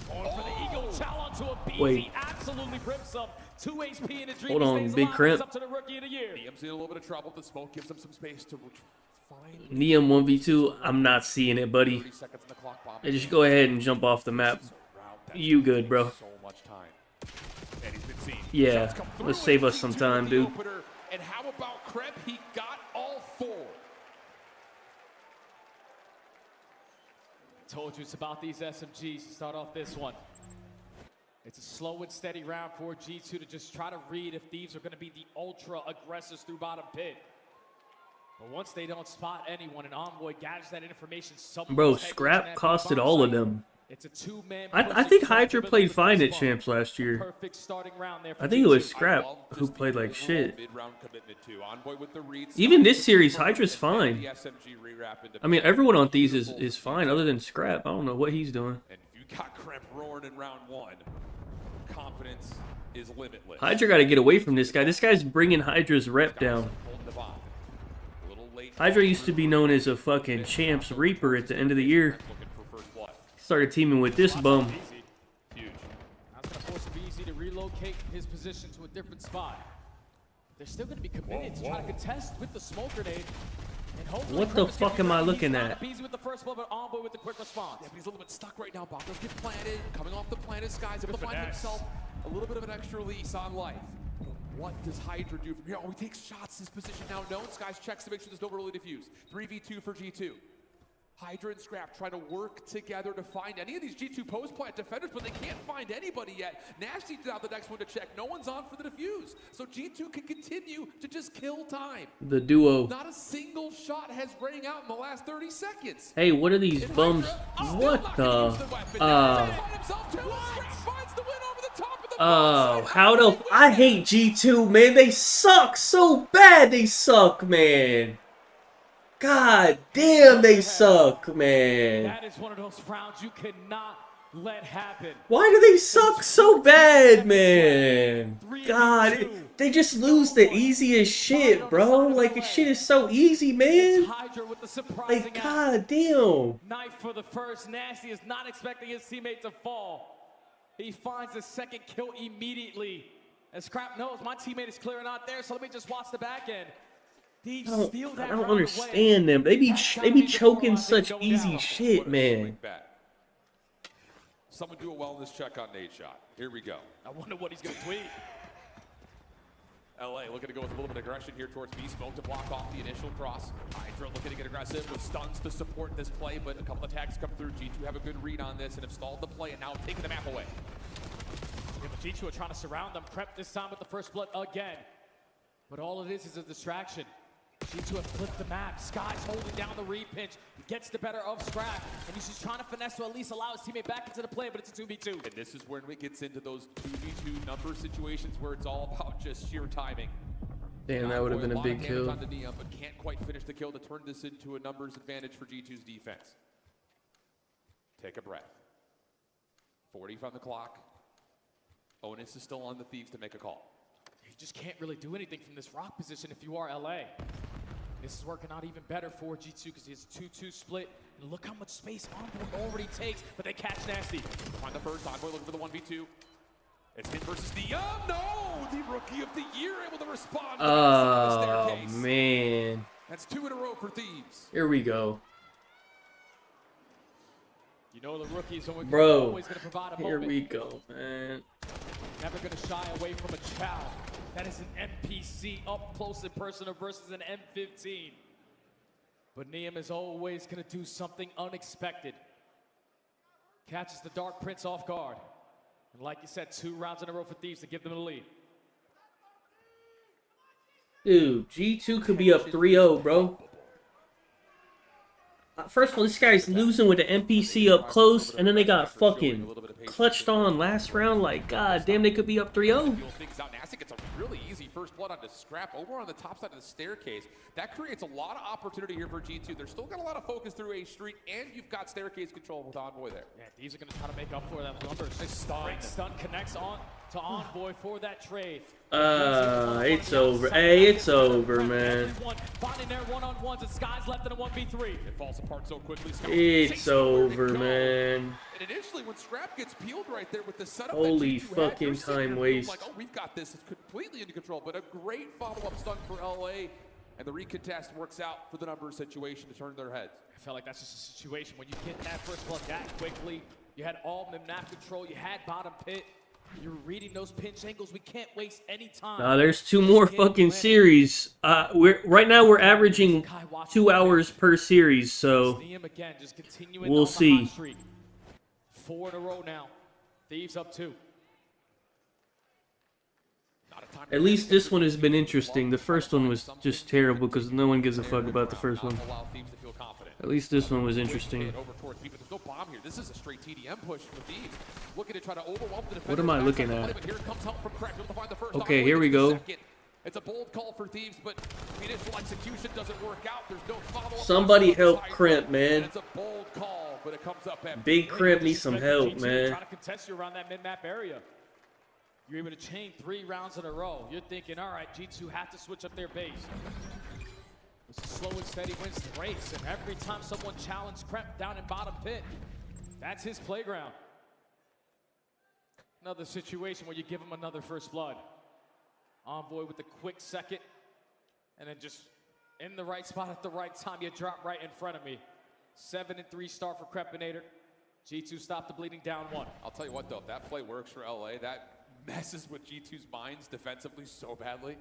Going for the Eagle Talon to a BZ. Wait. Absolutely rips up. 2 HP in a dream. Hold on, Big Crimp. Up to the rookie of the year. Neum's in a little bit of trouble. The smoke gives him some space to find. Neum 1v2, I'm not seeing it, buddy. 30 seconds on the clock bomb. Hey, just go ahead and jump off the map. You good, bro. So much time. And he's been seen. Yeah, let's save us some time, dude. And how about Crep? He got all 4. Told you it's about these SMGs to start off this one. It's a slow and steady round for G2 to just try to read if Thieves are going to be the ultra aggressors through bottom pit. But once they don't spot anyone, an Envoy gathers that information. Bro, Scrap costed all of them. It's a 2-man. I think Hydra played fine at Champs last year. Perfect starting round there for I think it was Scrap who played like shit. Mid-round commitment to Envoy with the reads. Even this series, Hydra's fine. I mean, everyone on Thieves is fine other than Scrap. I don't know what he's doing. And if you got Crep roaring in round 1, confidence is limitless. Hydra got to get away from this guy. This guy's bringing Hydra's rep down. Hydra used to be known as a fucking Champs Reaper at the end of the year. Started teaming with this bum. Huge. That's going to force BZ to relocate his position to a different spot. They're still going to be committed to try to contest with the smoke grenade. And hopefully What the fuck am I looking at? BZ with the first blow, but Envoy with the quick response. Yeah, but he's a little bit stuck right now. Bonkers get planted. Coming off the planet, Skies able to find himself a little bit of an extra lease on life. What does Hydra do from here? Oh, he takes shots. His position now known. Skies checks to make sure there's no early diffuse. 3v2 for G2. Hydra and Scrap trying to work together to find any of these G2 post plant defenders, but they can't find anybody yet. Nasty's out the next one to check. No one's on for the defuse. So G2 can continue to just kill time. The duo. Not a single shot has rang out in the last 30 seconds. Hey, what are these bums? What the? How the? I hate G2, man. They suck so bad. They suck, man. God damn, they suck, man. That is one of those rounds you cannot let happen. Why do they suck so bad, man? God, they just lose the easiest shit, bro. Like, this shit is so easy, man. Like, god damn. Knife for the first. Nasty is not expecting his teammate to fall. He finds the second kill immediately. And Scrap knows my teammate is clearing out there, so let me just watch the back end. I don't understand them. They be choking such easy shit, man. Someone do a wellness check on Nate Shot. Here we go. I wonder what he's gonna tweet. LA looking to go with a little bit of aggression here towards B. Smoke to block off the initial cross. Hydra looking to get aggressive with stuns to support this play, but a couple of tags come through. G2 have a good read on this and have stalled the play and now taking the map away. Yeah, but G2 are trying to surround them. Prep this time with the first blood again. But all it is a distraction. G2 have flipped the map. Sky's holding down the re-pinch. He gets the better of Scrap. And he's just trying to finesse to at least allow his teammate back into the play, but it's a 2v2. And this is when it gets into those 2v2 number situations where it's all about just sheer timing. Damn, that would have been a big kill. On the Neum, but can't quite finish the kill to turn this into a numbers advantage for G2's defense. Take a breath. 40 from the clock. Onus is still on the Thieves to make a call. You just can't really do anything from this rock position if you are LA. This is working out even better for G2 because he has a 2-2 split. And look how much space Envoy already takes, but they catch Nasty. Find the first, Envoy looking for the 1v2. It's him versus the, no! The Rookie of the Year able to respond. Oh, man. That's 2 in a row for Thieves. Here we go. You know the rookies always Bro, going to provide a here moment. we go, man. Never going to shy away from a chow. That is an NPC up close and personal versus an M15. But Neum is always going to do something unexpected. Catches the Dark Prince off guard. And like you said, 2 rounds in a row for Thieves to give them the lead. Dude, G2 could be up 3-0, bro. First of all, this guy's losing with the NPC up close, and then they got fucking clutched on last round. Like, god damn, they could be up 3-0. Nasty gets a really easy first blood onto Scrap over on the top side of the staircase. That creates a lot of opportunity here for G2. They're still got a lot of focus through A Street, and you've got staircase control with Envoy there. Yeah, these are going to try to make up for that numbers. Great stun connects on to Envoy for that trade. It's over. Hey, it's over, man. Finding their one-on-ones, and Sky's left in a 1v3. It falls apart so quickly. It's over, man. And initially, when Scrap gets peeled right there with the setup, holy that G2 fucking had, time waste. Like, oh, we've got this. It's completely into control, but a great follow-up stun for LA, and the recontest works out for the numbers situation to turn their heads. I felt like that's just a situation when you get that first blood that quickly. You had all map control. You had bottom pit. You're reading those pinch angles. We can't waste any time. Nah, there's 2 more fucking series. Right now we're averaging 2 hours per series, so we'll see. 4 in a row now. Thieves up 2. At least this one has been interesting. The first one was just terrible because no one gives a fuck about the first one. At least this one was interesting. There's no bomb here. This is a straight TDM push for Thieves. Looking to try to overwhelm the defender. What am I looking at? But here comes help from Craig. He'll find the first. Okay, here we go. It's a bold call for Thieves, but the initial execution doesn't work out. There's no follow-up. Somebody help Crimp, man. It's a bold call, but it comes up empty. Big Crimp needs some help, man. Trying to contest you around that mid-map area. You're able to chain 3 rounds in a row. You're thinking, all right, G2 have to switch up their base. It's slow and steady wins the race, and every time someone challenges Kremp down in bottom pit, that's his playground. Another situation where you give him another first blood. Envoy with the quick second, and then just in the right spot at the right time, you drop right in front of me. 7 and 3 start for Crepinator. G2 stop the bleeding down 1. I'll tell you what, though, if that play works for LA, that messes with G2's minds defensively so badly.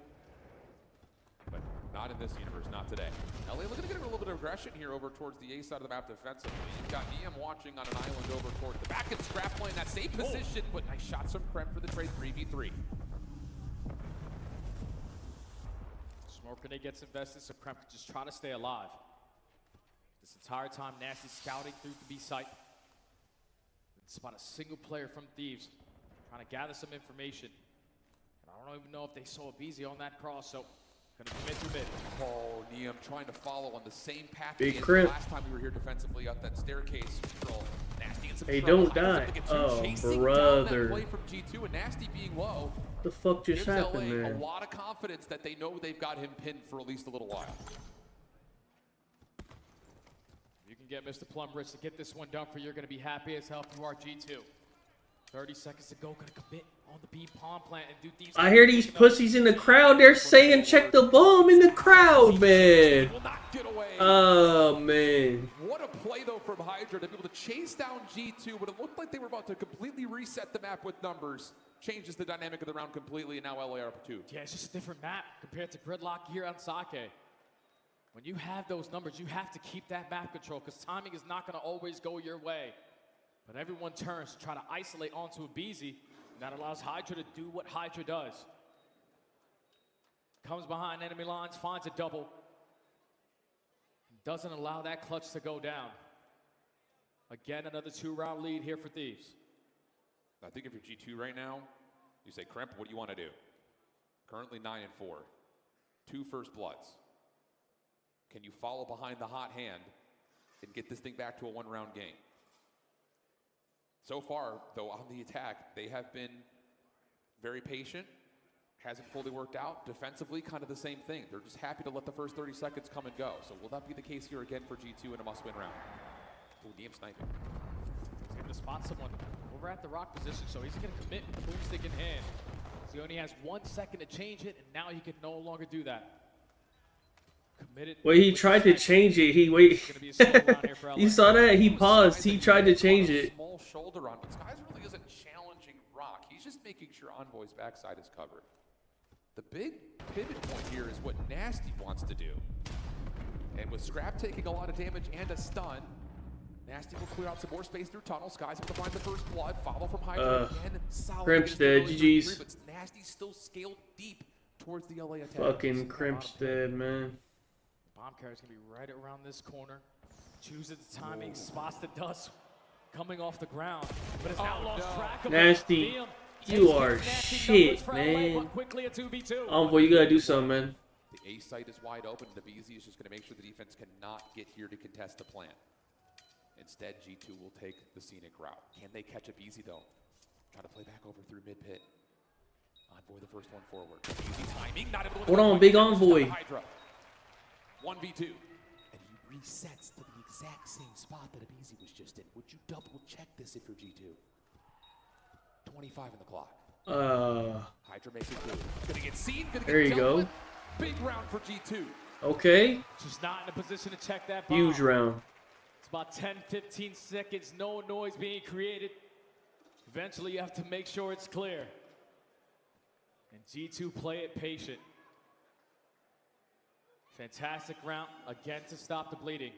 But not in this universe, not today. LA looking to get a little bit of aggression here over towards the A side of the map defensively. You've got Neum watching on an island over towards the back and Scrap playing that same position, but nice shots from Kremp for the trade 3v3. Smoke grenade gets invested, so Kremp can just try to stay alive. This entire time, Nasty scouting through the B site. Spot a single player from Thieves, trying to gather some information. And I don't even know if they saw a BZ on that cross, so gonna commit through mid. Oh, Neum trying to follow on the same path Big as Crimp. last time we were here defensively up that staircase control. Nasty and some Hey, trouble. don't die. Oh, Chasing brother. down that play from G2 and Nasty being low. What the fuck just gives happened LA there? a lot of confidence that they know they've got him pinned for at least a little while. You can get Mr. Plumrich to get this one done for you. You're gonna be happy as hell if you are G2. 30 seconds to go, gonna commit on the B palm plant and do Thieves. I hear these pussies in the crowd. They're saying check the bomb in the crowd, man. Oh, man. What a play, though, from Hydra to be able to chase down G2, but it looked like they were about to completely reset the map with numbers. changes the dynamic of the round completely, and now LA are up 2. Yeah, it's just a different map compared to Gridlock here on Sake. When you have those numbers, you have to keep that map control because timing is not going to always go your way. But everyone turns to try to isolate onto a BZ, and that allows Hydra to do what Hydra does. Comes behind enemy lines, finds a double. Doesn't allow that clutch to go down. Again, another 2-round lead here for Thieves. I think if you're G2 right now, you say, Kremp, what do you want to do? Currently 9-4. 2 first bloods. Can you follow behind the hot hand and get this thing back to a 1-round game? So far, though, on the attack, they have been very patient. Hasn't fully worked out. Defensively, kind of the same thing. They're just happy to let the first 30 seconds come and go. So will that be the case here again for G2 in a must-win round? Oh, DM sniping. He's going to spot someone over at the rock position, so he's going to commit boomstick in hand. So he only has 1 second to change it, and now he can no longer do that. Committed. Well, he tried to change it. He wait. You saw that? He paused. He tried to change it. Small shoulder on, but Skies really isn't challenging Rock. He's just making sure Envoy's backside is covered. The big pivot point here is what Nasty wants to do. And with Scrap taking a lot of damage and a stun, Nasty will clear out some more space through tunnel. Skies able to find the first blood. Follow from Hydra again. Crimp's dead. GG's. But Nasty's still scaled deep towards the LA attack. Fucking Crimp's dead, man. Bomb carrier's gonna be right around this corner. Chooses the timing, spots the dust coming off the ground, but it's now lost track of Nasty, you are shit, man. Envoy, you gotta do something, man. The A site is wide open. The BZ is just gonna make sure the defense cannot get here to contest the plant. Instead, G2 will take the scenic route. Can they catch a BZ though? Try to play back over through mid pit. Envoy the first one forward. Easy timing, not able to Hold on, big Envoy. 1v2. And he resets to the exact same spot that Abizi was just in. Would you double check this if you're G2? 25 in the clock. Hydra makes it through. Gonna get seen, gonna there get you go. With. Big round for G2. Okay. Just not in a position to check that bomb. Huge round. It's about 10-15 seconds, no noise being created. Eventually you have to make sure it's clear. And G2 play it patient. Fantastic round, again to stop the bleeding.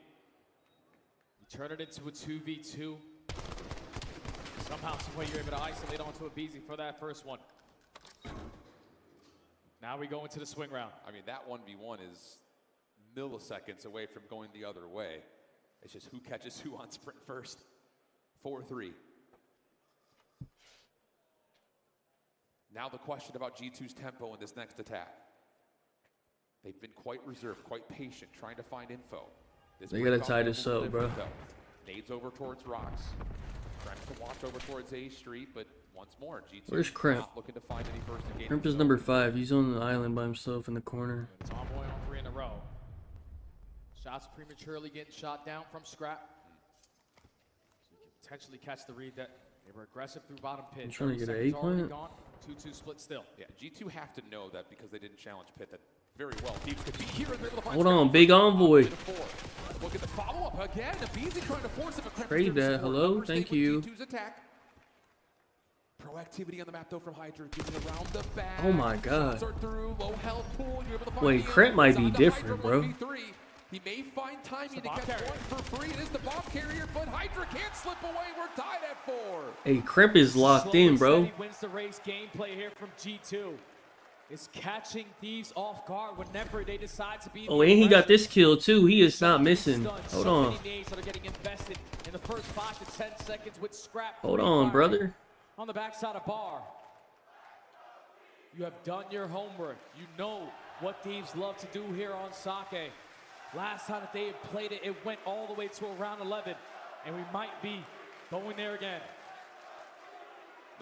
You turn it into a 2v2. Somehow, some way you're able to isolate onto a BZ for that first one. Now we go into the swing round. I mean, that 1v1 is milliseconds away from going the other way. It's just who catches who on sprint first. 4-3. Now the question about G2's tempo in this next attack. They've been quite reserved, quite patient, trying to find info. They gotta tie this up, bro. Nades over towards rocks. Trying to watch over towards A Street, but once more, G2 Where's Kremp? not looking to find any first game. Kremp is number 5. He's on the island by himself in the corner. It's Envoy on 3 in a row. Shots prematurely getting shot down from Scrap. So you can potentially catch the read that they were aggressive through bottom pit. I'm trying to get an A plant. 2-2 split still. Yeah, G2 have to know that because they didn't challenge Pit that very well. Thieves could be here and they're able to find Hold on, big Envoy. Look at the follow-up again. Abizi trying to force him a Trade that. Hello, thank you. G2's attack. Proactivity on the map though from Hydra, giving around the back. Oh my god. Through, low health pool. You're able to find Wait, Kremp might be different, bro. He may find timing to catch one for free. It is the bomb carrier, but Hydra can't slip away. We're tied at 4. Hey, Kremp is locked in, bro. Wins the race. Gameplay here from G2 is catching Thieves off guard whenever they decide to be. Oh, and he got this kill too. He is not missing. Hold on. That are getting invested in the first 5 to 10 seconds with Scrap. Hold on, brother. On the backside of bar. You have done your homework. You know what Thieves love to do here on Sake. Last time that they had played it, it went all the way to around 11, and we might be going there again.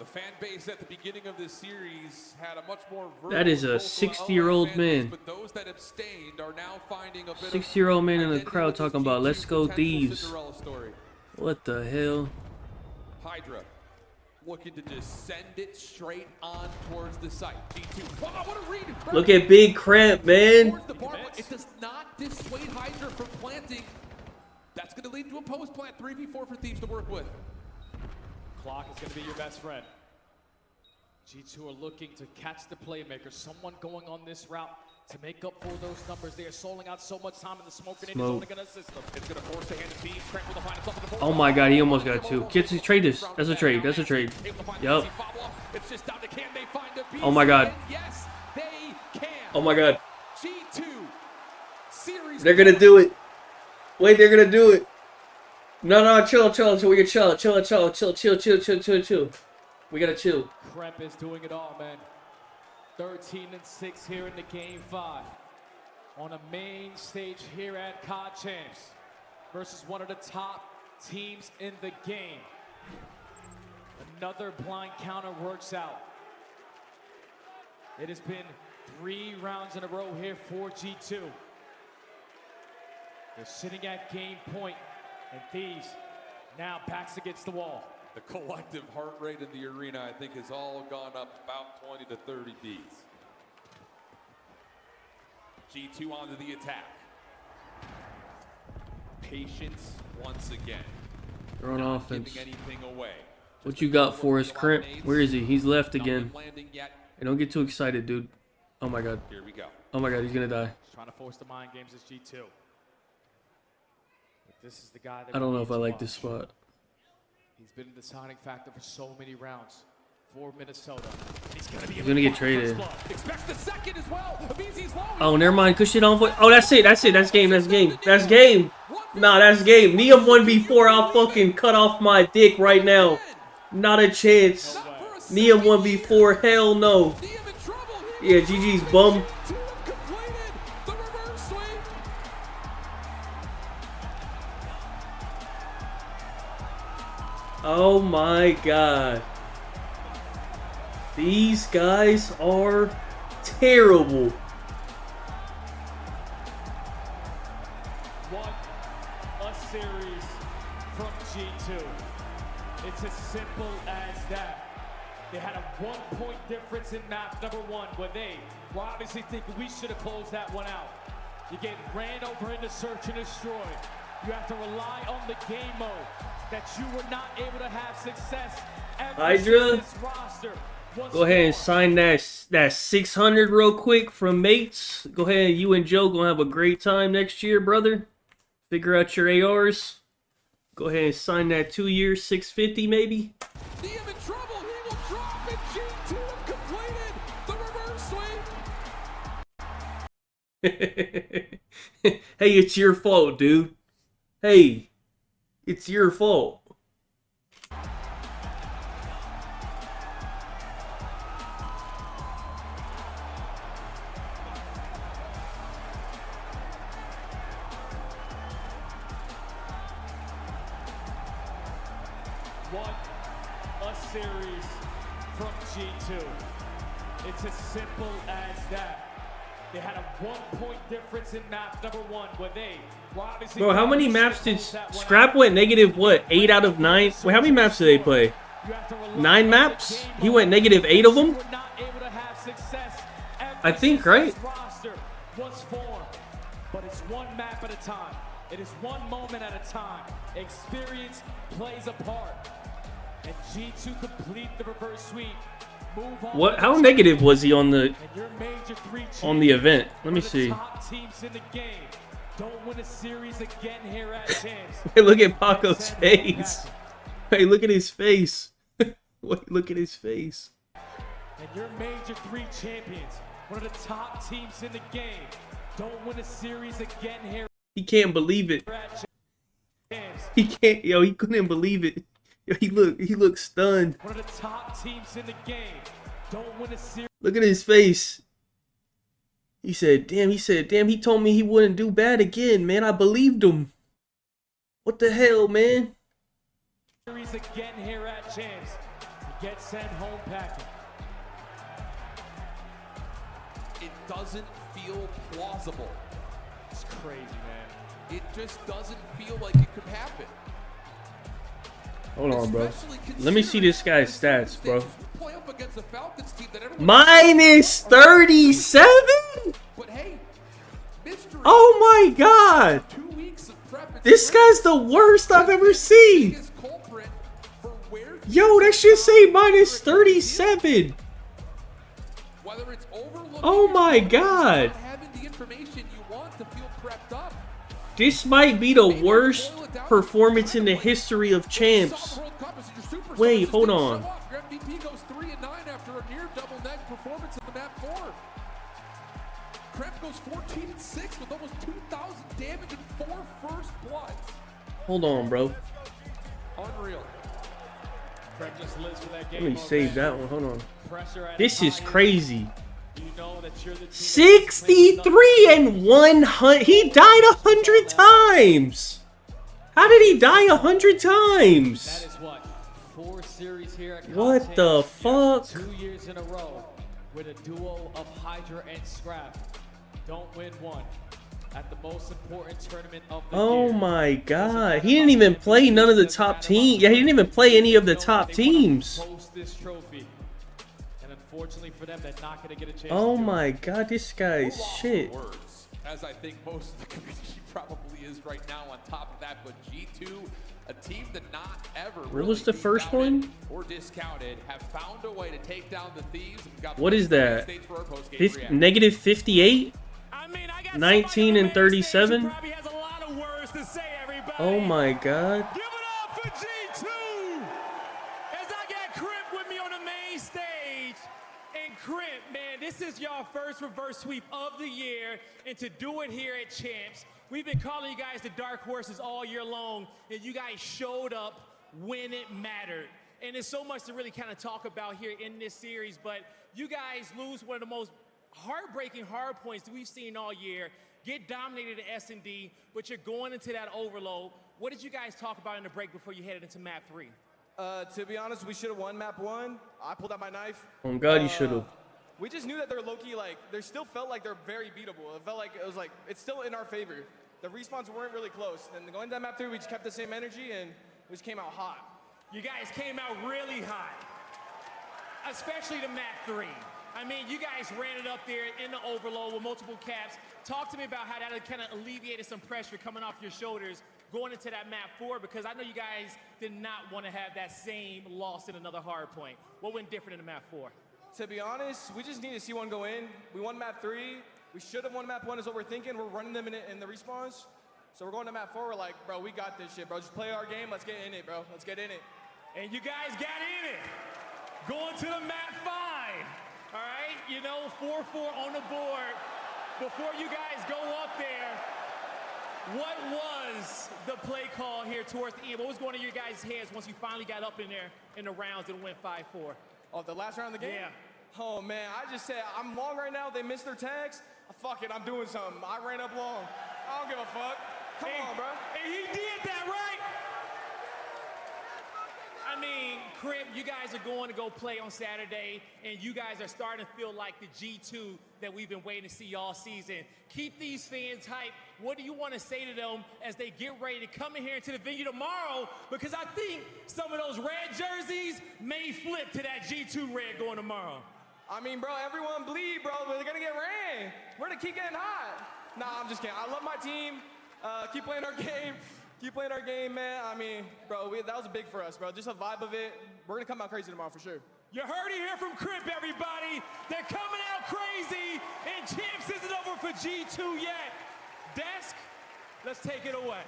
The fan base at the beginning of this series had a much more that is a 60-year-old man. But those that abstained are now finding a bit 60-year-old man in the crowd talking about let's go Thieves. What the hell? Hydra looking to just send it straight on towards the site. G2. Wow, what a read. Look at Big Kremp, man. It does not dissuade Hydra from planting. That's going to lead to a post plant. 3v4 for Thieves to work with. Clock is going to be your best friend. G2 are looking to catch the playmaker, someone going on this route to make up for those numbers. They are soling out so much time in the smoke, and it is only going to assist them. It's going to force the hand of teams. Crank will find himself in the Oh my god, he almost got 2. Kids, trade this. That's a trade. That's a trade. Yup. Oh my god. Yes, they can. Oh my god. G2 series. They're gonna do it. Wait, they're gonna do it. No, chill. We can chill. We gotta chill. Kremp is doing it all, man. 13-6 here in the game 5. On a main stage here at COD Champs versus one of the top teams in the game. Another blind counter works out. It has been 3 rounds in a row here for G2. They're sitting at game point, and Thieves now backs against the wall. The collective heart rate in the arena, I think, has all gone up about 20 to 30 beats. G2 onto the attack. Patience once again. They're on offense. Giving anything away. What you got for us, Kremp? Where is he? He's left again. Hey, don't get too excited, dude. Oh my god. Here we go. Oh my god, he's gonna die. Trying to force the mind games as G2. But this is the guy that I don't know if I like this spot. He's been the deciding factor for so many rounds for Minnesota. He's gonna get traded. Expects the second as well. Oh, never mind. Good shit on foot. Oh, that's it. That's game. That's game. Nah, that's game. Neum 1v4. I'll fucking cut off my dick right now. Not a chance. Neum 1v4. Hell no. Yeah, GG's bum. Oh my god. These guys are terrible. What a series from G2. It's as simple as that. They had a 1-point difference in map number 1, where they were obviously thinking we should have closed that one out. You get ran over into search and destroy. You have to rely on the game mode that you were not able to have success. Hydra, go ahead and sign that 600 real quick from Mates. Go ahead, you and Joe gonna have a great time next year, brother. Figure out your ARs. Go ahead and sign that 2-year 650 maybe. Neum in trouble. He will drop, and G2 have completed the reverse sweep. Hey, it's your fault, dude. Hey, it's your fault. What a series from G2. It's as simple as that. They had a 1-point difference in map number 1, where they were obviously... Bro, how many maps did Scrap went negative, what, 8 out of 9? Wait, how many maps did they play? 9 maps? He went negative 8 of them? I think, right? Was formed, but it's one map at a time. It is one moment at a time. Experience plays a part. And G2 complete the reverse sweep. What? How negative was he on the event? Let me see. Don't win a series again here at Champs. Hey, look at Paco's face. Hey, look at his face. Wait, look at his face. And your major 3 champions, one of the top teams in the game, don't win a series again here. He can't believe it. He can't. Yo, he couldn't believe it. He looked stunned. One of the top teams in the game. Don't win a series. Look at his face. He said, damn, he told me he wouldn't do bad again, man. I believed him. What the hell, man? Series again here at Champs. He gets sent home packing. It doesn't feel plausible. It's crazy, man. It just doesn't feel like it could happen. Hold on, bro. Let me see this guy's stats, bro. Play up against the Falcons team that everyone Minus 37? But hey, mystery. Oh my god! This guy's the worst I've ever seen. Yo, that should say minus 37. Whether it's overlooking Oh my your opponent, God. not having the information you want to feel prepped up. This might be the worst performance in the history of champs. Wait, hold on. Your MVP goes 3 and 9 after a near double net performance in the map 4. Kremp goes 14 and 6 with almost 2,000 damage and 4 first bloods. Hold on, bro. Unreal. Kremp just lives for that game. Let me save that one. Hold on. Pressure at This high is end. crazy. You know that you're the team 63 and 100. He died 100 times. How did he die 100 times? That is what? 4 series here at What COD the Champs. fuck? 2 years in a row with a duo of Hydra and Scrap. Don't win one at the most important tournament of the Oh year. my God. He didn't even play none of the top teams. Yeah, he didn't even play any of the top teams. Post this trophy. And unfortunately for them, they're not going to get a chance Oh to do my it. God, this guy's shit. Words, as I think most of the community probably is right now on top of that, but G2, a team that not ever What was the first one? or discounted, have found a way to take down the Thieves. And got What is that? stage for our post-game It's reaction. negative 58? 19 and 37? Oh my God. Give it up for G2 as I got Kremp with me on the main stage. And Kremp, man, this is y'all first reverse sweep of the year, and to do it here at Champs, we've been calling you guys the dark horses all year long, and you guys showed up when it mattered. And there's so much to really kind of talk about here in this series, but you guys lose one of the most heartbreaking hard points that we've seen all year, get dominated at S&D, but you're going into that overload. What did you guys talk about in the break before you headed into map 3? To be honest, we should have won map 1. I pulled out my knife. Oh God, you should have. We just knew that they're low-key, like, they still felt like they're very beatable. It felt like it was like, it's still in our favor. The respawns weren't really close. Then going to map 3, we just kept the same energy and we just came out hot. You guys came out really hot, especially the map 3. I mean, you guys ran it up there in the overload with multiple caps. Talk to me about how that kind of alleviated some pressure coming off your shoulders going into that map 4, because I know you guys did not want to have that same loss in another hard point. What went different in the map 4? To be honest, we just need to see one go in. We won map 3. We should have won map 1 is what we're thinking. We're running them in the respawns. So we're going to map 4. We're like, bro, we got this shit, bro. Just play our game. Let's get in it, bro. Let's get in it. And you guys got in it. Going to the map 5. All right, you know, 4-4 on the board. Before you guys go up there, what was the play call here towards the end? What was going in your guys' heads once you finally got up in there in the rounds and went 5-4? Oh, the last round of the game? Yeah. Oh, man, I just said, I'm long right now. They missed their tags. Fuck it, I'm doing something. I ran up long. I don't give a fuck. Come on, bro. And he did that, right? I mean, Kremp, you guys are going to go play on Saturday, and you guys are starting to feel like the G2 that we've been waiting to see all season. Keep these fans hyped. What do you want to say to them as they get ready to come in here into the venue tomorrow? Because I think some of those red jerseys may flip to that G2 red going tomorrow. I mean, bro, everyone bleed, bro. They're going to get ran. We're going to keep getting hot. Nah, I'm just kidding. I love my team. Keep playing our game. Keep playing our game, man. I mean, bro, that was big for us, bro. Just a vibe of it. We're going to come out crazy tomorrow for sure. You heard it here from Kremp, everybody. They're coming out crazy, and Champs isn't over for G2 yet. Desk, let's take it away.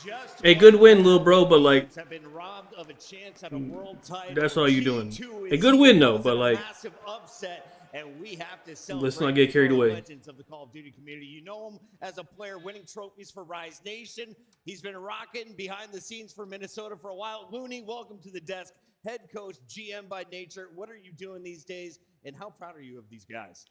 Just A good win, little bro, but like, have been robbed of a chance at a world title. that's all you doing. G2 A is good win though, was but a like, massive upset, and we have to celebrate. let's not get carried the away. Legends of the Call of Duty community. You know him as a player winning trophies for Rise Nation. He's been rocking behind the scenes for Minnesota for a while. Looney, welcome to the desk. Head coach, GM by nature. What are you doing these days, and how proud are you of these guys?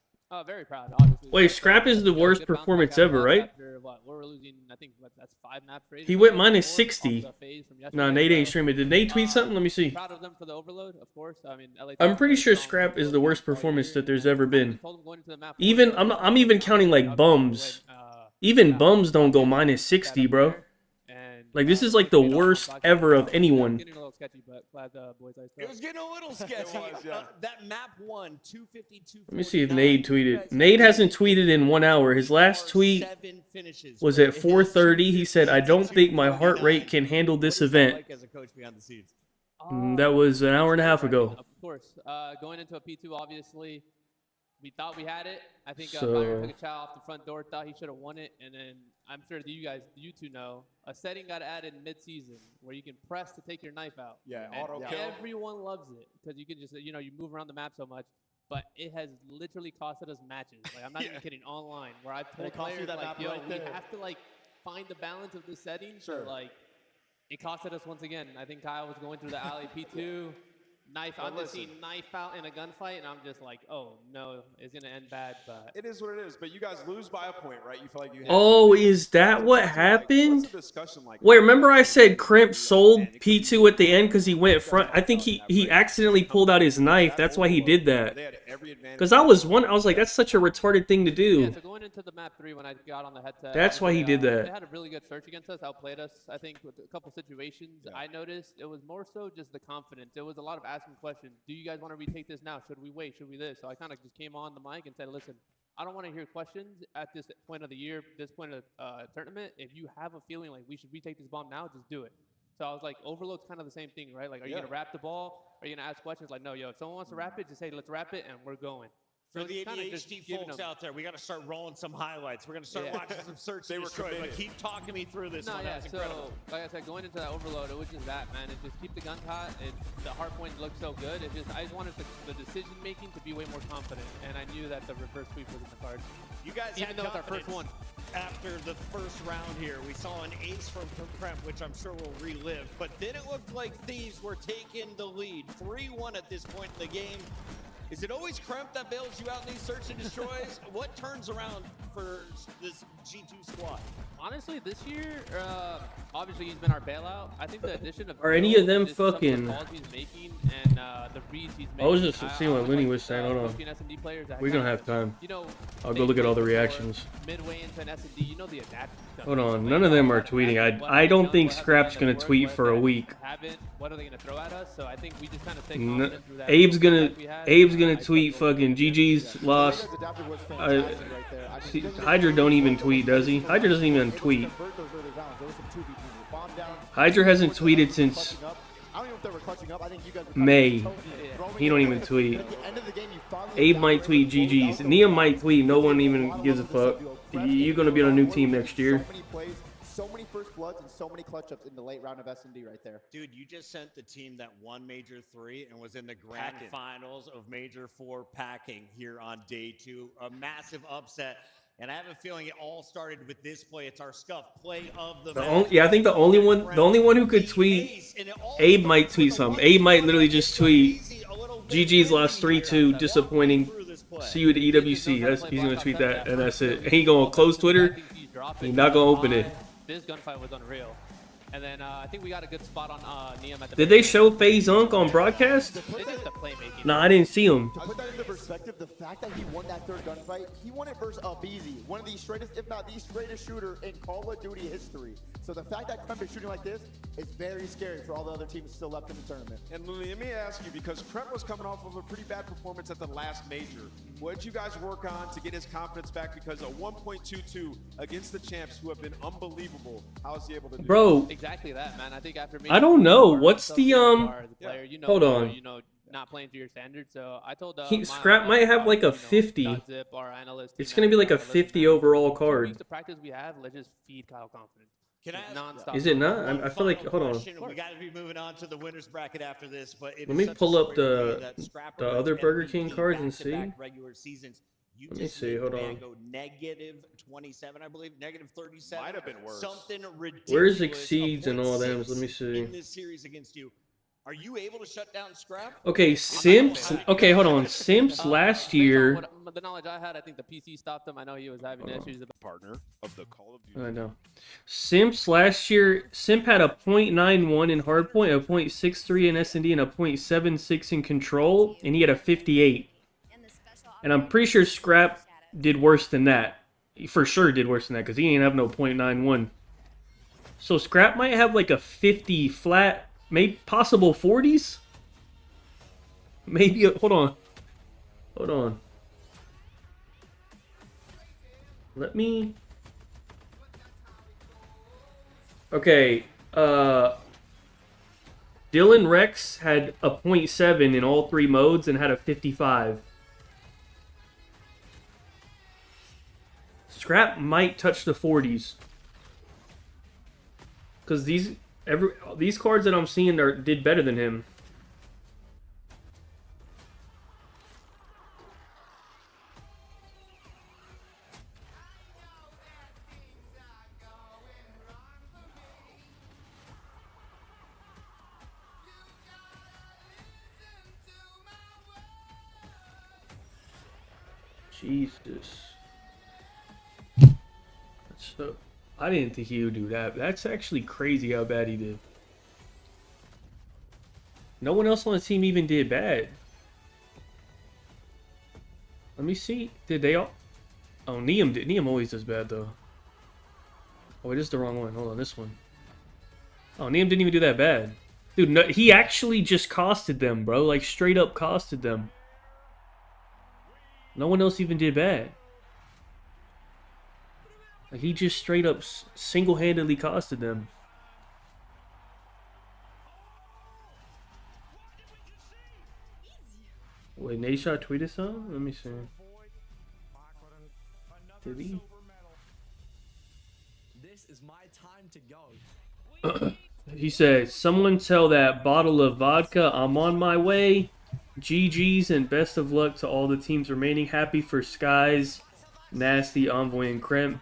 Very proud, obviously. Wait, Scrap is the worst performance ever, right? After what? We're losing, I think that's 5 maps. He went minus 60. Nah, Nate ain't streaming. Did Nate tweet something? Let me see. Proud of them for the overload, of course. I mean, LA I'm pretty sure Scrap is the worst performance that there's ever been. Even I'm even counting like bums. Even bums don't go minus 60, bro. Like this is like the worst ever of anyone. Getting a little sketchy, but glad the boys are still. It was getting a little sketchy. That map 1, 252. Let me see if Nate tweeted. Nate hasn't tweeted in 1 hour. His last tweet was at 4:30. He said, "I don't think my heart rate can handle this event." As a coach behind the scenes. That was an hour and a half ago. Of course, going into a P2, obviously, we thought we had it. I think So- Byron took a chow off the front door, thought he should have won it, and then I'm sure that you two know, a setting got added mid-season where you can press to take your knife out. Yeah, And auto kill. everyone loves it because you can just, you move around the map so much. But it has literally costed us matches. Like, I'm not even kidding, online, where I've told It cost you players, that like, map yo, right we there. have to, like, find the balance of this setting. Sure. So, like, it costed us once again. I think Kyle was going through the alley P2. Knife, Well, I'm just listen. seeing knife out in a gunfight, and I'm just like, oh no, it's gonna end bad. But It is what it is, but you guys lose by a point, right? You feel like you have Oh, is that what what's happened? the discussion like? Wait, remember I said Crimp sold P2 at the end because he went front? I think he accidentally pulled out his knife. That's why he did that. Because I was like, that's such a retarded thing to yeah, do. so going into the map 3 when I got on the headset, That's why he did that. They had a really good search against us, outplayed us. I think with a couple situations, I noticed it was more so just the confidence. It was a lot of asking questions. Do you guys want to retake this now? Should we wait? Should we this? So I kind of just came on the mic and said, listen, I don't want to hear questions at this point of the year, this point of tournament. If you have a feeling like we should retake this bomb now, just do it. So I was like, Overload's kind of the same thing, right? Like, are you going to wrap the ball? Are you going to ask questions? Like, no, yo, if someone wants to wrap it, just say, let's wrap it, and we're going. For So the it's kinda just ADHD giving folks them- out there, we got to start rolling some highlights. We're going to start Yeah. watching some search They and were destroy. But committed. keep talking me through this No, one. yeah, That's so, incredible. like I said, going into that overload, it was just that, man. It just keep the gun hot. The hard points look so good. I just wanted the decision making to be way more confident, and I knew that the reverse sweep was in the cards. You guys even had though it's our first one. After the first round here, we saw an ace from Kremp, which I'm sure we'll relive. But then it looked like Thieves were taking the lead. 3-1 at this point in the game. Is it always Kremp that bails you out in these search and destroys? What turns around for this G2 squad? Honestly, this year, obviously he's been our bailout. I think the addition of Are any Bill, of them just some of the fucking- calls he's making and the reads he's making. I was just seeing what would Looney like, was saying. Hold on. coaching S&D players that We're gonna kinda, have time. I'll they go look at all the play before, reactions. Midway into an S&D, the adaptation. Hold on, none of them are tweeting. I don't think Scrap's gonna tweet for a week. What are they gonna throw at us? So I think we just kind of stay N- confident through that. Abe's little gonna like we had. Abe's gonna tweet fucking GG's lost. Hydra don't even tweet, does he? Hydra doesn't even tweet. Hydra hasn't tweeted since May. He don't even tweet. Abe might tweet GG's. Nia might tweet. No one even gives a fuck. You're gonna be on a new team next year. So many first bloods and so many clutch ups in the late round of S&D right there. Dude, you just sent the team that won Major 3 and was in the grand finals of Major 4 packing here on day 2. A massive upset. And I have a feeling it all started with this play. It's our scuff play of the match. Yeah, I think the only one who could tweet, Abe might tweet something. Abe might literally just tweet, GG's lost 3-2, disappointing. See you at EWC. He's gonna tweet that, and that's it. He ain't gonna close Twitter. He's not gonna open it. This gunfight was unreal. And then I think we got a good spot on Neum at the Did they show FaZe Unk on broadcast? It's just the playmaking. Nah, I didn't see him. To put that into perspective, the fact that he won that third gunfight, he won it versus Beezy, one of the straightest, if not the straightest shooter in Call of Duty history. So the fact that Kremp is shooting like this is very scary for all the other teams still left in the tournament. And let me ask you, because Kremp was coming off of a pretty bad performance at the last major. What did you guys work on to get his confidence back? Because a 1.22 against the champs who have been unbelievable, how is he able to do Bro. that? Exactly that, man. I think after I don't know. What's the player, hold on. Not playing to your standards. So I told Scrap might have like a 50. Zip, our analyst, It's gonna be like a 50 overall card. weeks of practice we have, let's just feed Kyle confidence. Can I nonstop? Is it not? I feel like, hold on. We got to be moving on to the winners bracket after this, but Let me pull up the other Burger King cards and see. Regular seasons. You Let me just see, made hold the man on. go negative 27, I believe, negative 37. Might have been worse. Something ridiculous. Where's Exceeds and all them? 0.6 Let me see. In this series against you, are you able to shut down Scrap? Okay, Simps. Okay, hold on. Simps last year. The knowledge I had, I think the PC stopped him. I know he was having issues. Partner of the Call of Duty. I know. Simps last year. Simp had a .91 in hardpoint, a .63 in S&D, and a .76 in control, and he had a 58. And I'm pretty sure Scrap did worse than that. He for sure did worse than that because he ain't have no .91. So Scrap might have like a 50 flat, maybe possible 40s. Maybe. Hold on. Hold on. Let me. Okay. Dylan Rex had a .7 in all 3 modes and had a 55. Scrap might touch the 40s. Because these cards that I'm seeing did better than him. Jesus. So, I didn't think he would do that. That's actually crazy how bad he did. No one else on the team even did bad. Let me see. Did they all? Oh, Neum did. Neum always does bad though. Oh, it is the wrong one. Hold on, this one. Oh, Neum didn't even do that bad. Dude, no, he actually just costed them, bro. Like, straight up costed them. No one else even did bad. Like, he just straight up single-handedly costed them. Wait, Nashot tweeted something? Let me see. Did he? This is my time to go. He said, someone tell that bottle of vodka I'm on my way. GG's and best of luck to all the teams remaining. Happy for Skies, Nasty, Envoy, and Kremp.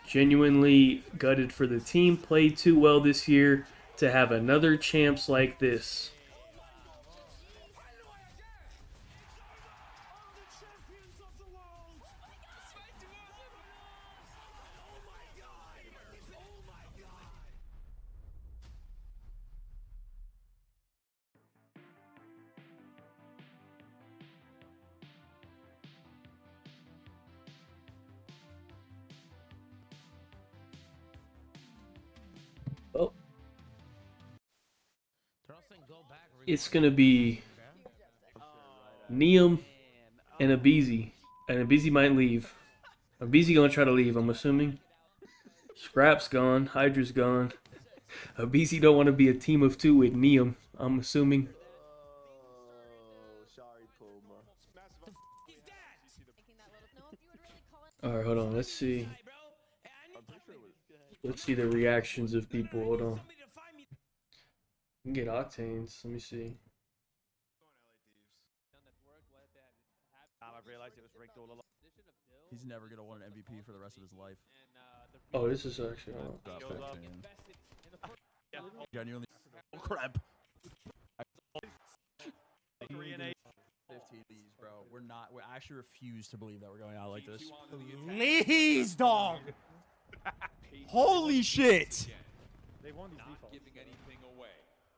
Genuinely gutted for the team. Played too well this year to have another champs like this. Oh. It's going to be Neum and Abizi. And Abizi might leave. Abizi going to try to leave, I'm assuming. Scrap's gone. Hydra's gone. Abizi don't want to be a team of two with Neum, I'm assuming. Alright, hold on. Let's see. Let's see the reactions of people. Hold on. You can get octanes. Let me see. I realized it was rigged all along. He's never gonna win an MVP for the rest of his life. Oh, this is actually. Genuinely. Oh, crap. 15 B's, bro. We actually refuse to believe that we're going out like this. Please, dog. Holy shit. They won these not giving anything away.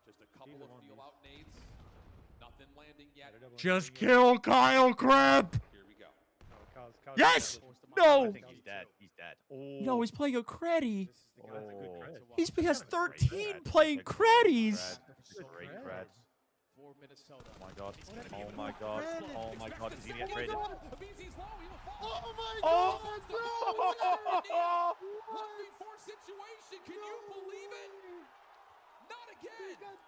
Just a couple of feel-out nades. Nothing landing yet. Just kill Kyle Crab. Here we go. Yes. No. I think he's dead. He's dead. Oh. No, he's playing a Creddy. Oh. He has 13 playing Creddies. Great Crad. Oh my god. Oh my god. Oh my god. He's gonna get traded. Oh my Oh. God! 1v4 situation. Can you believe it? Not again. Not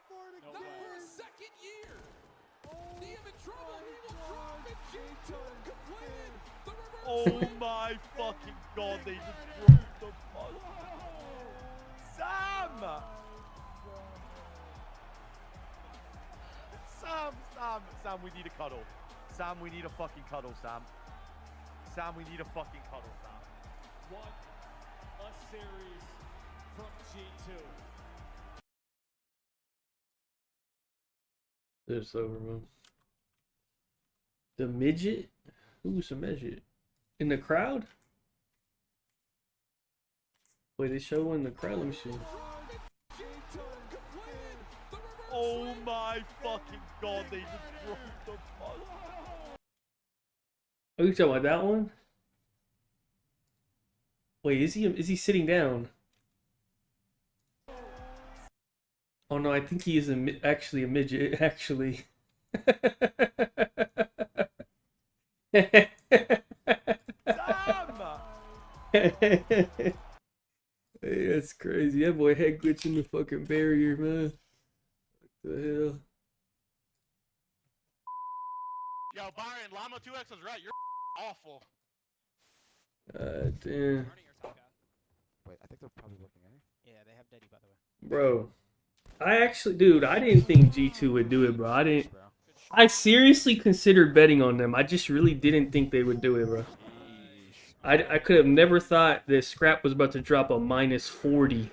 for a second year. Neum in trouble. He will drop it. G2 completed. The reverse. Oh my fucking god. They just broke the fuck. Sam. Sam, we need a cuddle. Sam, we need a fucking cuddle, Sam. Sam, we need a fucking cuddle, Sam. What a series from G2. It's over, man. The midget? Who's the midget? In the crowd? Wait, they show in the crowd? Let me see. Oh my fucking god, they just broke the fuck. Oh, you talking about that one? Wait, is he sitting down? Oh no, I think he is actually a midget. Actually. Hey, that's crazy. That boy head glitching the fucking barrier, man. What the hell? Yo, Byron, Llama 2X was right. You're awful. Damn. Wait, I think they're probably looking at it. Yeah, they have Daddy, by the way. Bro. I actually, dude, I didn't think G2 would do it, bro. I seriously considered betting on them. I just really didn't think they would do it, bro. I could have never thought that Scrap was about to drop a -40.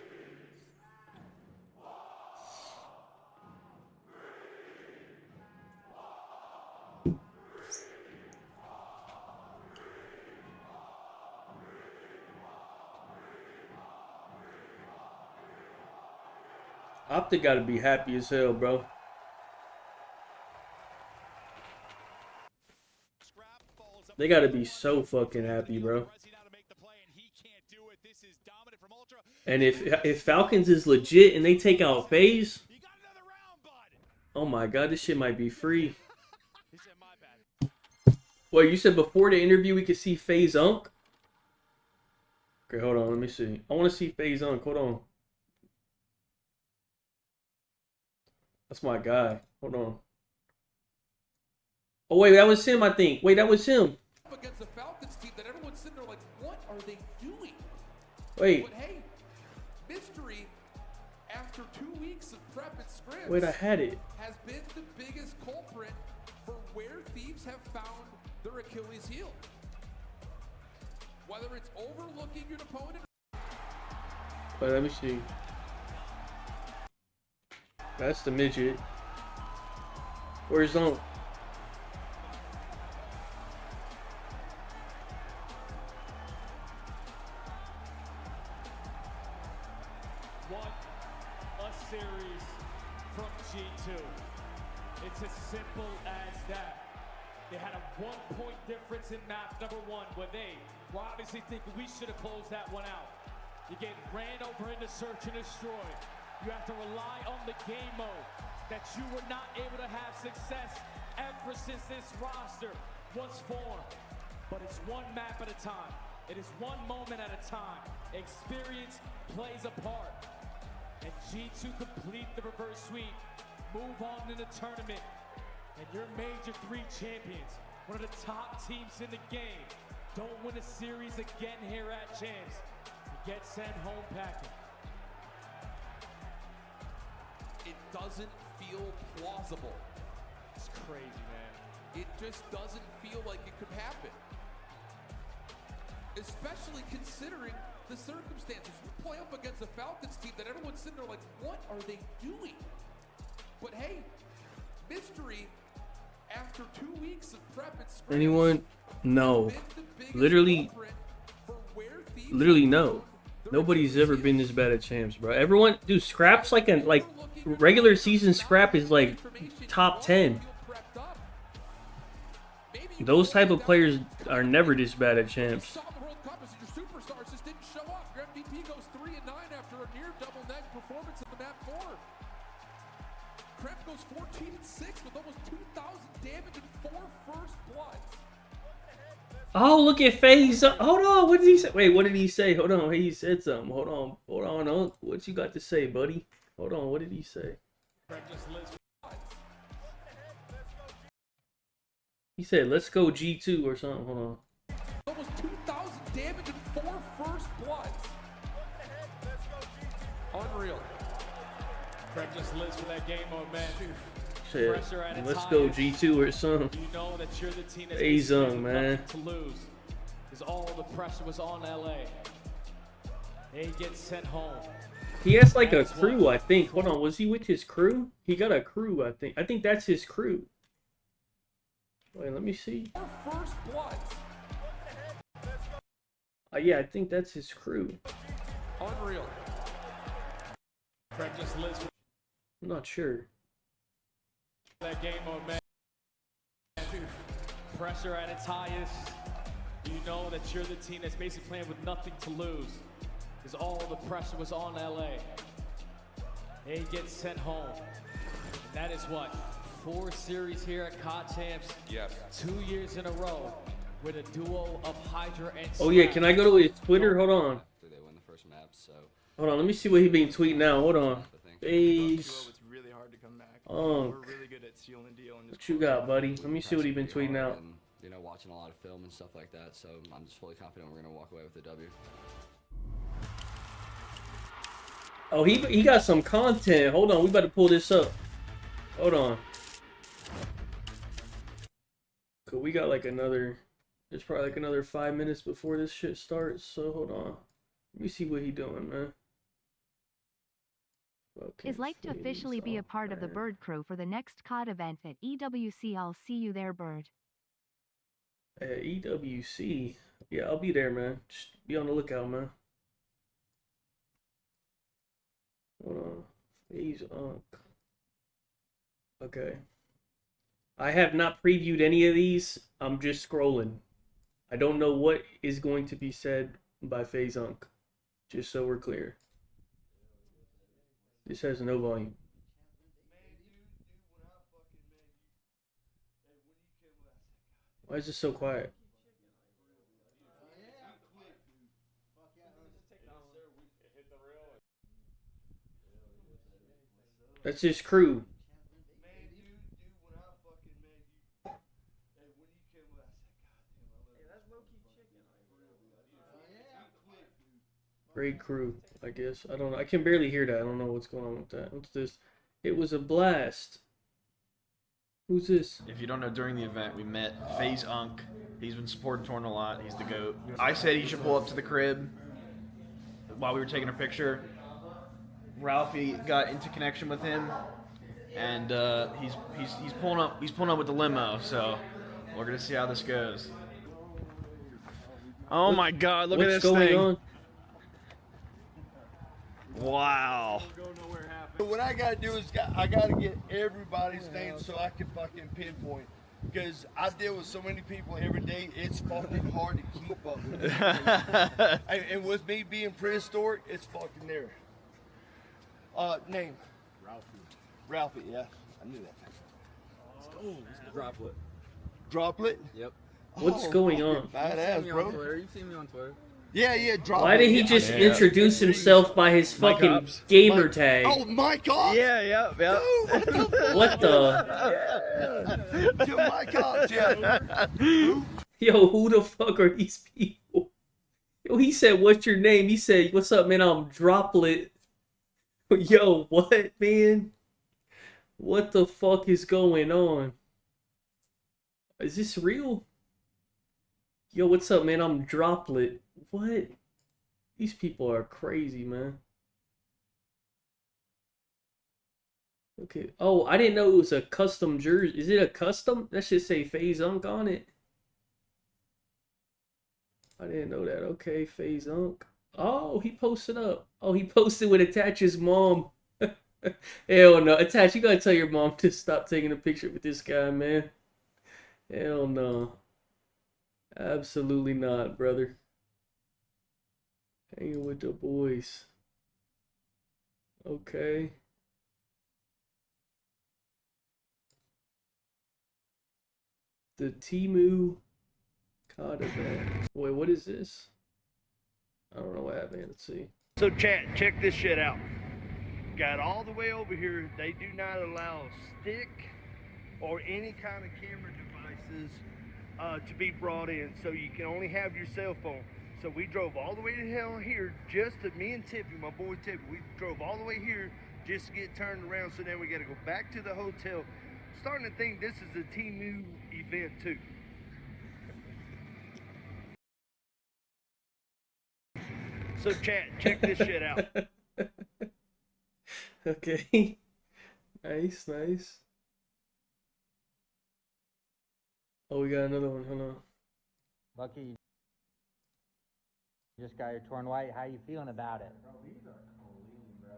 Optic gotta be happy as hell, bro. They gotta be so fucking happy, bro. And if Falcons is legit and they take out FaZe, oh my god, this shit might be free. Well, you said before the interview we could see FaZe Unk? Okay, hold on, let me see. I want to see FaZe Unk, hold on. That's my guy. Hold on. Oh wait, that was him, I think. Wait, that was him. Against the Falcons team that everyone's sitting there like, what are they doing? Wait. But hey, mystery after 2 weeks of prep and scripts. Wait, I had it. Has been the biggest culprit for where Thieves have found their Achilles heel. Whether it's overlooking your opponent. Wait, let me see. That's the midget. Where's Zone? What a series from G2. It's as simple as that. They had a 1-point difference in map number 1 where they were obviously thinking we should have closed that one out. You get ran over into search and destroy. You have to rely on the game mode that you were not able to have success ever since this roster was formed. But it's one map at a time. It is one moment at a time. Experience plays a part. And G2 complete the reverse sweep, move on in the tournament, and your major 3 champions, one of the top teams in the game, don't win a series again here at Champs. You get sent home packing. It doesn't feel plausible. It's crazy, man. It just doesn't feel like it could happen. Especially considering the circumstances. You play up against a Falcons team that everyone's sitting there like, what are they doing? But hey, mystery after 2 weeks of prep and scripts. Anyone? No. Literally no. Nobody's ever been this bad at Champs, bro. Everyone, dude, Scrap's like regular season Scrap is like top 10. Those type of players are never this bad at Champs. Superstars just didn't show up. Your MVP goes 3-9 after a near double net performance in the map 4. Kremp goes 14-6 with almost 2,000 damage and 4 first bloods. Oh, look at FaZe. Hold on, what did he say? Wait, what did he say? Hold on, he said something. Hold on. What you got to say, buddy? Hold on, what did he say? He said, let's go G2 or something. Hold on. Almost 2,000 damage and 4 first bloods. Unreal. Craig just lives for that game mode, man. Said, let's go G2 or something. You know that you're the team that's A-Zung, man. to lose. Because all the pressure was on LA. They get sent home. He has like a crew, I think. Hold on, was he with his crew? He got a crew, I think. I think that's his crew. Wait, let me see. First bloods. Yeah, I think that's his crew. Unreal. Craig just lives for I'm not sure. that game mode, man. Pressure at its highest. You know that you're the team that's basically playing with nothing to lose. Because all the pressure was on LA. They get sent home. And that is what? 4 series here at COD Champs. Yes. 2 years in a row with a duo of Hydra and Oh yeah, can I go to his Twitter? Hold on. They win the first map, so. Hold on, let me see what he been tweeting now. Hold on. FaZe. It's really hard to come back. Oh. We're really good at sealing deal and What you got, buddy? Let me see what he been tweeting out. you know, watching a lot of film and stuff like that. So I'm just fully confident we're gonna walk away with a W. Oh, he got some content. Hold on, we about to pull this up. Hold on. Cool, we got like another. There's probably like another 5 minutes before this shit starts. So hold on. Let me see what he doing, man. Is like to officially be a part of the Bird crew for the next COD event at EWC. I'll see you there, Bird. At EWC. Yeah, I'll be there, man. Just be on the lookout, man. Hold on. He's on. Okay. I have not previewed any of these. I'm just scrolling. I don't know what is going to be said by FaZe Unk. Just so we're clear. This has no volume. Why is this so quiet? That's his crew. Great crew, I guess. I don't know. I can barely hear that. I don't know what's going on with that. What's this? It was a blast. Who's this? If you don't know, during the event, we met FaZe Unk. He's been supporting Torn a lot. He's the GOAT. I said he should pull up to the crib while we were taking a picture. Ralphie got into connection with him, and he's pulling up. He's pulling up with the limo. So we're gonna see how this goes. Oh my God! Look at this thing. What's going on? Wow. What I gotta do is I gotta get everybody's name so I can fucking pinpoint. Because I deal with so many people every day, it's fucking hard to keep up with. And with me being prehistoric, it's fucking there. Name? Ralphie, yeah. I knew that. Let's go. Droplet. Droplet? Yep. What's going on? Badass, bro. You've seen me on Twitter. Yeah, Droplet. Why did he just introduce himself by his fucking gamer tag? Oh, Mike Ops? Yeah. Dude, what the? Dude, Mike Ops, yeah. Yo, who the fuck are these people? Yo, he said, what's your name? He said, what's up, man? I'm Droplet. Yo, what, man? What the fuck is going on? Is this real? Yo, what's up, man? I'm Droplet. What? These people are crazy, man. Okay. Oh, I didn't know it was a custom jersey. Is it a custom? That should say FaZe Unk on it. I didn't know that. Okay, FaZe Unk. Oh, he posted up. Oh, he posted with Attach's mom. Hell no. Attach, you gotta tell your mom to stop taking a picture with this guy, man. Hell no. Absolutely not, brother. Hanging with the boys. Okay. The Temu COD event. Wait, what is this? I don't know what happened. Let's see. So chat, check this shit out. Got all the way over here. They do not allow stick or any kind of camera devices to be brought in. So you can only have your cell phone. So we drove all the way to hell here just to me and Tippy, my boy Tippy. We drove all the way here just to get turned around. So then we got to go back to the hotel. Starting to think this is a Temu event too. So chat, check this shit out. Okay. Nice, nice. Oh, we got another one. Hold on. Lucky, you just got your torn white. How you feeling about it? Bro, these are clean, bro.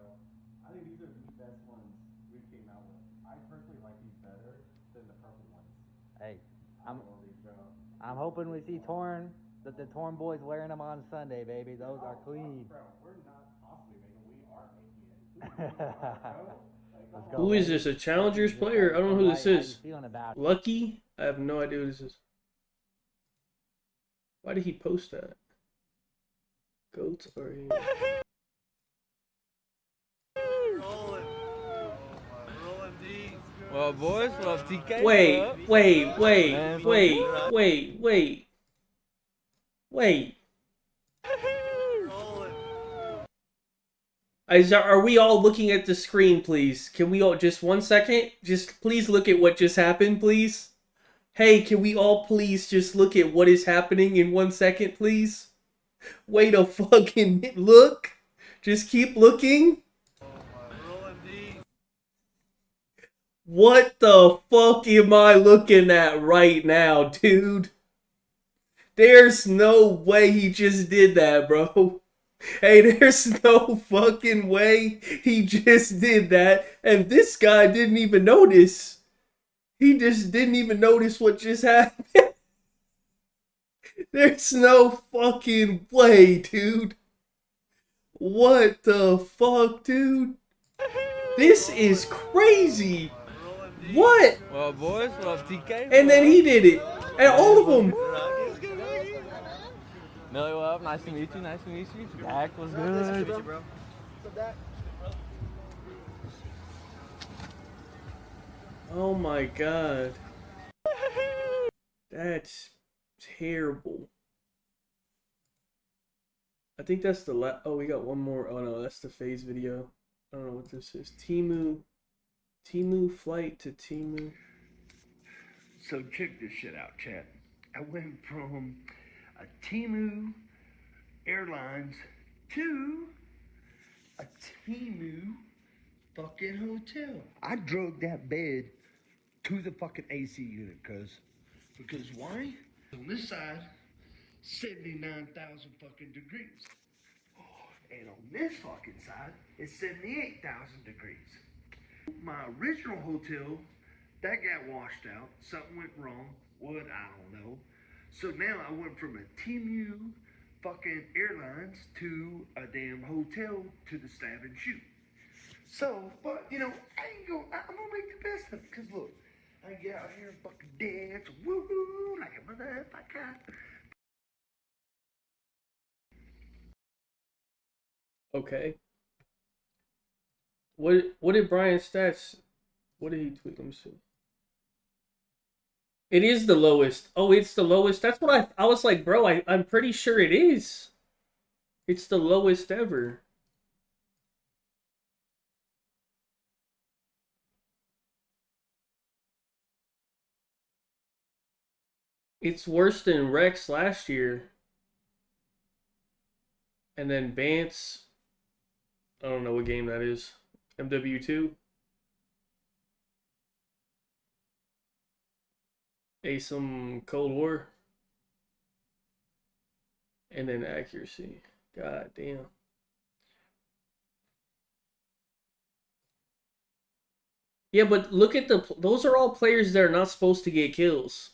I think these are the best ones we came out with. I personally like these better than the purple ones. Hey, I love these, bro. I'm hoping we see torn. The torn boys wearing them on Sunday, baby. Those are clean. Bro, we're not possibly making. We are making it. Let's go, Who is baby. this? A Challengers player? I don't know who this How you is. feeling about it? Lucky? I have no idea who this is. Why did he post that? Goats are here. Rolling D. Well, boys, well, TK. Wait. Are we all looking at the screen, please? Can we all, just 1 second? Just please look at what just happened, please? Hey, can we all please just look at what is happening in 1 second, please? Wait a fucking look. Just keep looking. What the fuck am I looking at right now, dude? There's no way he just did that, bro. Hey, there's no fucking way he just did that. And this guy didn't even notice. He just didn't even notice what just happened. There's no fucking way, dude. What the fuck, dude? This is crazy. What? Well, boys, well, TK. And then he did it. And all of them. Millie, what up? Nice to meet you. Nice to meet you. Dak was good. bro. Oh my god. That's terrible. I think that's the oh, we got one more. Oh no, that's the phase video. I don't know what this is. Timu flight to Timu. So check this shit out, chat. I went from a Timu Airlines to a Timu fucking hotel. I drug that bed to the fucking AC unit, because why? On this side, 79,000 fucking degrees. And on this fucking side, it's 78,000 degrees. My original hotel, that got washed out. Something went wrong. What? I don't know. So now I went from a Timu fucking Airlines to a damn hotel to the stab and shoot. So, but, you know, I'm gonna make the best of it. Because look, I get out here and fucking dance, woo-hoo, like a motherfucker. Okay. What did Brian Stats? What did he tweet? Let me see. It is the lowest. Oh, it's the lowest. That's what I was like, bro. I'm pretty sure it is. It's the lowest ever. It's worse than Rex last year. And then Bance. I don't know what game that is. MW2. Some Cold War. And then accuracy. God damn. Yeah, but look at those are all players that are not supposed to get kills.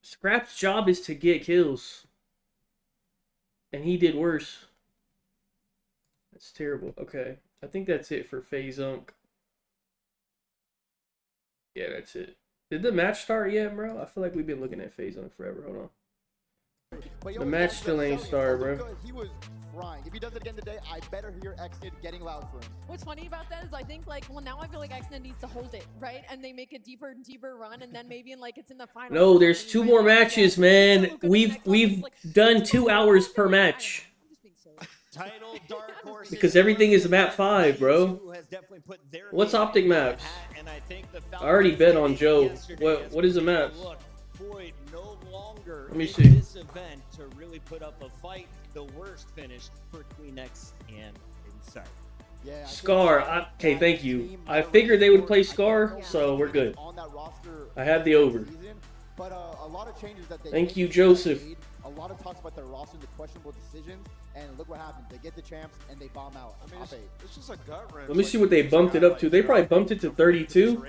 Scrap's job is to get kills. And he did worse. That's terrible. Okay. I think that's it for FaZe Unk. Yeah, that's it. Did the match start yet, bro? I feel like we've been looking at FaZe Unk forever. Hold on. The match still ain't started, bro. He was crying. If he does it again today, I better hear Xnid getting loud for him. What's funny about that is I think now I feel like Xnid needs to hold it, right? And they make a deeper and deeper run, and then maybe it's in the final. No, there's 2 more matches, man. We've done 2 hours per match. Title, Dark Horse, because everything is map 5, bro. What's Optic Maps? I already bet on Joe. What is the maps? Let me see. This event to really put up a fight, the worst finish for Queen X and Insight. Yeah, Scar. Okay, thank you. I figured they would play Scar, so we're good. I had the over. But a lot of changes that they Thank you, Joseph. A lot of talks about their roster, the questionable decisions, and look what happens. They get the champs and they bomb out. I mean, it's just a gut wrench. Let me see what they bumped it up to. They probably bumped it to 32.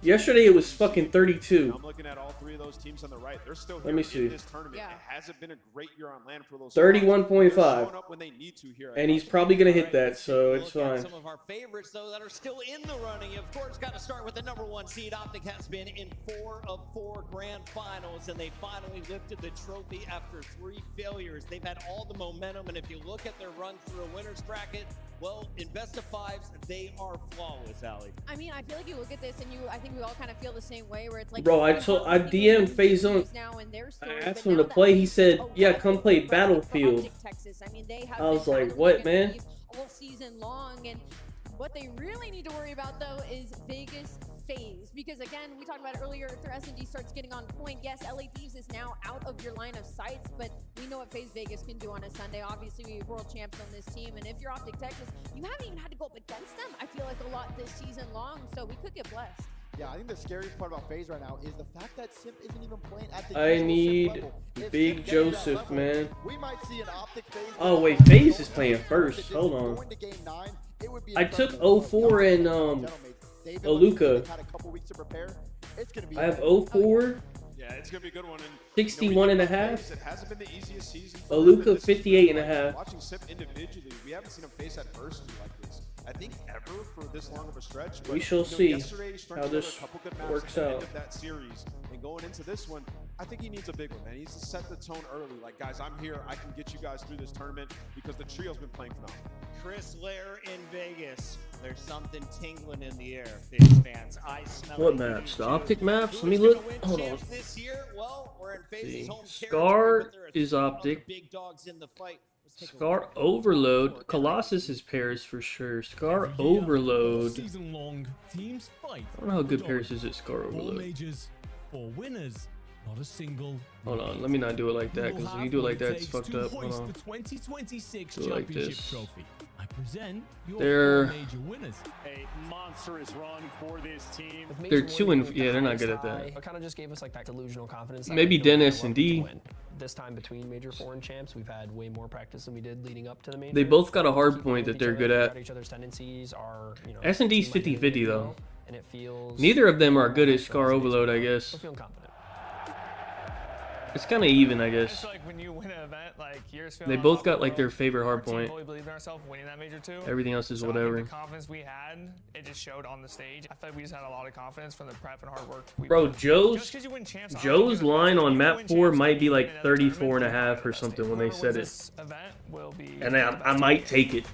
Yesterday it was fucking 32. I'm looking at all 3 of those teams on the right. They're still Let me see. in this tournament. It hasn't been a great year on land for those. 31.5. And he's probably gonna hit that, so it's fine. Some of our favorites, though, that are still in the running. Of course, got to start with the #1 seed. Optic has been in 4 of 4 grand finals, and they finally lifted the trophy after 3 failures. They've had all the momentum, and if you look at their run through a winner's bracket, well, in best of fives, they are flawless, Allie. I mean, I feel like you look at this and I think we all kind of feel the same way, where it's like, Bro, I DM'd FaZe Unk. I asked him to play. He said, "Yeah, come play Battlefield." Texas. I mean, they have I was like, "What, man?" All season long, and what they really need to worry about though is Vegas FaZe, because again, we talked about it earlier. If their S&D starts getting on point, yes, LA Thieves is now out of your line of sights, but we know what FaZe Vegas can do on a Sunday. Obviously, we have world champs on this team, and if you're Optic Texas, you haven't even had to go up against them, I feel like, a lot this season long, so we could get blessed. Yeah, I think the scariest part about FaZe right now is the fact that Simp isn't even playing at the I usual need Simp level. If Big Simp gets to that Joseph, level, man. we might see an Optic FaZe. Oh wait, FaZe is playing first. Hold on. Going to game 9, it would be I took incredible. 04 and They've been Aluka. had a couple weeks to prepare. It's gonna be I have 04. Yeah, it's gonna be a good one. And 61 and a half. It hasn't been the easiest season. Aluka 58 and a half. Watching Simp individually, we haven't seen him face adversity like this, I think, ever for this long of a stretch. But, We shall you know, see yesterday he strung how together this a couple good matches works at the out. end of that series, and going into this one, I think he needs a big one, man. He needs to set the tone early. Like, guys, I'm here. I can get you guys through this tournament because the trio's been playing phenomenal. Chris Lair in Vegas. There's something tingling in the air, FaZe fans. I smell What it. maps? The Optic maps? Let me Who's look. gonna win Hold on. champs this year? Well, we're in FaZe's See. home territory, Scar but there are is three other Optic. big dogs in the fight. Let's take a Scar look. Overload. Colossus is Paris for sure. Scar Overload. Season long, teams fight. I don't know how good Paris is at Scar 4 Overload. majors, 4 winners, not a single. Hold on, let me not do it like that, because if you do it like that, it's fucked up. Hold Hoist on. the 2026 Do it like championship this. trophy. I present your They're- 4 major winners. A monstrous run for this team. They're 2 and yeah, they're not good at that. It kind of just gave us like that delusional confidence. Maybe Dennis and D. This time between Major 4 and Champs, we've had way more practice than we did leading up to the major. They both got a hard point that they're good at. Each other's tendencies are, you know, S&D's 50-50 though. and it feels Neither of them are good at Scar Overload, I guess. we're feeling confident. It's kind of even, I guess. It's like when you win an event, like yours They both got like their favorite hard point. fully believed in ourselves winning that major too. Everything else is So I think whatever. the confidence we had, it just showed on the stage. I feel like we just had a lot of confidence from the prep and hard work. We Bro, put. Joe's Just 'cause you win champs, Joe's line on map 4 might be like 34 and a half or something when they said it. this event will be. And I might take it.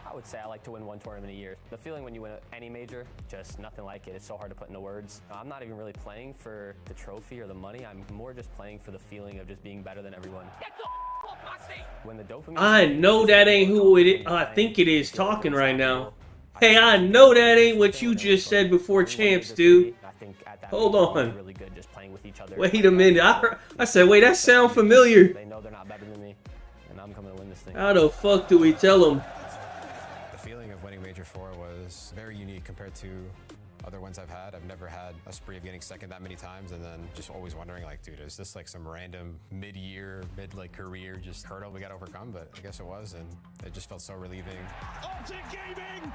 I would say I like to win one tournament a year. The feeling when you win any major, just nothing like it. It's so hard to put into words. I'm not even really playing for the trophy or the money. I'm more just playing for the feeling of just being better than everyone. When the dopamine... I know that ain't who it is. I think it is talking right now. Hey, I know that ain't what you just said before champs, dude. Hold on. Really good just playing with each other. Wait a minute. I said, wait, that sound familiar. They know they're not better than me, and I'm coming to win this thing. How the fuck do we tell them? The feeling of winning Major 4 was very unique compared to other ones I've had. I've never had a spree of getting second that many times, and then just always wondering, like, dude, is this like some random mid-year, career just hurdle we got to overcome? But I guess it was, and it just felt so relieving. Optic Gaming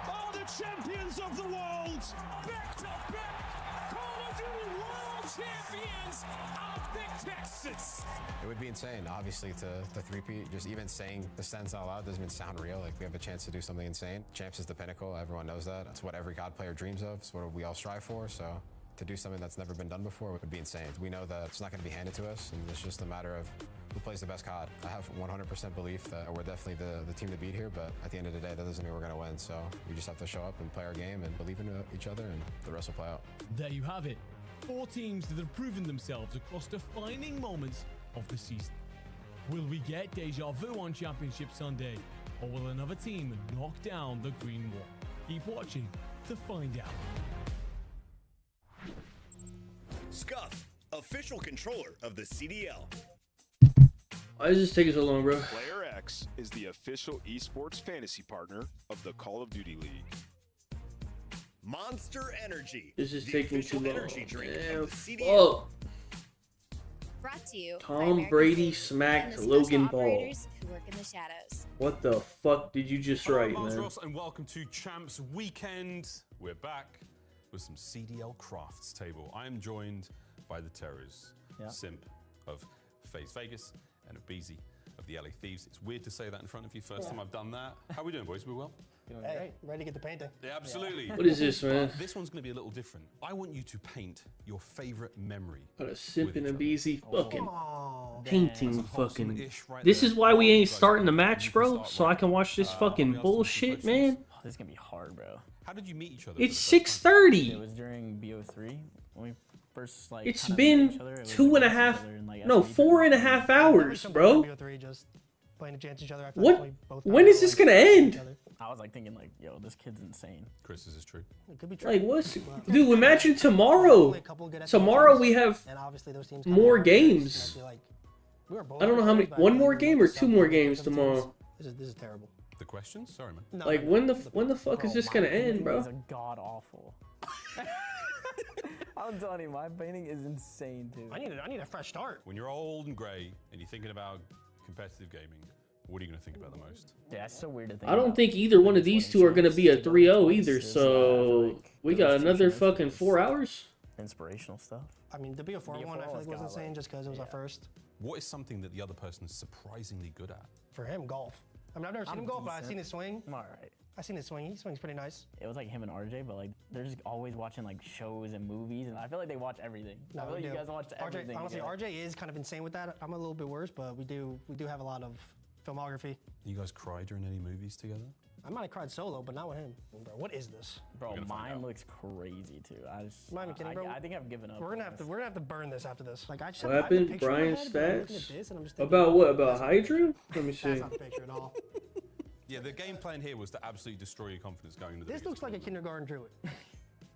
are the champions of the world. Back to back Call of Duty World Champions, Optic Texas. It would be insane, obviously, to three-peat. Just even saying the sentence out loud doesn't even sound real. Like, we have a chance to do something insane. Champs is the pinnacle. Everyone knows that. It's what every COD player dreams of. It's what we all strive for. So to do something that's never been done before would be insane. We know that it's not going to be handed to us, and it's just a matter of who plays the best COD. I have 100% belief that we're definitely the team to beat here, but at the end of the day, that doesn't mean we're going to win. So we just have to show up and play our game and believe in each other, and the rest will play out. There you have it. 4 teams that have proven themselves across defining moments of the season. Will we get deja vu on Championship Sunday, or will another team knock down the green wall? Keep watching to find out. Scuff, official controller of the CDL. Why is this taking so long, bro? Player X is the official esports fantasy partner of the Call of Duty League. Monster Energy. This is the taking too official long. energy drink Damn, of the CDL. fuck. Brought to you by Tom American Brady Safety smacked and the special Logan Paul. operators who work in the shadows. What the fuck did you just write, Hello, man? Ross, and welcome to Champs Weekend. We're back with some CDL Crafts table. I am joined by the Terrors, Simp of FaZe Vegas and of Beezy of the LA Thieves. It's weird to say that in front of you. First time I've done that. How are we doing, boys? We well? Doing great. Ready to get the painting. Yeah, absolutely. What is this, man? But this one's going to be a little different. I want you to paint your favorite memory. What a simp and a BZ fucking Oh, painting fucking. This is why we ain't starting the match, bro. So I can watch this fucking bullshit, man. Oh, this is gonna be hard, bro. How did you meet each other? It's 6:30. It was during BO3 when we first like. It's kinda been met each other. It was, 2.5, like, no, 4.5 hours, bro. BO3 just playing against each other. I feel What? like we both When is this gonna end? I was like thinking like, yo, this kid's insane. Chris, this is true. It could be true. Like, what's... Dude, imagine tomorrow. Tomorrow we have And obviously those teams more kinda- games. and I feel like we were both I don't know how many... but One I more think we game were or both 2 more sucked games with them tomorrow? teams. This is terrible. The questions? Sorry, man. No, Like, when the fuck is this gonna end, bro? It's god awful. I'm telling you, my painting is insane, dude. I need a fresh start. When you're old and grey and you're thinking about competitive gaming, what are you going to think about the most? Yeah, it's so weird to think I don't about. think either one of these two are gonna be a 3-0 either, so... We got another fucking 4 hours? Inspirational stuff. I mean, the BO4 one I feel like was insane just because it was our first. What is something that the other person is surprisingly good at? For him, golf. I mean, I've never seen him golf, but I've seen his swing. I'm alright. I've seen his swing. He swings pretty nice. It was like him and RJ, but like they're just always watching like shows and movies, and I feel like they watch everything. I feel like you guys watch everything. Honestly, together. RJ is kind of insane with that. I'm a little bit worse, but we do have a lot of filmography. You guys cry during any movies together? I might have cried solo, but not with him. Bro, what is this? Bro, mine looks crazy too. I'm not even kidding, bro. I think I've given up. We're gonna have to burn this after this. Like I just What have the happened? picture in my Brian's head, but I'm looking at stats? this and I'm just thinking, About what? About Hydra? Let me see. That's not the picture at all. Yeah, the game plan here was to absolutely destroy your confidence going into the This looks like a kindergarten druid.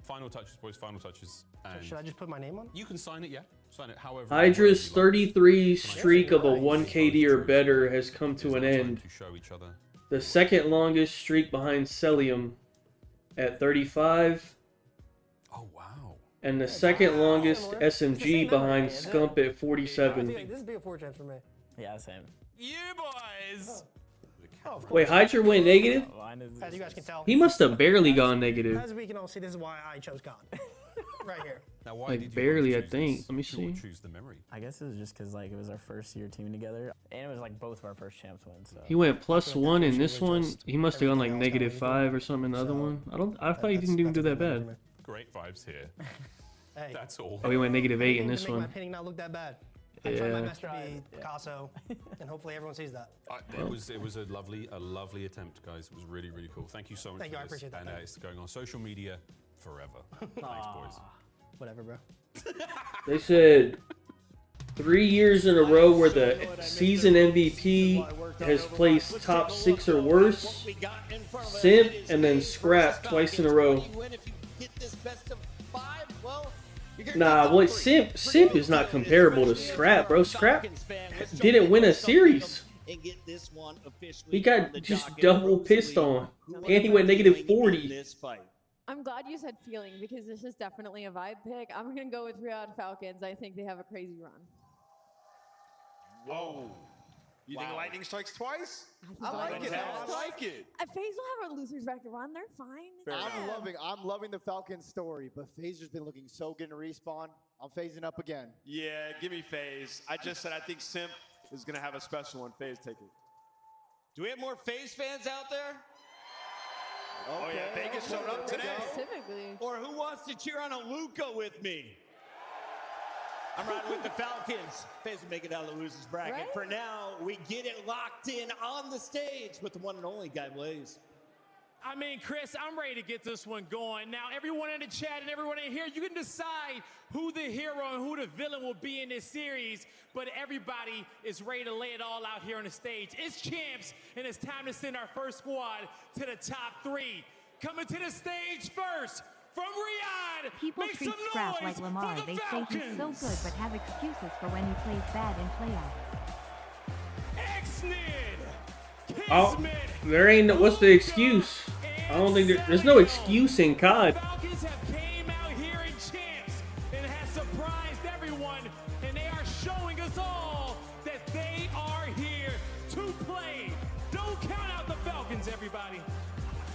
Final touches, boys, final touches. And Should I just put my name on? you can sign it, yeah. Sign it however. Hydra's however you like. 33 streak of a 1 KD or better has come to an end. To show each other. The second longest streak behind Celium at 35. Oh, wow. And the second longest SMG behind Scump at 47. This is BO4 chance for me. Yeah, same. You boys. Oh, of course. Wait, Hydra went negative? As you guys can tell. He must have barely gone negative. As we can all see, this is why I chose God. Right here. Now, why Like, did you barely, want I to choose think. this? Let me Who would see. choose the memory? I guess it was just because like it was our first year teaming together, and it was like both of our first champs wins. So. He went +1 in this one. He must have gone like -5 or something in the other one. I thought he didn't even do that bad. Great vibes here. Hey. That's all. Oh, he went -8 in this to make my one. painting not look that bad. I tried my Yeah. best to be Picasso, and hopefully everyone sees that. It was a lovely attempt, guys. It was really, really cool. Thank you so much Thank for you, I this. appreciate that. And it's going on social media forever. Thanks, boys. Whatever, bro. They said 3 years in a row where the season MVP has placed top 6 or worse. Simp and then Scrap twice in a row. Nah, what Simp is not comparable to Scrap, bro. Scrap didn't win a series. He got just double pissed on, and he went -40. I'm glad you said feeling because this is definitely a vibe pick. I'm gonna go with Riyadh Falcons. I think they have a crazy run. Whoa. You think lightning strikes twice? I like it. I like it. FaZe will have a loser's bracket run. They're fine. I'm loving the Falcons story, but FaZe's been looking so good in respawn. I'm phasing up again. Yeah, give me FaZe. I just said I think Simp is going to have a special one. FaZe, take it. Do we have more FaZe fans out there? Oh, yeah, Vegas showed up today. Specifically. Or who wants to cheer on a Luka with me? I'm riding with the Falcons. FaZe will make it out of the losers bracket. Right? For now, we get it locked in on the stage with the one and only Guy Blaze. I mean, Chris, I'm ready to get this one going. Now, everyone in the chat and everyone in here, you can decide who the hero and who the villain will be in this series, but everybody is ready to lay it all out here on the stage. It's champs, and it's time to send our first squad to the top 3. Coming to the stage first, from Riyadh, People make treat some Scrap noise like Lamar. for the They say he's so Falcons. good, but have excuses for when he plays bad in playoffs. X-Nid, Oh, Kismet, there ain't no, what's the excuse? I don't think there's no excuse in COD. Falcons have came out here in champs and has surprised everyone, and they are showing us all that they are here to play. Don't count out the Falcons, everybody.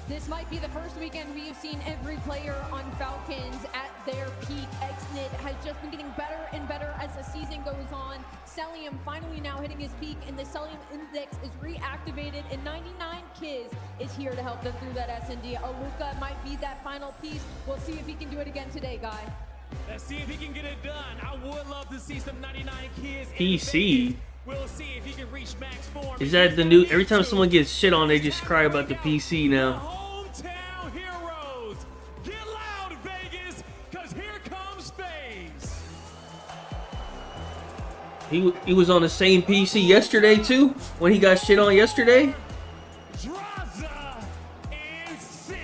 This This might be the first weekend we have seen every player on Falcons at their peak. Xnit has just been getting better and better as the season goes on. Cellium finally now hitting his peak, and the Cellium Index is reactivated, and 99 Kiz is here to help them through that S&D. Aluka might be that final piece. We'll see if he can do it again today, Guy. Let's see if he can get it done. I would love to see some 99 Kiz. PC. We'll see if he can reach max form. Is that the new? Every time someone gets shit on, they just cry about the PC now. Hometown heroes. Get loud, Vegas, because here comes FaZe. He was on the same PC yesterday too, when he got shit on yesterday. Draza and Simp.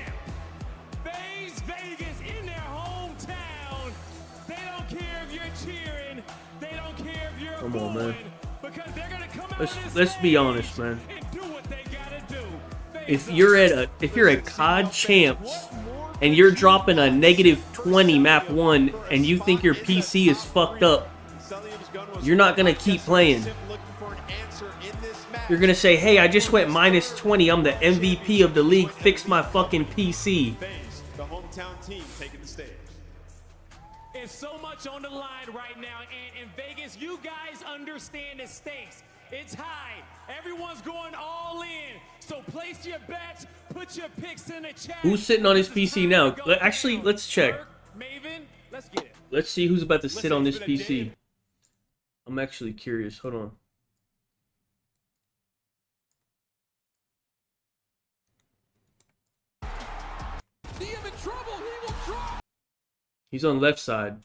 FaZe Vegas in their hometown. They don't care if you're cheering. They don't care if you're Come on, man. because they're gonna come out Let's be honest, man. and do what they gotta do. If you're at COD champs and you're dropping a -20 map 1 and you think your PC is fucked up, you're not gonna keep playing. You're gonna say, hey, I just went -20, I'm the MVP of the league, fix my fucking PC. The hometown team taking the stage. It's so much on the line right now, and in Vegas, you guys understand the stakes. It's high. Everyone's going all in. So place your bets, put your picks in the chat. Who's sitting on his PC now? Actually, let's check. Maven, let's get it. Let's see who's about to sit on this PC. I'm actually curious. Hold on. He's on left side.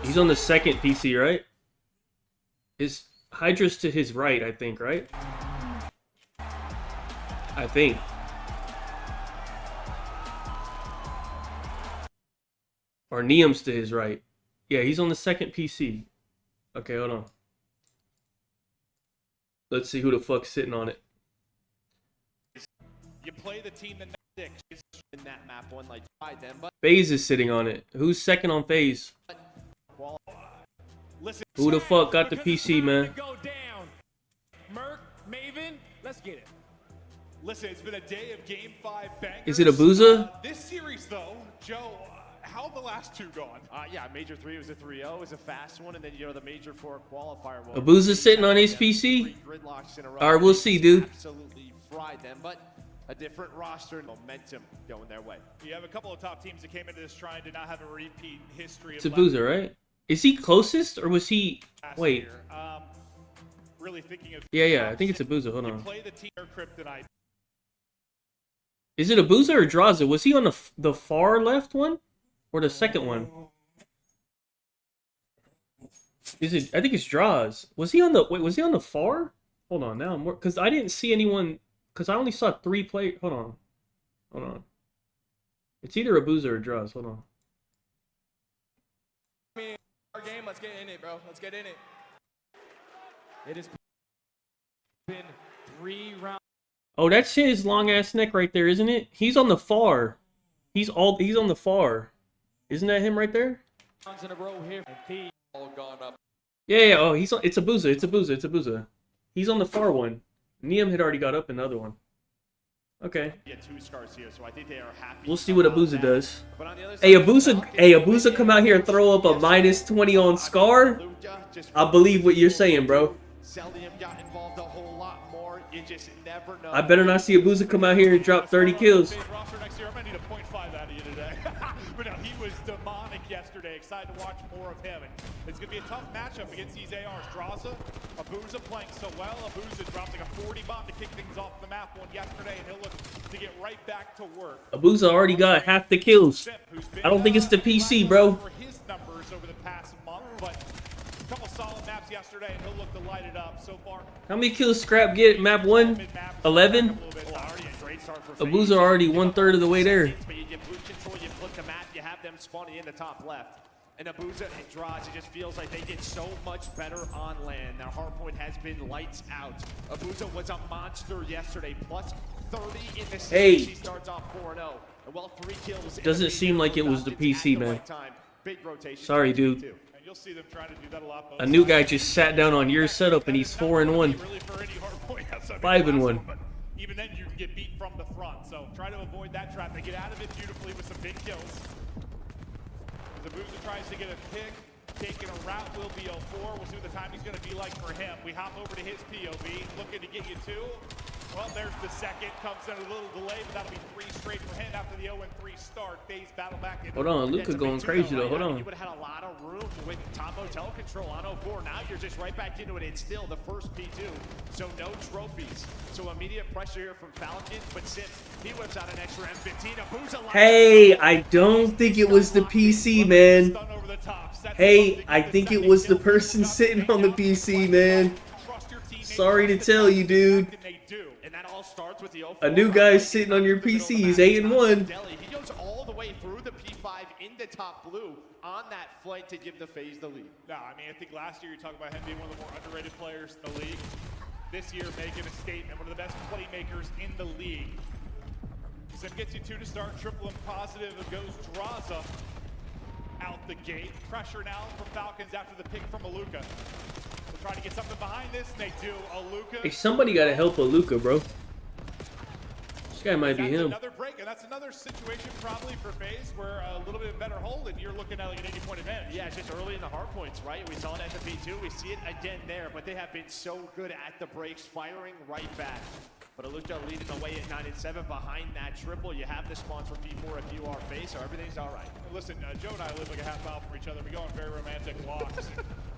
He's on the second PC, right? Is Hydra's to his right, I think, right? I think. Or Neum's to his right. Yeah, he's on the second PC. Okay, hold on. Let's see who the fuck's sitting on it. You play the team that six in that map one like them, but FaZe is sitting on it. Who's second on FaZe? Who the fuck got the PC, man? Merc, Maven, let's get it. Listen, it's been a day of Game 5 bangers. Is it Abuza? This series, though, Joe, how have the last two gone? Yeah, Major 3 was a 3-0. It was a fast one, and then, you know, the Major 4 qualifier. Abuza sitting on his PC? Alright, we'll see, dude. Absolutely fried them, but a different roster and momentum going their way. You have a couple of top teams that came into this trying to not have a repeat history. It's Abuza, right? Is he closest, or was he... Wait. Really thinking of... Yeah, I think it's Abuza. Hold on. Play the team Kryptonite. Is it Abuza or Draza? Was he on the far left one? Or the second one? Is it? I think it's Draz. Was he on the... Wait, was he on the far? Hold on, now I'm more... Because I didn't see anyone... Because I only saw 3 players... Hold on. It's either Abuza or Draz. Hold on. Our game, let's get in it, bro. Let's get in it. It has been 3 rounds. Oh, that's his long ass neck right there, isn't it? He's on the far. He's on the far. Isn't that him right there? In a row here. And all gone up. Yeah. Oh, it's Abuza. It's Abuza. He's on the far one. Neum had already got up in the other one. Okay. Get 2 scars here, so I think they are happy. We'll see what Abuza does. Hey, Abuza come out here and throw up a -20 on Scar? I believe what you're saying, bro. Cellium got involved a whole lot more. You just never know. I better not see Abuza come out here and drop 30 kills. Roster next year, I might need a 0.5 out of you today. But no, he was demonic yesterday. Excited to watch more of him. And it's going to be a tough matchup against these ARs. Draza, Abuza playing so well. Abuza dropped like a 40 bomb to kick things off the map one yesterday, and he'll look to get right back to work. Abuza already got half the kills. I don't think it's the PC, bro. For his numbers over the past month, but a couple solid maps yesterday, and he'll look to light it up so far. How many kills Scrap get map 1? 11? Abuza already 1/3 of the way there. But you get blue control, you flip the map, you have them spawning in the top left. And Abuza and Draz, it just feels like they get so much better on land. Their hardpoint has been lights out. Abuza was a monster yesterday, plus 30 in the Hey. He starts off 4-0. And well, 3 kills. Doesn't seem like it was the PC, man. Big rotation. Sorry, dude. And you'll see them trying to do that a lot. A new guy just sat down on your setup and he's 4-1. 5-1. even then you can get beat from the front. So try to avoid that trap. They get out of it beautifully with some big kills. As Abuza tries to get a pick, taking a route will be 04. We'll see what the timing's going to be like for him. We hop over to his POV, looking to get you two. Well, there's the second. Comes in a little delay, but that'll be 3 straight for him after the 0-3 start. FaZe battle back in. Hold on, Luka going crazy though. Hold on. You would have had a lot of room with top hotel control on 04. Now you're just right back into it. It's still the first P2, so no trophies. So immediate pressure here from Falcon, but Sim, he whips out an extra M15. Hey, I don't think it was the PC, man. Hey, I think it was the person sitting on the PC, man. Sorry to tell you, dude. A new guy sitting on your PC. He's 8-1. He goes all the way through the P5 into top blue on that flight to give the FaZe the lead. No, I mean, I think last year you talked about him being one of the more underrated players in the league. This year, making a statement, one of the best playmakers in the league. Sim gets you 2 to start, triple and positive. It goes Draza out the gate. Pressure now from Falcons after the pick from Aluka. They'll try to get something behind this, and they do. Aluka. Hey, somebody got to help Aluka, bro. This guy might be him. Another break, and that's another situation probably for FaZe where a little bit better hold, and you're looking at like an 80-point advantage. Yeah, it's just early in the hard points, right? We saw it at the P2. We see it again there, but they have been so good at the breaks, firing right back. But Aluka leading the way at 9-7 behind that triple. You have the spawns for P4 if you are FaZe, so everything's all right. Listen, Joe and I live like a half mile from each other. We go on very romantic walks.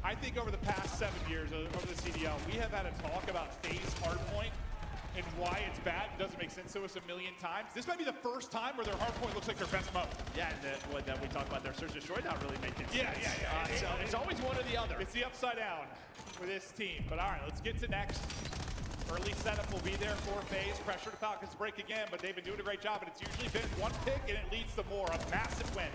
I think over the past 7 years, over the CDL, we have had a talk about FaZe hardpoint and why it's bad. It doesn't make sense to us a million times. This might be the first time where their hardpoint looks like their best mode. Yeah, and when we talk about their search and destroy not really making sense. Yeah. So it's always one or the other. It's the upside down for this team. But all right, let's get to next. Early setup will be there for FaZe. Pressure to Falcons break again, but they've been doing a great job, and it's usually been one pick, and it leads to more. A massive win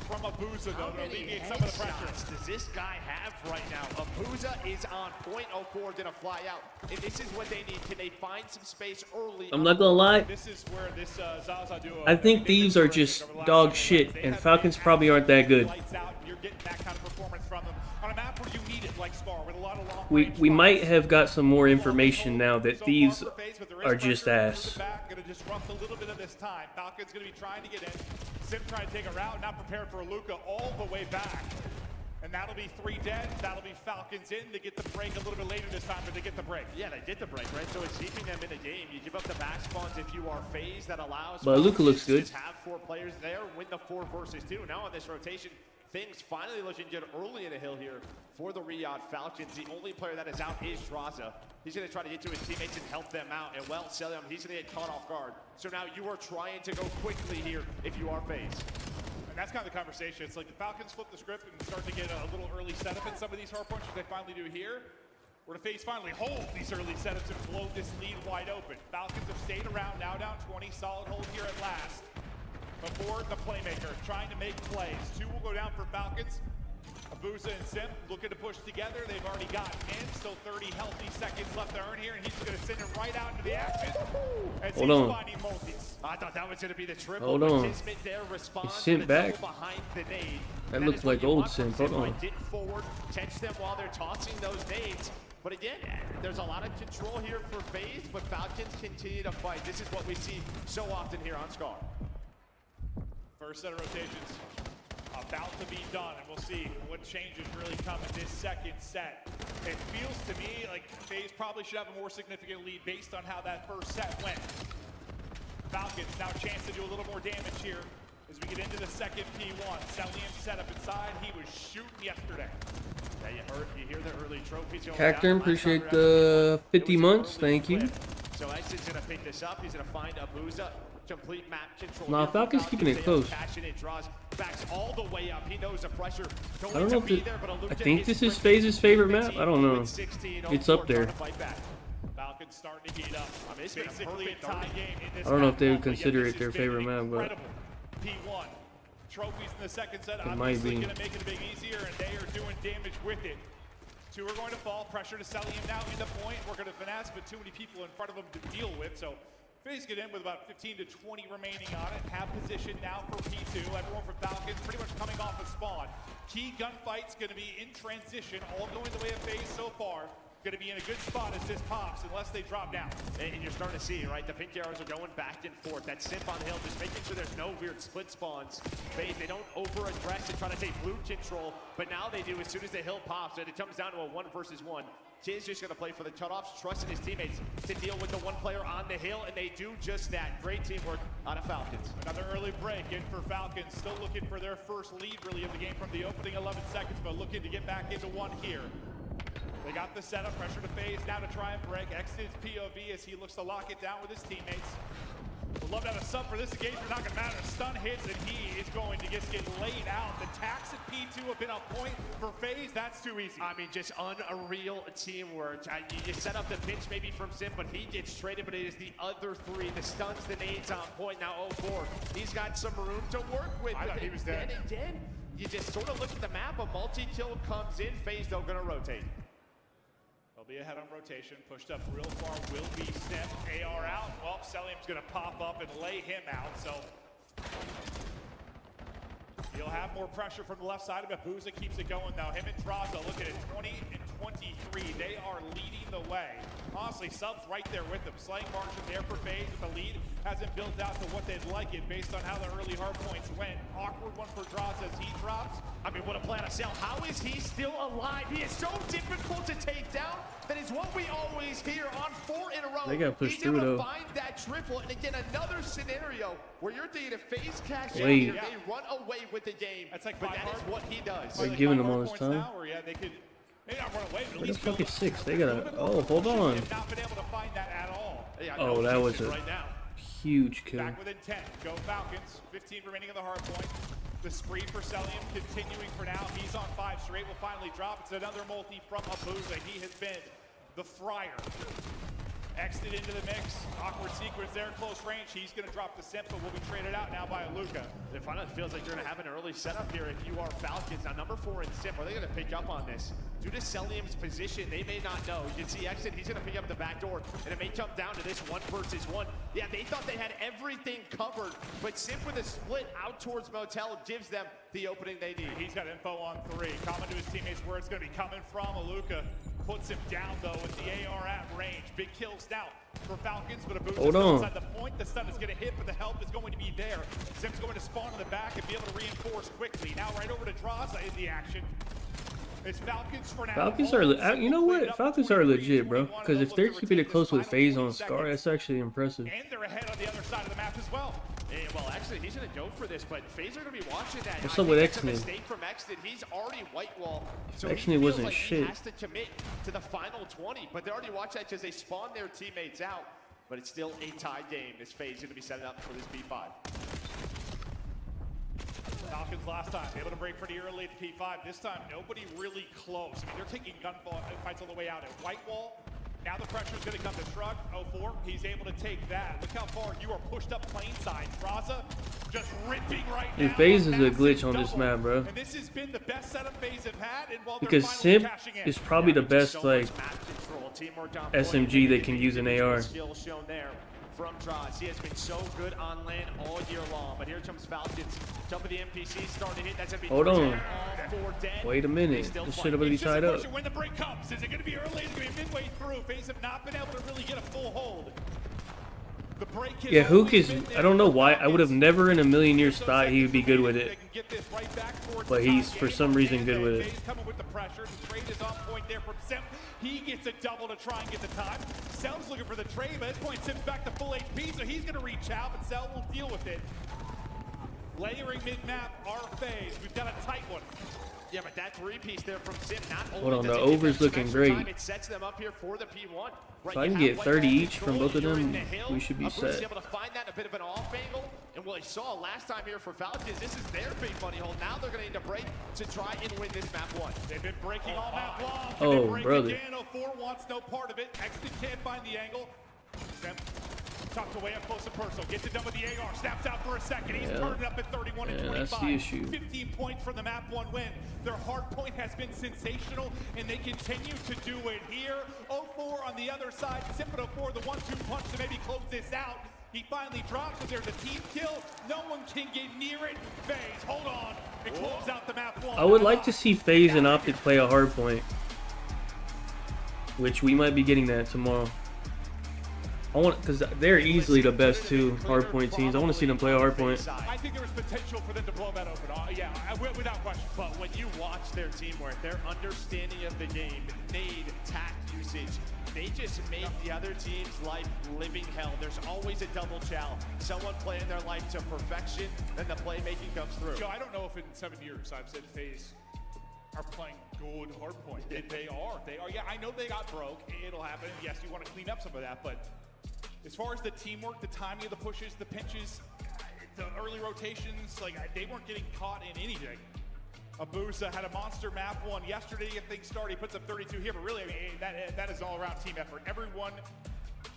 from Abuza, though, to alleviate some of the pressure. Does this guy have right now? Abuza is on point. 04 gonna fly out, and this is what they need. Can they find some space early? I'm not gonna lie. This is where this Zaza duo. I think Thieves are just dog shit, and Falcons probably aren't that good. You're getting that kind of performance from them on a map where you need it, like Scar, with a lot of long. We might have got some more information now that Thieves are just ass. Gonna disrupt a little bit of this time. Falcon's gonna be trying to get in. Sim trying to take a route, not prepared for Aluka all the way back. And that'll be 3 dead. That'll be Falcons in. They get the break a little bit later this time, but they get the break. Yeah, they did the break, right? So it's keeping them in the game. You give up the back spawns if you are FaZe. That allows. But Aluka looks good. Just have 4 players there. Win the 4 versus 2. Now on this rotation, things finally looking good early in the hill here for the Riyadh Falcons. The only player that is out is Draza. He's going to try to get to his teammates and help them out. And well, Selim, he's going to get caught off guard. So now you are trying to go quickly here if you are FaZe. And that's kind of the conversation. It's like the Falcons flip the script and start to get a little early setup in some of these hard points, which they finally do here. Where the FaZe finally hold these early setups and blow this lead wide open. Falcons have stayed around, now down 20, solid hold here at last. Before the playmaker, trying to make plays. 2 will go down for Falcons. Abuza and Sim looking to push together. They've already gotten in. Still 30 healthy seconds left to earn here, and he's going to send him right out into the action. As Hold he's on. finding multis. I thought that was going to be the triple. Hold on. There He sent back. That looks like old Sim. Hold on. Get forward, catch them while they're tossing those nades. But again, there's a lot of control here for FaZe, but Falcons continue to fight. This is what we see so often here on Scar. First set of rotations about to be done, and we'll see what changes really come in this second set. It feels to me like FaZe probably should have a more significant lead based on how that first set went. Falcons now a chance to do a little more damage here as we get into the second P1. Celium set up inside. He was shooting yesterday. Yeah, you hear the early trophies going Cacturn, down. appreciate the 50 months. Thank you. So Exit's going to pick this up. He's going to find Abuza. Complete map control. Nah, Falcon's keeping it close. Passionate draws backs all the way up. He knows the pressure. I don't know if I think this is FaZe's favorite map. I don't know. It's up there. Falcons starting to heat up. It's basically a tie game in this. I don't know if they would consider it their favorite map, but P1 trophies in the second set. It might be. Going to make it a bit easier, and they are doing damage with it. 2 are going to fall. Pressure to Celium now into point. We're going to finesse, but too many people in front of them to deal with. So FaZe get in with about 15 to 20 remaining on it. Have position now for P2. Everyone from Falcons pretty much coming off a spawn. Key gunfight's going to be in transition, all going the way of FaZe so far. going to be in a good spot as this pops, unless they drop down. And you're starting to see, right? The pink arrows are going back and forth. That simp on hill, just making sure there's no weird split spawns. They don't over-address and try to take blue control, but now they do as soon as the hill pops, and it comes down to a 1 versus 1. Kid's just going to play for the cutoffs, trusting his teammates to deal with the one player on the hill, and they do just that. Great teamwork out of Falcons. Another early break in for Falcons, still looking for their first lead really of the game from the opening 11 seconds, but looking to get back into one here. They got the setup, pressure to phase, now to try and break. Exit's POV as he looks to lock it down with his teammates. Would love to have a sub for this engagement, not gonna matter. Stun hits and he is going to just get laid out. The tax and P2 have been on point for FaZe. That's too easy. I mean, just unreal teamwork. You set up the pinch maybe from Sim, but he gets traded, but it is the other three. The stuns, the nades on point. Now 0-4. He's got some room to work with. I thought he was dead. And again, you just sort of look at the map. A multi-kill comes in. FaZe, though, gonna rotate. They'll be ahead on rotation, pushed up real far, will be sent. AR out, well, Celium's gonna pop up and lay him out, so he'll have more pressure from the left side of it. Booza keeps it going now. Him and Draza, look at it, 20 and 23. They are leading the way. Honestly, subs right there with them. Slaying margin there for FaZe, but the lead hasn't built out to what they'd like it based on how the early hard points went. Awkward one for Draza as he drops. I mean, what a plan to sell. How is he still alive? He is so difficult to take down. That is what we always hear on 4 in a row. They got pushed He's through, able to though. find that triple, and again, another scenario where you're thinking if FaZe cash out Wait. here, they run away with the game. That's like but that is what he does. They're giving them all this time. Now, or yeah, they could maybe not run away, but at Where the least fuck build is 6? They gotta. Oh, hold on. They've not been able to find that at all. Yeah, Oh, that was a right now. huge kill. Back within 10. Go Falcons. 15 remaining on the hard point. The spree for Celium continuing for now. He's on 5 straight. Will finally drop. It's another multi from Abuza. He has been the fryer. Exited into the mix. Awkward sequence there, close range. He's going to drop the simp, but will be traded out now by Luka. It finally feels like you're going to have an early setup here if you are Falcons. Now, number 4 in Simp, are they going to pick up on this? Due to Celium's position, they may not know. You can see Exit, he's going to pick up the back door, and it may come down to this 1 versus 1. Yeah, they thought they had everything covered, but Simp with a split out towards Motel gives them the opening they need. He's got info on 3. Comment to his teammates where it's going to be coming from. Luka puts him down, though, with the AR at range. Big kills now for Falcons, but Abuza Hold still on. inside the point. The stun is going to hit, but the help is going to be there. Sim's going to spawn in the back and be able to reinforce quickly. Now right over to Draza in the action. It's Falcons for now. Falcons are, you know what? Falcons are legit, bro. Because if they're keeping it close with FaZe on Scar, that's actually impressive. And they're ahead on the other side of the map as well. Well, actually, he's going to go for this, but FaZe are going to be watching that. What's up with It's a Exnid? mistake from Exnid. He's already white wall. So he Exnid feels wasn't like shit. He has to commit to the final 20, but they already watch that because they spawn their teammates out. But it's still a tie game. This FaZe is going to be setting up for this B5. Falcons last time, able to break pretty early at the P5. This time, nobody really close. I mean, they're taking gunfights all the way out at White Wall. Now the pressure is going to come to Shrug. 0-4, he's able to take that. Look how far you are pushed up plane side. Draza just ripping right now. Dude, FaZe is a glitch on this map, bro. And this has been the best setup FaZe have had. And while Because they're finally Simp cashing in. is probably the best, like, SMG they can use in AR. Skill shown there from Draws. He has been so good on land all year long. But here comes Falcons. Jump of the NPC starting to hit. That's going to be Hold on. all 4 dead. Wait a minute. This should have been tied up. When the break comes, is it going to be early? Is it going to be midway through? FaZe have not been able to really get a full hold. The break has Yeah, Hook always is, been there I don't know for why, I Falcons. would have never in a million years thought he would be good with They it. can get this right back towards But the he's, top for game. some reason, good with it. FaZe coming with the pressure. The trade is on point there from Simp. He gets a double to try and get the time. Cell's looking for the trade, but at this point, Simp's back to full HP, so he's going to reach out, but Cell will deal with it. Layering mid-map, our FaZe. We've got a tight one. Yeah, but that 3-piece there from Sim not Hold only on, does the it give over's them looking extra time, great. it sets them up here for the P1. Right, If I you can have get White 30 Wall each from control, both of you're in them, the hill. we should be Abuza's set. able to find that in a bit of an off angle. And what I saw last time here for Falcons, this is their big money hole. Now they're going to need to break to try and win this map 1. They've been breaking all map long. Oh, Can they break brother. Again? 04 wants no part of it. Exton can't find the angle. Simp tucked away up close and personal. Gets it done with the AR. Snaps out for a second. He's Yeah. turning up at 31 and Yeah, 25. that's the issue. 15 points for the map 1 win. Their hard point has been sensational, and they continue to do it here. 04 on the other side. Simp at 04, the 1-2 punch to maybe close this out. He finally drops, but there's a team kill. No one can get near it. FaZe, hold on, and close out the map 1. I would like to see FaZe and Optic play a hard point. which we might be getting that tomorrow. I want, because they're easily the best two hardpoint teams. I want to see them play hardpoint. I think there was potential for them to blow that open. Yeah, without question. But when you watch their teamwork, their understanding of the game, nade, tact usage, they just make the other team's life living hell. There's always a double chow. Someone playing their life to perfection, then the playmaking comes through. Joe, I don't know if in 7 years I've said FaZe are playing good hardpoint. They are. Yeah, I know they got broke. It'll happen. Yes, you want to clean up some of that, but as far as the teamwork, the timing of the pushes, the pinches, the early rotations, like they weren't getting caught in anything. Abusa had a monster map one yesterday to get things started. He puts up 32 here, but really, I mean, that is an all-around team effort. Everyone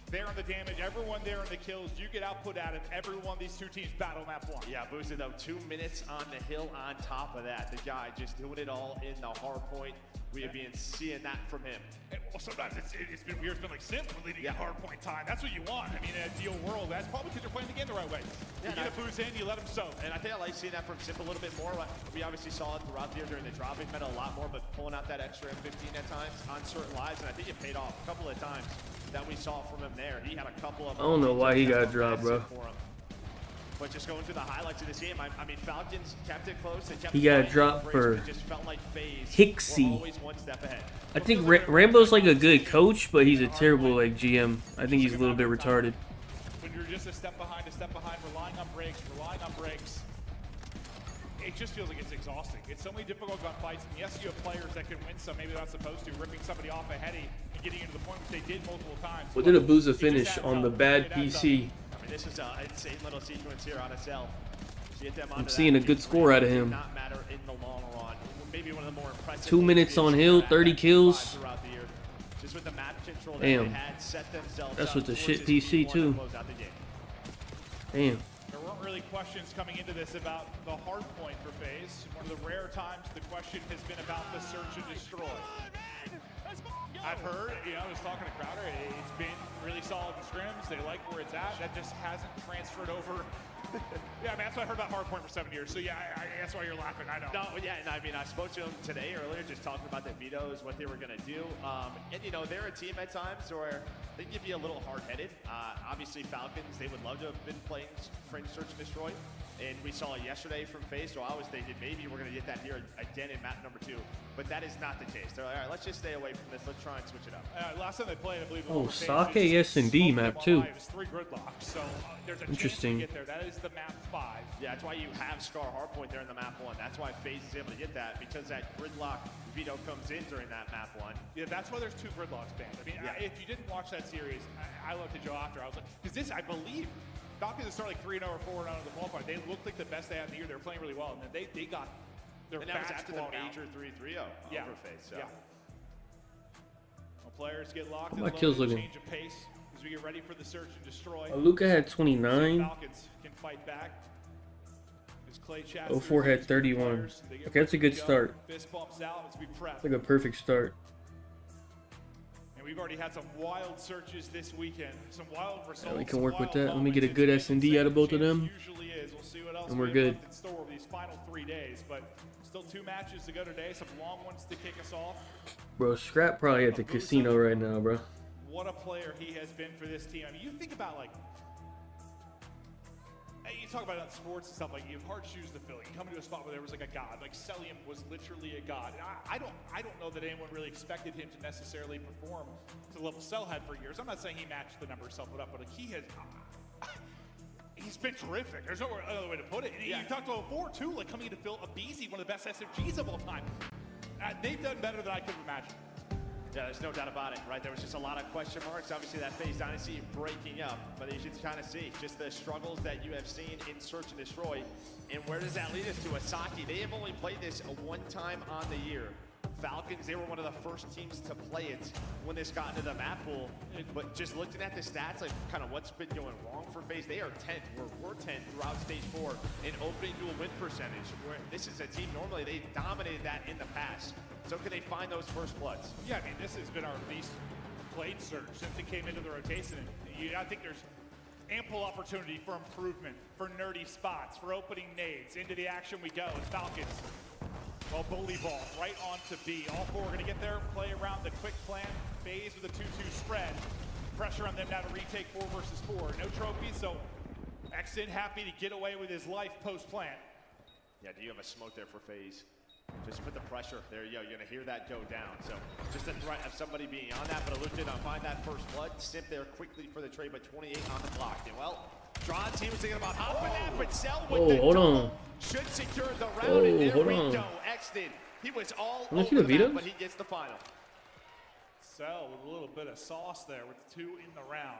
there on the damage, everyone there on the kills, you get output out of every one of these two teams battle map one. Yeah, Abusa though, 2 minutes on the hill on top of that. The guy just doing it all in the hard point. We have been seeing that from him. Well, sometimes it's been weird. It's been like simple leading in hard point time. That's what you want. I mean, in a deal world, that's probably because you're playing the game the right way. You get a boost in, you let him soak. And I think I like seeing that from Simp a little bit more. We obviously saw it throughout the year during the drop. It meant a lot more, but pulling out that extra M15 at times on certain lives, and I think it paid off a couple of times that we saw from him there. He had a couple of. I don't know why he got dropped, bro. But just going through the highlights of this game, I mean, Falcons kept it close. They kept He got dropped for just felt like FaZe Hixie. were always one step ahead. I think Rambo's like a good coach, but he's a terrible like GM. I think he's a little bit retarded. When you're just a step behind, relying on breaks, it just feels like it's exhausting. It's so many difficult gunfights, and yes, you have players that can win some, maybe they're not supposed to, ripping somebody off a heady and getting into the point, which they did multiple times. What did Abusa finish on the bad PC? I mean, this is an insane little sequence here on SL. I'm seeing a good score out of him. Not matter in the long run. Maybe one of the more impressive 2 minutes on hill, 30 kills. Just with the map control that Damn. they had set themselves That's up with the for shit this PC Q1 to too. close out the game. Damn. There weren't really questions coming into this about the hard point for FaZe. One of the rare times the question has been about the search and destroy. I've heard, I was talking to Crowder, it's been really solid in scrims. They like where it's at. That just hasn't transferred over. Yeah, I mean, that's what I heard about hardpoint for 7 years. So yeah, that's why you're laughing. I know. No, yeah, and I mean, I spoke to him today earlier, just talking about the vetoes, what they were going to do. And they're a team at times where they can be a little hard-headed. Obviously, Falcons, they would love to have been playing Fringe Search and Destroy. And we saw it yesterday from FaZe, so I was thinking maybe we're going to get that here again in map number 2. But that is not the case. They're like, all right, let's just stay away from this. Let's try and switch it up. Last time they played, I believe. Oh, Sake S&D map 2. It was 3 gridlocks, so there's a Interesting. chance to get there. That is the map 5. Yeah, that's why you have Scar Hardpoint there in the map 1. That's why FaZe is able to get that, because that gridlock veto comes in during that map 1. Yeah, that's why there's 2 gridlocks banned. I mean, if you didn't watch that series, I looked at Joe after. I was like, because this, I believe, Falcons that started like 3-0 or 4-0 in the qualifier. They looked like the best they had in the year. They were playing really well, and then they got their and that was backs after the blown major 3-3-0 Yeah. over FaZe. So. Yeah. Well, players get locked How in my kills low, looking? change of pace as we get ready for the search and destroy. Luca had 29. Falcons can fight back. As Clay chats 04 had 31. Okay, that's a good start. Fist bumps out as we prep. It's like a perfect start. And we've already had some wild searches this weekend. Some wild results. Yeah, we can work with that. Let me get a good S&D out of both of them. Usually is. We'll see what else And we're we good. have left in store over these final 3 days, but still 2 matches to go today. Some long ones to kick us off. Bro, Scrap probably at the casino right now, bro. What a player he has been for this team. I mean, you think about you talk about it on sports and stuff, like you have hard shoes to fill. You come into a spot where there was like a god. Like Celium was literally a god. And I don't know that anyone really expected him to necessarily perform to the level Cell had for years. I'm not saying he matched the numbers Cell put up, but like he has. He's been terrific. There's no other way to put it. And you talked about before too, like coming in to fill Abizi, one of the best SMGs of all time. They've done better than I could have imagined. Yeah, there's no doubt about it, right? There was just a lot of question marks. Obviously, that FaZe Dynasty breaking up, but you should kind of see just the struggles that you have seen in Search and Destroy. And where does that lead us to? Asaki, they have only played this one time on the year. Falcons, they were one of the first teams to play it when this got into the map pool. But just looking at the stats, like kind of what's been going wrong for FaZe, they are 10th. We're 10th throughout stage 4 in opening duel win percentage. Where this is a team, normally they dominated that in the past. So can they find those first bloods? Yeah, I mean, this has been our least played search since it came into the rotation. And I think there's ample opportunity for improvement, for nerdy spots, for opening nades. Into the action we go as Falcons. Well, bully ball right on to B. All 4 are going to get there, play around the quick plan. FaZe with a 2-2 spread. Pressure on them now to retake 4 versus 4. No trophies, so Exton happy to get away with his life post-plant. Yeah, do you have a smoke there for FaZe? Just put the pressure. There you go. You're going to hear that go down. So just the threat of somebody being on that, but Aluk did not find that first blood. Simp there quickly for the trade, but 28 on the clock. And well, Drawn team was thinking about hopping that, but Cell with the double should secure the round. And there we go. Exton. He was all over the map, but he gets the final. Cell with a little bit of sauce there with 2 in the round.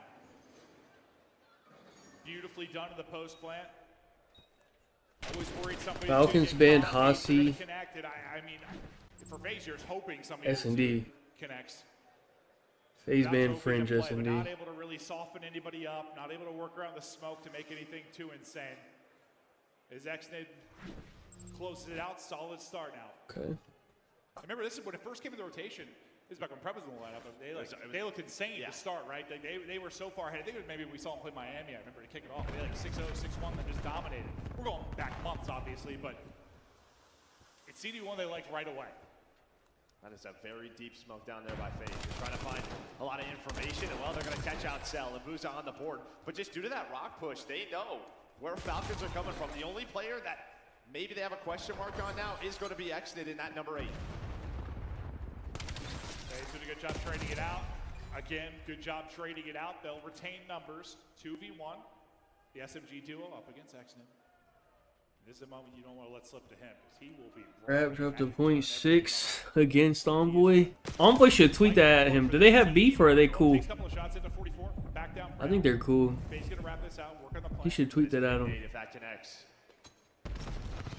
Beautifully done to the post plant. I was worried somebody Falcons banned Hasi. I mean, for FaZe, you're hoping somebody S&D. connects. FaZe banned Fringe S&D. Not able to really soften anybody up, not able to work around the smoke to make anything too insane. As Exnid closes it out, solid start now. Okay. I remember this is when it first came in the rotation. This is back when Prep was in the lineup. They looked insane to start, right? They were so far ahead. I think it was maybe we saw them play Miami. I remember to kick it off. They had like 6-0, 6-1. They just dominated. We're going back months, obviously, but it's CD1 they liked right away. That is a very deep smoke down there by FaZe. They're trying to find a lot of information, and well, they're going to catch out Cell and Buza on the board. But just due to that rock push, they know where Falcons are coming from. The only player that maybe they have a question mark on now is going to be Exnid in that number 8. FaZe did a good job trading it out. Again, good job trading it out. They'll retain numbers. 2v1. The SMG duo up against Exnid. This is a moment you don't want to let slip to him. He will be. Crab dropped to 0.6 against Envoy. Envoy should tweet that at him. Do they have beef or are they cool? I think they're cool. He should tweet that at him. If that connects.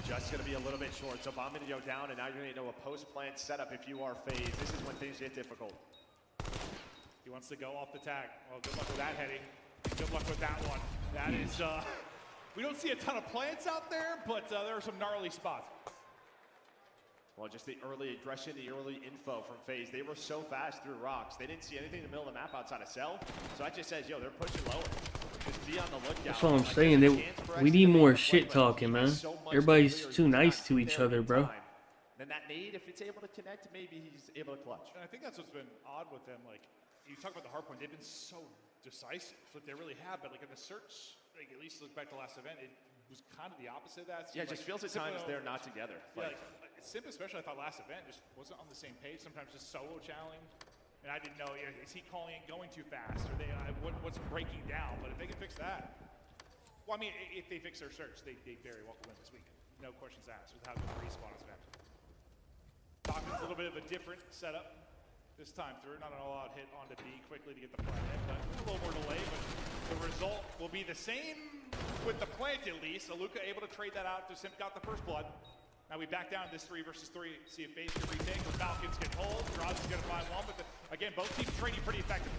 Just going to be a little bit short. So bomb going to go down, and now you're going to know a post-plant setup if you are FaZe. This is when things get difficult. He wants to go off the tag. Well, good luck with that heading. Good luck with that one. That is, we don't see a ton of plants out there, but there are some gnarly spots. Well, just the early aggression, the early info from FaZe. They were so fast through rocks. They didn't see anything in the middle of the map outside of Cell. So that just says, yo, they're pushing lower. Just be on the lookout. That's what I'm saying. We need more shit talking, man. Everybody's too nice to each other, bro. Then that nade, if it's able to connect, maybe he's able to clutch. And I think that's what's been odd with them. Like, you talk about the hard point, they've been so decisive. Like, they really have. But, like, in the search, like, at least look back to last event, it was kind of the opposite of that. Yeah, it just feels at times they're not together. Yeah, like Simp, especially, I thought last event just wasn't on the same page. Sometimes just solo challenge. And I didn't know, is he calling it going too fast? Or what's breaking down? But if they can fix that, well, I mean, if they fix their search, they very well win this weekend. No questions asked with how good the respawn is back. Falcons a little bit of a different setup this time through. Not an all-out hit onto B quickly to get the plant in, but a little more delay. But the result will be the same with the plant at least. Aluka able to trade that out. Simp got the first blood. Now we back down this 3 versus 3. See if FaZe can retake. The Falcons can hold. Droz is going to find one, but again, both teams trading pretty effectively.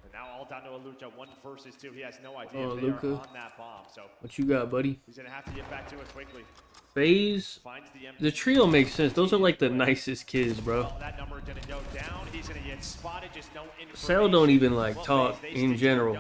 And now all down to Aluka, 1 versus 2. He has no idea if they are on that bomb. So what you got, buddy? He's going to have to get back to it quickly. FaZe, the trio makes sense. Those are like the nicest kids, bro. Well, that number going to go down. He's going to get spotted. Just no information. Cell don't even like talk in general.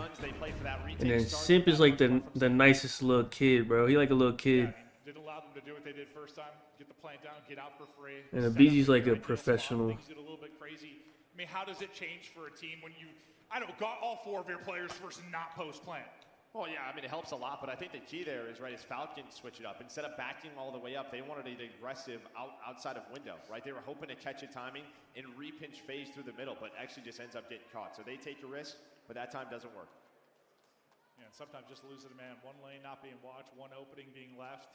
And then Simp is like the nicest little kid, bro. He like a little kid. Didn't allow them to do what they did first time. Get the plant down, get out for free. And the BZ's like a professional. Things get a little bit crazy. I mean, how does it change for a team when you, I don't know, got all 4 of your players versus not post-plant? Well, yeah, I mean, it helps a lot, but I think the key there is, right, is Falcons switch it up. Instead of backing all the way up, they wanted it aggressive outside of window, right? They were hoping to catch it timing and re-pinch FaZe through the middle, but actually just ends up getting caught. So they take a risk, but that time doesn't work. Yeah, and sometimes just losing a man. 1 lane not being watched, 1 opening being left.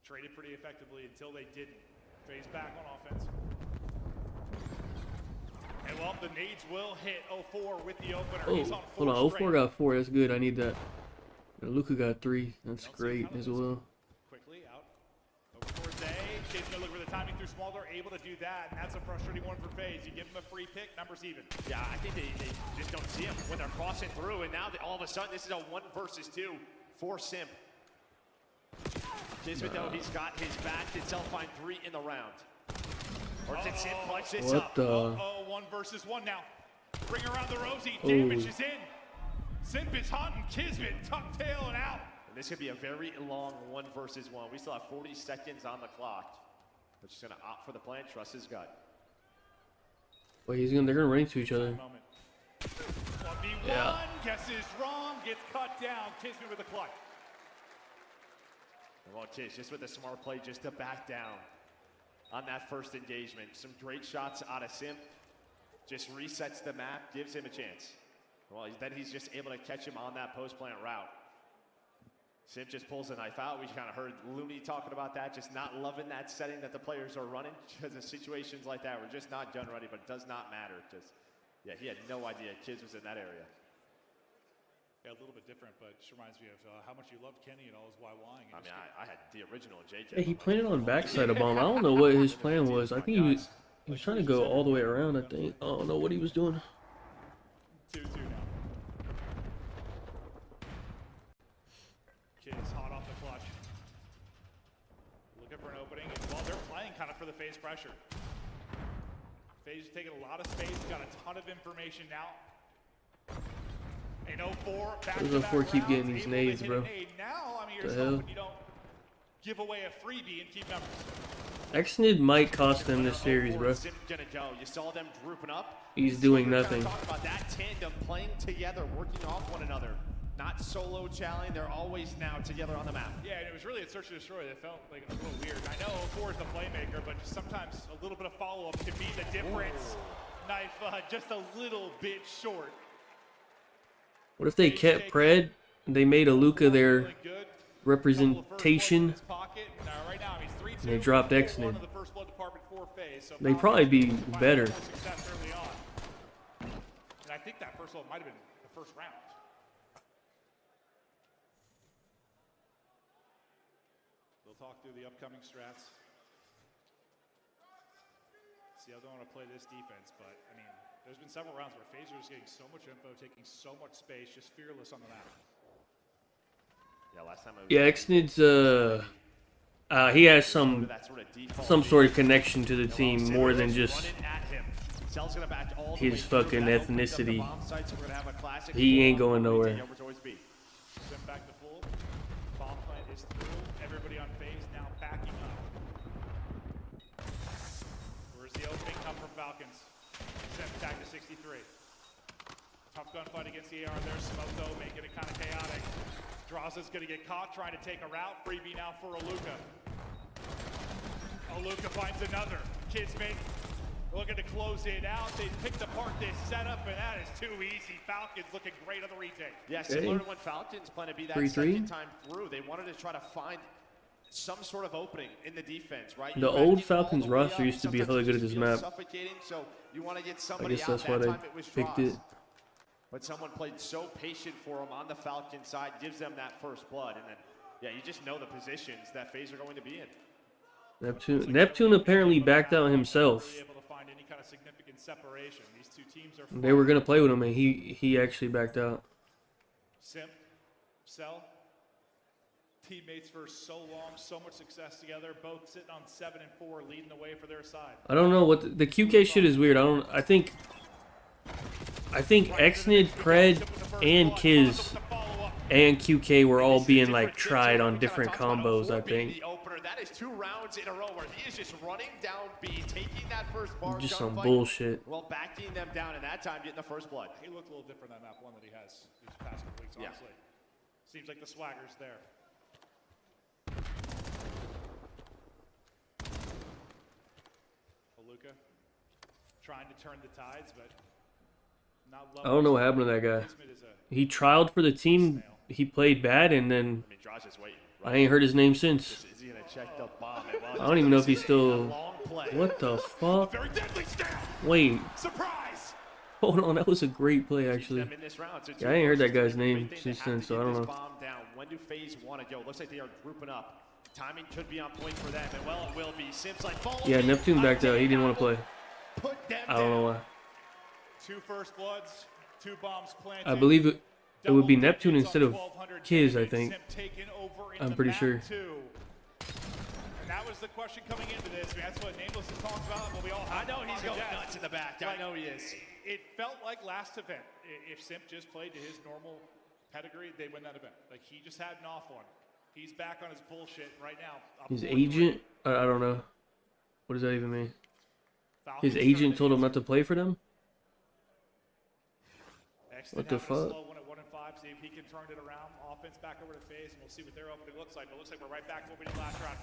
Traded pretty effectively until they didn't. FaZe back on offense. And well, the nades will hit 0-4 with the opener. Oh, he's on hold on. 0-4 got 4. That's good. I need that. And Luka got 3. That's great as well. Quickly out. Over towards A. Kid's gonna look for the timing through small door. Able to do that, and that's a frustrating one for FaZe. You give him a free pick, numbers even. Yeah, I think they just don't see him when they're crossing through, and now all of a sudden this is a 1 versus 2 for Simp. Kismet, though, he's got his back. Did Cell find 3 in the round? Or did Simp clutch this up? Oh, 1 versus 1 now. Bring around the Rosie. Damage is in. Simp is hunting. Kismet tuck tailing out. And this could be a very long 1 versus 1. We still have 40 seconds on the clock. But just going to opt for the plan, trust his gut. Wait, they're gonna run into each other. 1v1, Yeah. guesses wrong, gets cut down. Kismet with a clutch. Well, Kiz just with a smart play just to back down on that first engagement. Some great shots out of Simp. Just resets the map, gives him a chance. Well, then he's just able to catch him on that post plant route. Simp just pulls the knife out. We kind of heard Looney talking about that, just not loving that setting that the players are running because of situations like that. We're just not gun ready, but it does not matter. Just, yeah, he had no idea Kiz was in that area. Yeah, a little bit different, but it just reminds me of how much you love Kenny and all his YYing. I mean, I had the original JK. Hey, he planted on backside of bomb. I don't know what his plan was. I think he was trying to go all the way around, I think. I don't know what he was doing. 2-2 now. Kids hot off the clutch. Looking for an opening. Well, they're playing kind of for the phase pressure. Phase is taking a lot of space. Got a ton of information now. In 04, Those 04 keep getting these nades, bro. Now, I mean, you're The just hell? hoping you don't give away a freebie and keep numbers. Xnid might cost them this series, bro. Gonna go. You saw them grouping up. He's doing nothing. Talk about that tandem playing together, working off one another. Not solo challenging. They're always now together on the map. Yeah, and it was really a search and destroy that felt like a little weird. I know 04 is the playmaker, but just sometimes a little bit of follow-up can be the difference. Knife just a little bit short. What if they kept Pred? They made a Luca their representation. And they dropped Xnid. They'd probably be better. And I think that first one might have been the first round. We'll talk through the upcoming strats. See how they want to play this defense, but I mean, there's been several rounds where FaZe is getting so much info, taking so much space, just fearless on the map. Yeah, last time Yeah, Xnid's he has some sort of connection to the team more than just his fucking ethnicity. He ain't going nowhere. Send back to full. Bomb plant is through. Everybody on FaZe now backing up. Where's the opening come from Falcons? Send back to 63. Tough gunfight against the AR there. Smoke though, making it kind of chaotic. Draza's gonna get caught trying to take a route. Freebie now for Aluka. Aluka finds another. Kismet looking to close it out. They picked apart this setup, and that is too easy. Falcons looking great on the retake. Yeah, similar to when Falcons plan to be that 3-3. second time through. They wanted to try to find some sort of opening in the defense, right? The old Falcons roster used to be hella good at this map. So you want to get I somebody guess out. that's why That they time it was picked Droz. it. But someone played so patient for them on the Falcon side, gives them that first blood, and then, yeah, you just know the positions that FaZe are going to be in. Neptune apparently backed out himself. Able to find any kind of significant separation. These two teams are They were gonna play with him, and he actually backed out. Simp, Cell, teammates for so long, so much success together, both sitting on 7 and 4, leading the way for their side. I don't know what the QK shit is weird. I think Xnid, Pred, and Kiz and QK were all being like tried on different combos. I think The opener, that is 2 rounds in a row where he is just running down B, taking that first bar. just some gunfight, bullshit. Well, backing them down, and that time getting the first blood. He looked a little different on map 1 that he has these past couple weeks, honestly. Seems like the swagger's there. Aluka trying to turn the tides, but not I don't know what happened to that guy. He trialed for the team. He played bad, and then I ain't heard his name since. I don't even know if he's still. What the fuck? Wait. Surprise! Hold on, that was a great play actually. Yeah, I ain't heard that guy's name since then, so I don't know. Bomb down. When do FaZe want to go? Looks like they are grouping up. Timing could be on point for them, and well, it will be. Simps like follow Yeah, me. Neptune backed out. He didn't want to play. I don't know why. 2 first bloods, 2 bombs planted. I believe it would be Neptune instead of Kiz, I think. I'm pretty sure. And that was the question coming into this. I mean, that's what Nameless has talked about. What we all I know he's going nuts in the back. I know he is. It felt like last event. If Simp just played to his normal pedigree, they win that event. Like, he just had an off one. He's back on his bullshit right now. His agent? I don't know. What does that even mean? His agent told him not to play for them? What the fuck? Slow one at 1-5. See if he can turn it around. Offense back over to FaZe, and we'll see what their opening looks like. But it looks like we're right back to what we did last round.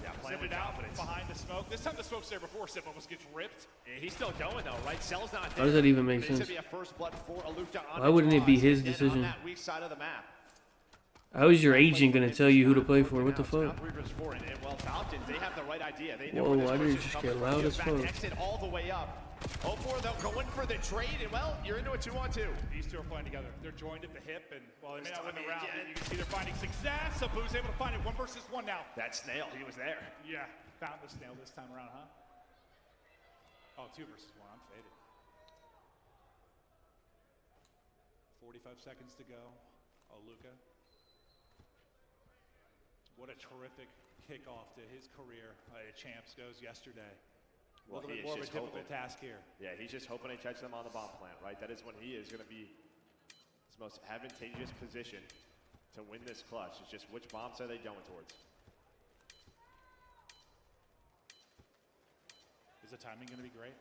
Yeah, playing Zip with it out confidence. behind the smoke. This time the smoke's there before Sip almost gets ripped. Yeah, he's still going though, right? Cell's not there. How does that even make But it's sense? gonna be a first blood for Aluka on Why wouldn't it be his Again, decision? On that weak side of the map. How is your agent gonna tell you who to play for? What the fuck? And well, Falcons, they have the right idea. They Whoa, why did it just get loud as fuck? Exit all the way up. 0-4, they'll go in for the trade, and well, you're into a 2-on-2. These two are playing together. They're joined at the hip, and while they may not win the round, you can see they're finding success. Abu's able to find it 1 versus 1 now. That snail, he was there. Yeah, found the snail this time around, huh? Oh, 2 versus 1. I'm faded. 45 seconds to go. Oh, Luka. What a terrific kickoff to his career at Champs goes yesterday. Well, a little bit more of a difficult task here. Yeah, he's just hoping to catch them on the bomb plant, right? That is when he is going to be his most advantageous position to win this clutch. It's just which bombs are they going towards? Is the timing going to be great?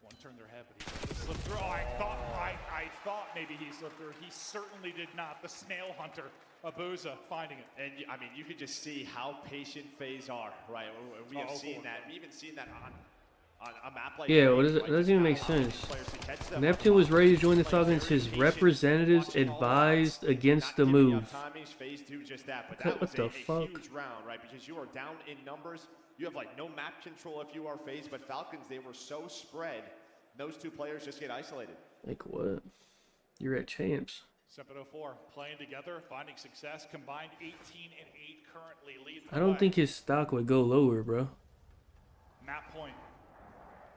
One turned their head, but he slipped through. Oh, I thought maybe he slipped through. He certainly did not. The snail hunter, Abuza, finding it. And I mean, you could just see how patient FaZe are, right? We have seen that. We even seen that on a map like Yeah, what is it? That doesn't even make sense. Neptune was ready to join the Falcons. His representatives advised against the move. FaZe do just that, but that What was the a fuck? huge round, right? Because you are down in numbers. You have like no map control if you are FaZe, but Falcons, they were so spread. Those two players just get isolated. Like what? You're at Champs. 7-04, playing together, finding success. Combined 18 and 8 currently lead the I don't way. think his stock would go lower, bro. Map point.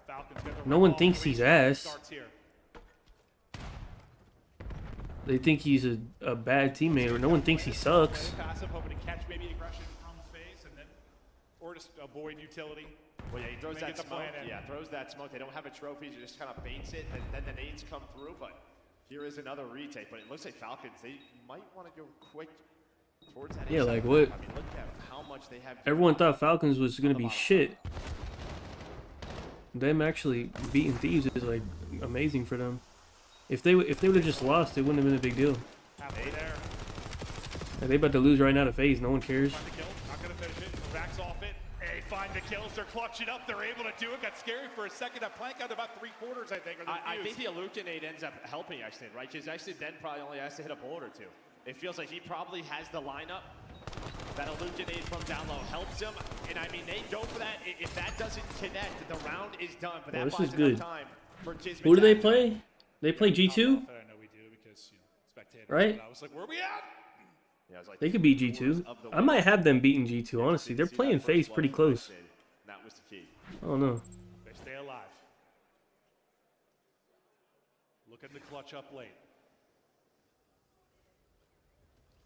Falcons get the No red one ball. thinks he's ass. Starts here. They think he's a bad teammate, or no one thinks he sucks. Passive, hoping to catch maybe aggression from FaZe, and then, or just avoid utility. Well, yeah, he throws They that get the smoke. plan in. Yeah, throws that smoke. They don't have a trophy. He just kind of baits it, and then the nades come through. But here is another retake. But it looks like Falcons, they might want to go quick towards that. Yeah, inside like map. what? I mean, look at how much they have. Everyone thought Falcons was gonna be shit. Them actually beating Thieves is like amazing for them. If they would have just lost, it wouldn't have been a big deal. Halfway there. Like, they about to lose right now to FaZe. No one cares. Find the kill. Not going to finish it. Backs off it. They find the kills. They're clutching up. They're able to do it. Got scary for a second. That plank out about 3/4, I think. I think the Aluka nade ends up helping Exton, right? Because Exton then probably only has to hit a bullet or two. It feels like he probably has the lineup. That Aluka nade from down low helps him. And I mean, they go for that. If that doesn't connect, the round is done. But that This buys is good. enough time for Kismet. Who do they play? They play G2, I know we do because, spectators. right? But I was like, where are we at? Yeah, I was like, They could beat G2. I might have them beating G2. Honestly, they're playing FaZe pretty close. That was the key. I don't know. They stay alive. Looking to clutch up late.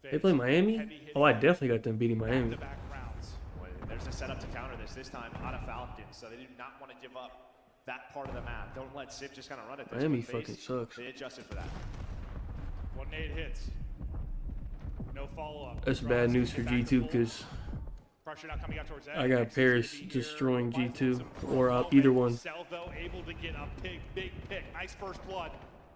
They play Miami? Oh, I definitely got them beating Miami. Back-to-back rounds. Well, there's a setup to counter this time out of Falcons, so they do not want to give up that part of the map. Don't let Sip just kind of run it. Miami fucking sucks. They adjusted for that. 1 nade hits. No follow-up. That's bad news for G2 because Pressure now coming out towards I got Paris destroying G2 or either one. Salvo able to get a big pick. Nice first blood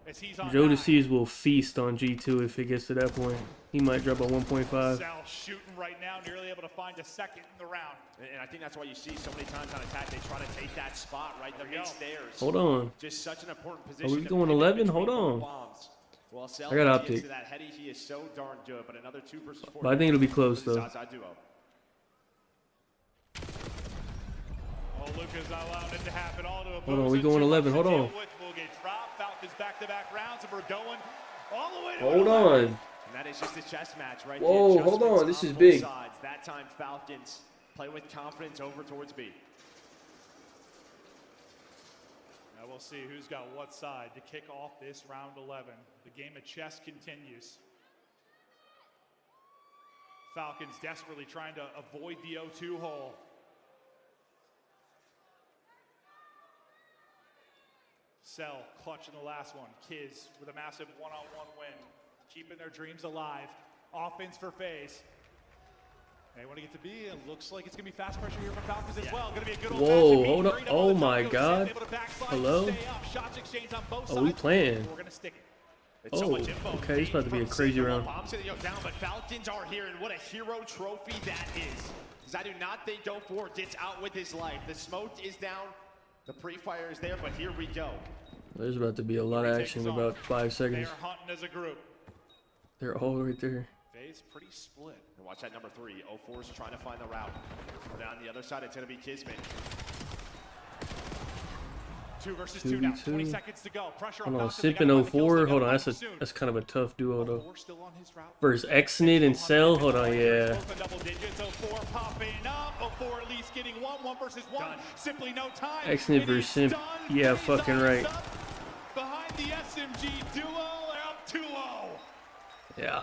as he's on Jodeci's will feast on G2 if it gets to that point. He might drop a 1.5. Sal shooting right now, nearly able to find a second in the round. And I think that's why you see so many times on attack, they try to take that spot, right? The mid-stairs. Hold on. Just such an important Are position. we going 11? Hold on. Well, I got optic. that heady, he is so darn good, but another 2 versus 4. But I think it'll be close, though. Zaza duo. Oh, Luka's not allowing it to happen. All to a Hold on, we going 11. Hold on. Will get dropped. Falcons back-to-back rounds, and we're going all the way to Hold 11. on. And that is just a chess match, right? Whoa, The hold on. adjustments This is both big. Sides. That time, Falcons play with confidence over towards B. Now we'll see who's got what side to kick off this round 11. The game of chess continues. Falcons desperately trying to avoid the 0-2 hole. Cell clutching the last one. Kiz with a massive one-on-one win. Keeping their dreams alive. Offense for FaZe. They want to get to B, and looks like it's going to be fast pressure here from Falcons as well. Going to be a good Whoa, hold up. Oh my god. Hello? Oh, we playing. Oh, okay, it's about to be a crazy round. But Falcons are here, and what a hero trophy that is. Because I do not think 04 gets out with his life. The smoke is down, the pre-fire is there, but here we go. There's about to be a lot of action in about 5 seconds. They're hunting as a group. They're all right there. Phase pretty split. And watch that number 3. 04 is trying to find the route. Down the other side, it's going to be Kismet. 2 versus 2 now. 20 seconds to go. Pressure on Hold on, Falcons. Simp and 04. Hold on, that's kind of a tough duo though. Versus Xnit and Cell. Hold on, yeah. Double digits. 04 popping up. 04 at least getting 1 versus 1. Simply no time. Xnit versus Simp. Yeah, fucking right. Behind the SMG duo, they're up 2-0. Yeah.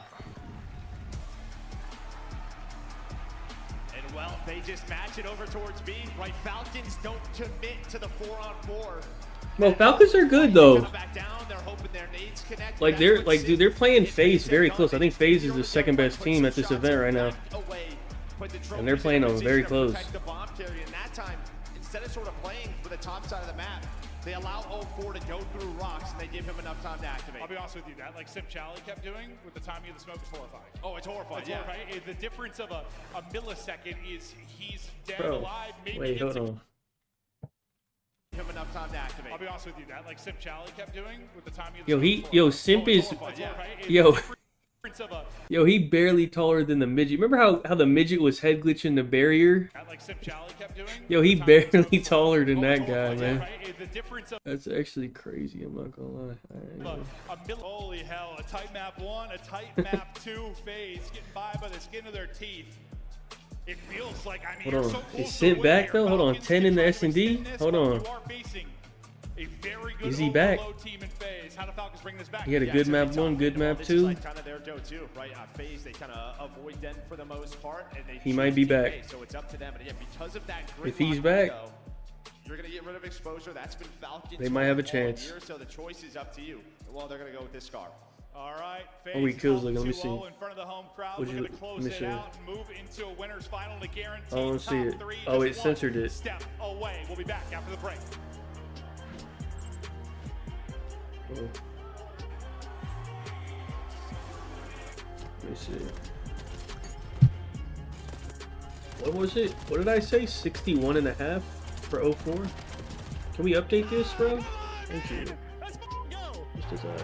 And well, they just match it over towards B. Right, Falcons don't commit to the 4-on-4. Well, Falcons are good though. Back down, they're hoping their nades connect. Like dude, they're playing FaZe very close. I think FaZe is the second best team at this event right now. And they're playing them very close. And that time, instead of sort of playing for the top side of the map, they allow 04 to go through rocks, and they give him enough time to activate. I'll be honest with you, that like Simp Chally kept doing with the timing of the smoke is horrifying. Oh, it's horrifying, It's yeah. horrifying. The difference of a millisecond is he's dead Bro, alive. Maybe wait, hold on. Give him enough time to activate. I'll be honest with you, that like Simp Chally kept doing with the timing of the Simp is, he barely taller than the midget. Remember how the midget was head glitching the barrier? Yo, he barely taller than that guy, man. That's actually crazy, I'm not gonna lie. Holy hell, a tight map 1, a tight map 2 phase, getting by the skin of their teeth. It feels like, I mean, Hold on, is Simp back though? Hold on, 10 in the S&D? Hold on. Is he back? He had a good map 1, good map 2. Kind of their go-to, right? FaZe, they kind of avoid them for the most part, and they He might be back. So it's up to them. And again, because of that If he's back, you're gonna get rid of exposure. That's been Falcons. they might have a chance. Year, so the choice is up to you. Well, they're gonna go with this Scar. All right, Oh, he kills. Look, let me see. in front of the home crowd. Would you Looking to close let me it see? out and move into a winners final to guarantee I don't see it. top 3. Oh, it Just censored one it. Step away. We'll be back after the break. Oh. Let me see. What was it? What did I say? 61.5 for 04? Can we update this, bro? Thank you. Just as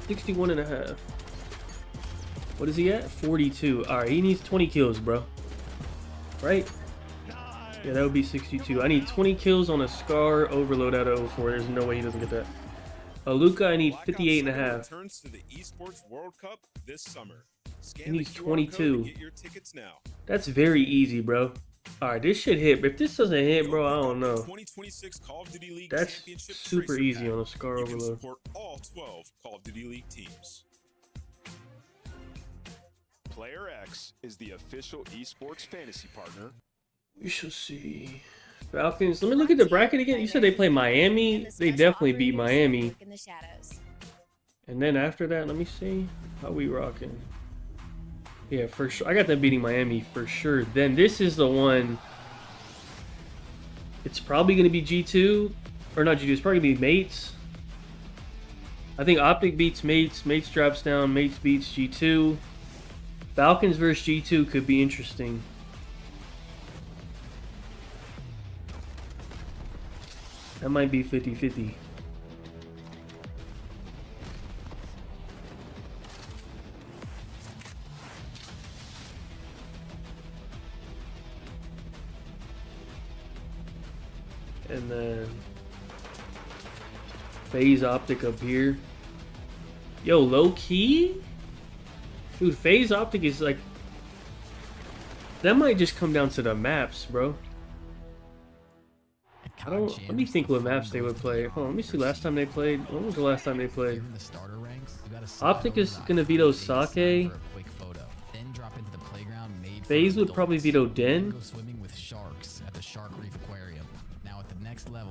61.5. What is he at? 42. Alright, he needs 20 kills, bro. Right? Yeah, that would be 62. I need 20 kills on a Scar Overload out of 04. There's no way he doesn't get that. Luca, I need 58.5. Returns to the Esports World Cup this summer. He needs 22. That's very easy, bro. Alright, this should hit. But if this doesn't hit, bro, I don't know. That's super easy on a Scar Overload. Support all 12 Call of Duty League teams. Player X is the official esports fantasy partner. We shall see. Falcons. Let me look at the bracket again. You said they play Miami. They definitely beat Miami. And then after that, let me see. How we rocking? Yeah, for sure. I got them beating Miami for sure. Then this is the one. It's probably going to be G2. Or not G2. It's probably going to be Mates. I think Optic beats Mates. Mates drops down. Mates beats G2. Falcons versus G2 could be interesting. That might be 50-50. And then FaZe Optic up here. Yo, low key? Dude, FaZe Optic is like... That might just come down to the maps, bro. I don't. Let me think what maps they would play. Hold on, let me see. Last time they played. When was the last time they played? Optic is gonna veto Sake. FaZe would probably veto Den.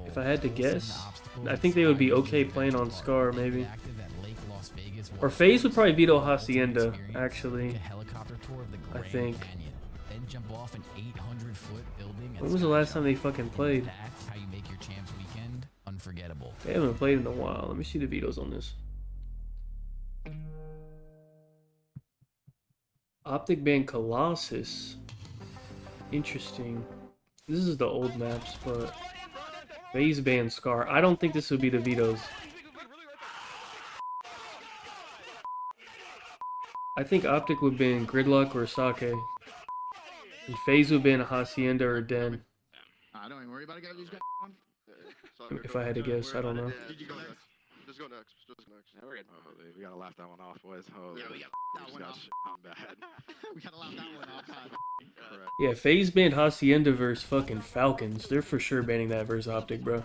If I had to guess, I think they would be okay playing on Scar, maybe. Or FaZe would probably veto Hacienda, actually. I think. Then jump off an 800-foot building. When was the last time they fucking played? How you make your champs weekend unforgettable. They haven't played in a while. Let me see the vetoes on this. Optic banned Colossus. Interesting. This is the old maps, but FaZe banned Scar. I don't think this would be the vetoes. I think Optic would ban Gridlock or Sake. And FaZe would ban Hacienda or Den. Don't even worry about it, guys. These guys on. If I had to guess, I don't know. Just go next. Just go next. Yeah, we're good. Oh, we gotta laugh that one off, boys. Oh, yeah, we gotta laugh that one off. Bad. We gotta laugh that one off. Correct. Yeah, FaZe banned Hacienda versus fucking Falcons. They're for sure banning that versus Optic, bro.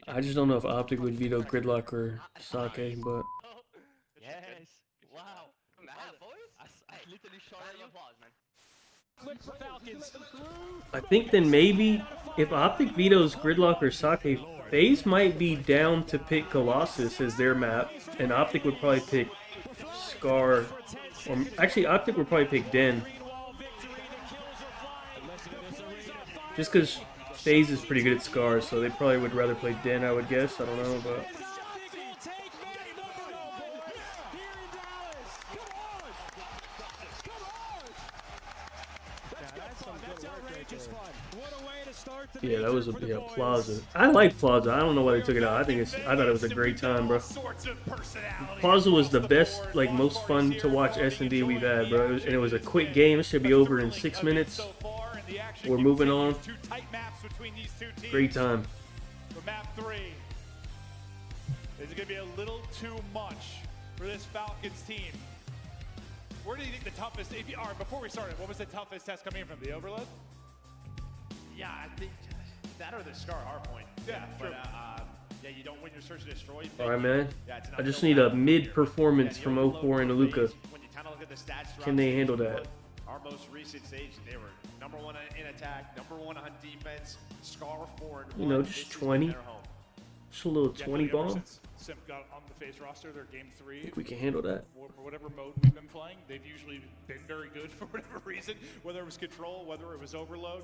I just don't know if Optic would veto Gridlock or Sake, but... Yes. Wow. I literally shot at your applause, man. Click for Falcons. I think then maybe if Optic vetoes Gridlock or Sake, FaZe might be down to pick Colossus as their map, and Optic would probably pick Scar, or actually Optic would probably pick Den. Just because FaZe is pretty good at Scar, so they probably would rather play Den, I would guess. I don't know, but... Yeah, that was a Plaza. I like Plaza. I don't know why they took it out. I thought it was a great time, bro. Plaza was the best, like most fun to watch S&D we've had, bro. And it was a quick game. It should be over in 6 minutes. We're moving on. Great time. For map 3, is it going to be a little too much for this Falcons team? Where do you think the toughest? All right, before we started, what was the toughest test coming in from the overload? Yeah, I think that or the Scar hardpoint. Yeah, but yeah, you don't win your search and destroy. Alright, man. I just need a mid-performance from 04 and Aluka. Can they handle that? Our most recent stage, they were #1 in attack, #1 on defense, Scar 4 and 1. You know, just 20. Just a little 20 bomb. Simp got on the FaZe roster, their game 3. I think we can handle that. For whatever mode we've been playing, they've usually been very good for whatever reason, whether it was control, whether it was overload.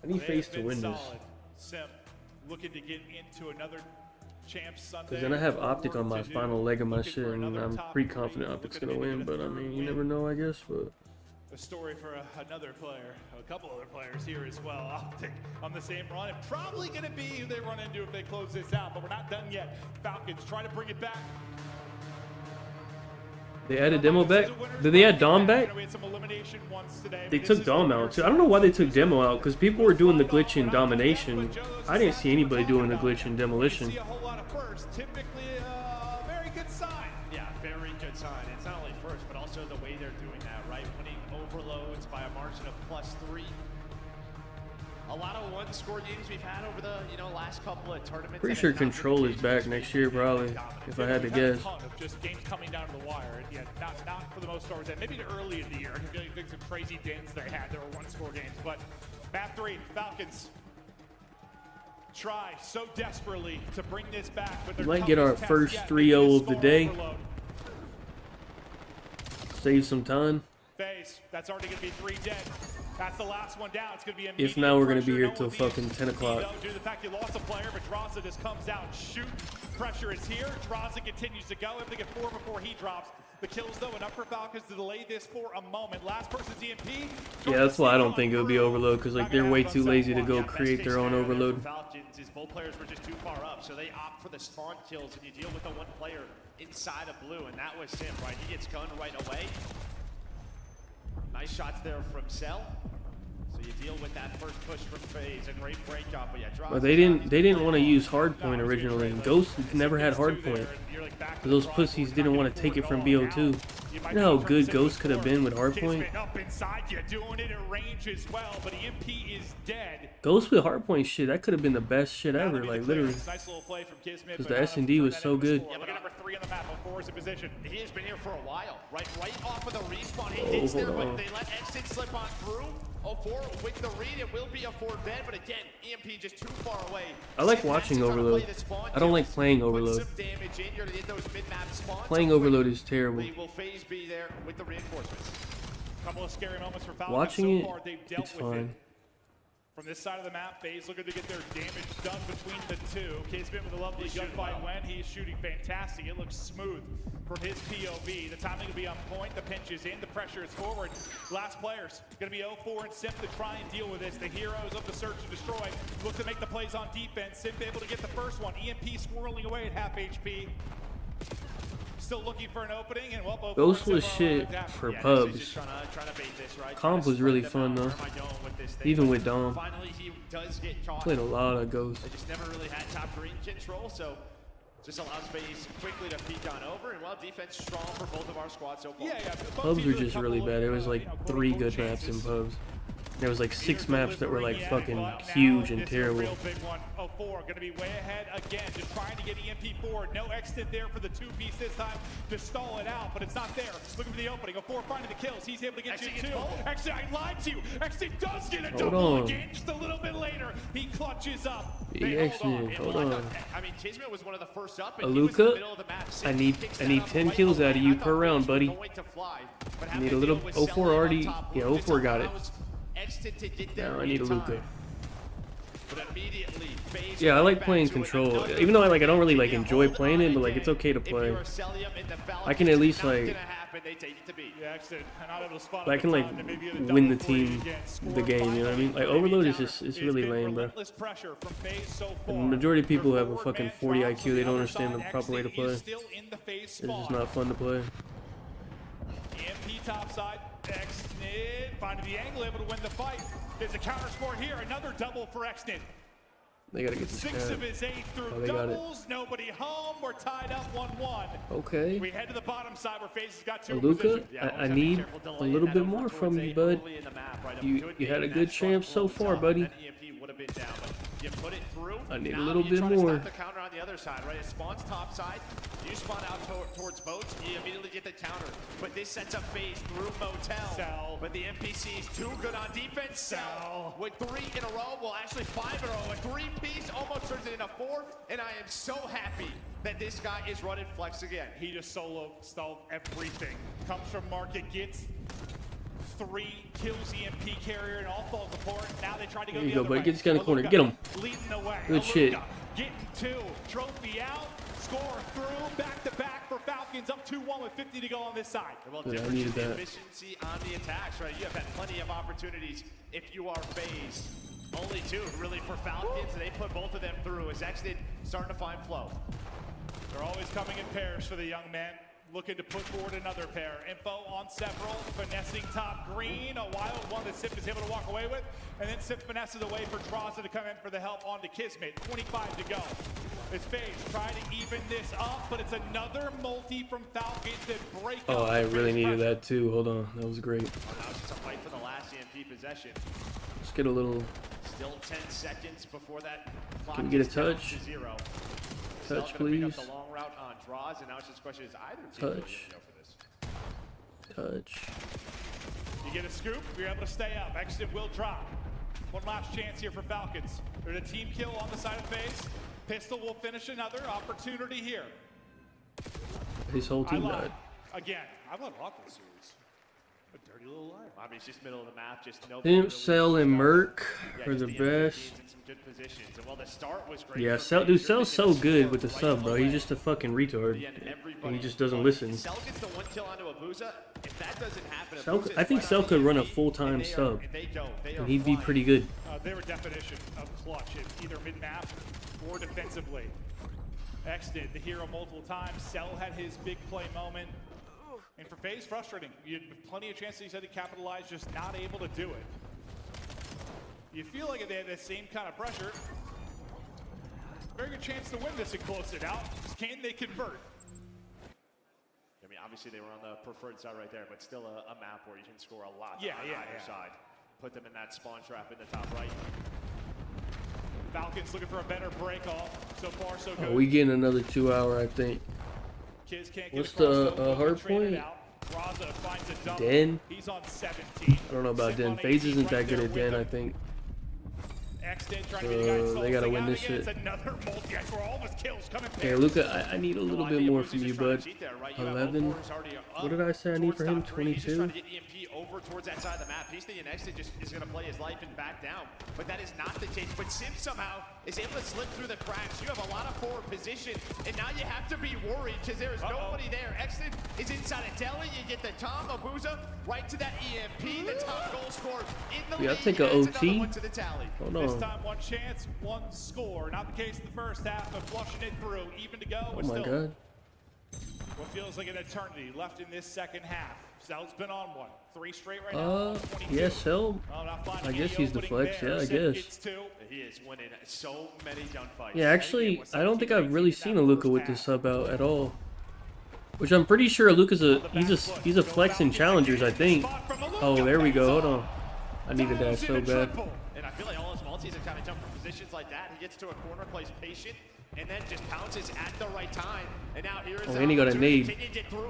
I need FaZe to win this. Simp looking to get into another Champs Sunday. Because then I have Optic on my final leg of my shit, and I'm pretty confident Optic's going to win, but I mean, you never know, I guess. But a story for another player, a couple other players here as well. Optic on the same run, and probably going to be who they run into if they close this out, but we're not done yet. Falcons try to bring it back. they added Demo back? Did they add Dom back? They took Dom out too. I don't know why they took Demo out, because people were doing the glitch in Domination. I didn't see anybody doing the glitch in Demolition. Typically a very good sign. Yeah, very good sign. It's not only first, but also the way they're doing that, right? Winning overloads by a margin of +3. A lot of one-score games we've had over the last couple of tournaments. Pretty sure Control is back next year, probably, if I had to guess. Just games coming down to the wire. Yeah, not for the most part. Maybe early in the year. I can really think some crazy dins they had. There were one-score games, but map 3, Falcons try so desperately to bring this back. But we might get our first 3-0 of the day. Save some time. FaZe, that's already going to be 3 dead. That's the last one down. It's going to be if now we're going to be here till fucking 10 o'clock. Due to the fact you lost a player, but Draza just comes out and shoot. Pressure is here. Draza continues to go. If they get 4 before he drops. The kills, though, enough for Falcons to delay this for a moment. Last person's EMP. Yeah, that's why I don't think it'll be overload, because like they're way too lazy to go create their own overload. Falcons is both players were just too far up, so they opt for the spawn kills, and you deal with the one player inside of blue, and that was Simp, right? He gets gunned right away. Nice shots there from Cell. So you deal with that first push from FaZe, a great breakout, but yeah, But they didn't want to use hardpoint originally. Ghost never had hardpoint. Those pussies didn't want to take it from BO2. You know how good Ghost could have been with hardpoint? Up inside you, doing it at range as well, but EMP is dead. Ghost with hardpoint shit, that could have been the best shit ever, like literally. Because the S&D was so good. Yeah, look at number 3 on the map. 04 is in position. He has been here for a while, right off of the respawn. He hits there, but they let Exit slip on through. 04 with the read, it will be a 4 dead, but again, EMP just too far away. I like watching Overload. I don't like playing Overload. Playing Overload is terrible. Will FaZe be there with the reinforcements? Couple of scary moments for Falcons. Watching so far, they've dealt it's with fine. it. From this side of the map, FaZe looking to get their damage done between the two. Kismet with a lovely gunfight when he's shooting fantastic. It looks smooth from his POV. The timing will be on point. The pinch is in. The pressure is forward. Last players going to be 04 and Simp to try and deal with this. The heroes of the search and destroy look to make the plays on defense. Simp able to get the first one. EMP swirling away at half HP. Still looking for an opening, and well, Ghost was shit for pubs. Comp was really fun though. Even with Dom. Played a lot of Ghost. They just never really had top green control, so just allows FaZe quickly to peek on over, and well, defense strong for both of our squads so far. Pubs were just really bad. There was like 3 good maps in pubs. There was like 6 maps that were like fucking huge and terrible. Real big one. 04 going to be way ahead again, just trying to get EMP forward. No exit there for the 2-piece this time to stall it out, but it's not there. Looking for the opening. 04 finding the kills. He's able to get you 2. Exit, I lied to you. Exit does get a double again. Just a little bit later, he clutches up. Hold on. I mean, Kismet was one of the first up, and Aluka, I need 10 kills out of you per round, buddy. I need a little. 04 already. Yeah, 04 got it. Now I need a Luka. Yeah, I like playing Control. Even though I don't really like enjoy playing it, but like it's okay to play. I can at least like I can like win the team the game, you know what I mean? Like Overload is just really lame, bro. The majority of people who have a fucking 40 IQ, they don't understand the proper way to play. It's just not fun to play. EMP topside. Exnid finding the angle, able to win the fight. There's a counter score here. Another double for Exnid. They gotta get this 6 of his 8 through doubles. Nobody home. We're tied up 1-1. Okay. We head to the bottom side where FaZe has got 2 Luka, I need a little bit more from you, bud. You had a good chance so far, buddy. You put it through. I need a little bit more. The counter on the other side, right? It spawns top side. You spawn out towards boats. You immediately get the counter. But this sets up FaZe through Motel. But the NPC's too good on defense. Cell with 3 in a row. Well, actually 5 in a row. A 3-piece almost turns it into 4. And I am so happy that this guy is running flex again. He just solo stalled everything. Comes from Market, gets 3 kills EMP carrier, and all falls apart. Now they try to go there you the go, other buddy. way. Get this guy in the corner. Get him. Leading the way. Good shit. Getting 2. Trophy out. Score through. Back to back for Falcons. Up 2-1 with 50 to go on this side. Well, I needed that. Efficiency on the attacks, right? You have had plenty of opportunities if you are FaZe. Only 2 really for Falcons. They put both of them through as Exit starting to find flow. They're always coming in pairs for the young man. Looking to put forward another pair. Info on several. Finessing top green. A wild one that Sip is able to walk away with. And then Sip finesses away for Traza to come in for the help onto Kismet. 25 to go. It's FaZe trying to even this up, but it's another multi from Falcons that break up. Oh, I really needed that too. Hold on. That was great. Now it's just a fight for the last EMP possession. Let's get a little. Still 10 seconds before that clock Can we get a is down touch? to 0. Touch, Still gonna pick please. up the long route on draws, and now it's just a question: is either team really Touch. gonna go for this? Touch. You get a scoop, you're able to stay up. Exit will drop. One last chance here for Falcons. There's a team kill on the side of FaZe. Pistol will finish another opportunity here. His whole team died. Again, I've let a lot this series. A dirty little life. I mean, it's just middle of the map, just no. Pimp, Cell, and Merc are the best. Good positions. And while the start was great, Yeah, Cell, dude, Cell's so good with the sub, bro. He's just a fucking retard. And he just doesn't listen. Cell gets the 1 kill onto Abuza. If that doesn't happen, Cell, I think Cell could run a full-time sub, and he'd be pretty good. They were definition of clutch, either mid-map or defensively. X did the hero multiple times. Cell had his big play moment. And for FaZe, frustrating. You had plenty of chances, he said, to capitalize, just not able to do it. You feel like they have the same kind of pressure. Very good chance to win this and close it out. Can they convert? I mean, obviously they were on the preferred side right there, but still a map where you can score a lot on either side. Put them in that spawn trap in the top right. Falcons looking for a better break off. So far, so good. We getting another 2 hour, I think. Kids can't get What's across, the hard traded point? out. Raza finds a double. Den? He's on 17. I don't know about Den. FaZe isn't that good at Den, I think. They gotta win this shit. Okay, Luka, I need a little bit more from you, bud. 11. What did I say I need for him? 22? Over towards that side of the map. He's thinking next just is going to play his life and back down, but that is not the case. But Sim somehow is able to slip through the cracks. You have a lot of forward position, and now you have to be worried because there is nobody there. Exton is inside of Deli. You get the Tom Abuza right to that EMP, the top goal scorer in the lead. I'll take a OT. Hold on. This time, one chance, one score. Not the case in the first half, but flushing it through. Even to go. Oh my god. What feels like an eternity left in this second half. Cell's been on one. 3 straight right now. Yeah, Cell. I guess he's the flex. Yeah, I guess. He is winning so many gunfights. Yeah, actually, I don't think I've really seen a Luka with this sub out at all. Which I'm pretty sure Luka's he's a flex in challengers, I think. Oh, there we go. Hold on. I needed that so bad. And I feel like all his multis have kind of jumped from positions like that. He gets to a corner, plays patient, and then just pounces at the right time. And now here is Oh, and he got a nade.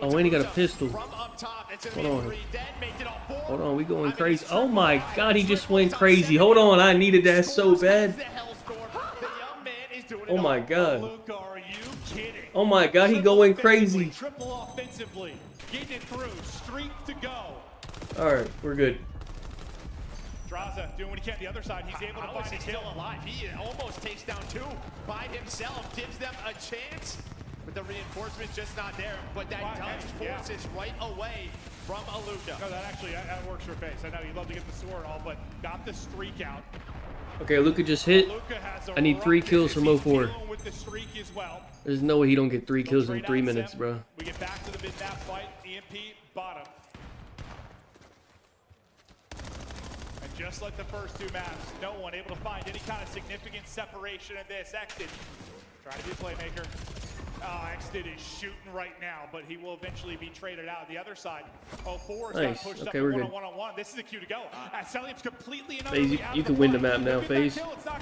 Oh, and he got a pistol. Hold on. Hold on, we going crazy. Oh my god, he just went crazy. Hold on, I needed that so bad. Oh my god. Oh my god, he going crazy. Triple offensively. Getting it through. Streak to go. Alright, we're good. Draza doing what he can. The other side, he's able to find his still alive. He almost takes down 2 by himself. Gives them a chance. But the reinforcement's just not there. But that does force is right away from Aluka. No, that actually that works for face. I know you love to get the sword and all, but got the streak out. Okay, Luka just hit. I need 3 kills from 04. There's no way he don't get 3 kills in 3 minutes, bro. We get back to the mid-map fight. EMP bottom. And just like the first 2 maps, no one able to find any kind of significant separation in this. Exton trying to be a playmaker. Exton is shooting right now, but he will eventually be traded out. The other side, 04's got pushed up one-on-one. This is the cue to go. Celium's completely and FaZe, you can win the map now, FaZe.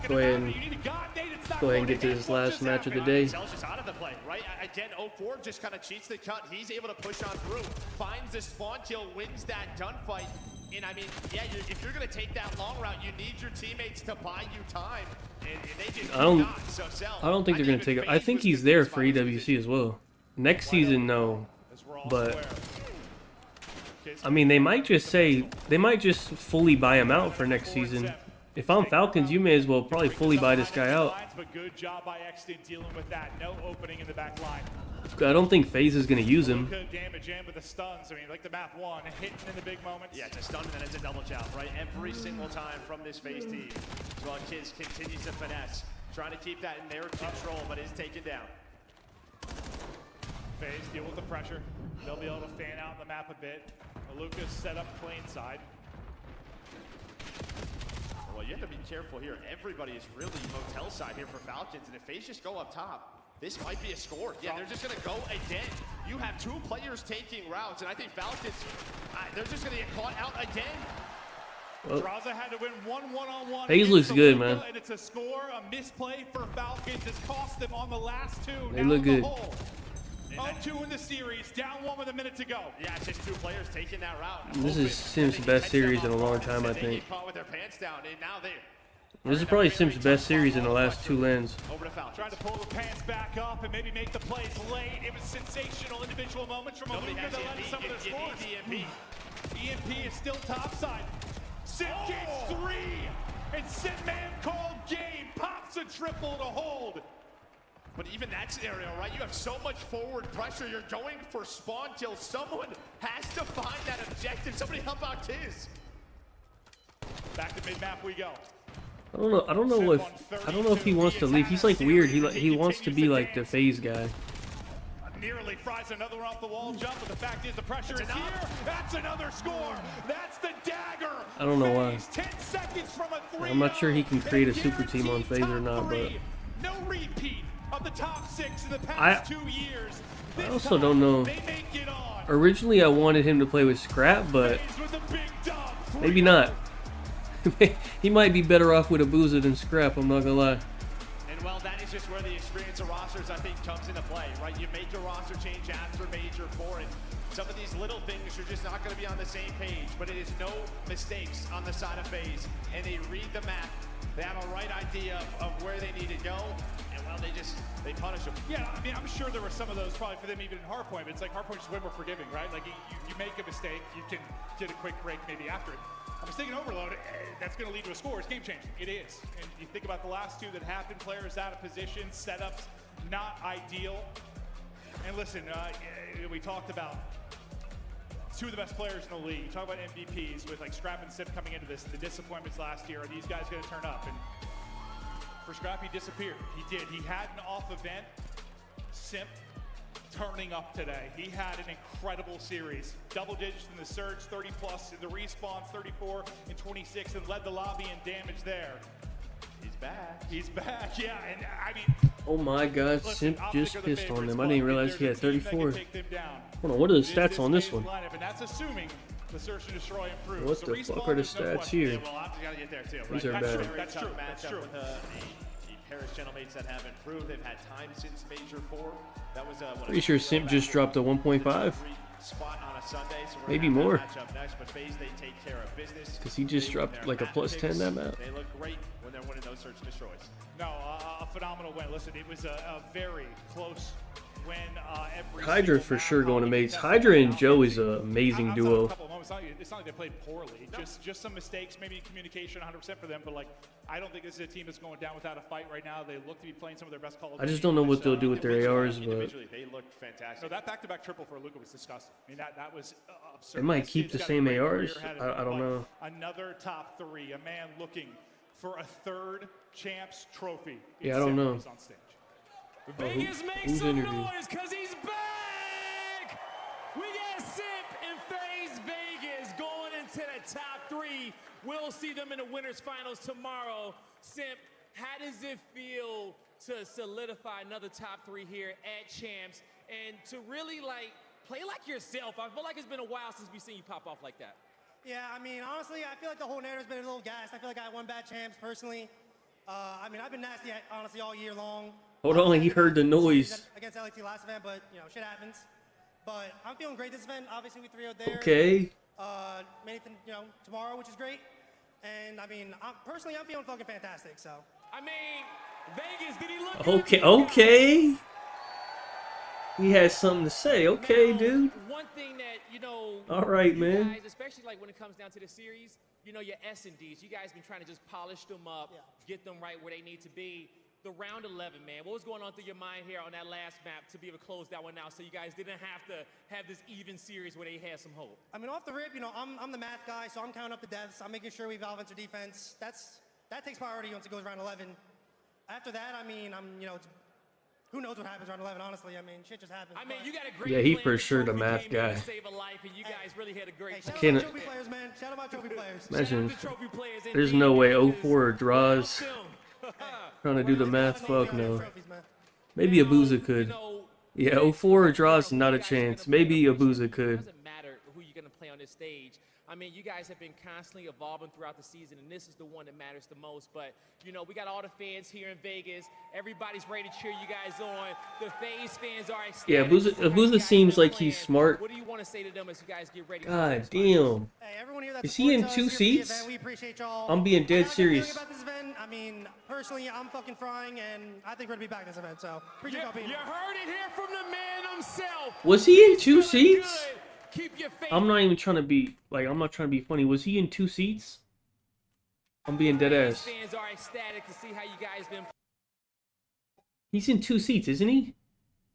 Go ahead and get to this last match of the day. Cell's just out of the play, right? Again, 04 just kind of cheats the cut. He's able to push on through, finds the spawn kill, wins that gunfight. And I mean, yeah, if you're going to take that long route, you need your teammates to buy you time. And they just I don't think they're going to take it. I think he's there for EWC as well. Next season, no. But, I mean, they might just fully buy him out for next season. If I'm Falcons, you may as well probably fully buy this guy out. But good job by Exton dealing with that. No opening in the back line. I don't think FaZe is going to use him. Good damage in with the stuns. I mean, like the map 1, hitting in the big moments. Yeah, it's a stun and then it's a double chop, right? Every single time from this FaZe team. Well, Kids continues to finesse, trying to keep that in their control, but is taken down. FaZe deal with the pressure. They'll be able to fan out the map a bit. Lucas set up plain side. Well, you have to be careful here. Everybody is really motel side here for Falcons, and if FaZe just go up top, this might be a score. Yeah, they're just going to go again. You have 2 players taking routes, and I think Falcons, they're just going to get caught out again. Well, Draza had to win 1 1-on-1. FaZe looks good, man. And it's a score, a misplay for Falcons has cost them on the last 2. They look good. 0-2 in the series, down 1 with a minute to go. Yeah, it's just 2 players taking that route. This is Sim's best series in a long time, I think. Caught with their pants down, and now they. This is probably Sim's best series in the last 2 lands. Over to Falcons. Trying to pull the pants back up and maybe make the plays late. It was sensational individual moments from Aluka that led to some of their scores. EMP is still topside. Sim gets 3, and Sim man called game. Pops a triple to hold. But even that scenario, right? You have so much forward pressure. You're going for spawn kill. Someone has to find that objective. Somebody help out Tiz. Back to mid-map we go. I don't know if he wants to leave. He's like weird. He wants to be like the FaZe guy. Nearly fries another off the wall jump, but the fact is the pressure is here. That's another score. That's the dagger. I don't know why. 10 seconds from a 3. I'm not sure he can create a super team on FaZe or not, but no repeat of the top 6 in the past 2 years. I also don't know. Originally, I wanted him to play with Scrap, but maybe not. He might be better off with Abuza than Scrap, I'm not gonna lie. And well, that is is just where the experience of rosters, I think, comes into play, right? You make a roster change after Major 4, and some of these little things are just not going to be on the same page, but it is no mistakes on the side of FaZe, and they read the map. They have a right idea of where they need to go, and well, they punish them. Yeah, I mean, I'm sure there were some of those probably for them even in hardpoint, but it's like hardpoint is way more forgiving, right? Like you make a mistake, you can get a quick break maybe after it. A mistake in overload, that's going to lead to a score. It's game changing. It is. And you think about the last two that happened, players out of position, setups not ideal. And listen, we talked about two of the best players in the league. You talk about MVPs with like Scrap and Sip coming into this, the disappointments last year. Are these guys going to turn up? And for Scrap, he disappeared. He did. He had an off event. Simp turning up today. He had an incredible series. Double digits in the surge, 30 plus in the respawn, 34 and 26, and led the lobby in damage there. He's back. He's back, yeah. And I mean, oh my God, Simp just pissed on them. I didn't realize he had 34. Hold on, what are the stats on this one? And that's assuming the search and destroy improves. What the fuck are the stats here? These are bad. That's true. That's true. Paris gentlemates that have improved. They've had time since Major 4. That was pretty sure Simp just dropped a 1.5. Spot on a Sunday, so maybe more. Next, but FaZe, they take care of business. Because he just dropped like a +10 that map. They look great when they're winning those search and destroys. No, a phenomenal win. Listen, it was a very close win. Hydra for sure going to mates. Hydra and Joe is an amazing duo. It's not like they played poorly. No. Just some mistakes, maybe communication 100% for them. But like, I don't think this is a team that's going down without a fight right now. They look to be playing some of their best Call of Duty. I just don't know what they'll do with their ARs, but they look fantastic. No, that back-to-back triple for Luka was disgusting. I mean, that was absurd. They might keep the same ARs. I don't know. Another top three. A man looking for a third champs trophy. Yeah, I don't know. On stage. Vegas makes some noise because he's back! We got Simp and FaZe Vegas going into the top three. We'll see them in the winners finals tomorrow. Simp, how does it feel to solidify another top three here at Champs and to really like play like yourself? I feel like it's been a while since we've seen you pop off like that. Yeah, I mean, honestly, I feel like the whole narrative's been a little gassed. I feel like I won bad Champs personally. I mean, I've been nasty, honestly, all year long. Hold on, he heard the noise. Against LAT last event, but, you know, shit happens. But I'm feeling great this event. Obviously, we 3-0 there. Okay. Made it, you know, tomorrow, which is great. And, I mean, personally, I'm feeling fucking fantastic, so. I mean, Vegas, did he look Okay. He has something to say. Okay, now, dude. One thing that, you know, all right, you man. guys, especially like when it comes down to the series, you know, your S&Ds, you guys been trying to just polish them up, get them right where they need to be. The round 11, man, what was going on through your mind here on that last map to be able to close that one out so you guys didn't have to have this even series where they had some hope? I mean, off the rip, you know, I'm the math guy, so I'm counting up the deaths. I'm making sure we evolve into defense. That takes priority once it goes round 11. After that, I mean, you know, who knows what happens round 11, honestly. I mean, shit just happens. I mean, you got a great he for sure the math guy. Save a life, and you guys really had a great shout out my trophy players, man. Shout out my trophy players. Imagine, there's no way 04 draws. Trying to do the math, fuck no. Maybe Abuza could. Yeah, 04 draws, not a chance. Maybe Abuza could. It doesn't matter who you're going to play on this stage. I mean, you guys have been constantly evolving throughout the season, and this is the one that matters the most. But, you know, we got all the fans here in Vegas. Everybody's ready to cheer you guys on. The FaZe fans are ecstatic. Yeah, Abuza seems like he's smart. What do you want to say to them as you guys get ready? God damn. Hey, everyone here is he in 2 seats? We appreciate y'all. I'm being dead serious. About this event. I mean, personally, I'm fucking frying, and I think we're going to be back this event. So, appreciate y'all being here. You heard it here from the man himself. Was he in 2 seats? Keep your faith. I'm not even trying to be I'm not trying to be funny. Was he in 2 seats? I'm being dead ass. Fans are ecstatic to see how you guys been. He's in 2 seats, isn't he?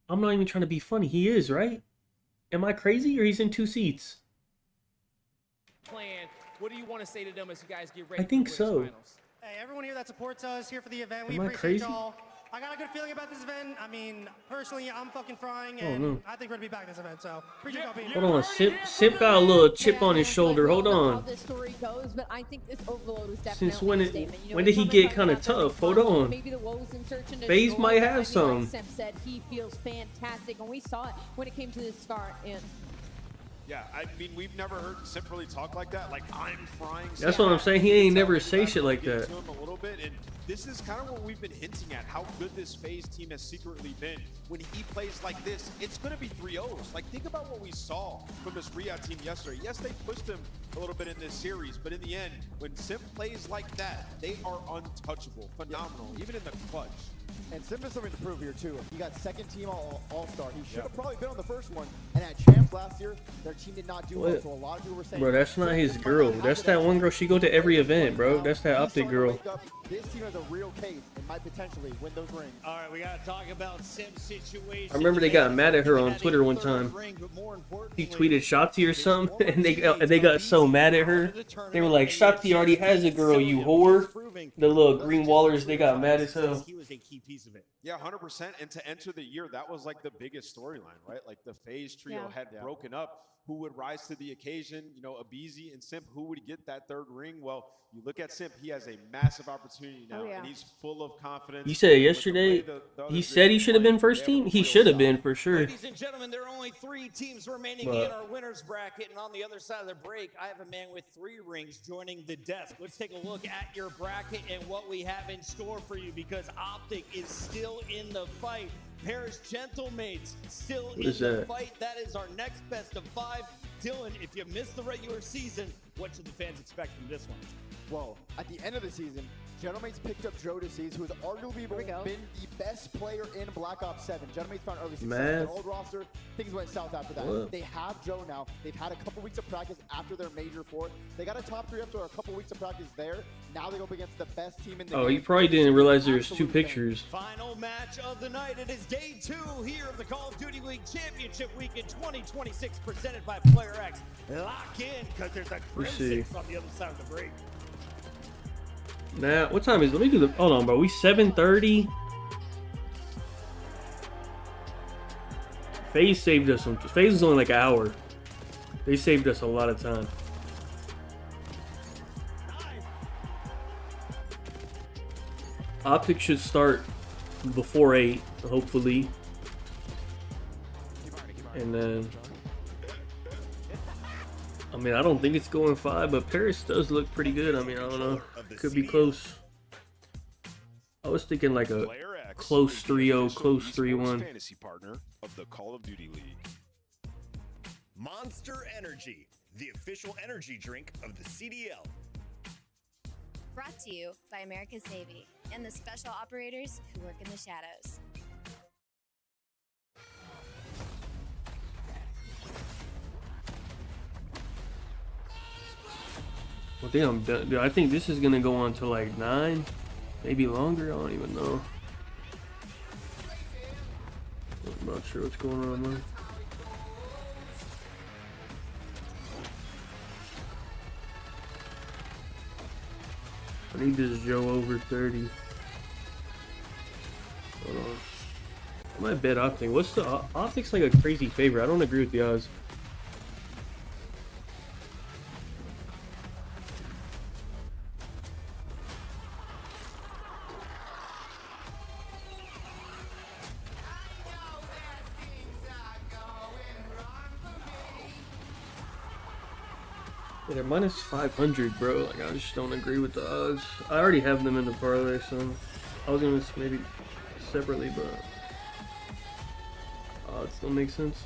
I'm not even trying to be funny. He is, right? Am I crazy or he's in 2 seats? Plan. What do you want to say to them as you guys get ready? I think so. Finals? Hey, everyone here that supports us here for the event, we Am I appreciate crazy? y'all. I got a good feeling about this event. I mean, personally, I'm fucking frying, and I think we're gonna be back this event. So appreciate y'all being here. Hold on, Simp got a little chip on his shoulder. Hold on. How this story goes, but I think this overload was definitely Since when a statement. You know, when did he get kind of tough? Hold on. Maybe the woes in search and FaZe destroy, might but have I mean, some. Like Simp said, he feels fantastic, and we saw it when it came to this scar. And Yeah, I mean, we've never heard Simp really talk like that. Like, I'm frying. That's what I'm saying. He ain't never say shit like that. To him a little bit, and this is kind of what we've been hinting at, how good this FaZe team has secretly been. When he plays like this, it's going to be 3-0s. Like, think about what we saw from this Riyadh team yesterday. Yes, they pushed him a little bit in this series, but in the end, when Simp plays like that, they are untouchable, phenomenal, even in the clutch. And Simp has something to prove here, too. He got second team All-Star. He should have probably been on the first one. And at Champs last year, their team did not do well. So a lot of people were saying, bro, that's not his girl. That's that one girl. She go to every event, bro. That's that Optic girl. This team has a real case and might potentially win those rings. All right, we got to talk about Simp's situation. I remember they got mad at her on Twitter one time. He tweeted Shotzi or something, and they got so mad at her. They were like, "Shotzi already has a girl, you whore." The little green wallers, they got mad as hell. He was a key piece of it. Yeah, 100%. And to enter the year, that was like the biggest storyline, right? Like the FaZe trio had broken up. Who would rise to the occasion? You know, Abizi and Simp, who would get that third ring? Well, you look at Simp, he has a massive opportunity now, and he's full of confidence. You said yesterday, he said he should have been first team? He should have been, for sure. Ladies and gentlemen, there are only 3 teams remaining in our winner's bracket, and on the other side of the break, I have a man with 3 rings joining the desk. Let's take a look at your bracket and what we have in store for you, because Optic is still in the fight. Paris Gentlemates still in the fight. That is our next best of 5. Dylan, if you missed the regular season, what should the fans expect from this one? Well, at the end of the season, Gentlemates picked up Joe DeCease, who has arguably been the best player in Black Ops 7. Gentlemates found early success. Their old roster, things went south after that. What? They have Joe now. They've had a couple weeks of practice after their major 4. They got a top 3 after a couple weeks of practice there. Now they go up against the best team in the game. Oh, you probably didn't realize there was 2 pictures. Final match of the night. It is day 2 here of the Call of Duty League Championship Weekend 2026, presented by Player X. Lock in, because there's a Crimson on the other side of the break. Now, what time is it? Let me do the. Hold on, bro. We 7:30. FaZe saved us some. FaZe is only like an hour. They saved us a lot of time. Optic should start before 8, hopefully. And then, I mean, I don't think it's going 5, but Paris does look pretty good. I mean, I don't know. Could be close. I was thinking like a close 3-0, close 3-1. Fantasy partner of the Call of Duty League. Monster Energy, the official energy drink of the CDL. Brought to you by America's Navy and the special operators who work in the shadows. I think I'm done. Dude, I think this is gonna go on to like 9, maybe longer. I don't even know. I'm not sure what's going on there. I need this Joe over 30. Hold on. I might bet Optic. What's the Optic's like a crazy favorite? I don't agree with the odds. Yeah, they're minus 500, bro. Like, I just don't agree with the odds. I already have them in the parlay, so I was gonna maybe separately, but odds don't make sense.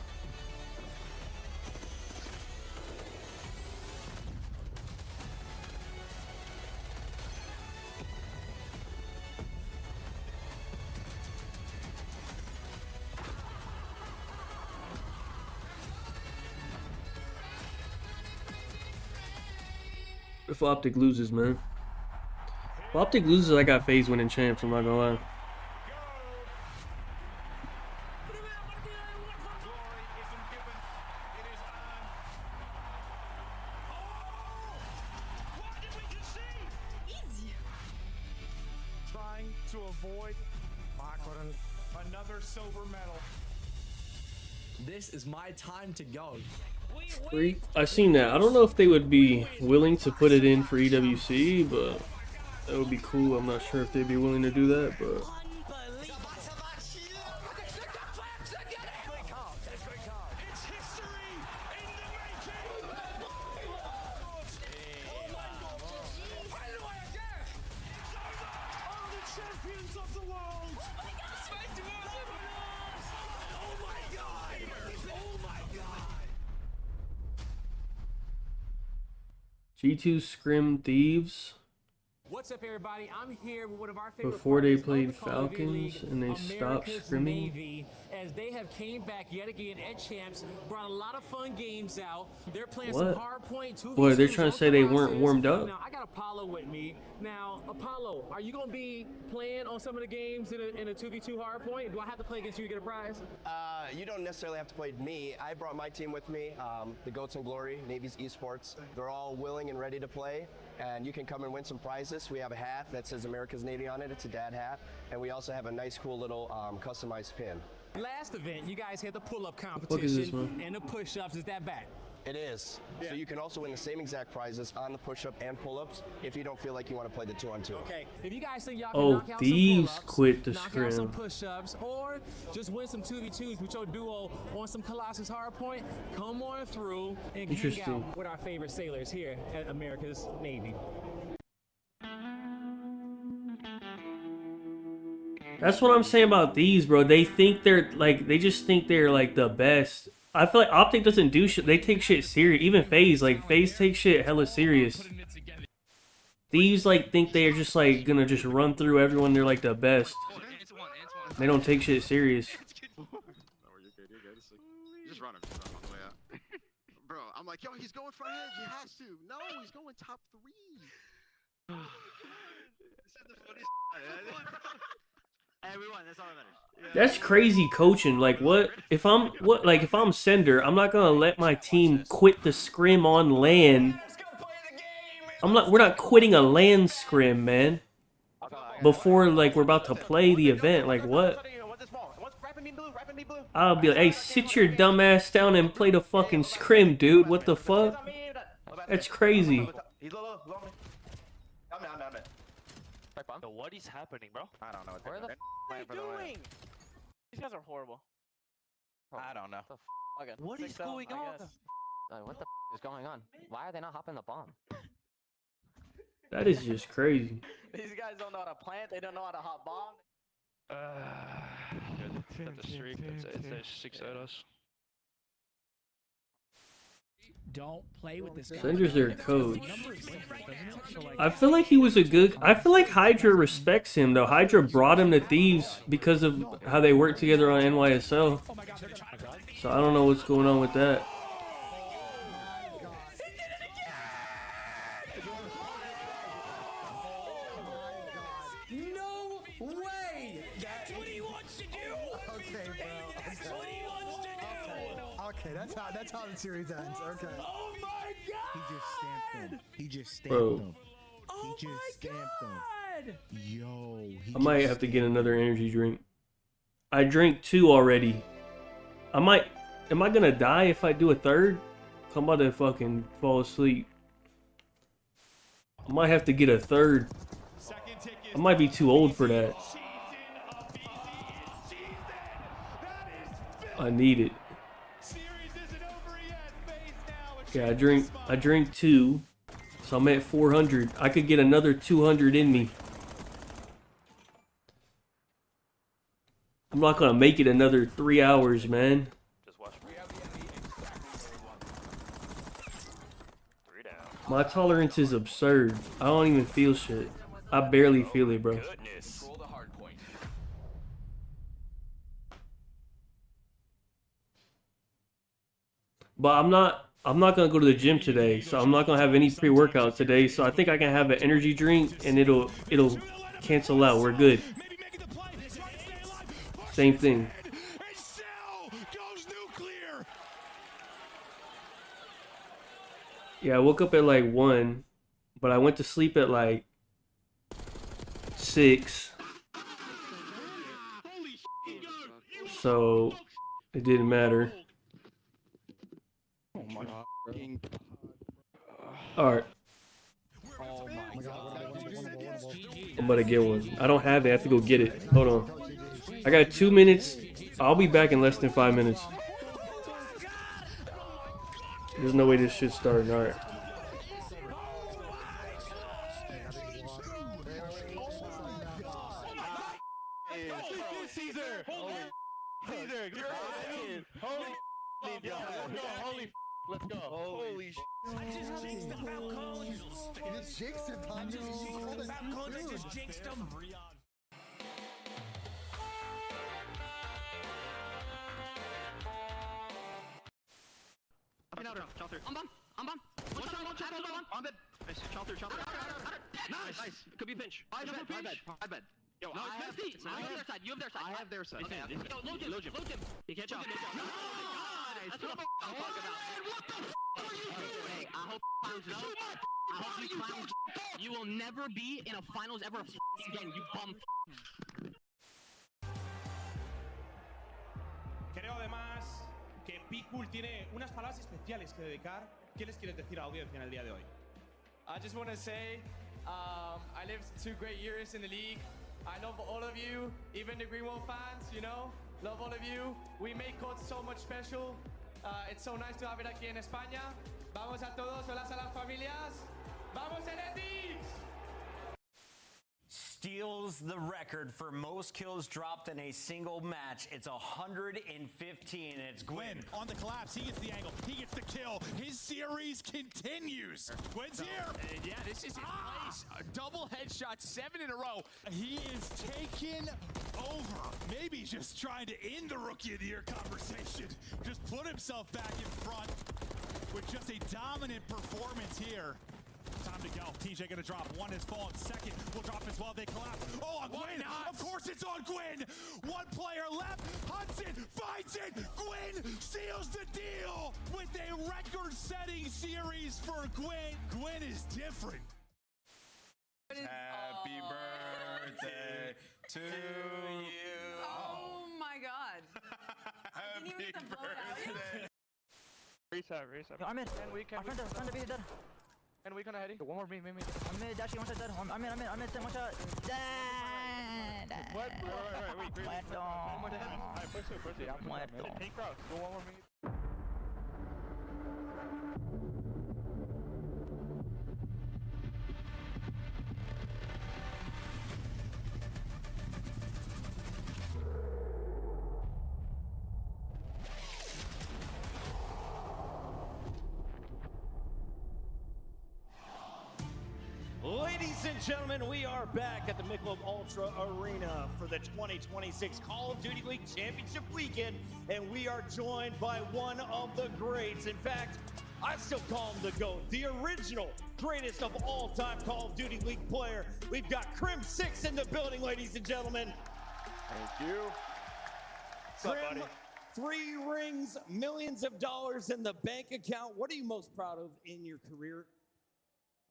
If Optic loses, man. If Optic loses, I got FaZe winning champs, I'm not gonna lie. Trying to avoid another silver medal. This is my time to go. I seen that. I don't know if they would be willing to put it in for EWC, but that would be cool. I'm not sure if they'd be willing to do that, but G2 Scrim Thieves. What's up, everybody? I'm here with one of our favorite Before they partners played of the Call of Duty Falcons League, and they stopped America's scrimming. Navy, as they have came back yet again at champs, brought a lot of fun games out. They're playing some What? hard point 2v2s. Boy, they're trying to say they weren't Colossus. warmed up. Now I got Apollo with me. Now Apollo, are you gonna be playing on some of the games in a 2v2 hard point? Do I have to play against you to get a prize? You don't necessarily have to play me. I brought my team with me, the Goats and Glory, Navy's Esports. They're all willing and ready to play, and you can come and win some prizes. We have a hat that says America's Navy on it. It's a dad hat, and we also have a nice, cool little customized pin. Last event, you guys had the pull-up fuck is this, competition man? and the push-ups. Is that back? It is. So you can also win the same exact prizes on the push-up and pull-ups if you don't feel like you want to play the 2-on-2. Okay, if you guys think y'all can Oh, knock out thieves some pull-ups, quit the knock out some scrim. push-ups, or just win some 2v2s with your duo on some Colossus hardpoint, come on through and hang Interesting. out with our favorite sailors here at America's Navy. That's what I'm saying about these, bro. They think they're like, they just think they're like the best. I feel like Optic doesn't do shit. They take shit serious. Even FaZe, like FaZe takes shit hella serious. These like think they're just like gonna just run through everyone. They're like the best. They don't take shit serious. No, you're good. It's like, just run him on the way out. Bro, I'm like, yo, he's going front edge. He has to. No, he's going top 3. Everyone, that's all that matters. That's crazy coaching. Like what? If I'm sender, I'm not gonna let my team quit the scrim on LAN. We're not quitting a LAN scrim, man. Before like we're about to play the event. Like what? I'll be like, hey, sit your dumb ass down and play the fucking scrim, dude. What the fuck? That's crazy. So what is happening, bro? I don't know what Where the they're f are you doing? These guys are horrible. I don't know. What is going on? What the is going on? Why are they not hopping the bomb? That is just crazy. These guys don't know how to plant. They don't know how to hot bomb. That's a streak. It's 6 at us. Don't play with this guy. Sender's their coach. I feel like he was a good. I feel like Hydra respects him though. Hydra brought him to Thieves because of how they work together on NYSL. So I don't know what's going on with that. No way! That's what he wants to do! Okay, bro. That's what he wants to do! Okay, that's how the series ends. Okay. Oh my god! He just stamped him. He just stamped Bro. him. Oh He just stamped him. Yo, he I might have to get another energy drink. I drank 2 already. Am I gonna die if I do a third? I'm about to fucking fall asleep. I might have to get a third. I might be too old for that. I need it. Yeah, I drink 2, so I'm at 400. I could get another 200 in me. I'm not gonna make it another 3 hours, man. My tolerance is absurd. I don't even feel shit. I barely feel it, bro. But I'm not gonna go to the gym today, so I'm not gonna have any pre-workout today. So I think I can have an energy drink, and it'll cancel out. We're good. Same thing. Yeah, I woke up at like 1, but I went to sleep at like 6. So it didn't matter. Oh my god. Alright. I'm about to get one. I don't have it. I have to go get it. Hold on. I got 2 minutes. I'll be back in less than 5 minutes. There's no way this shit's starting. Alright. Caesar! Caesar! Holy Let's go. Holy shit. I just jinxed the Falcons. You just jinxed him, Tom. I just You jinxed called the it Falcons. I too just soon. jinxed them. I'm done. One shot, on bed. Nice. Shot through. Nice. Could be a pinch. My bad. Yo, no, I have their side. You have their side. I have their side. Okay. Yo, load him. He can't jump. Nice. That's what I'm talking about. What the f*** are you doing? Hey, I hope clowns know. I hope you clowns. You will never be in a finals ever again, you bum. Creo además que Pikul tiene unas palabras especiales que dedicar. ¿Qué les quieres decir a la audiencia en el día de hoy? I just want to say, I lived 2 great years in the league. I love all of you, even the Greenwall fans, you know. Love all of you. We make COD so much special. It's so nice to have it aquí en España. Vamos a todos, hola a las familias. Vamos Heretics! Steals the record for most kills dropped in a single match. It's 115, and it's Gwyn. On the collapse, he gets the angle, he gets the kill. His series continues. Gwyn's here. Yeah, this is his place. A double headshot, 7 in a row. He is taken over. Maybe just trying to end the Rookie of the Year conversation. Just put himself back in front with just a dominant performance here. Time to go. TJ gonna drop. One has fallen. Second will drop as well. They collapse. Oh, on Gwyn! Of course it's on Gwyn! One player left. Hudson finds it! Gwyn seals the deal with a record-setting series for Gwyn. Gwyn is different. Happy birthday to you. Oh my god. Happy birthday. Reset. I'm in. And we can. Front of me, dead. And we can head. One more me. I'm in, Dashy, one shot dead. I'm in, one shot. Dead. What? Wait. Muerto. One more dead. Alright, push it. Yeah, Muerto. Pink cross. Go one more me. Ladies and gentlemen, we are back at the Michelob Ultra Arena for the 2026 Call of Duty League Championship Weekend, and we are joined by one of the greats. In fact, I still call him the GOAT, the original greatest of all time Call of Duty League player. We've got Crim 6 in the building, ladies and gentlemen. Thank you. What's up, buddy? 3 rings, millions of dollars in the bank account. What are you most proud of in your career?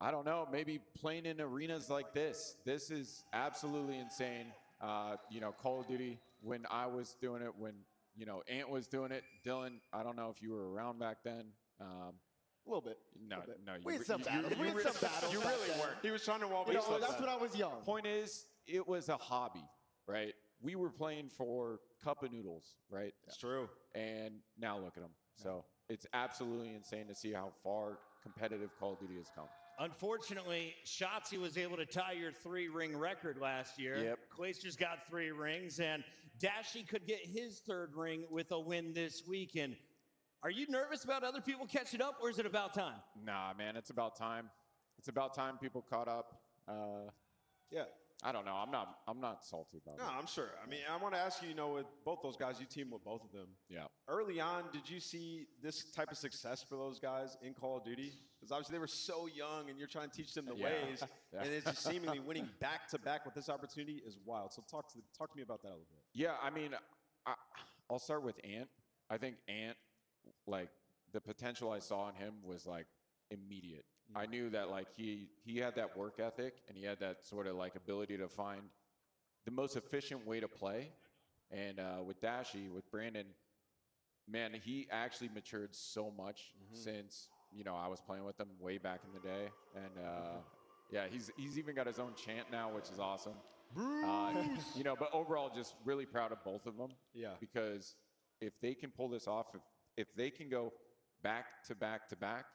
I don't know, maybe playing in arenas like this. This is absolutely insane. Call of Duty, when I was doing it, when, Ant was doing it, Dylan, I don't know if you were around back then. A little bit. No. We had some battles. You really weren't. He was trying to wall me. That's when I was young. Point is, it was a hobby, right? We were playing for cup of noodles, right? It's true. And now look at them. So it's absolutely insane to see how far competitive Call of Duty has come. Unfortunately, Shotzi was able to tie your 3-ring record last year. Yep. Clayster's got 3 rings, and Dashy could get his 3rd ring with a win this weekend. Are you nervous about other people catching up, or is it about time? Nah, man, it's about time. It's about time people caught up. Yeah. I don't know. I'm not salty about it. No, I'm sure. I mean, I want to ask you, with both those guys, you teamed with both of them. Yeah. Early on, did you see this type of success for those guys in Call of Duty? Because obviously they were so young, and you're trying to teach them the ways, and it's just seemingly winning back to back with this opportunity is wild. So talk to me about that a little bit. Yeah, I mean, I'll start with Ant. I think Ant, the potential I saw in him was immediate. I knew that he had that work ethic, and he had that sort of ability to find the most efficient way to play. And with Dashy, with Brandon, man, he actually matured so much since I was playing with him way back in the day. And he's even got his own chant now, which is awesome. But overall, just really proud of both of them. Yeah. Because if they can pull this off, if they can go back to back to back,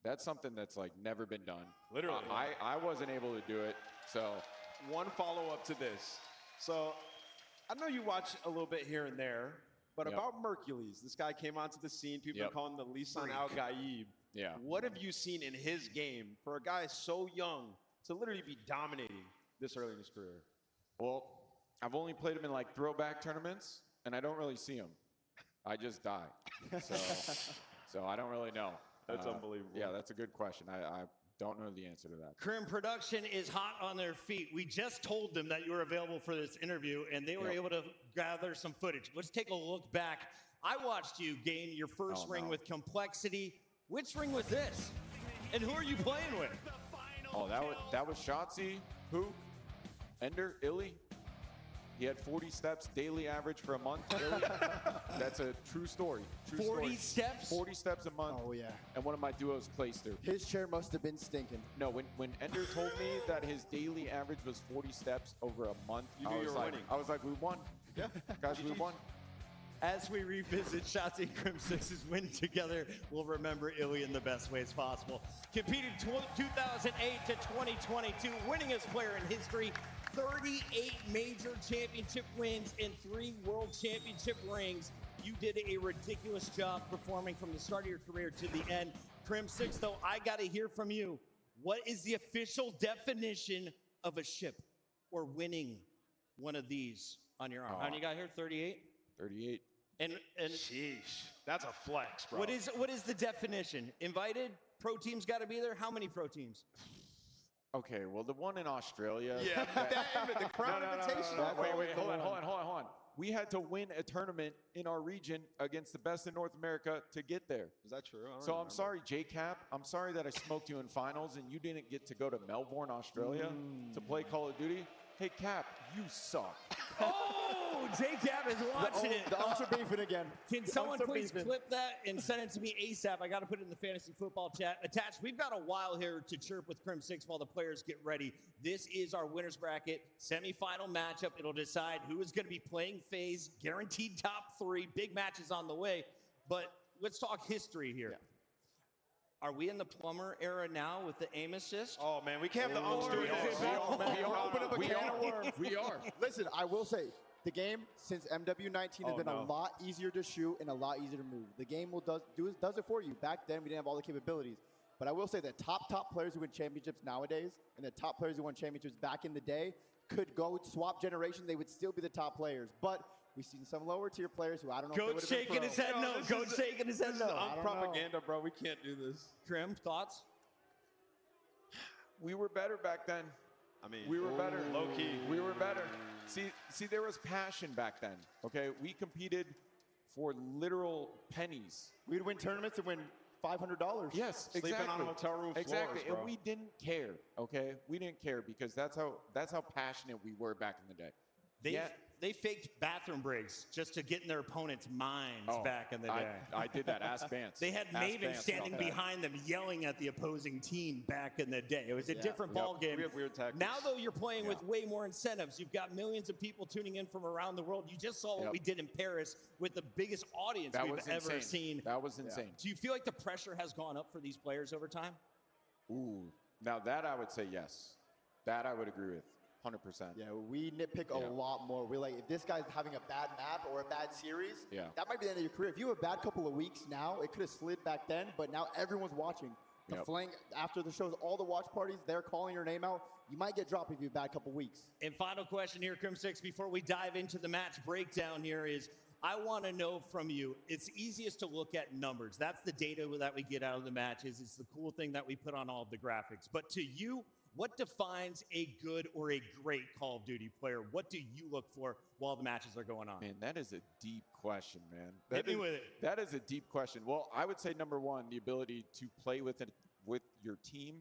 that's something that's never been done. Literally. I wasn't able to do it. So one follow-up to this. So I know you watch a little bit here and there, But about Mercules, this guy came onto the scene. People are calling him the Lisan Al Gaib. Yeah. What have you seen in his game for a guy so young to literally be dominating this early in his career? Well, I've only played him in like throwback tournaments, and I don't really see him. I just die. So I don't really know. That's unbelievable. Yeah, that's a good question. I don't know the answer to that. Crim Production is hot on their feet. We just told them that you were available for this interview, and they were able to gather some footage. Let's take a look back. I watched you gain your first ring with Complexity. Which ring was this? And who are you playing with? Oh, that was Shotzi, Hook, Ender, Illy. He had 40 steps daily average for a month. Illy. That's a true story. 40 steps? 40 steps a month. Oh, yeah. And one of my duos Clayster. His chair must have been stinking. No, when Ender told me that his daily average was 40 steps over a month, You knew you were winning. I was like, we won. Yeah. Guys, we won. As we revisit Shotzi and Crim 6's win together, we'll remember Illy in the best ways possible. Competed 2008 to 2022, winningest player in history, 38 major championship wins and 3 world championship rings. You did a ridiculous job performing from the start of your career to the end. Crim 6, though, I got to hear from you. What is the official definition of a ship or winning one of these on your arm? How many you got here? 38? 38. And sheesh, that's a flex, bro. What is the definition? Invited? Pro teams got to be there? How many pro teams? Okay, well, the one in Australia. Yeah, the Crown Invitation. Wait, hold on. We had to win a tournament in our region against the best in North America to get there. Is that true? So I'm sorry, J-Cap. I'm sorry that I smoked you in finals and you didn't get to go to Melbourne, Australia to play Call of Duty. Hey, Cap, you suck. Oh, J-Cap is watching it. The umps are beefing again. Can someone please beefing. clip that and send it to me ASAP? I got to put it in the fantasy football chat. Attached, we've got a while here to chirp with Crim 6 while the players get ready. This is our winner's bracket semifinal matchup. It'll decide who is going to be playing FaZe, guaranteed top 3, big matches on the way. But let's talk history here. Yeah. Are we in the plumber era now with the aim assist? Oh, man, we can't have the umps doing this. We are. Listen, I will say, the game since MW19 has been a lot easier to shoot and a lot easier to move. The game does it for you. Back then, we didn't have all the capabilities. But I will say that top players who win championships nowadays and the top players who won championships back in the day could go swap generation. They would still be the top players. But we've seen some lower tier players who I don't know Coach if they would have been shaking his head no. Coach shaking his head no. I'm propaganda, bro. We can't do this. Crim, thoughts? We were better back then. I mean, we were better. Low key. We were better. See, there was passion back then. Okay, we competed for literal pennies. We'd win tournaments and win $500. Yes, Sleeping exactly. on hotel room floors, exactly, bro. and we didn't care. Okay, we didn't care because that's how passionate we were back in the day. They faked bathroom breaks just to get in their opponents' minds back in the day. I did that. Ask Vance. They had Ask Maven Vance standing about that. behind them yelling at the opposing team back in the day. It was a different ball game. We have weird tactics. Now, though, you're playing with way more incentives. You've got millions of people tuning in from around the world. You just saw what we did in Paris with the biggest audience we've ever seen. That was insane. Do you feel like the pressure has gone up for these players over time? Ooh, now that I would say yes. That I would agree with. 100%. Yeah, we nitpick a lot more. We're like, if this guy's having a bad map or a bad series, that might be the end of your career. If you have a bad couple of weeks now, it could have slid back then, but now everyone's watching. The flank, after the shows, all the watch parties, they're calling your name out. You might get dropped if you have a bad couple weeks. And final question here, Crim 6, before we dive into the match breakdown here is, I want to know from you, it's easiest to look at numbers. That's the data that we get out of the matches. It's the cool thing that we put on all of the graphics. But to you, what defines a good or a great Call of Duty player? What do you look for while the matches are going on? Man, that is a deep question, man. Hit me with it. That is a deep question. Well, I would say number one, the ability to play with your team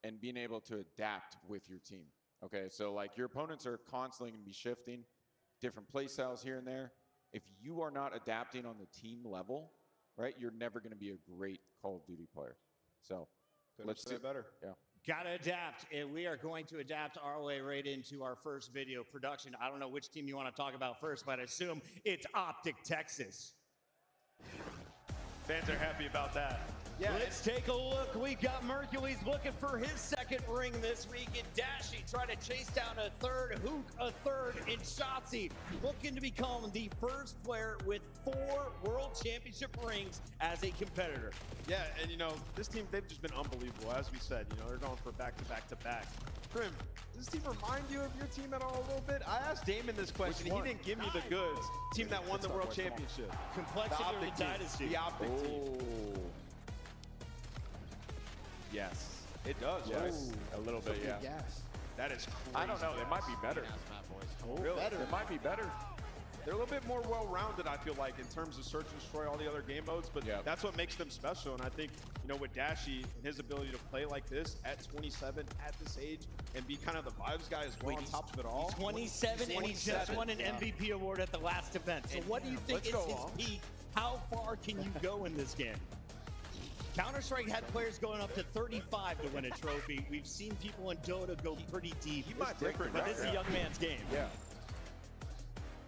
and being able to adapt with your team. Okay, so like your opponents are constantly going to be shifting, different play styles here and there. If you are not adapting on the team level, right, you're never going to be a great Call of Duty player. So let's do better. Yeah. Gotta adapt, and we are going to adapt our way right into our first video production. I don't know which team you want to talk about first, but I assume it's Optic Texas. Fans are happy about that. Yeah, let's take a look. We've got Mercules looking for his second ring this week, and Dashy trying to chase down a third, Hook a third, and Shotzi looking to become the first player with 4 World Championship rings as a competitor. Yeah, and you know, this team, they've just been unbelievable. As we said, you know, they're going for back-to-back-to-back. Grim, does this team remind you of your team at all a little bit? I asked Damon this question. He didn't give me the goods. Team that won the World Championship. Complexity of the dynasty. The Optic team. Yes. It does, yes. right? A little bit, yeah. Yes. That is crazy. I don't know. They might be better. Really? Better. They might be better. They're a little bit more well-rounded, I feel like, in terms of search and destroy all the other game modes, but that's what makes them special. And I think, you know, with Dashy and his ability to play like this at 27, at this age, and be kind of the vibes guy as well on top of it all. He's 27, and he just won an MVP award at the last event. So what do you think is his peak? How far can you go in this game? Counter-Strike had players going up to 35 to win a trophy. We've seen people in Dota go pretty deep. But this is a young man's game. Yeah.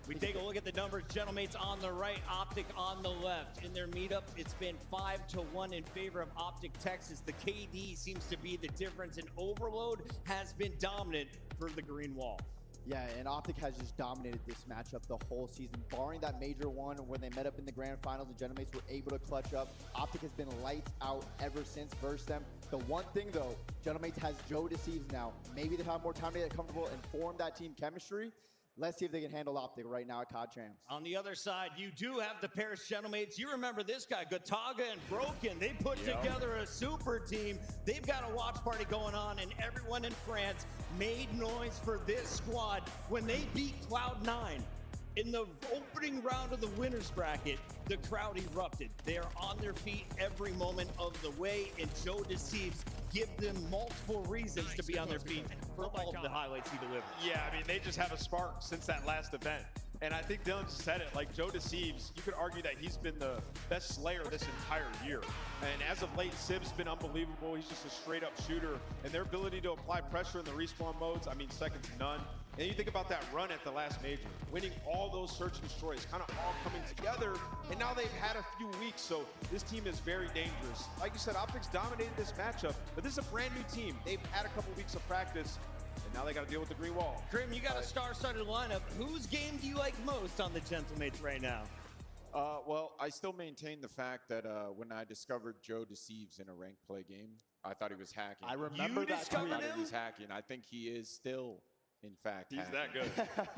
We take a look at the numbers. Gentlemates on the right, Optic on the left. In their meetup, it's been 5-1 in favor of Optic Texas. The KD seems to be the difference, and Overload has been dominant for the Green Wall. Yeah, and Optic has just dominated this matchup the whole season, barring that major one when they met up in the grand finals. The Gentlemates were able to clutch up. Optic has been lights out ever since versus them. The one thing, though, Gentlemates has Joe Deceives now. Maybe they have more time to get comfortable and form that team chemistry. Let's see if they can handle Optic right now at COD Champs. On the other side, you do have the Paris Gentlemates. You remember this guy, Gataga and Broken. They put together a super team. They've got a watch party going on, and everyone in France made noise for this squad when they beat Cloud9. In the opening round of the winners bracket, the crowd erupted. They are on their feet every moment of the way, and Joe Deceives give them multiple reasons to be on their feet for all of the highlights he delivered. Yeah, I mean, they just have a spark since that last event. And I think Dylan just said it, like Joe Deceives, you could argue that he's been the best slayer this entire year. And as of late, Sib's been unbelievable. He's just a straight up shooter. And their ability to apply pressure in the respawn modes, I mean, second to none. And you think about that run at the last major, winning all those search and destroys, kind of all coming together. And now they've had a few weeks, so this team is very dangerous. Like you said, Optics dominated this matchup, but this is a brand new team. They've had a couple weeks of practice, and now they got to deal with the green wall. Grim, you got a star-studded lineup. Whose game do you like most on the Gentlemates right now? Well, I still maintain the fact that when I discovered Joe Deceives in a ranked play game, I thought he was hacking. I remember that. I thought he was hacking. I think he is still, in fact, He's hacking. that good.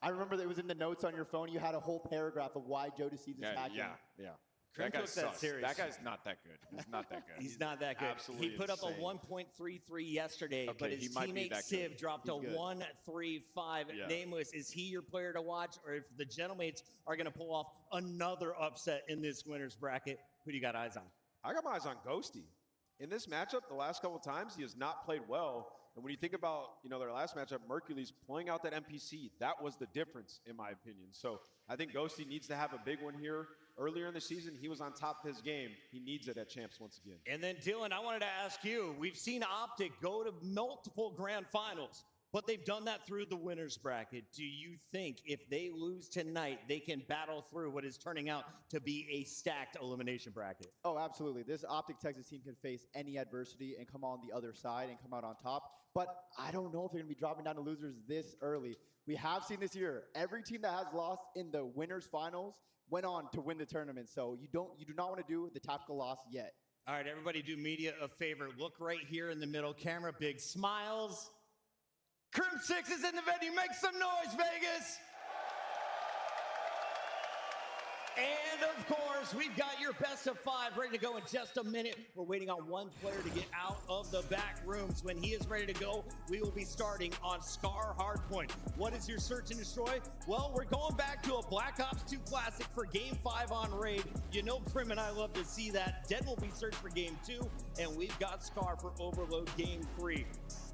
I remember that it was in the notes on your phone. You had a whole paragraph of why Joe Deceives is hacking. Yeah. Grim That guy took that sucks. serious. That guy's not that good. He's not that good. He's not that good. absolutely He put up a insane. 1.33 yesterday, but his he might be teammate that Civ good. dropped He's a good. 1.35. Yeah. Nameless, is he your player to watch? Or if the Gentlemates are going to pull off another upset in this winner's bracket, who do you got eyes on? I got my eyes on Ghosty. In this matchup, the last couple times, he has not played well. And when you think about, you know, their last matchup, Mercules pulling out that NPC, that was the difference, in my opinion. So I think Ghosty needs to have a big one here. Earlier in the season, he was on top of his game. He needs it at Champs once again. And then, Dylan, I wanted to ask you, we've seen Optic go to multiple grand finals, but they've done that through the winner's bracket. Do you think if they lose tonight, they can battle through what is turning out to be a stacked elimination bracket? Oh, absolutely. This Optic Texas team can face any adversity and come on the other side and come out on top. But I don't know if they're going to be dropping down to losers this early. We have seen this year, every team that has lost in the winners finals went on to win the tournament. So you do not want to do the tactical loss yet. All right, everybody do media a favor. Look right here in the middle. Camera, big smiles. Crim 6 is in the venue. Make some noise, Vegas. And of course, we've got your best of 5 ready to go in just a minute. We're waiting on one player to get out of the back rooms. When he is ready to go, we will be starting on Scar Hardpoint. What is your search and destroy? Well, we're going back to a Black Ops 2 classic for Game 5 on Raid. You know Crim and I love to see that. Dead will be searched for Game 2, and we've got Scar for Overload Game 3.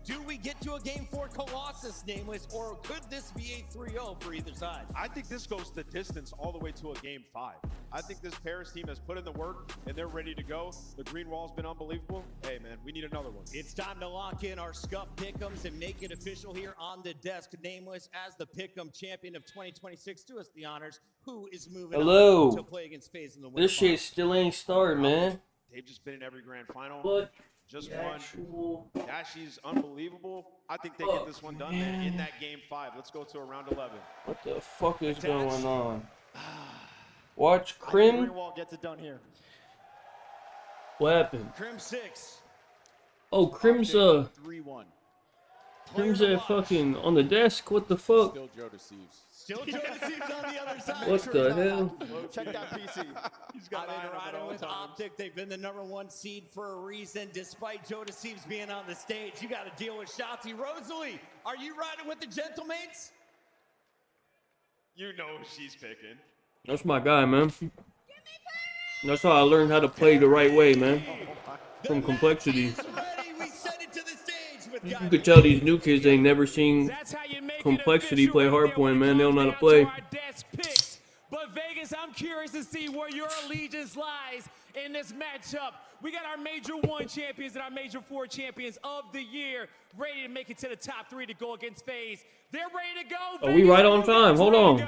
Do we get to a Game 4 Colossus, Nameless, or could this be a 3-0 for either side? I think this goes the distance all the way to a Game 5. I think this Paris team has put in the work, and they're ready to go. The green wall's been unbelievable. Hey, man, we need another one. It's time to lock in our Scuff Pick'ems and make it official here on the desk. Nameless, as the Pick'em champion of 2026, do us the honors. Who is moving Hello. on to play against FaZe in the winter This shit finals? still ain't started, man. they've just been in every grand final. What? Just The won. actual- Dashy's unbelievable. I think they get this one done man, in that game 5. Let's go to a round 11. What the fuck is going on? Watch Crim. Greenwald gets it done here. What happened? Crim 6. Oh, Crim's 3-1. Crim's fucking on the desk. What the fuck? Still Joe deceives. Still Joe Deceives on the other side. What the hell? Check that PC. He's got I've been 9 of it riding all with times. Optic. They've been the #1 seed for a reason. Despite Joe Deceives being on the stage, you got to deal with Shotzi. Rosalie, are you riding with the Gentlemates? You know who she's picking. That's my guy, man. That's how I learned how to play the right way, man. From Complexity. We send it to the stage with You could tell these new kids ain't never seen Complexity play hardpoint, man. They don't know how to play. But Vegas, I'm curious to see where your allegiance lies in this matchup. We got our Major 1 champions and our Major 4 champions of the year ready to make it to the top 3 to go against FaZe. They're ready to go. Are we right on time? Hold on.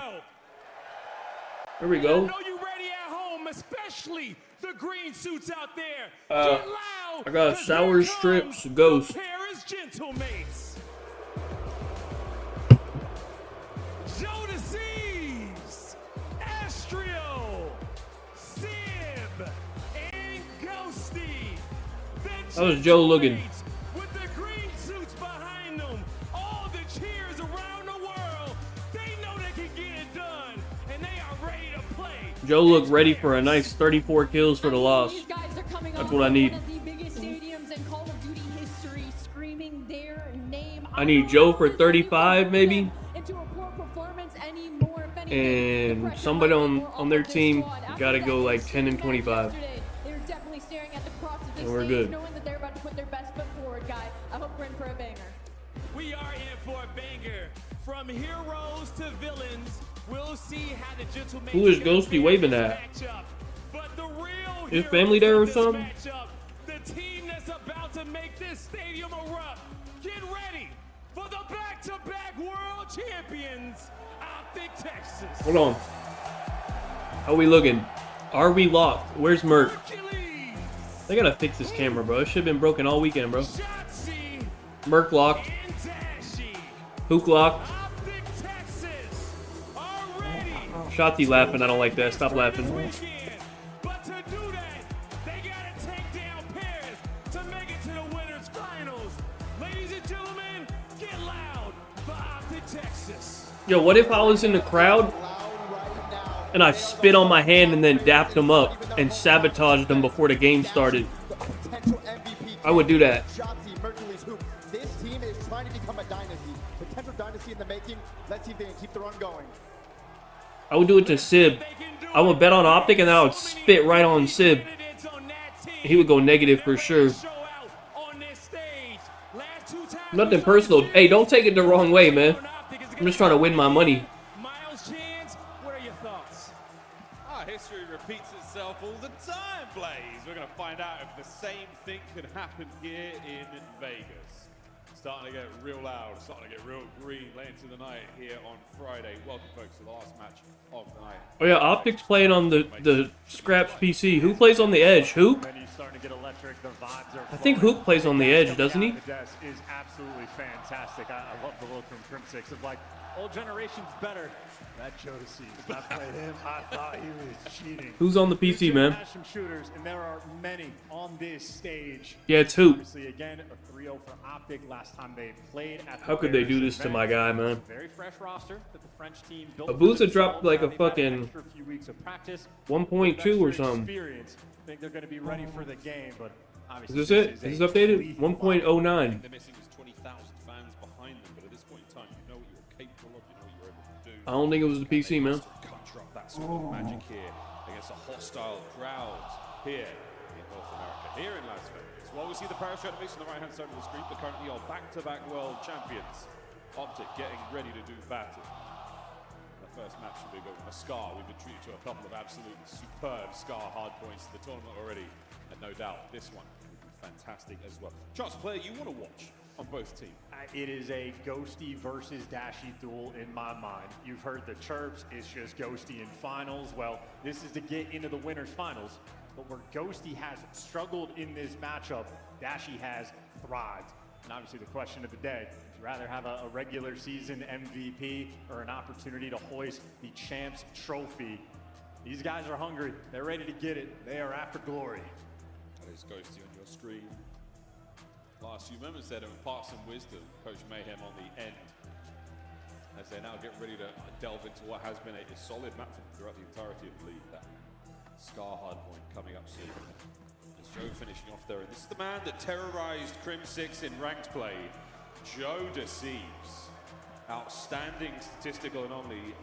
Here we I go. know you ready at home, especially the green suits out there. Uh, Get loud, I got 'cause Sour here Strips, comes Ghost. the Paris Gentlemates. Joe Deceives, Astrio, Sib, and Ghosty. How was Joe looking? With the green suits behind them, all the cheers around the world. They know they can get it done, and they are ready to play. Joe looked ready for a nice 34 kills for the loss. That's what I need. One of the biggest stadiums in Call of Duty history, screaming their name. I need Joe for 35, maybe. Into a poor performance anymore. If anything, And somebody on their team got to go like 10 and 25. they're definitely staring at the cross of this And we're stage, good. knowing that they're about to put their best foot forward, guy. I hope we're in for a banger. We are in for a banger. From heroes to villains, we'll see how the Gentlemates Who is Ghosty waving at? matchup. But the real His family there or something? matchup, the team that's about to make this stadium erupt. Get ready for the back-to-back world champions, Optic Texas. Hold on. How we looking? Are we locked? Where's Merc? They gotta fix this camera, bro. It should have been broken all weekend, bro. Merc locked. Hook locked. Shotzi laughing. I don't like that. Stop laughing. But to do that, they gotta take down Paris to make it to the winners finals. Ladies and gentlemen, get loud for Optic Texas. Yo, what if I was in the crowd and I spit on my hand and then dapped them up and sabotaged them before the game started? I would do that. Shotzi, Mercury's hoop. This team is trying to become a dynasty. Potential dynasty in the making. Let's see if they can keep the run going. I would do it to Sib. I would bet on Optic and then I would spit right on Sib. He would go negative for sure. Nothing personal. Hey, don't take it the wrong way, man. I'm just trying to win my money. What are your thoughts? History repeats itself all the time, Blaze. We're going to find out if the same thing can happen here in Vegas. Starting to get real loud, starting to get real green late into the night here on Friday. Welcome, folks, to the last match of the night. Oh yeah, Optic's playing on the Scraps PC. Who plays on the Edge? Hook? Starting to get electric. The vibes are I think Hook plays on the Edge, doesn't he? The desk is absolutely fantastic. I love the look from Crim 6 of like, old generation's better. That Joe Deceives. I played him. I thought he was cheating. Who's on the PC, man? Some shooters, and there are many on this stage. Yeah, it's Hoop. Obviously, again, a 3-0 for Optic last time they played at the How could they do Bears this to event. my guy, man? Very fresh roster that the French team built. Abusa dropped like a fucking Extra few weeks of practice. 1.2 or Extra something. experience. I think they're going to be ready for the game, but Is obviously this it? Is this updated? 1.09. They're missing is 20,000 fans behind them, but at this point in time, you know what you're capable of, you know what you're able to do. I don't think it was the PC, man. Conjure up that sort of magic here against a hostile crowd here in North America, here in Las Vegas. Well, we see the Paris Gentlemates on the right-hand side of the screen, but currently are back-to-back world champions. Optic getting ready to do battle. The first match will be going a Scar. We've been treated to a couple of absolutely superb Scar hard points to the tournament already, and no doubt this one will be fantastic as well. Charles, player you want to watch on both teams? It is a Ghosty versus Dashy duel in my mind. You've heard the chirps, it's just Ghosty in finals. Well, this is to get into the winners finals, but where Ghosty has struggled in this matchup, Dashy has thrived. And obviously the question of the day, would you rather have a regular season MVP or an opportunity to hoist the Champs Trophy? These guys are hungry, they're ready to get it, they are after glory. That is Ghosty on your screen. Last few moments there, impart some wisdom, Coach Mayhem on the end, as they now get ready to delve into what has been a solid map throughout the entirety of the league. That Scar hardpoint coming up soon. As Joe finishing off there, and this is the man that terrorized Crim6 in ranked play, Joe Deceives. Outstanding statistical anomaly,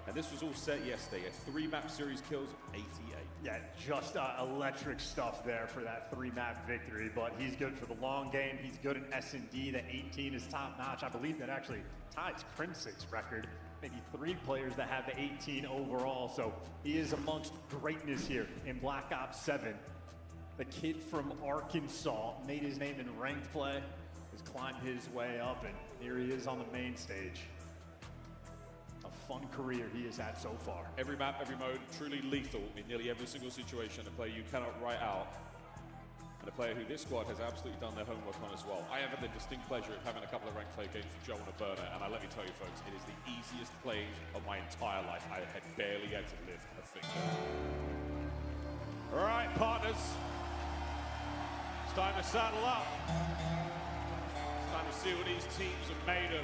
and this was all set yesterday. A 3-map series kills, 88. Yeah, just electric stuff there for that 3-map victory, but he's good for the long game. He's good in S&D. The 18 is top notch. I believe that actually ties Crim6 record. Maybe 3 players that have the 18 overall, so he is amongst greatness here in Black Ops 7. The kid from Arkansas made his name in ranked play, has climbed his way up, and here he is on the main stage. A fun career he has had so far. Every map, every mode, truly lethal in nearly every single situation. A player you cannot write out, and a player who this squad has absolutely done their homework on as well. I have had the distinct pleasure of having a couple of ranked play games with Joe on a burner, and let me tell you folks, it is the easiest playing of my entire life. I had barely had to lift a finger. All right, partners. It's time to saddle up. It's time to see what these teams are made of.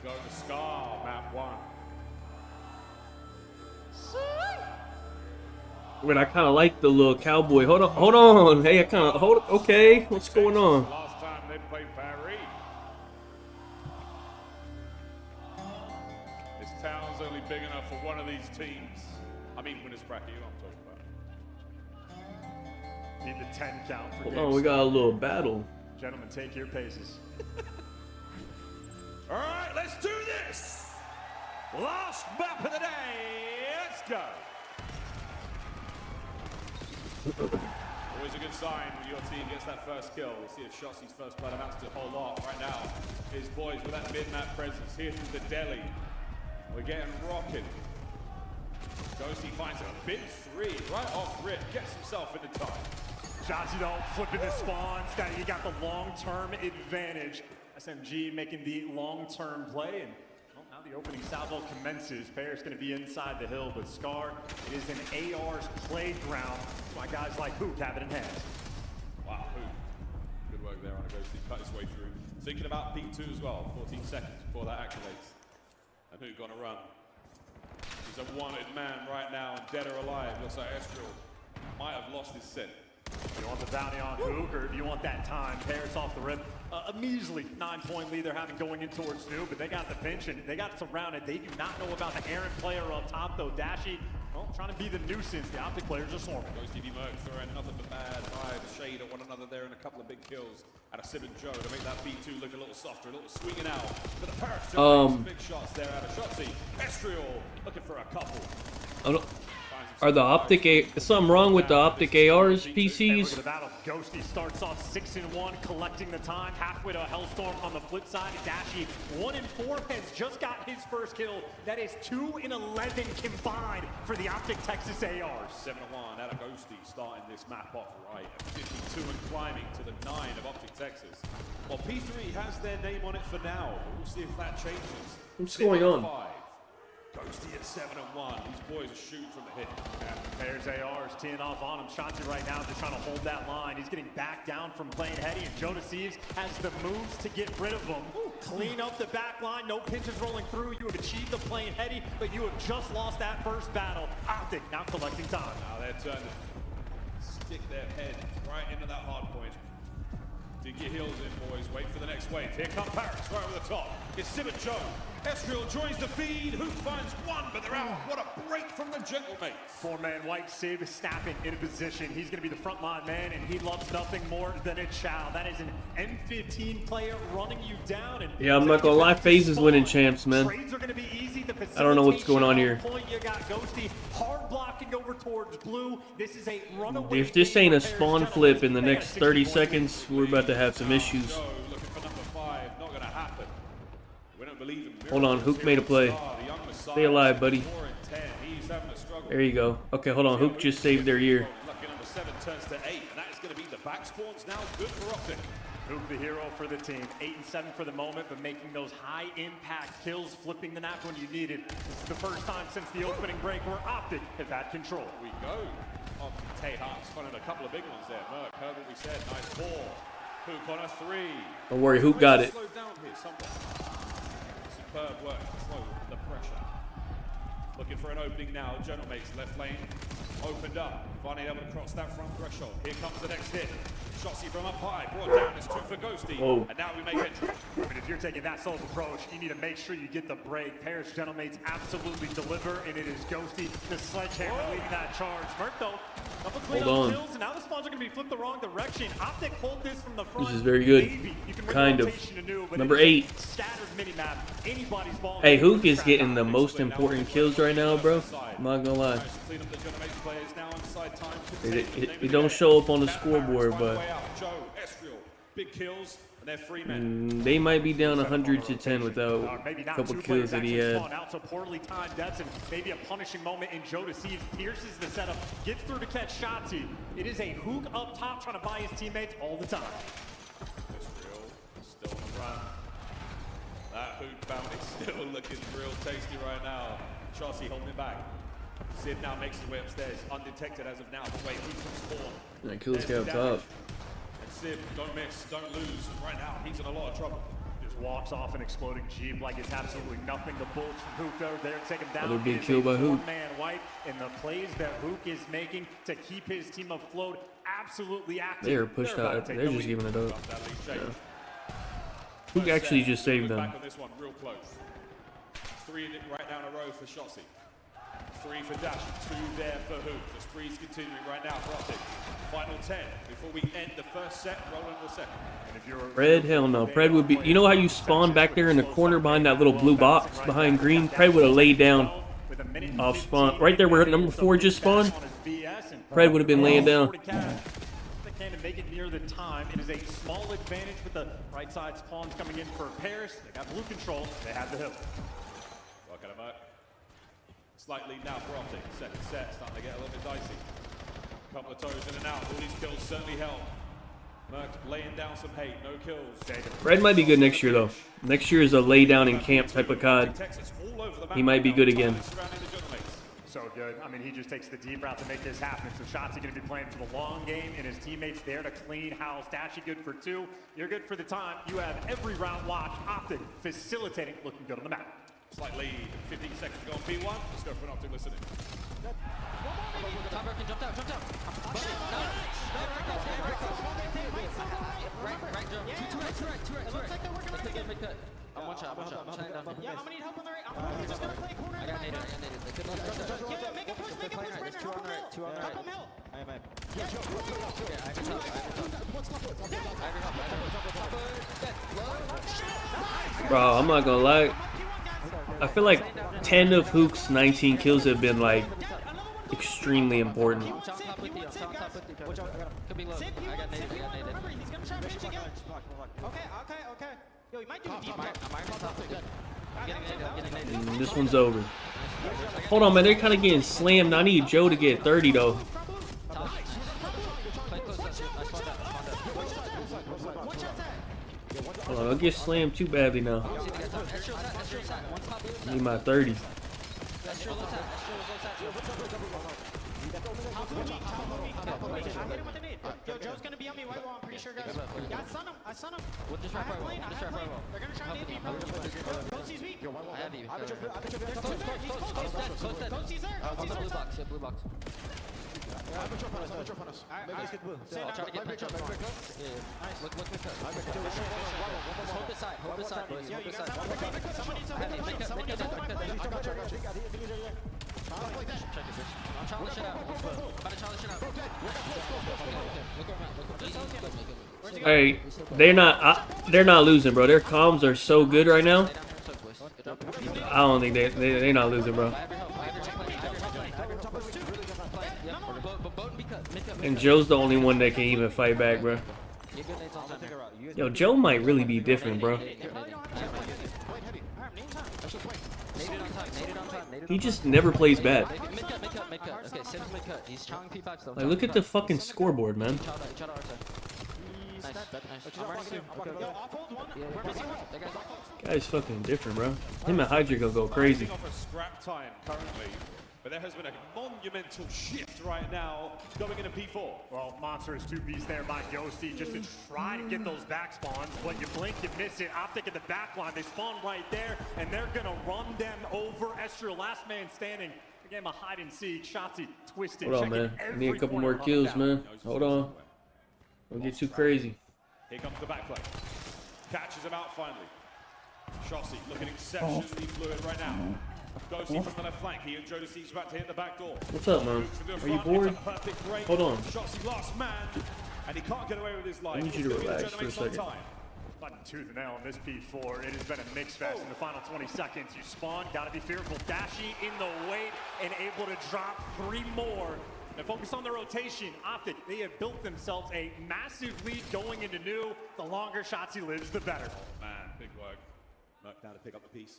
We'll go to Scar, map 1. Wait, I kind of like the little cowboy. Hold on. Hey, I kind of okay. What's going on? Last time they played Paris. This town's only big enough for one of these teams. I mean, winners bracket, you know what I'm talking about. Need the 10 count for Hold on, we got a little battle. Gentlemen, take your paces. All right, let's do this. Last map of the day. Let's go. Always a good sign when your team gets that first kill. We'll see if Shotzi's first blood amounts to a whole lot. Right now, his boys with that mid-map presence here through the deli. We're getting rocking. Ghosty finds a big 3 right off rip. Gets himself into time. Shotzi though, flipping the spawns. You got the long-term advantage. SMG making the long-term play, and well, now the opening salvo commences. Pair's going to be inside the hill, but Scar, it is an AR's playground. My guys like Hook have it in hand. Wow, Hook. Good work there on a Ghosty. Cut his way through. Thinking about P2 as well. 14 seconds before that activates. And Hook gonna run. He's a wanted man right now, and dead or alive. Looks like Estriel might have lost his scent. You want the bounty on Hook, or do you want that time? Paris off the rip. A measly 9-point lead they're having going in towards Snoop, but they got the pinch and they got it surrounded. They do not know about the errant player up top, though. Dashy, well, trying to be the nuisance. The Optic players are swarming. Ghosty v Merc throwing nothing but bad vibes, shade at one another there, and a couple of big kills out of Sib and Joe to make that B2 look a little softer, a little swinging out. But the Paris some big shots there out of Shotzi. Estriel looking for a couple. Are the Optic is something wrong with the Optic ARs PCs? Ghosty starts off 6-1, collecting the time halfway to a Hellstorm. On the flip side, Dashy 1-4 has just got his first kill. That is 2-11 combined for the Optic Texas ARs. 7-1 out of Ghosty starting this map off right at 52 and climbing to the 9 of Optic Texas. Well, P3 has their name on it for now. We'll see if that changes. What's going on? 5. Ghosty at 7-1. These boys are shooting from the hip. Yeah, there's ARs teeing off on him. Shotzi right now just trying to hold that line. He's getting back down from playing heady, and Joe Deceives has the moves to get rid of him. Clean up the back line. No pinches rolling through. You have achieved the playing heady, but you have just lost that first battle. Optic now collecting time. Now they're turning to stick their head right into that hard point. Dig your heels in, boys. Wait for the next wave. Here come Paris right over the top. It's Sim and Joe. Estriel joins the feed. Hoop finds one, but they're out. What a break from the Gentlemates. Four-man white Sib snapping in position. He's going to be the frontline man, and he loves nothing more than a chow. That is an M15 player running you down. And yeah, I'm not gonna lie, FaZe is winning champs, man. Trades are going to be easy. The I don't know what's going on here. point, you got Ghosty hard blocking over towards blue. This is a runaway. If this ain't a spawn flip in the next 30 seconds, we're about to have some issues. Looking for number 5. Not going to happen. We don't believe him. Hold on, Hook made a play. Stay alive, buddy. There you go. Okay, hold on. Hook just saved their year. Lucky number 7 turns to 8, and that is going to be the back spawns now. Good for Optic. Hook the hero for the team. 8 and 7 for the moment, but making those high impact kills, flipping the nap when you need it. This is the first time since the opening break where Optic have had control. We go. Tejas finding a couple of big ones there. Merc, heard what we said. Nice ball. Hook on a 3. Don't worry, Hook got it. Slow down here somewhere. Superb work to slow the pressure. Looking for an opening now. Gentlemates left lane opened up. Finally able to cross that front threshold. Here comes the next hit. Shotzi from up high. Brought down. It's 2 for Ghosty. Whoa. And now we make entry. I mean, if you're taking that sort of approach, you need to make sure you get the break. Paris Gentlemates absolutely deliver, and it is Ghosty, the sledgehammer, leading that charge. Merc, though, double clean Hold on. kills, and now the spawns are going to be flipped the wrong direction. Optic hold this from the front. This is very good. Maybe you can Kind of. anew, but Number it is 8. a scattered minimap. Anybody's ball. Hey, Hook is getting the most important kills right now, bro. I'm not gonna lie. Clean up the Gentlemates players now inside time. It don't show up on the scoreboard, but Joe, Estriel, big kills, and they're 3 men. they might be down 100 to 10 without Maybe a not couple 2 kills players that he actually had. spawn out, so poorly timed deaths, and maybe a punishing moment in Joe to see if pierces the setup, gets through to catch Shotzi. It is a Hook up top trying to buy his teammates all the time. Estriel still on the run. That Hook bounty still looking real tasty right now. Chelsea holding it back. Sid now makes his way upstairs, undetected as of now, but wait, Hook can spawn. That kills guy up top. And Sid, don't miss, don't lose. Right now, he's in a lot of trouble. Just walks off an exploding Jeep like it's absolutely nothing. The bullets from Hook are there to take him down. Another big It is kill a by Hook. four-man wipe, and the plays that Hook is making to keep his team afloat absolutely active. They are pushed They're about out. to take They're the just lead. giving it up. That lead change. Hook actually just saved them. Back on this one, real close. 3 right down a row for Shotzi. 3 for Dash, 2 there for Hook. The spree's continuing right now for Optic. Final 10 before we end the first set, roll into the second. And if you're Pred, hell no. Pred would be. You know how you spawn back there in the corner behind that little blue box behind green? Pred would have laid down off spawn. Right there where number 4 just spawned. Pred would have been laying down. They can't make it near the time. It is a small advantage with the right side spawns coming in for Paris. They got blue control. They have the hill. Welcome him out. Slight lead now for Optic. Second set starting to get a little bit dicey. Couple of toes in and out. All these kills certainly help. Merc laying down some hate. No kills. Red might be good next year though. Next year is a lay down in camp type of COD. He might be good again. So good. I mean, he just takes the deep route to make this happen. So Shotzi going to be playing for the long game, and his teammates there to clean house. Dashy good for 2. You're good for the time. You have every round watch. Optic facilitating, looking good on the map. Slight lead. 15 seconds to go on P1. Let's go for an Optic listening. Top American, jumped out. Right, jump. Two right. I'm one shot. Yeah, I'm gonna need help on the right. I'm just gonna play corner. I got naded. Yeah, make a push, right now. Help him, Hill. Bro, I'm not gonna lie. I feel like 10 of Hook's 19 kills have been like extremely important. Could be low. I got naded. Remember, he's gonna try to finish again. Okay. Yo, he might do a deep I'm getting naded. This one's over. Hold on, man. They're kind of getting slammed. I need Joe to get 30 though. Hold on, I'll get slammed too badly now. I need my 30. Yo, Joe's gonna be on me white wall, I'm pretty sure, guys. Yeah, I stun him. I have plane. They're gonna try to hit me, bro. Ghostie's weak. I have you. He's close. Ghostie's there. Blue box. I'll try to get pinch up. Look at that. Hold this side, boys. Hold this side. Make it. Check it, bitch. I'm trying to shit out. About to try to shit out. Look around. Hey, they're not losing, bro. Their comms are so good right now. I don't think they're not losing, bro. And Joe's the only one that can even fight back, bro. Yo, Joe might really be different, bro. He just never plays bad. Like, look at the fucking scoreboard, man. Guy's fucking different, bro. Him and Hydra gonna go crazy. Scrap time currently, but there has been a monumental shift right now going into P4. Well, monstrous 2Bs there by Ghosty just to try to get those back spawns, but you blink, you miss it. Optic in the back line, they spawn right there, and they're gonna run them over. Esther, last man standing. Again, a hide and seek. Shotzi twisted. Hold on, man. I need a couple more kills, man. Hold on. Don't get too crazy. Here comes the backplay. Catches him out finally. Shotzi looking exceptionally fluid right now. Ghosty from the left flank. He and Jodeci's about to hit the back door. What's up, man? Are you bored? Hold on. Shotzi last man, and he can't get away with his life. I need you to relax for a second. Fighting tooth and nail in this P4. It has been a mix fest in the final 20 seconds. You spawn, gotta be fearful. Dashi in the wait and able to drop 3 more. And focus on the rotation. Optic, they have built themselves a massive lead going into new. The longer Shotzi lives, the better. Oh man, big work. Merc now to pick up the piece.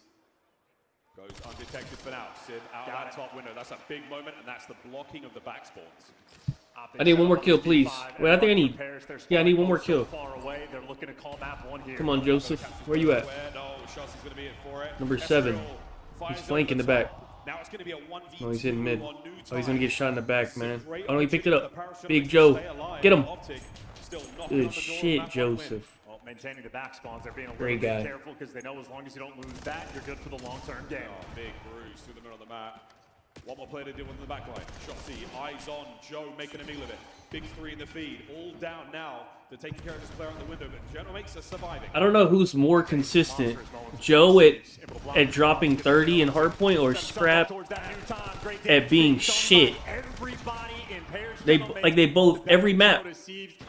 Goes undetected for now. Sid out of that top window. That's a big moment, and that's the blocking of the back spawns. I need one more kill, please. Wait, I think I need... Yeah, I need one more kill. Come on, Joseph. Where you at? Number 7. He's flanking the back. Oh, he's in mid. Oh, he's gonna get shot in the back, man. Oh, no, he picked it up. Big Joe. Get him. Good shit, Joseph. Maintaining the back spawns, they're being a Great little guy. bit careful because they know as long as you don't lose that, you're good for the long-term game. Oh, big bruise through the middle of the map. One more player to deal with in the back line. Shotzi, eyes on Joe, making a meal of it. Big 3 in the feed. All down now to take care of this player on the window, but General makes us surviving. I don't know who's more consistent. Joe at dropping 30 in hardpoint, or Scrap at being shit. They both, every map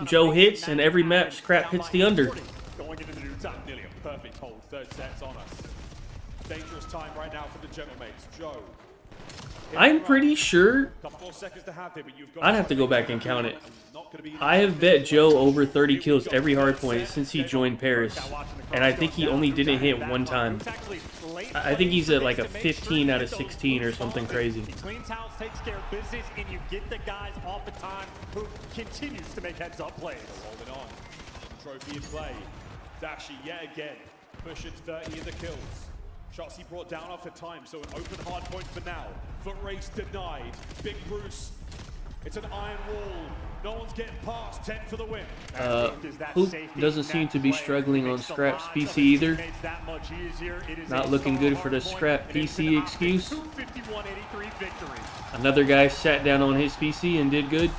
Joe hits, and every map Scrap hits the under. Going into the new time. Nearly a perfect hold. Third set's on us. Dangerous time right now for the General mates. Joe. I'm pretty sure I'd have to go back and count it. I have bet Joe over 30 kills every hardpoint since he joined Paris, and I think he only didn't hit one time. I think he's at like a 15 out of 16 or something crazy. Clean Towels takes care of business, and you get the guys off the time who continues to make heads-up plays. Holding on. Trophy in play. Dashi yet again. Pushing 30 in the kills. Shotzi brought down after time, so an open hard point for now. Foot race denied. Big Bruce. It's an iron wall. No one's getting past. 10 for the win. Hoop doesn't seem to be struggling on Scrap's PC either. Not looking good for the Scrap PC excuse. Another guy sat down on his PC and did good.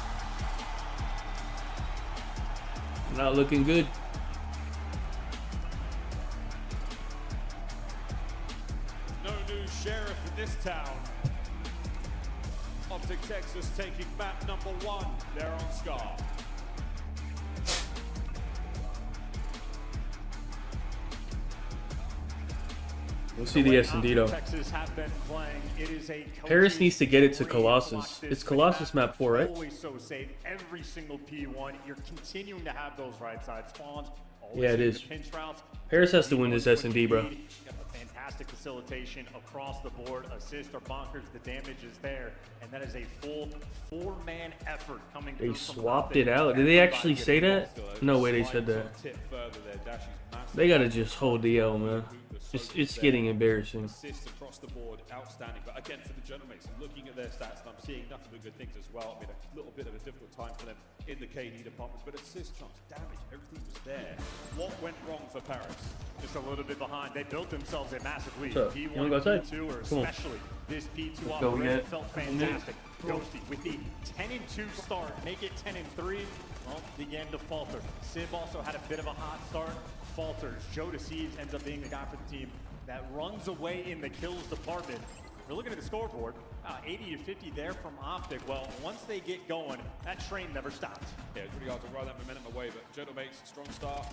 Not looking good. No new sheriff in this town. Optic Texas taking map number 1. They're on Scar. We'll see the S&D though. Paris needs to get it to Colossus. It's Colossus map 4, right? Always so safe. Every single P1, you're continuing to have those right side spawns. Yeah, it is. Paris has to win this S&D, bro. Fantastic facilitation across the board. Assist or bonkers, the damage is there. And that is a full 4-man effort coming through. They swapped it out. Did they actually say that? No way they said that. They gotta just hold the L, man. It's getting embarrassing. Assists across the board, outstanding. But again, for the Genomates, looking at their stats, and I'm seeing nothing but good things as well. I mean, a little bit of a difficult time for them in the KD department, but assist chance, damage, everything was there. What went wrong for Paris? Just a little bit behind. They built themselves a massive lead. What's up? You wanna go outside? P1, P2, or Come on. especially this P2 Let's go, already yeah. felt fantastic. Ghosty with the 10-2 start, make it 10-3, well, began to falter. Sib also had a bit of a hot start, falters. Joe DeSeeds ends up being the guy for the team that runs away in the kills department. We're looking at the scoreboard, 80 to 50 there from Optic. Well, once they get going, that train never stops. Yeah, it's really hard to ride that momentum away, but Jodo makes a strong start.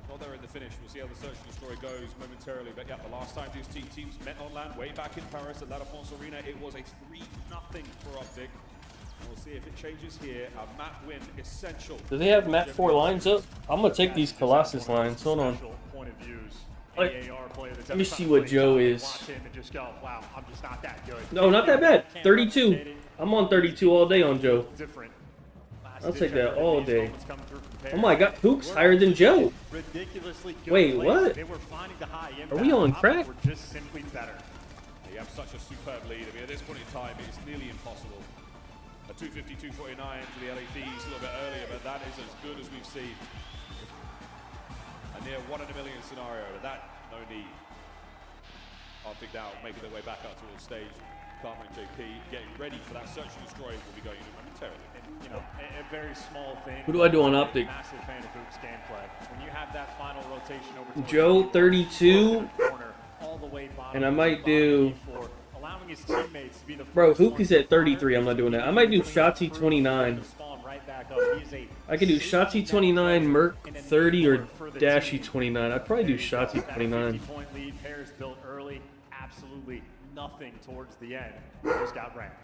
Not there in the finish. We'll see how the search and destroy goes momentarily. But yeah, the last time these two teams met on land, way back in Paris at La Défense Arena, it was a 3-0 for Optic. We'll see if it changes here. A map win essential. Do they have map 4 lines up? I'm gonna take these Colossus lines. Hold on. Let me see what Joe is. No, not that bad. 32. I'm on 32 all day on Joe. I'll take that all day. Oh my god, Hook's higher than Joe. Wait, what? Are we on crack? You have such a superb lead. I mean, at this point in time, it's nearly impossible. A 250, 249 for the LA Thieves a little bit earlier, but that is as good as we've seen. A near 1 in a million scenario, but that, no need. Optic now making their way back up towards the stage. Carmen and JP getting ready for that search and destroy. Will be going in momentarily. And, you know, a very small thing. Who do I do on Optic? Massive fan of Hook's gameplay. When you have that final rotation over Joe 32, all the way bottom, and I might do. allowing his teammates to be the Bro, Hook is at 33. I'm not doing that. I might do Shotzi 29. I could do Shotzi 29, Merc 30, or Dashy 29. I'd probably do Shotzi 29. Point lead, Pairs built early, absolutely nothing towards the end. Just got ranked.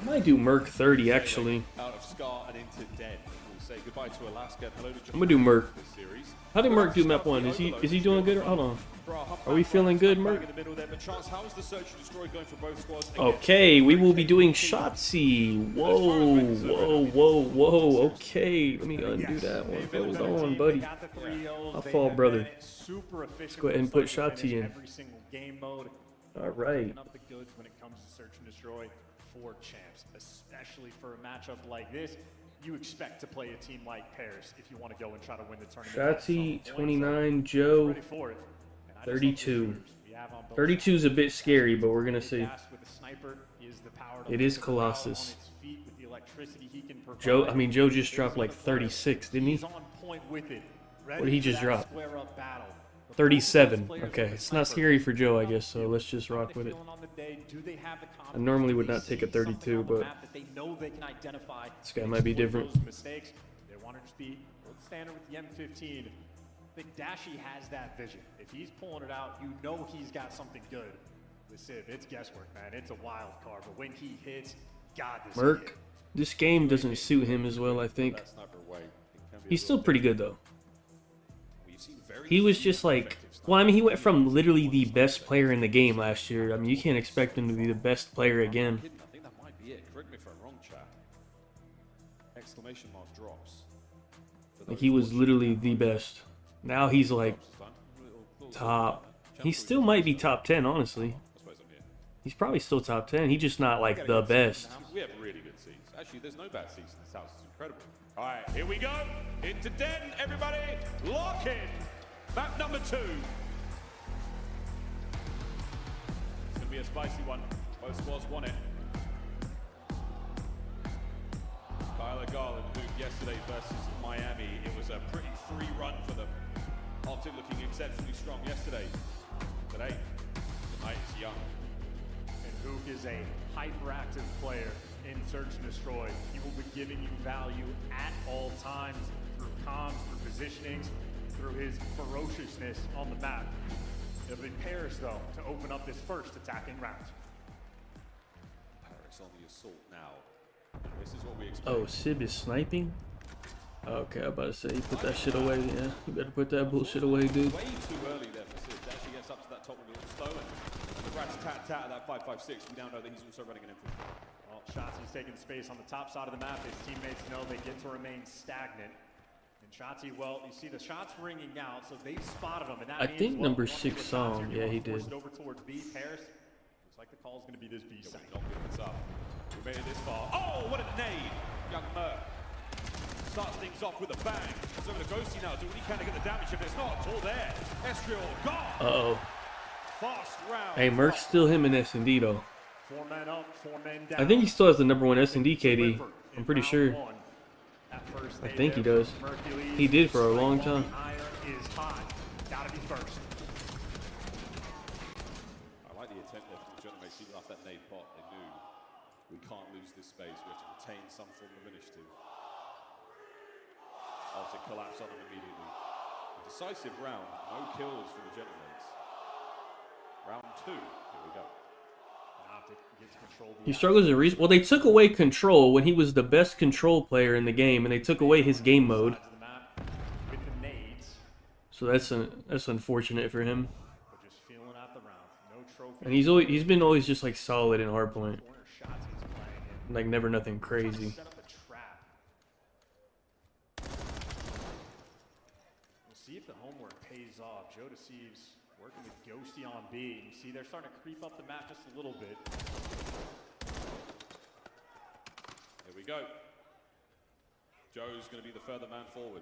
I might do Merc 30 actually. Out of Scar and into Dead. We'll say goodbye to Alaska. Hello to I'm gonna do Merc. How did Merc do map 1? Is he doing good? Hold on. Are we feeling good, Merc? Okay, we will be doing Shotzi. Whoa, whoa, whoa, whoa. Okay, let me undo that one. Hold on, buddy. I'll fall, brother. Let's go ahead and put Shotzi in. All right. Up the goods when it comes to search and destroy for champs, especially for a matchup like this. You expect to play a team like Paris if you want to go and try to win the tournament. Shotzi 29, Joe 32. 32 is a bit scary, but we're gonna see. It is Colossus. Joe just dropped like 36, didn't he? What did he just drop? 37. Okay, it's not scary for Joe, I guess, so let's just rock with it. I normally would not take a 32, but this guy might be different. They want to just be standard with the M15. I think Dashy has that vision. If he's pulling it out, you know he's got something good. With Civ, it's guesswork, man. It's a wild card, but when he hits, God, this Merc, this game doesn't suit him as well, I think. He's still pretty good, though. He was just like, well, I mean, he went from literally the best player in the game last year. I mean, you can't expect him to be the best player again. I think that might be it. Correct me if I'm wrong, chat. Exclamation mark drops. Like, he was literally the best. Now he's like top. He still might be top 10, honestly. He's probably still top 10. He's just not like the best. We have really good seats. Actually, there's no bad seats in this house. It's incredible. All right, here we go. Into Den, everybody. Lock in. Map number 2. It's going to be a spicy one. Both squads want it. Kyler Garland, who yesterday versus Miami, it was a pretty free run for them. Optic looking exceptionally strong yesterday. Today, tonight is young. And Hook is a hyperactive player in Search and Destroy. He will be giving you value at all times through comms, through positionings, through his ferociousness on the map. It'll be Paris, though, to open up this first attacking round. Paris on the assault now. This is what we expect. Oh, Sib is sniping? Okay, I'm about to say, put that shit away, yeah. You better put that bullshit away, dude. Way too early there for Sib. Actually gets up to that top of the slow, and the rat-tat-tat at that 5.56. We now know that he's also running an M15. Well, Shotzi's taking space on the top side of the map. His teammates know they get to remain stagnant. And Shotzi, well, you see the shots ringing out, so they've spotted him. And that I means, think well, number 6 saw him. Yeah, he did. Over towards B. Paris. Looks like the call's going to be this B side. Not giving this up. We made it this far. Oh, what a nade! Young Merc starts things off with a bang. So over to Ghosty now, do what he can to get the damage. If it's not, it's all there. Estriel, gone! Uh-oh. Fast round. Hey, Merc's still him in S&D, though. 4 men up, 4 men down. I think he still has the #1 S&D KD. I'm pretty sure. I think he does. He did for a long time. Iron is hot. Gotta be first. I like the attempt there from the Gentlemen. Even after that nade pot, they knew we can't lose this space. We have to retain some form of initiative. Obviously collapse on them immediately. A decisive round, no kills for the Gentlemen. Round 2, here we go. He struggles in well, they took away control when he was the best control player in the game, and they took away his game mode. So that's unfortunate for him. And he's been always just like solid in hardpoint. Like never nothing crazy. We'll see if the homework pays off. Joe deceives. Working with Ghosty on B. You see they're starting to creep up the map just a little bit. Here we go. Joe's going to be the further man forward.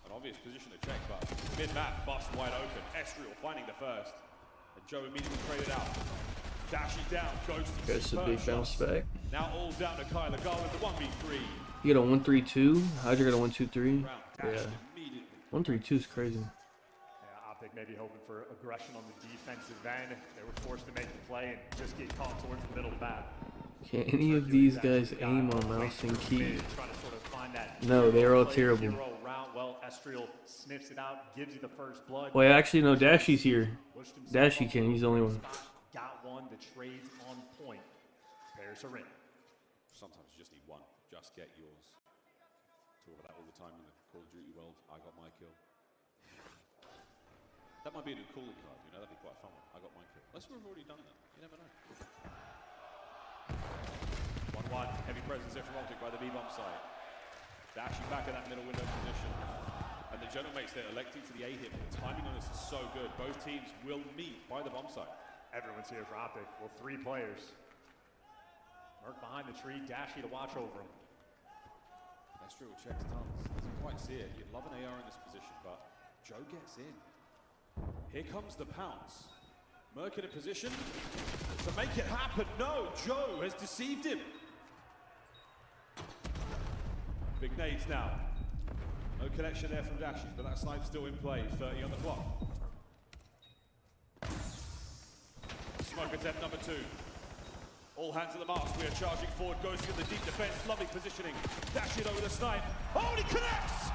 An obvious position to check, but mid-map, bust wide open. Estriel finding the first. And Joe immediately traded out. Dashing down, Ghosty. That's a big bounce back. Now all down to Kyler Garland, the 1v3. You got a 1-3-2. Hydra got a 1-2-3. Yeah. 1-3-2 is crazy. Maybe hoping for aggression on the defensive end. They were forced to make the play and just get caught towards the middle of the map. Can any of these guys aim on mouse and key? No, they're all terrible. Well, Estriel sniffs it out, gives you the first blood. Wait, actually, no, Dashy's here. Dashy can, he's the only one. Got one, the trade's on point. Pairs are in. Sometimes you just need one. Just get yours. Talk about that all the time in the Call of Duty world. I got my kill. That might be a new calling card, you know, that'd be quite fun. I got my kill. Unless we've already done that. You never know. 1-1, heavy presence there from Optic by the B-bomb side. Dashing back in that middle window position. And the Gentlemen, they're electing for the A-hit. The timing on this is so good. Both teams will meet by the bomb site. Everyone's here for Optic. Well, 3 players. Merc behind the tree, Dashy to watch over him. Estriel checks tons. Doesn't quite see it. You'd love an AR in this position, but Joe gets in. Here comes the pounce. Merc in a position to make it happen. No, Joe has deceived him. Big nades now. No connection there from Dashes, but that snipe's still in play. 30 on the clock. Smoke attempt number 2. All hands to the mast. We are charging forward. Goes to the deep defense. Lovely positioning. Dashing over the snipe. Oh, and he connects!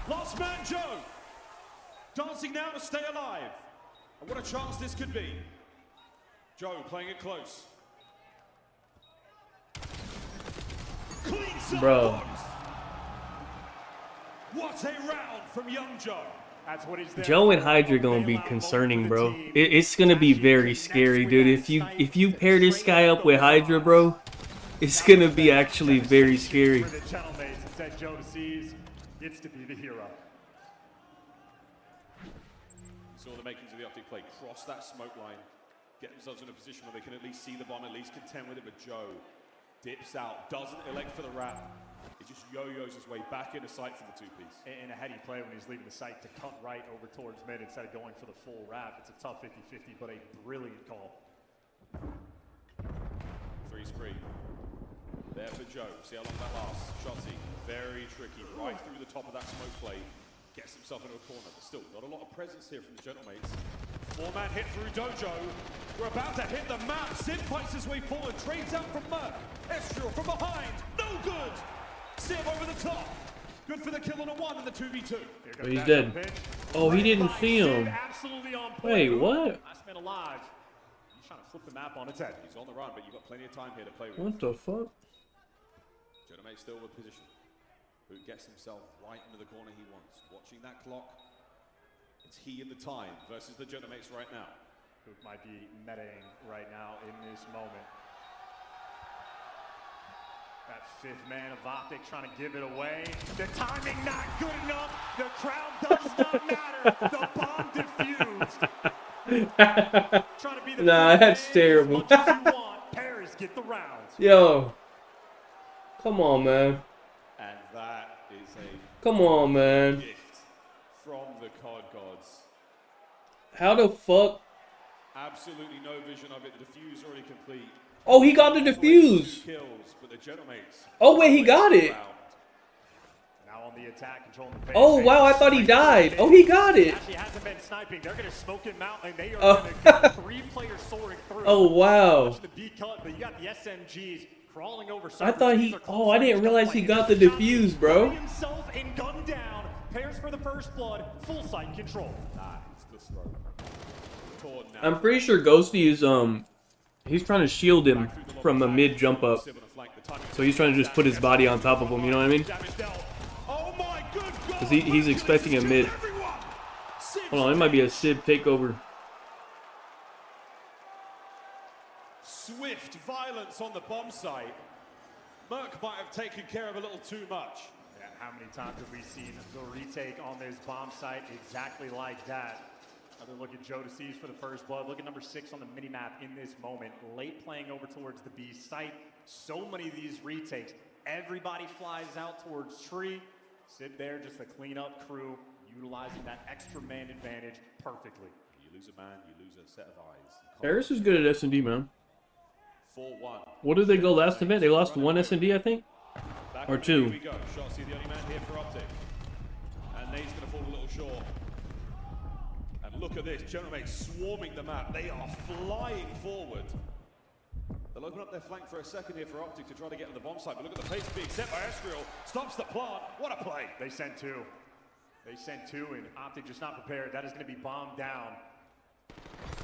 Last man, Joe. Dancing now to stay alive. And what a chance this could be. Joe playing it close. Cleans up. Bro. What a round from young Joe. That's what he's there. Joe and Hydra gonna be concerning, bro. It's gonna be very scary, dude. If you pair this guy up with Hydra, bro, it's gonna be actually very scary. For the Gentlemen, instead Joe deceives, gets to be the hero. Saw the makings of the Optic play. Cross that smoke line. Get themselves in a position where they can at least see the bomb, at least contend with it. But Joe dips out, doesn't elect for the wrap. He just yo-yos his way back into sight for the 2-piece. In a heady play when he's leaving the site to cut right over towards mid instead of going for the full wrap. It's a tough 50-50, but a brilliant call. 3 spree. There for Joe. See how long that lasts. Shotzi, very tricky. Right through the top of that smoke play. Gets himself into a corner, but still not a lot of presence here from the Gentlemen. 4-man hit through Dojo. We're about to hit the map. Sid fights his way forward. Trades out from Merc. Estriel from behind. No good. Sim over the top. Good for the kill on a 1 in the 2v2. Oh, he's dead. Oh, he didn't see him. Wait, what? Last man alive. He's trying to flip the map on its head. He's on the run, but you've got plenty of time here to play with. What the fuck? Gentlemen still with position. Who gets himself right into the corner he wants. Watching that clock. It's he in the time versus the Gentlemen right now. Who might be metaing right now in this moment. That 5th man of Optic trying to give it away. The timing not good enough. The crowd does not matter. The bomb diffused. Trying to be the nah, that's terrible. As much as you want. Paris get the rounds. Yo. Come on, man. And that is a Come on, man. gift from the COD gods. How the fuck Absolutely no vision of it. The defuse already complete. Oh, he got the defuse. Kills, but the Genomates. Oh wait, he got it. Now on the attack, controlling the Oh wow, I thought he died. Oh, he got it. Actually hasn't been sniping. They're gonna smoke him out, and they are gonna 3 players soaring through. Oh wow. Watch the B cut, but you got the SMGs crawling over. I thought he. Oh, I didn't realize he got the defuse, bro. Himself and gunned down. Pairs for the first blood. Full sight control. Nice. The throw. I'm pretty sure Ghosty is he's trying to shield him from a mid jump up. So he's trying to just put his body on top of him, you know what I mean? Because he's expecting a mid. Hold on, it might be a Civ takeover. Swift violence on the bomb site. Merc might have taken care of a little too much. Yeah, how many times have we seen the retake on this bomb site exactly like that? Another look at Jodeci's for the first blood. Look at number 6 on the minimap in this moment. Late playing over towards the B site. So many of these retakes. Everybody flies out towards tree. Sit there, just a cleanup crew, utilizing that extra man advantage perfectly. You lose a man, you lose a set of eyes. Harris is good at S&D, man. 4-1. What did they go last event? They lost 1 S&D, I think? Or 2. Here we go. Shotzi, the only man here for Optic. And Nate's going to fall a little short. And look at this. Genomates swarming the map. They are flying forward. They'll open up their flank for a second here for Optic to try to get to the bomb site. But look at the pace being set by Ezreal. Stops the plant. What a play. They sent 2. They sent 2, and Optic just not prepared. That is going to be bombed down.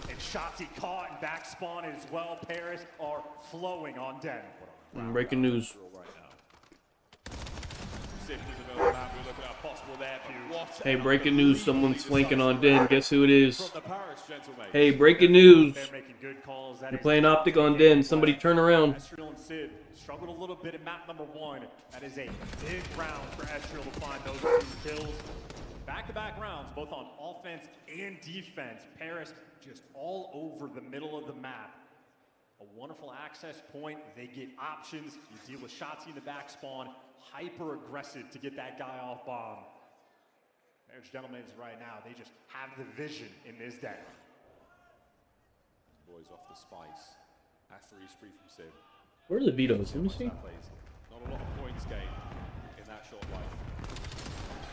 And Shotzi caught and back spawn as well. Paris are flowing on Den. Breaking news. Hey, breaking news. Someone's flanking on Den. Guess who it is? Hey, breaking news. You're playing Optic on Den. Somebody turn around. Ezreal and Sid struggled a little bit in map number 1. That is a big round for Ezreal to find those 2 kills. Back-to-back rounds, both on offense and defense. Paris just all over the middle of the map. A wonderful access point. They get options. You deal with Shotzi in the back spawn. Hyper-aggressive to get that guy off bomb. There's gentlemen right now. They just have the vision in this den. Boys off the spice. A3 spree from Sid. Where are the vetoes? Let me see. Not a lot of points gained in that short life.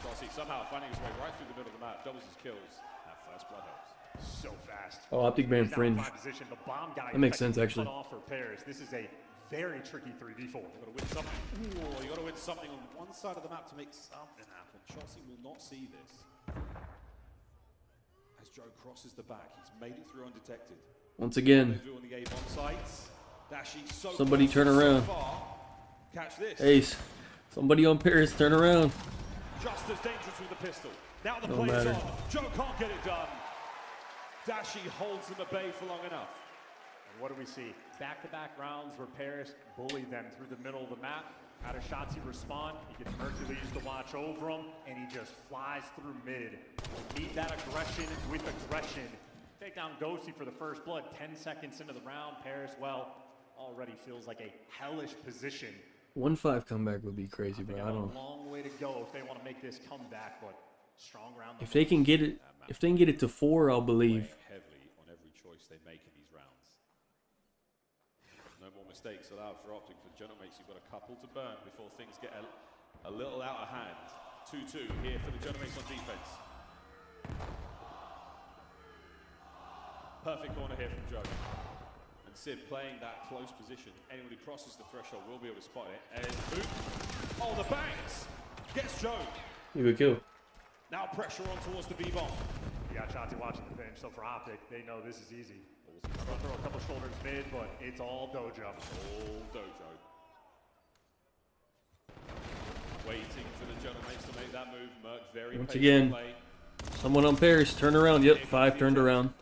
Chelsea somehow finding his way right through the middle of the map. Doubles his kills. That first blood helps. So fast. Oh, Optic banned Fringe. The bomb guy That makes sense, actually. Off for Paris. This is a very tricky 3v4. You got to win something. Ooh, you got to win something on one side of the map to make something happen. Chelsea will not see this. As Joe crosses the back, he's made it through undetected. Once again. Somebody turn around. Catch this. Ace. Somebody on Paris, turn around. Just as dangerous with the pistol. Now the No play's matter. on. Joe can't get it done. Dashi holds them at bay for long enough. And what do we see? Back-to-back rounds where Paris bullied them through the middle of the map. How does Shotzi respond? He gets Hercules to watch over him, and he just flies through mid. Meet that aggression with aggression. Take down Ghosty for the first blood. 10 seconds into the round, Paris, well, already feels like a hellish position. 1-5 comeback would be crazy, but I don't. A long way to go if they want to make this comeback, but strong round. If they can get it to 4, I'll believe. Heavily on every choice they make in these rounds. No more mistakes allowed for Optic. For Genomates, you've got a couple to burn before things get a little out of hand. 2-2 here for the Genomates on defense. Perfect corner here from Joe. And Sid playing that close position. Anyone who crosses the threshold will be able to spot it. And boom. Oh, the bangs! Gets Joe. You would kill. Now pressure on towards the B-bomb. You got Shotzi watching the bench, so for Optic, they know this is easy. They'll throw a couple shoulders mid, but it's all dojo. All dojo. Waiting for the Genomates to make that move. Merc very Once patient again, play. someone on Paris, turn around. Yep, 5 turned around.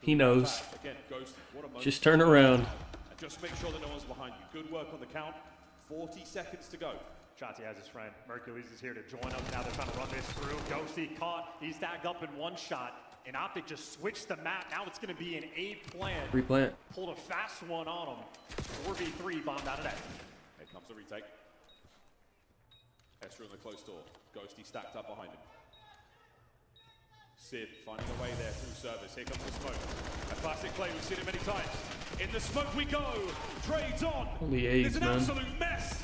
He knows. Again, Ghost, what a moment. Just turn around. And just make sure that no one's behind you. Good work on the count. 40 seconds to go. Shotzi has his friend. Mercules is here to join up. Now they're trying to run this through. Ghosty caught. He's tagged up in one shot. And Optic just switched the map. Now it's going to be an A plant. Replant. Pulled a fast one on him. 4v3 bombed out of that. Here comes the retake. Ezreal in the close door. Ghosty stacked up behind him. Sid finding a way there through service. Here comes the smoke. A classic play, we've seen it many times. In the smoke we go. Trades on. Holy AIDS, There's an man. absolute mess.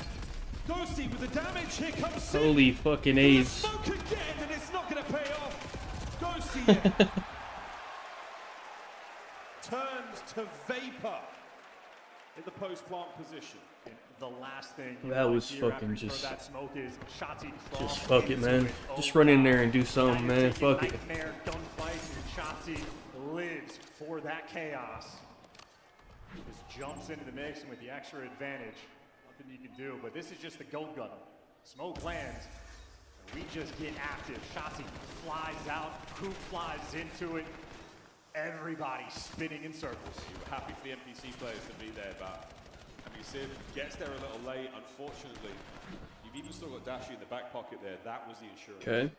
Ghosty with the damage. Here comes Sid. Holy fucking AIDS. Smoke again, and it's not going to pay off. Ghosty turns to vapor in the post-plant position. The last thing That was here fucking after you just- throw that smoke is Shotzi Just cross fuck it, into man. it. Just Oh, run in God. there and do something, Now you're man. taking Fuck it. nightmare gunfights, and Shotzi lives for that chaos. Just jumps into the mix, and with the extra advantage, nothing you can do. But this is just the gold gun. Smoke lands, and we just get active. Shotzi flies out, Coop flies into it. Everybody spinning in circles. You were happy for the NPC players to be there, but I mean, Sid gets there a little late, unfortunately. You've even still got Dashi in the back pocket there. That was the insurance. Okay.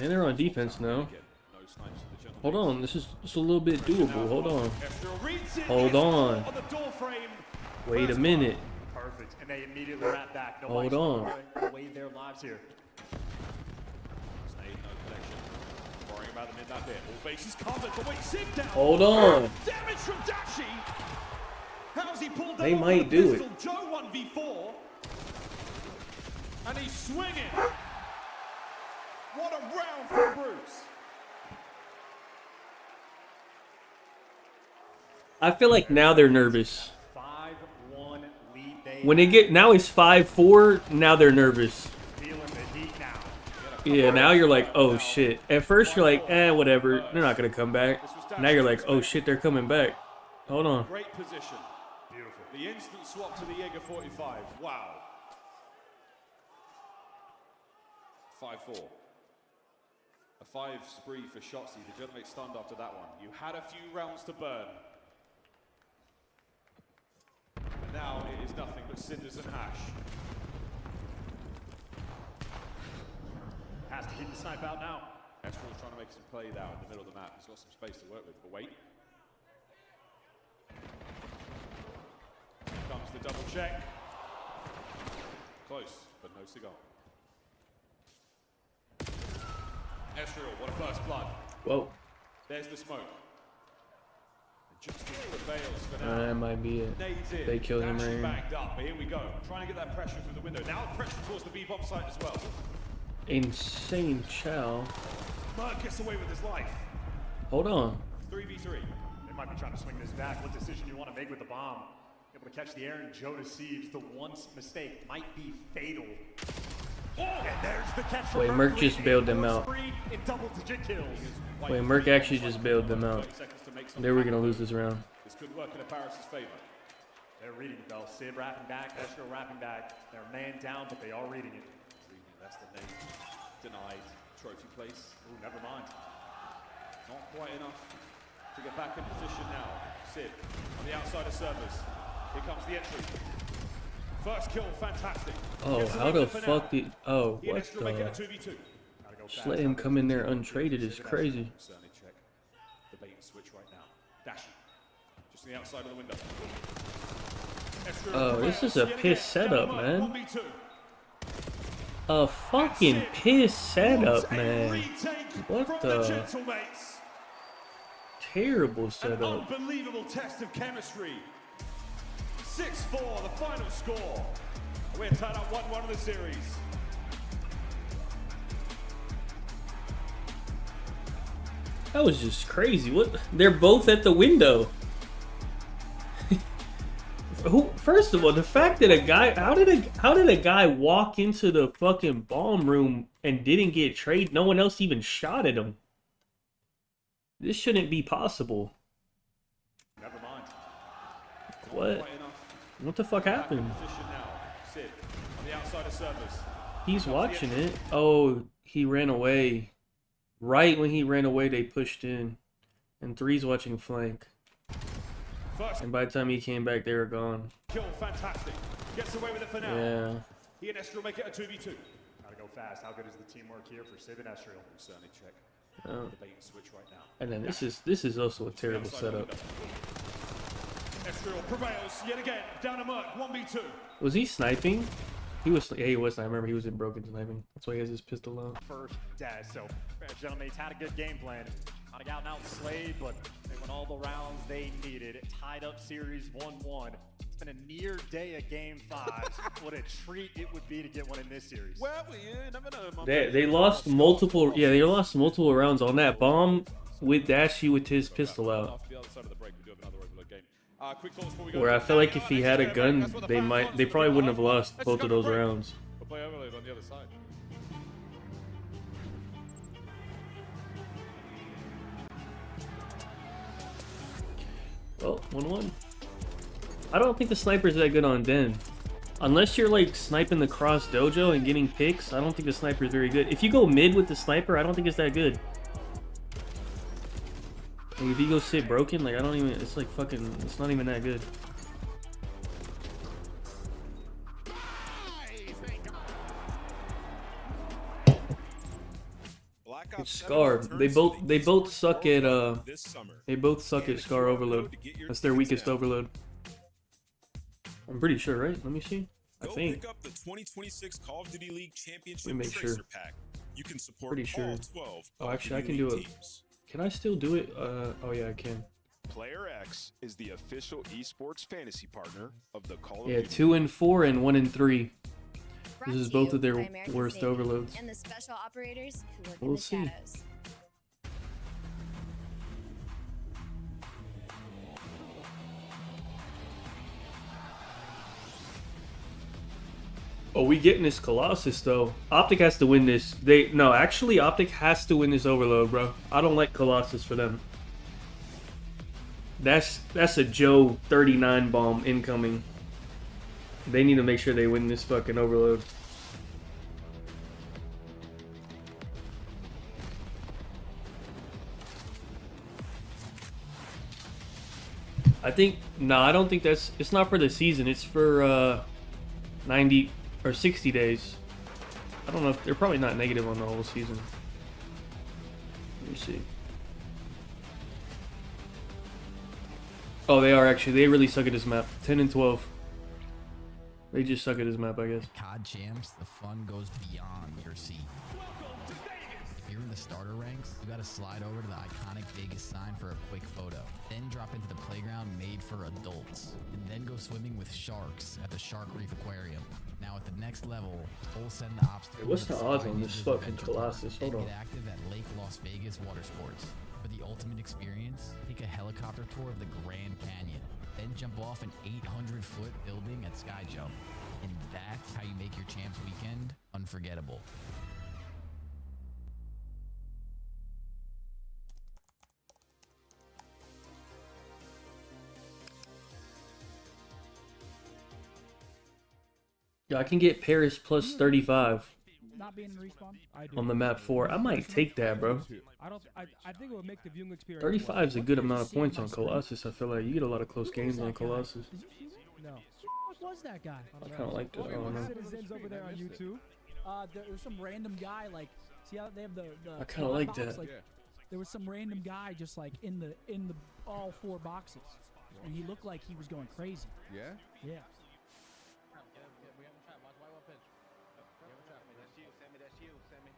And they're on defense now. No snipes for the gentleman. Hold on, this is just a little bit doable. Hold on. Hold on. Wait a minute. Perfect, and they immediately wrap back. Hold Nobody's on. throwing away their lives here. Snake, no connection. Worrying about them in that bit. All bases covered, but wait, Sid down. Hold on. Damage from Dashi. How's he pulled that They off might with a do pistol? Joe 1v4. And he's swinging. What a round for Bruce. I feel like now they're nervous. 5-1 lead. They When they get now it's 5-4. Now they're nervous. feeling the heat now. Yeah, now you're like, oh shit. At first you're like, whatever. They're not gonna come back. Now you're like, oh shit, they're coming back. Hold on. Great position. Beautiful. The instant swap to the Jaeger 45. Wow. 5-4. A 5 spree for Shotzi. The gentleman stunned after that one. You had a few rounds to burn. And now it is nothing but cinders and hash. Has to keep the snipe out now. Estrel's trying to make some play now in the middle of the map. He's got some space to work with, but wait. Here comes the double check. Close, but no cigar. Estrel, what a first blood. Whoa. There's the smoke. And just as prevails for now. That might be it. Nades in. They killed him Dashi right here. backed up, but here we go. Trying to get that pressure through the window. Now pressure towards the B-bomb site as well. Insane chow. Merc gets away with his life. Hold on. 3v3. They might be trying to swing this back. What decision you want to make with the bomb? Able to catch the air, and Joe deceives. The one mistake might be fatal. Oh, and there's the catch from Wait, Merc just bailed them out. In double-digit kills. Wait, Merc actually just bailed them out. They were gonna lose this round. This could work in Paris' favor. They're reading it, though. Sid wrapping back, Estro wrapping back. They're man down, but they are reading it. That's the name. Denied. Trophy place. Ooh, never mind. Not quite enough to get back in position now. Sid on the outside of servers. Here comes the entry. First kill, fantastic. Oh, Gets how away the with it for fuck now. did? Oh, He and what Estro make it a the? 2v2. Just let him come in there untraded is crazy. Certainly check the bait and switch right now. Dashi. Just on the outside of the window. Estro Oh, this is a prevails yet piss again. setup, Down man. 1v2. A fucking piss setup, man. Retake What from the? Gentlemates. Terrible An setup. unbelievable test of chemistry. 6-4, the final score. We're tied up 1-1 in the series. That was just crazy. What? They're both at the window. Who? First of all, the fact that a guy, how did a guy walk into the fucking bomb room and didn't get traded? No one else even shot at him. This shouldn't be possible. Never mind. What? What the fuck happened? Position now. Sid on the outside of servers. He's watching it. Oh, he ran away. Right when he ran away, they pushed in. And 3's watching flank. And by the time he came back, they were gone. Kill, fantastic. Gets away with it for now. Yeah. He and Estro make it a 2v2. Gotta go fast. How good is the teamwork here for Sid and Estro? Certainly check Oh. the bait and switch right now. And then this is also a terrible setup. Estro prevails yet again. Down to Merc, 1v2. Was he sniping? He was, yeah, he was. I remember he was in broken sniping. That's why he has his pistol out. First death. So, gentlemen, had a good game plan. Kind of got out slayed, but they went all the rounds they needed. It tied up series 1-1. It's been a near day of game 5. What a treat it would be to get one in this series. Well, you never know. They lost multiple. Yeah, they lost multiple rounds on that bomb with Dashy with his pistol out. The other side of the break, we do have another overload game. Quick thoughts before we go. Where I feel like if he had a gun, they probably wouldn't have lost both of those rounds. We'll play overload on the other side. Well, 1-1. I don't think the sniper's that good on Den. Unless you're like sniping the cross dojo and getting picks, I don't think the sniper's very good. If you go mid with the sniper, I don't think it's that good. Like if you go sit broken, like I don't even, it's like fucking, it's not even that good. It's Scar. They both suck at Scar Overload. That's their weakest overload. I'm pretty sure, right? Let me see. I think. Pick up the 2026 Call of Duty League Championship Let me make Tracer sure. Pack. You can support Pretty sure. all 12 Oh, Call actually, I of can Duty do League it. teams. Can I still do it? Oh yeah, I can. Player X is the official esports fantasy partner of the Call of Yeah, Duty. 2 and 4 and 1 and 3. This is both of their worst overloads. And the special operators who work We'll in the see. shadows. Oh, we getting this Colossus though. Optic has to win this. Actually Optic has to win this overload, bro. I don't like Colossus for them. That's a Joe 39 bomb incoming. They need to make sure they win this fucking overload. I don't think it's not for the season. It's for 90 or 60 days. I don't know if they're probably not negative on the whole season. Let me see. Oh, they are actually. They really suck at this map. 10 and 12. They just suck at this map, I guess. COD champs, the fun goes beyond your seat. If you're in the starter ranks, you gotta slide over to the iconic Vegas sign for a quick photo. Then drop into the playground made for adults. And then go swimming with sharks at the Shark Reef Aquarium. Now at the next level, we'll send the ops Hey, what's the odds on this fucking Colossus? Hold on. Get active at Lake Las Vegas Water Sports. For the ultimate experience, take a helicopter tour of the Grand Canyon. Then jump off an 800-foot building at Sky Jump. And that's how you make your champs weekend unforgettable. Yeah, I can get Paris plus 35 Not being in respawn. I do. on the map 4. I might take that, bro. I think it would make the viewing experience. 35 is a good amount of points on Colossus. I feel like you get a lot of close games on Colossus. No. What was that guy? I kind of liked it. I don't know. Citizens over there on YouTube. There's some random guy like. See how they have the I kind of like that. Like, there was some random guy just like in the all 4 boxes, and he looked like he was going crazy. Yeah? Yeah.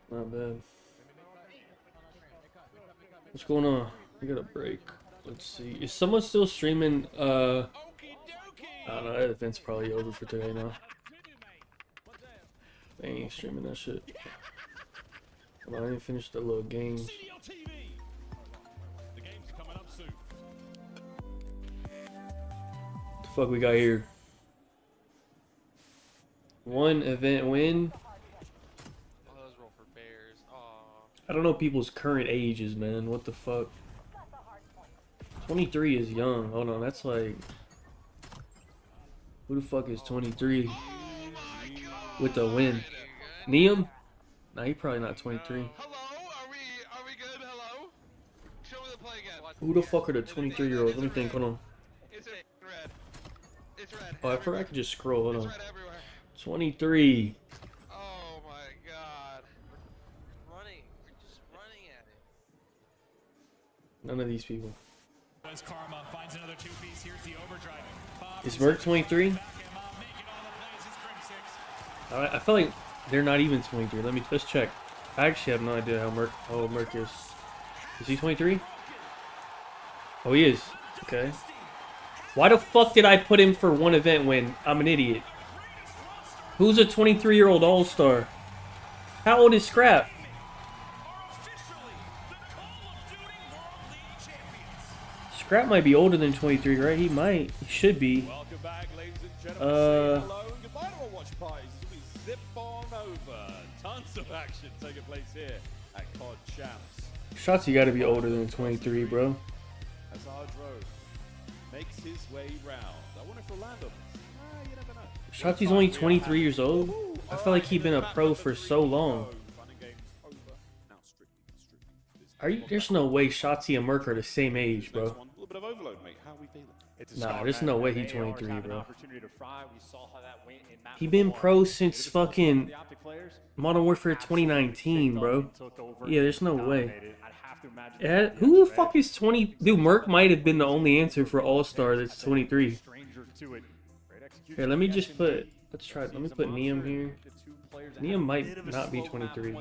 Not bad. What's going on? We got a break. Let's see. Is someone still streaming? I don't know. That event's probably over for today now. They ain't streaming that shit. Hold on, I didn't finish the little game. The games are coming up soon. What the fuck we got here? 1 event win. I don't know people's current ages, man. What the fuck? 23 is young. Hold on, that's like... Who the fuck is 23? With the win? Neum? Nah, he probably not 23. Who the fuck are the 23-year-olds? Let me think, hold on. Oh, I forgot I could just scroll, hold on. 23. None of these people. Karma finds another 2-piece. Here's the overdrive. Is Merc 23? I feel like they're not even 23. Let's check. I actually have no idea how Merc is. Is he 23? Oh, he is. Okay. Why the fuck did I put him for one event when I'm an idiot? Who's a 23-year-old all-star? How old is Scrap? Scrap might be older than 23, right? He might. He should be. Tons of action taking place here at COD Champs. Shotzi got to be older than 23, bro. As Ardro makes his way round. I wonder if Orlando. You never know. Shotzi's only 23 years old. I feel like he's been a pro for so long. There's no way Shotzi and Merc are the same age, bro. Nah, there's no way he's 23, bro. He been pro since fucking Modern Warfare 2019, bro. Yeah, there's no way. Who the fuck is 20? Dude, Merc might have been the only answer for All-Star that's 23. Here, let me just put... Let me put Neum here. Neum might not be 23.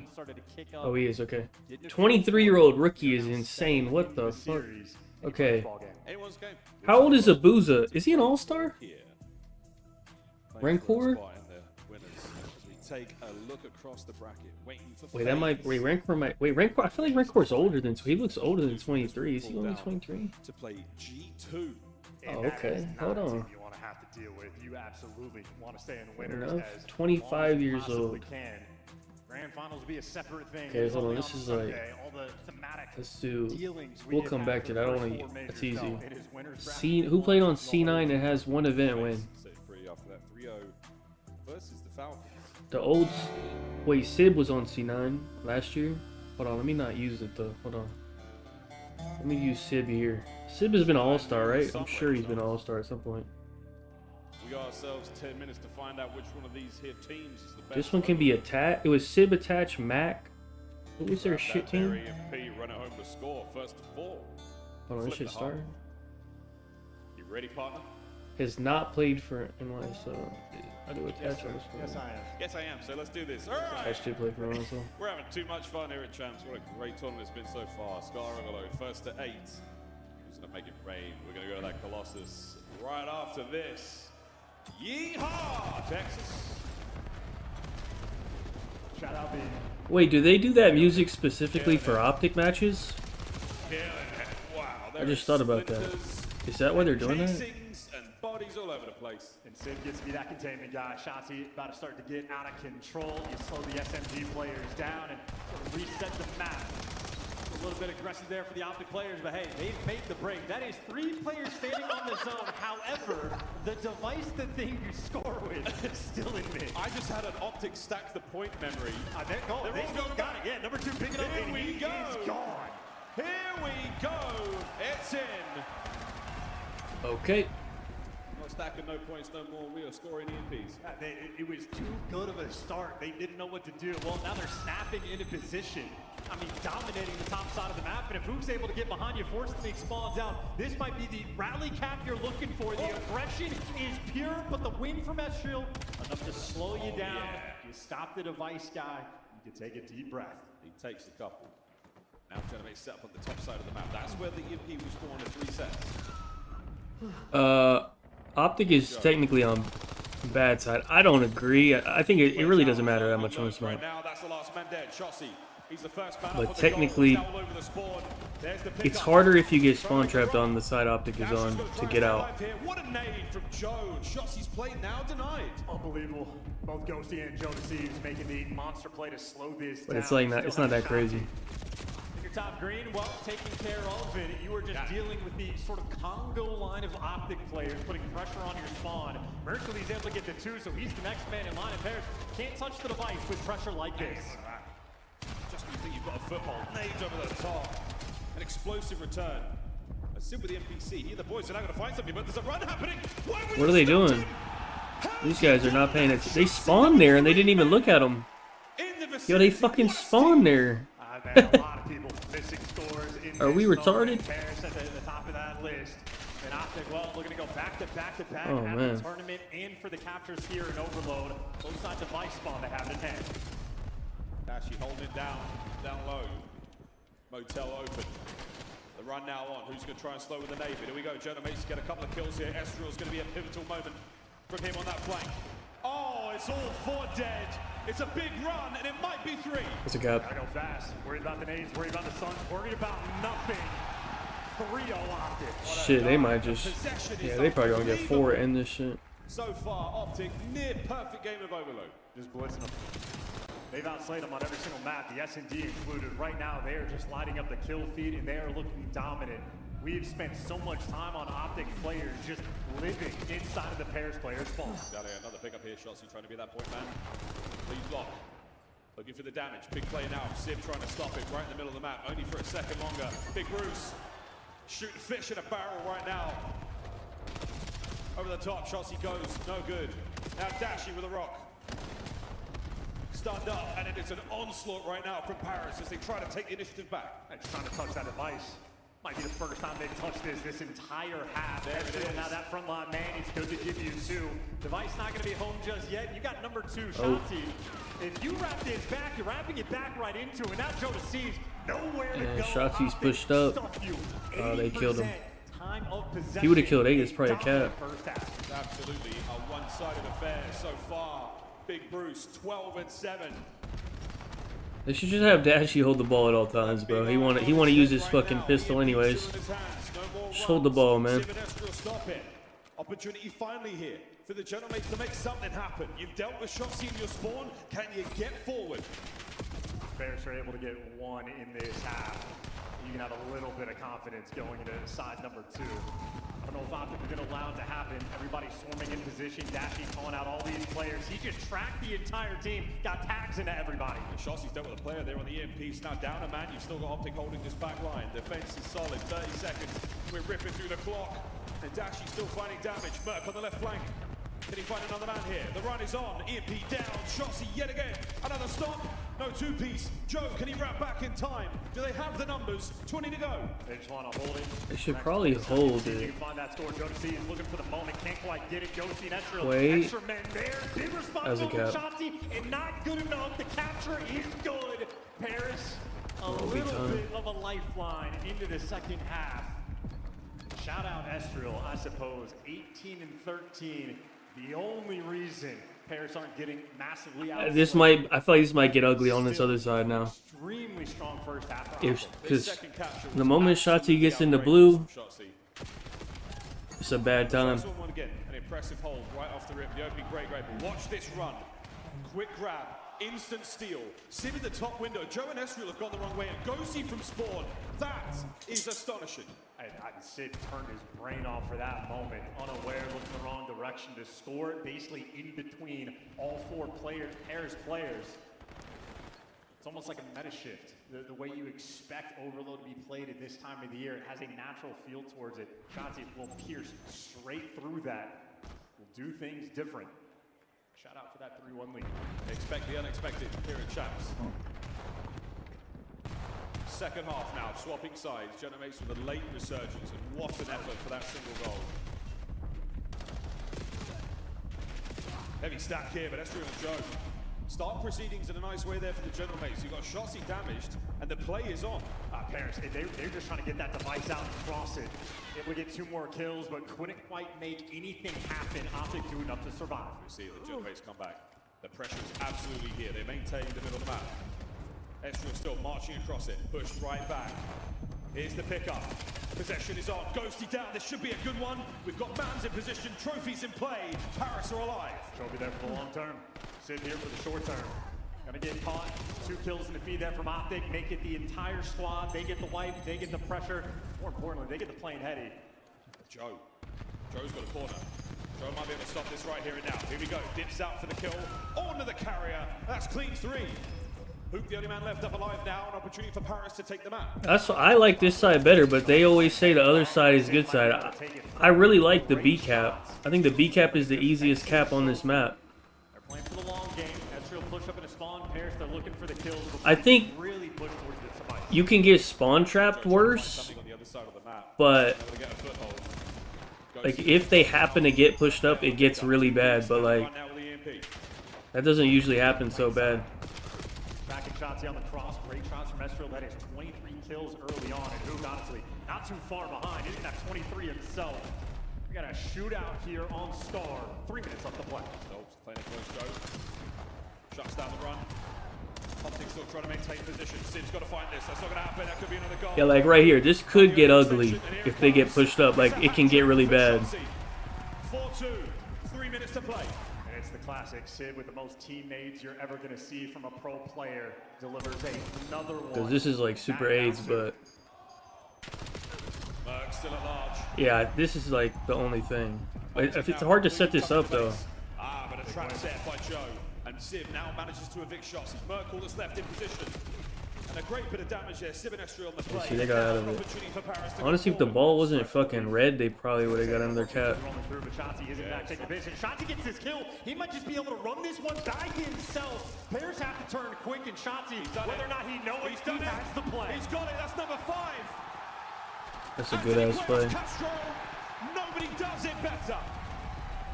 Oh, he is, okay. 23-year-old rookie is insane. What the fuck? Okay. How old is Abuza? Is he an all-star? Rancor? Wait, that might... Wait, Rancor might... Wait, Rancor... I feel like Rancor's older than... He looks older than 23. Is he only 23? Oh, okay. Hold on. You absolutely want to stay in the winners. Enough. 25 years old. Grand finals will be a separate thing. Okay, hold on. This is like... Let's do... We'll come back to that. I don't want to... That's easy. Who played on C9 that has one event win? The old... Wait, Sib was on C9 last year? Hold on, let me not use it though. Hold on. Let me use Sib here. Sib has been an all-star, right? I'm sure he's been an all-star at some point. We got ourselves 10 minutes to find out which one of these here teams is the best. This one can be attached. It was Sib attached Mac. Who was their shit team? Run it home to score first to 4. Hold on, this shit started. You ready, partner? Has not played for NY, so I do attach on this one. Yes, I am. Yes, I am. So let's do this. All right. I should play for NY, so. We're having too much fun here at Champs. What a great tournament it's been so far. Scar overload, first to 8. Who's gonna make it rain? We're gonna go to that Colossus right after this. Yeehaw, Texas. Shout out, B. Wait, do they do that music specifically for optic matches? Wow, I just thought about that. Is that why they're doing that? And bodies all over the place. And Sid gets to be that containment guy. Shotzi about to start to get out of control. You slow the SMG players down and sort of reset the map. A little bit aggressive there for the optic players, but hey, they've made the break. That is 3 players standing on the zone. However, the device, the thing you score with, is still in mid. I just had an optic stack the point memory. They still got it. Yeah, number 2 picking up. Here we go. He's gone. Here we go. It's in. Okay. Not stacking no points no more. We are scoring EMPs. It was too good of a start. They didn't know what to do. Well, now they're snapping into position. I mean, dominating the top side of the map. And if Hook's able to get behind you, force them to spawns out, this might be the rally cap you're looking for. The aggression is pure, but the win from S-Shield, enough to slow you down. Yeah. You stop the device guy. You can take a deep breath. He takes a couple. Now trying to make set up on the top side of the map. That's where the EMP was scoring at 3 sets. Optic is technically on bad side. I don't agree. I think it really doesn't matter that much on this map. Right now, that's the last man dead. Shotzi. He's the first man But technically, it's harder if you get spawn trapped on the side Optic is on to get out. What a nade from Joe. Shotzi's play now denied. Unbelievable. Both Ghosty and Joe Deceives making the monster play to slow this But down. it's like it's not that crazy. Top green, well, taking care of it. You were just dealing with the sort of Congo line of optic players, putting pressure on your spawn. Mercury's able to get the 2, so he's the next man in line of pairs. Can't touch the device with pressure like this. Just when you think you've got a foothold, nades over the top. An explosive return. A Sid with the NPC. Here the boys are now going to find something, but there's a run happening. What are they doing? These guys are not paying attention. They spawned there and they didn't even look at them. Yo, they fucking spawned there. A lot of people missing scores in Are we retarded? Paris at the top of that list. And Optic, well, looking to go back to back to back. Oh, have man. the tournament and for the captures here in Overload. Both sides device spawn they have in hand. Actually holding it down low. Motel open. The run now on. Who's going to try and slow with the Navy? Here we go. Jonah Mates get a couple of kills here. Estriel's going to be a pivotal moment from him on that flank. Oh, it's all 4 dead. It's a big run, and it might be 3. It's a gap. Gotta go fast. Worried about the nades, worried about the Suns, worried about nothing. 3-0 Optic. Shit, they might just. Yeah, they probably gonna get 4 in this shit. So far, Optic, near perfect game of Overload. Just blitzing them. They've outslayed them on every single map, the S&D included. Right now, they are just lighting up the kill feed, and they are looking dominant. We've spent so much time on Optic players just living inside of the Paris players' spawn. Got another pickup here. Shotzi trying to be that point man. Lead block. Looking for the damage. Big play now. Sim trying to stop it right in the middle of the map. Only for a second longer. Big Bruce. Shooting fish in a barrel right now. Over the top. Shotzi goes. No good. Now Dashi with a rock. Stunned up. And it is an onslaught right now from Paris as they try to take the initiative back. And trying to touch that device. Might be the first time they've touched this entire half. There it is. Now that front line man, he's good to give you 2. Device not going to be home just yet. You got number 2, Shanti. If you wrap this back, you're wrapping it back right into it. Now Joe sees nowhere to go. Shotzi's pushed up. Oh, they killed him. He would have killed 8. It's probably a cap. Absolutely a one-sided affair so far. Big Bruce, 12 and 7. They should just have Dashi hold the ball at all times, bro. He want to use his fucking pistol anyways. Just hold the ball, man. Opportunity finally here for the Gentlemen to make something happen. You've dealt with Shotzi in your spawn. Can you get forward? Bears are able to get 1 in this half. You can have a little bit of confidence going into side number 2. I don't know if Optic are going to allow it to happen. Everybody's swarming in position. Dashi calling out all these players. He just tracked the entire team, got tags into everybody. Shotzi's dealt with a player there on the EMP. Now down a man. You've still got Optic holding this back line. Defense is solid. 30 seconds. We're ripping through the clock. And Dashi still finding damage. Merc on the left flank. Can he find another man here? The run is on. EMP down. Shotzi yet again. Another stop. No 2-piece. Joe, can he wrap back in time? Do they have the numbers? 20 to go. They just want to hold it. They should probably hold You it. can find that score. Josie is looking for the moment. Can't quite get it. Josie and Estriel. Wait. Extra men there. Big As a responsibility cap. for Shotzi. And not good enough. The capture is good. Paris, a little bit of a lifeline into the second half. Shout out Estriel, I suppose. 18 and 13. The only reason Paris aren't getting massively out. I feel like this might get ugly on this other side now. Extremely strong first half. Because the moment Shotzi gets into blue, it's a bad time. One again, an impressive hold right off the rip. The opening great. But watch this run. Quick grab, instant steal. Sim in the top window. Joe and Estriel have gone the wrong way, and Gosi from spawn. That is astonishing. Sid turned his brain off for that moment, unaware, looking the wrong direction to score it, basically in between all 4 Paris players. It's almost like a meta shift. The way you expect Overload to be played at this time of the year, it has a natural feel towards it. Shotzi will pierce straight through that. Will do things different. Shout out for that 3-1 lead. Expect the unexpected here in Champs. Second half now, swapping sides. Jenna Mace with a late resurgence, and what an effort for that single goal. Heavy stack here, but Estriel and Joe start proceedings in a nice way there for the General Mace. You've got Shotzi damaged, and the play is on. Paris, they're just trying to get that device out and cross it. Able to get 2 more kills, but couldn't quite make anything happen. Optic do enough to survive. We see the General Mace come back. The pressure is absolutely here. They maintain the middle of the map. Estriel still marching across it, pushed right back. Here's the pickup. Possession is on. Ghosty down. This should be a good one. We've got mans in position, trophies in play. Paris are alive. Trophy there for the long term. Sit here for the short term. Gonna get caught. 2 kills in the feed there from Optic. Make it the entire squad. They get the wipe. They get the pressure. More importantly, they get the playing heady. Joe. Joe's got a corner. Joe might be able to stop this right here and now. Here we go. Dips out for the kill. On to the carrier. That's clean 3. Hoop, the only man left up alive now. An opportunity for Paris to take the map. I like this side better, but they always say the other side is good side. I really like the B cap. I think the B cap is the easiest cap on this map. They're playing for the long game. Estriel push up in a spawn. Paris, they're looking for the kills. I think really push towards the device. You can get spawn trapped worse, but like if they happen to get pushed up, it gets really bad. But like that doesn't usually happen so bad. Back at Shotzi on the cross. Great shots from Estriel. That is 23 kills early on. And Hoog, honestly, not too far behind. He didn't have 23 himself. We got a shootout here on Star. 3 minutes left to play. Stokes playing a close go. Shuts down the run. Optic still trying to maintain position. Sid's got to find this. That's not going to happen. That could be another goal. Yeah, like right here, this could get ugly if they get pushed up. Like it can get really bad. 4-2. 3 minutes to play. And it's the classic Sid with the most teammates you're ever going to see from a pro player. Delivers another one. Because this is like super AIDS, but Merc still at large. yeah, this is like the only thing. If it's hard to set this up though. But a trap set by Joe. And Sib now manages to evict shots. It's Merkel that's left in position. And a great bit of damage there. Sib and Estriel on the play. See, they got out of it. Honestly, if the ball wasn't fucking red, they probably would have got under their cap. Shotzi gets his kill. He might just be able to run this one by himself. Players have to turn quick, and Shotzi, whether or not he knows, he has the play. He's got it. That's number 5. That's a good ass play. Nobody does it better.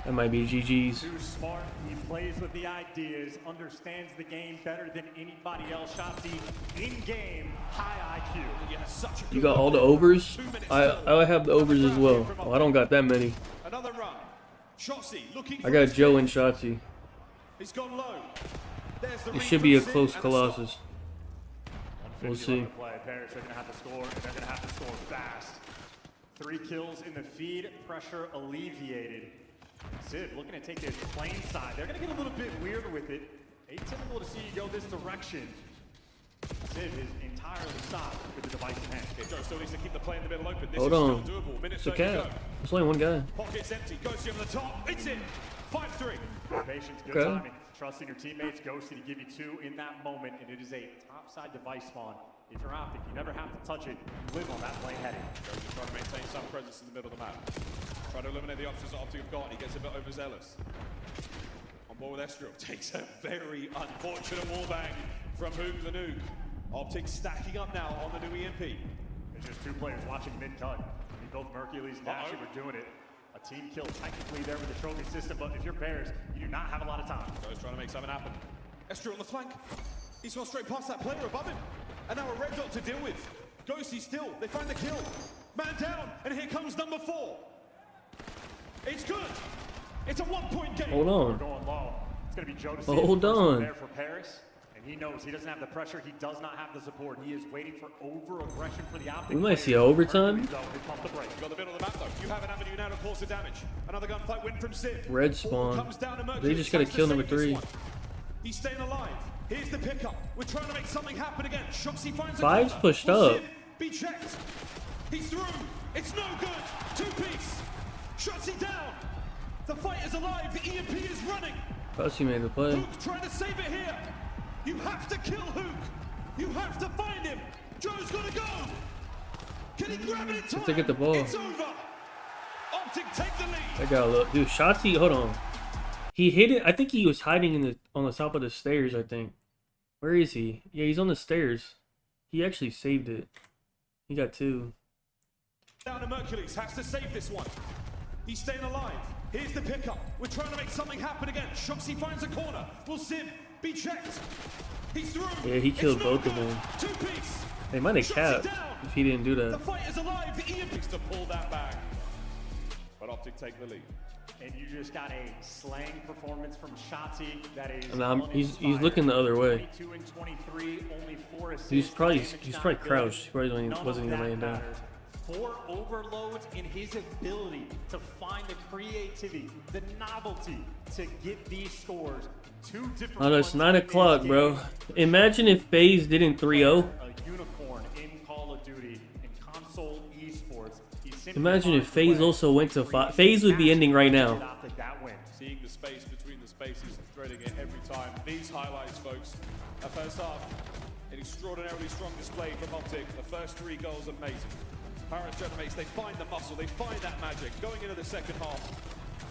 That might be GG's. Too smart. He plays with the ideas, understands the game better than anybody else. Shotzi in game, high IQ. You got all the overs? I have the overs as well. Oh, I don't got that many. Another run. Shotzi looking I got Joe and Shotzi. He's gone low. It should be a close Colossus. We'll see. Paris are going to have to score, and they're going to have to score fast. 3 kills in the feed, pressure alleviated. Sid looking to take this plane side. They're going to get a little bit weird with it. Atypical to see you go this direction. Sid is entirely stopped with the device in hand. Joe still needs to keep the play in the middle open. This Hold is on. still doable. It's a cap. There's only one guy. Pocket's empty. Ghosty on the top. It's in. 5-3. Patience, good timing. Trusting your teammates. Ghosty to give you 2 in that moment, and it is a topside device spawn. If you're Optic, you never have to touch it. You live on that plane heading. Goes to try to maintain some presence in the middle of the map. Try to eliminate the options that Optic have got. He gets a bit overzealous. On board with Estriel. Takes a very unfortunate wallbang from Hoog the Nuke. Optic stacking up now on the new EMP. There's just 2 players watching mid-cut. Both Mercules and Dasher were doing it. A team kill technically there with the trophy system, but if you're Bears, you do not have a lot of time. Goes trying to make something happen. Estriel on the flank. He's gone straight past that player above him. And now a red dot to deal with. Ghosty still. They find the kill. Man down. And here comes number 4. It's good. It's a 1-point game. Hold on. We're going low. It's going to be Joe to see Hold on. there for Paris. And he knows he doesn't have the pressure. He does not have the support. He is waiting for over-aggression for the Optic. We might see overtime. You've got the middle of the map though. You have an avenue now to cause the damage. Another gunfight win from Sid. Red spawn. They just gotta kill number 3. He's staying alive. Here's the pickup. We're trying to make something happen again. Shotzi finds a 5's corner. pushed Will up. Sid be checked? He's through. It's no good. 2-piece. Shotzi down. The fight is alive. The EMP is running. Plus he made the play. Hook trying to save it here. You have to kill Hook. You have to find him. Joe's got to go. Can he grab it in time? If they get the ball. It's over. Optic take the lead. I gotta look. Dude, Shotzi, hold on. He hit it. I think he was hiding on the top of the stairs, I think. Where is he? Yeah, he's on the stairs. He actually saved it. He got 2. Down to Mercules. Has to save this one. He's staying alive. Here's the pickup. We're trying to make something happen again. Shotzi finds a corner. Will Sid be checked? He's through. Yeah, he killed both of them. 2-piece. They might have capped if he didn't do The that. fight is alive. The EMP's to pull that back. But Optic take the lead. And you just got a slang performance from Shotzi that is And he's looking the other way. 22 and 23, only 4 assists. He's probably crouched. He probably wasn't even laying down. 4 overloads in his ability to find the creativity, the novelty to get these scores. 2 different. Oh, no, it's 9 o'clock, bro. Imagine if FaZe didn't 3-0. A unicorn in Call of Duty and console esports. Imagine if FaZe also went to 5. FaZe would be ending right now. Seeing the space between the spaces and threading it every time. These highlights, folks. First half, an extraordinarily strong display from Optic. The first 3 goals amazing. Paris Genomates, they find the muscle, they find that magic. Going into the second half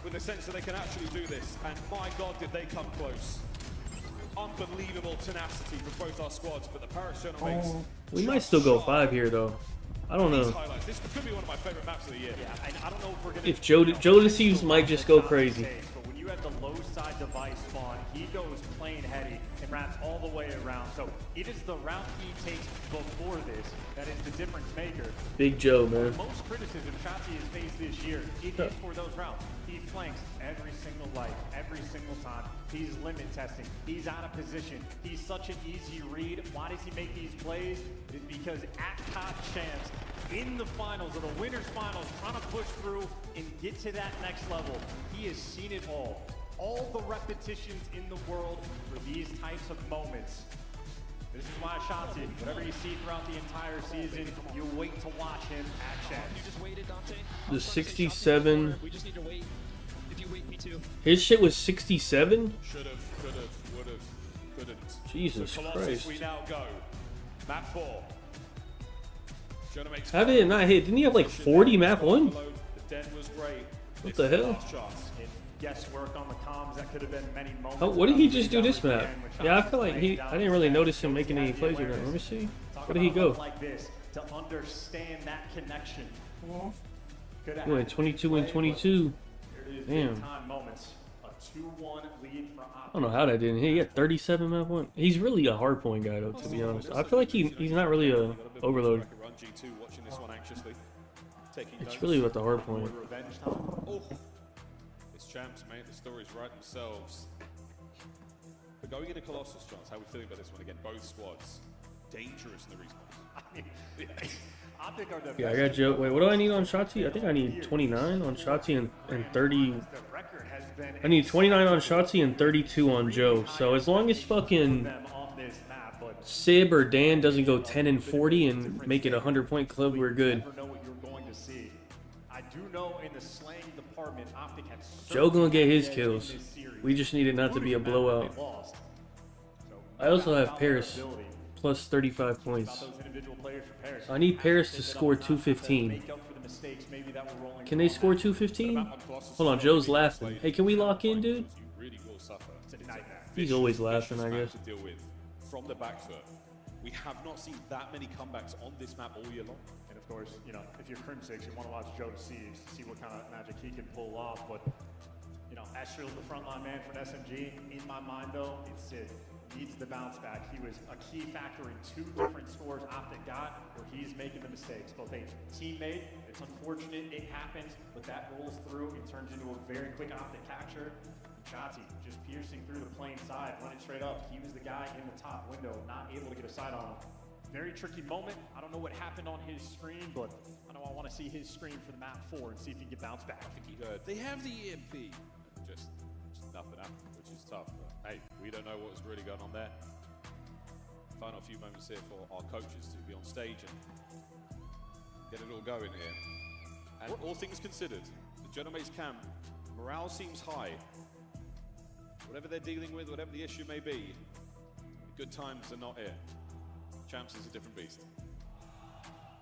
with the sense that they can actually do this. And my God, did they come close. Unbelievable tenacity from both our squads, but the Paris Genomates... We might still go 5 here, though. I don't know. This could be one of my favorite maps of the year. Yeah, and I don't know if we're gonna. If Joe Deceives might just go crazy. But when you have the low side device spawn, he goes plane heady and wraps all the way around. So it is the route he takes before this that is the difference maker. Big Joe, man. Most criticism Shotzi has faced this year, it is for those routes. He flanks every single life, every single time. He's limit testing. He's out of position. He's such an easy read. Why does he make these plays? It is because at COD Champs, in the finals, or the winners finals, trying to push through and get to that next level, he has seen it all. All the repetitions in the world for these types of moments. This is why Shotzi, whatever you see throughout the entire season, you wait to watch him at Champs. You just waited, Dante. The 67. We just need to wait. If you wait, me too. His shit was 67? Should have, could have, would have, couldn't. Jesus so Colossus, Christ. we now go. Map 4. How did it not hit? Didn't he have like 40 map 1? The den was great. What the hell? Guesswork on the comms, that could have been many moments. Oh, what did he just do this map? Yeah, I feel like I didn't really notice him making any plays or nothing. Let me see. Where did he go? Like this, to understand that connection. He went 22 and 22. Damn. A 2-1 lead for I don't know how that didn't hit. He had 37 map 1. He's really a hard point guy though, to be honest. I feel like he's not really a overload. It's really about the hard point. Oh, it's Champs, mate. The stories write themselves. But going into Colossus, Chance, how are we feeling about this one again? Both squads dangerous in the response. Yeah, I got Joe. Wait, what do I need on Shotzi? I think I need 29 on Shotzi and 30. I need 29 on Shotzi and 32 on Joe. So as long as fucking Sib or Dan doesn't go 10 and 40 and make it a 100-point club, we're good. Joe gonna get his kills. We just need it not to be a blowout. I also have Paris plus 35 points. I need Paris to score 215. Can they score 215? Hold on, Joe's laughing. Hey, can we lock in, dude? He's always laughing, I guess. From the back foot, we have not seen that many comebacks on this map all year long. And of course, you know, if you're Crimsix, you want to watch Joe Deceives to see what kind of magic he can pull off. But, you know, Astril's the frontline man for an SMG. In my mind, though, it's Sid. Needs the bounce back. He was a key factor in 2 different scores Optic got where he's making the mistakes. Both a teammate, it's unfortunate it happens, but that rolls through and turns into a very quick Optic capture. Shotzi just piercing through the plane side, running straight up. He was the guy in the top window, not able to get a sight on him. Very tricky moment. I don't know what happened on his screen, but I know I want to see his screen for the map 4 and see if he can bounce back. I think he heard, they have the EMP. Just nothing happened, which is tough. But hey, we don't know what's really going on there. Final few moments here for our coaches to be on stage and get it all going here. And all things considered, the Genomates camp, morale seems high. Whatever they're dealing with, whatever the issue may be, the good times are not here. Champs is a different beast.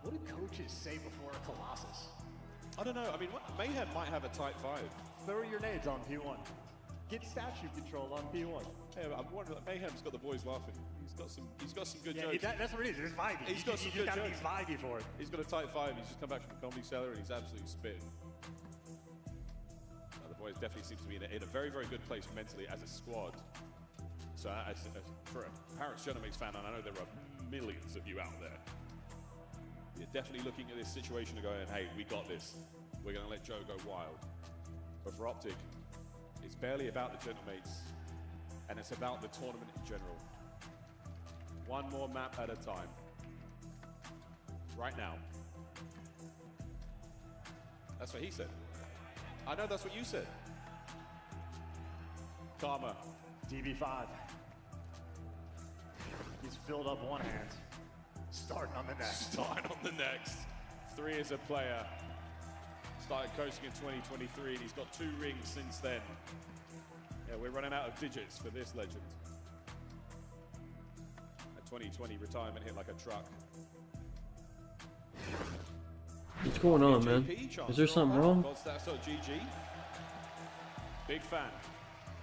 What do coaches say before a Colossus? I don't know. I mean, Mayhem might have a tight 5. Throw your nades on P1. Get statue control on P1. Yeah, I'm wondering. Mayhem's got the boys laughing. He's got some good jokes. That's what it is. It's vibey. He's got some good jokes. He's vibey for it. He's got a tight 5. He's just come back from the comedy cellar and he's absolutely spitting. The boys definitely seem to be in a very, very good place mentally as a squad. So for a Paris Genomates fan, and I know there are millions of you out there, you're definitely looking at this situation and going, hey, we got this. We're going to let Joe go wild. But for Optic, it's barely about the Genomates, and it's about the tournament in general. One more map at a time. Right now. That's what he said. I know that's what you said. Karma. DB5. He's filled up one hand. Starting on the next. Starting on the next. 3 as a player. Started coaching in 2023 and he's got 2 rings since then. Yeah, we're running out of digits for this legend. A 2020 retirement hit like a truck. What's going on, man? Is there something wrong? GG. Big fan.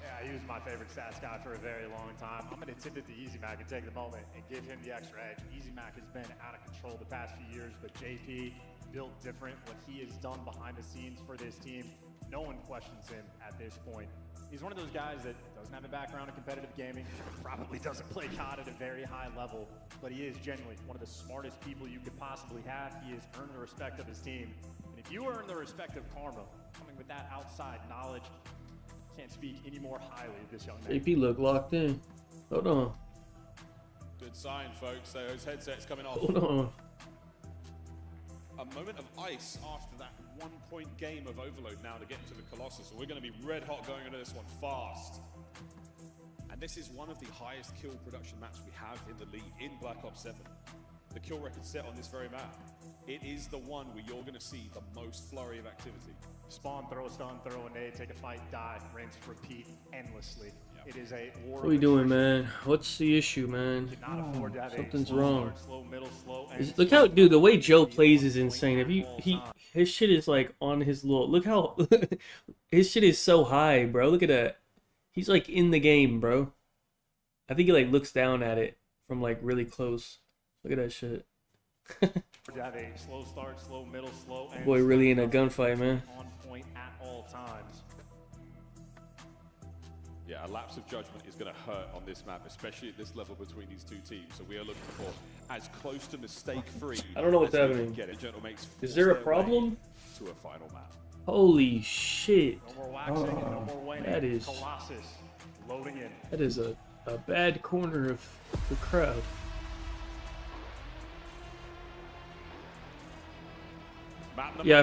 Yeah, he was my favorite stats guy for a very long time. I'm going to tip it to Easy Mac and take the moment and give him the extra edge. Easy Mac has been out of control the past few years, but JP built different. What he has done behind the scenes for this team, no one questions him at this point. He's one of those guys that doesn't have a background in competitive gaming, probably doesn't play COD at a very high level, but he is genuinely one of the smartest people you could possibly have. He has earned the respect of his team. And if you earn the respect of Karma, coming with that outside knowledge, can't speak any more highly of this young man. AP look locked in. Hold on. Good sign, folks. So those headsets coming off. Hold on. A moment of ice after that 1-point game of overload now to get into the Colossus. So we're going to be red hot going into this one fast. And this is one of the highest kill production maps we have in the league in Black Ops 7. The kill record set on this very map. It is the one where you're going to see the most flurry of activity. Spawn, throw a stun, throw a nade, take a fight, die, rinse, repeat endlessly. It is a war. What are we doing, man? What's the issue, man? Something's wrong. Look how, dude, the way Joe plays is insane. His shit is like on his little. Look how his shit is so high, bro. Look at that. He's like in the game, bro. I think he like looks down at it from like really close. Look at that shit. Have a slow start, slow middle, slow end. Boy, really in a gunfight, man. On point at all times. Yeah, a lapse of judgment is going to hurt on this map, especially at this level between these two teams. So we are looking for as close to mistake-free. I don't know what's happening. Is there a problem? To a final map. Holy shit! No more waxing, no more waning. That is Colossus loading in. That is a bad corner of the crowd. Yeah,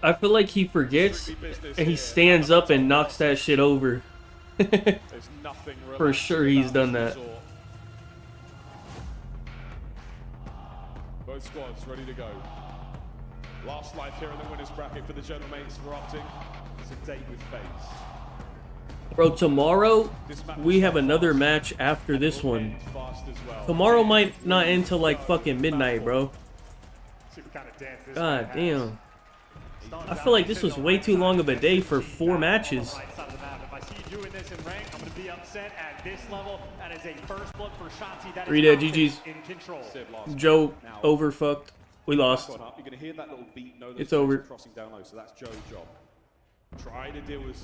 I feel like he forgets and he stands up and knocks that shit over. For sure he's done that. Both squads ready to go. Last life here in the winners bracket for the general mates for opting. It's a date with FaZe. Bro, tomorrow we have another match after this one. Tomorrow might not end till like fucking midnight, bro. God damn. I feel like this was way too long of a day for 4 matches. If I see you doing this in rank, I'm going to be upset at this level. That is a first look for Shotzi. That is 3 dead, GG's. in control. Joe overfucked. We lost. You're going to hear that little beat. Know It's over. Crossing down low, so that's Joe's job. Try to deal with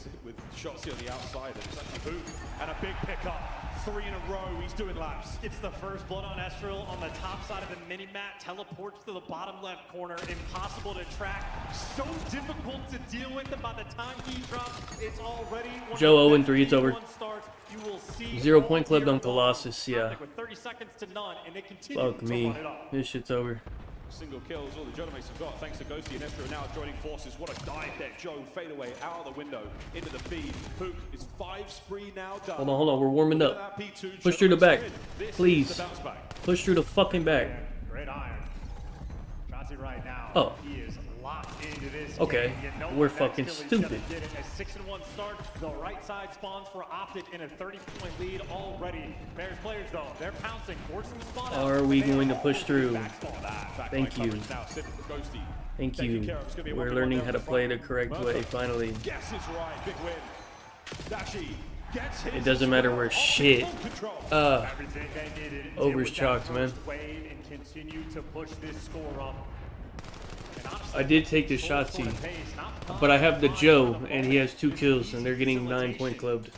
Shotzi on the outside, and it's actually boom. And a big pickup. 3 in a row. He's doing laps. It's the first blood on Estrel on the top side of the mini-map. Teleports to the bottom left corner. Impossible to track. So difficult to deal with. And by the time he drops, it's already Joe 0-3. It's over. Starts, you will see 0 point clubbed on Colossus. Yeah. with 30 seconds to none, and they continue Fuck to me. run it up. This shit's over. Single kills, all the Jonomates have got, thanks to Ghosty and Estro now joining forces. What a dive there. Joe fade away out of the window into the feed. Pook is 5 spree now done. Hold on. We're warming up. Push through the back. Please. Push through the fucking back. Great iron. Shotzi right now. Oh. He is locked into this. Okay. Game. You know We're that fucking kill he's stupid. gonna get it. A 6-1 start. The right side spawns for Optic in a 30-point lead already. Bears players though, they're pouncing, forcing the spawn out. Are we going to push through? Thank you. Thank you. We're learning how to play the correct way, finally. Guess is right, big win. Dashy gets his. It doesn't matter where shit. Everything they needed. Over's chalked, man. Wave and continue to push this score up. I did take the Shotzi, but I have the Joe, and he has 2 kills, and they're getting 9 point clubbed.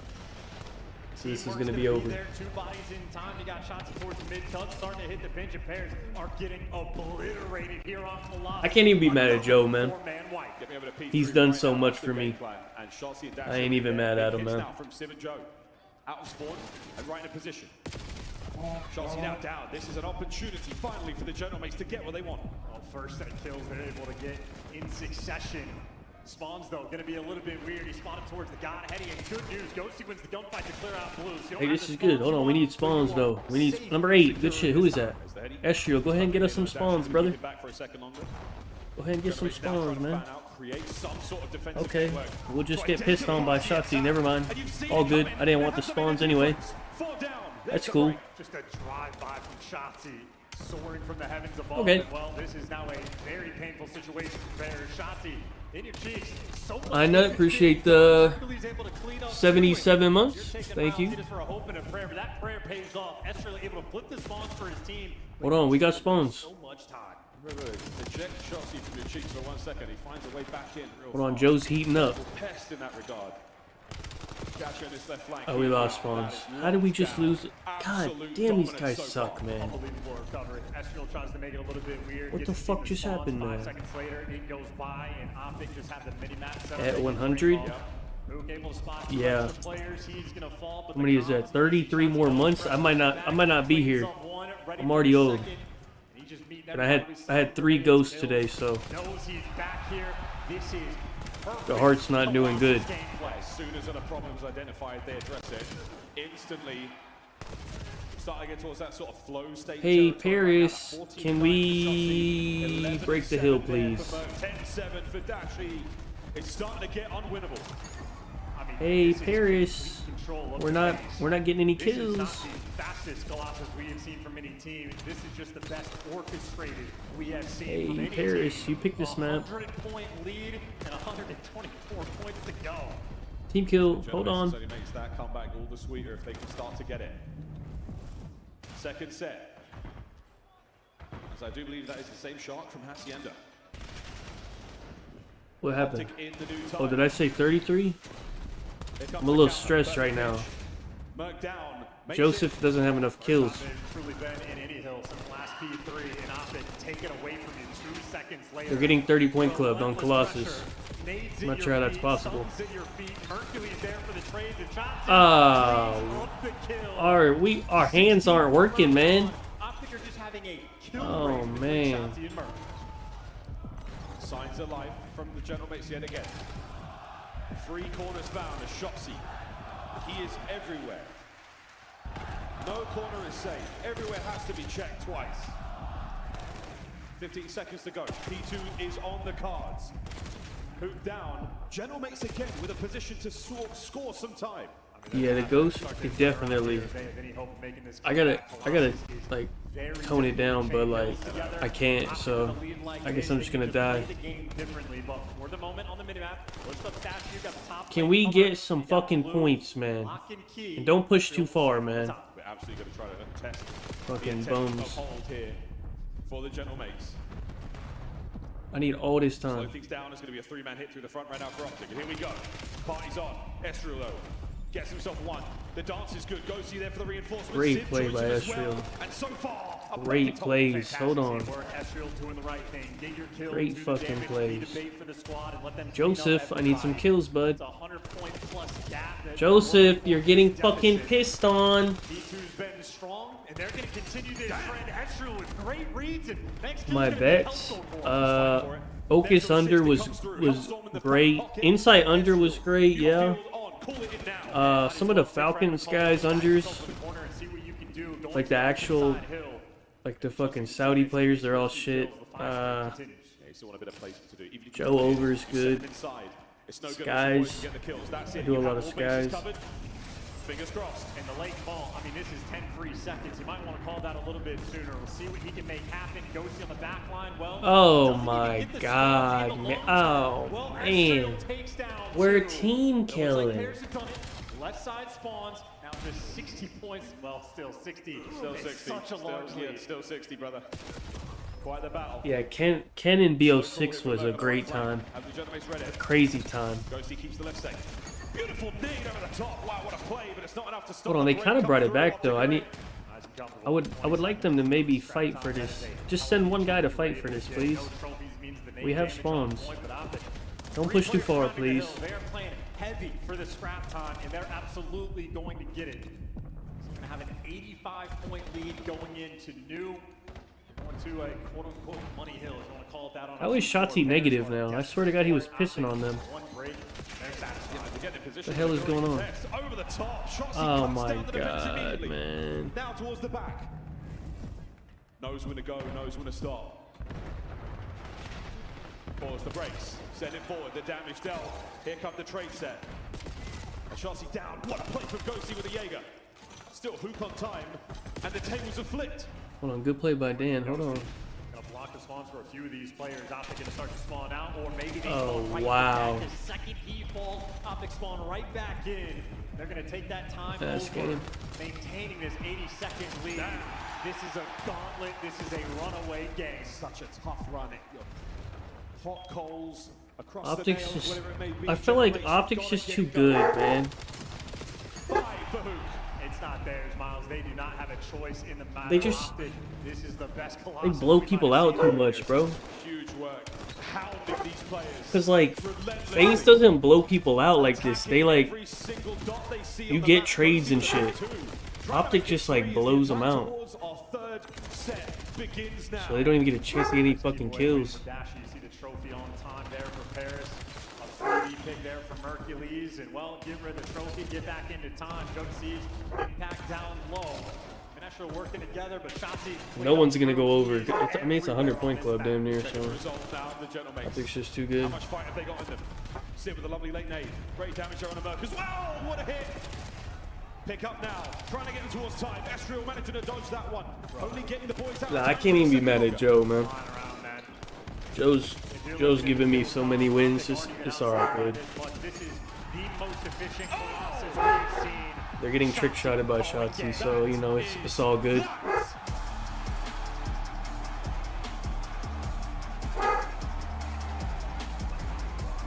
So this is going to be over. 2 bodies in time. You got shots towards the mid-cut, starting to hit the bench, and pairs are getting obliterated here on Colossus. I can't even be mad at Joe, man. He's done so much for me. I ain't even mad at him, man. From Civ and Joe. Out of spawn and right in a position. Shotzi now down. This is an opportunity finally for the Jonomates to get what they want. Well, first set of kills they're able to get in succession. Spawns though going to be a little bit weird. He spotted towards the god heading, and good news. Ghosty wins the gunfight to clear out blues. Hey, this is good. Hold on, we need spawns though. We need number 8. Good shit. Who is that? Estrio, go ahead and get us some spawns, brother. Go ahead and get some spawns, man. Okay, we'll just get pissed on by Shotzi. Never mind. All good. I didn't want the spawns anyway. That's cool. Just a drive-by from Shotzi, soaring from the heavens above. Okay. Well, this is now a very painful situation for Shotzi I nut appreciate the 77 months. Thank you. Hold on, we got spawns. Eject Shotzi from your cheeks for 1 second. He finds a way back in. Hold on, Joe's heating up. Pest in that regard. Gotcha on his left flank. Oh, we lost spawns. How did we just lose it? God damn, these guys suck, man. What the fuck just happened there? At 100? Yeah. How many is that? 33 more months? I might not be here. I'm already old. And I had 3 ghosts today, so the heart's not doing good. As soon as the problem's identified, they address it instantly. Starting to get towards that sort of flow state. Hey Paris, can we break the hill, please? 10-7 for Dashi. It's starting to get unwinnable. Hey Paris, we're not getting any kills. Fastest Colossus we have seen from any team. This is just the best orchestrated we have seen. Hey from any Paris, team. you picked this map. 100-point lead and 124 points to go. Team kill. Hold on. Only makes that comeback all the sweeter if they can start to get it. Second set. As I do believe that is the same shot from Hacienda. What happened? Oh, did I say 33? I'm a little stressed right now. Joseph doesn't have enough kills. They're getting 30-point clubbed on Colossus. I'm not sure how that's possible. Oh, our hands aren't working, man. Oh man. Signs of life from the general mates yet again. 3 corners found as Shotzi. He is everywhere. No corner is safe. Everywhere has to be checked twice. 15 seconds to go. P2 is on the cards. Hoop down. General mates again with a position to score some time. Yeah, the ghost is definitely. I gotta like tone it down, but like I can't. So I guess I'm just gonna die. Can we get some fucking points, man? And don't push too far, man. We're absolutely gonna try to test. Fucking bums. Here for the general mates. I need all this Slow time. things down. It's going to be a 3-man hit through the front right now for Optic. And here we go. Party's on. Estriel though gets himself one. The dance is good. Goes there for the reinforcement. Great play by Estriel. And so far, Great plays. Hold on. Great fucking plays. Joseph, I need some kills, bud. Joseph, you're getting fucking pissed on. Been strong, and they're going to continue this trend. Estriel with great reads, and next My bets. Focus under was great. Insight under was great. Yeah. Some of the Falcons guys unders, like the actual, like the fucking Saudi players, they're all shit. Joe Over's good. Skies. I do a lot of skies. Fingers crossed. And the late ball, I mean, this is 10 free seconds. You might want to call that a little bit sooner. We'll see what he can make happen. Ghosty on the back line. Well, oh my god, man. Oh man. We're team killing. Left side spawns. Now just 60 points. Well, still 60. Still 60. Such a large lead. Yeah, still 60, brother. Quite the battle. Yeah, Ken in BO6 was a great time. A crazy time. Ghosty keeps the left side. Beautiful dig over the top. Wow, what a play, but it's not enough to stop. Hold on, they kind of brought it back though. I would like them to maybe fight for this. Just send one guy to fight for this, please. We have spawns. Don't push too far, please. They're playing heavy for the scrap time, and they're absolutely going to get it. He's going to have an 85-point lead going into new, going to a quote-unquote money hill, if you want to call it that. How is Shotzi negative now? I swear to God, he was pissing on them. What the hell is going on? Oh my god, man. Now towards the back. Knows when to go, knows when to stop. Pause the brakes. Send it forward, the damage dealt. Here come the trade set. Shotzi down. What a play from Ghosty with the Jaeger. Still hook on time, and the tables are flipped. Hold on, good play by Dan. Hold on. spawns for a few of these players. Optic gonna start to spawn out, or maybe they Oh, spawn right wow. back. The second he falls, Optic spawn right back in. They're gonna take that time Fast over, game. maintaining this 80-second lead. This is a gauntlet. This is a runaway game. Such a tough run. Hot coals across Optics the nails, just, whatever it may be. I feel like Generation Optics gotta just get too going. good, man. 5 for Hook. It's not theirs, Miles. They do not have a choice in the matter. They just- Optic, this is the best They Colossus blow we might people have out seen too in much, years. bro. Huge work. Hounding these players. Cause like, Relentlessly. FaZe doesn't blow people out like this. They like, Every single dot they see you on the get map trades and goes shit. to 2. Optic just like blows them out. Towards our third set begins now. So they don't even get a chance to get any fucking kills. Dash, you see the trophy on time there for Paris. A 3D pick there for Hercules. And well, get rid of the trophy, get back into time. Joe sees impact down low. Menestra working together, but Shotzi. No one's gonna go over. I mean, it's a 100-point club damn near, so Result now, the gentlemen. Optic's just too How good. much fight have they got in them? Sit with a lovely late nade. Great damage there on the Merc as well. What a hit. Pick up now. Trying to get him towards time. Estriel managing to dodge that one. Only getting the boys out. Nah, I can't even be mad at Joe, man. Joe's giving me so many wins. It's alright, dude. But this is the most efficient Colossus we've seen. They're getting trick shotted by Shotzi, so you know it's all good.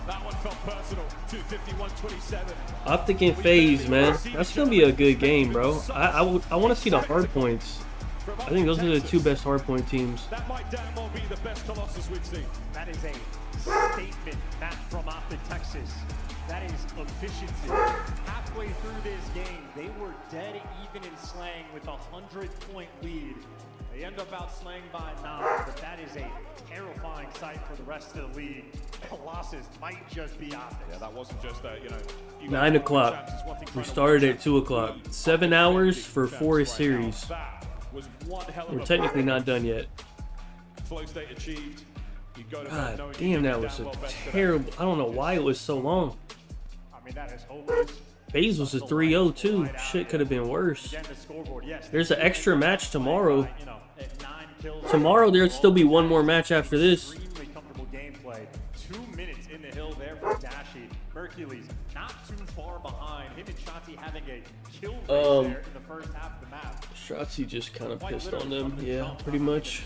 That one felt personal. 251-27. Optic and FaZe, man. That's gonna be a good game, bro. I want to see the hard points. I think those are the two best hardpoint teams. That might damn well be the best Colossus we've seen. That is a statement match from Optic Texas. That is efficiency. Halfway through this game, they were dead even in slaying with a 100-point lead. They end up out slaying by 9, but that is a terrifying sight for the rest of the league. Colossus might just be Optic. Yeah, that wasn't just a, you know. 9 o'clock. We started at 2 o'clock. 7 hours for 4 series. Was one hell of We're a technically not done yet. flow state achieved. You go to bed God knowing damn, you that did was damn a well best today. terrible. I don't know why it was so long. I mean, that is hopeless. FaZe was a 3-0 too. Shit could have been worse. Again, the scoreboard, yes. There's an extra match tomorrow. You know, at 9 kills. Tomorrow there'll still be one more match after this. Extremely comfortable gameplay. 2 minutes in the hill there for Dashi. Hercules not too far behind. Him and Shotzi having a kill race there in the first half of the map. Shotzi just kind of pissed on them. Yeah, pretty much.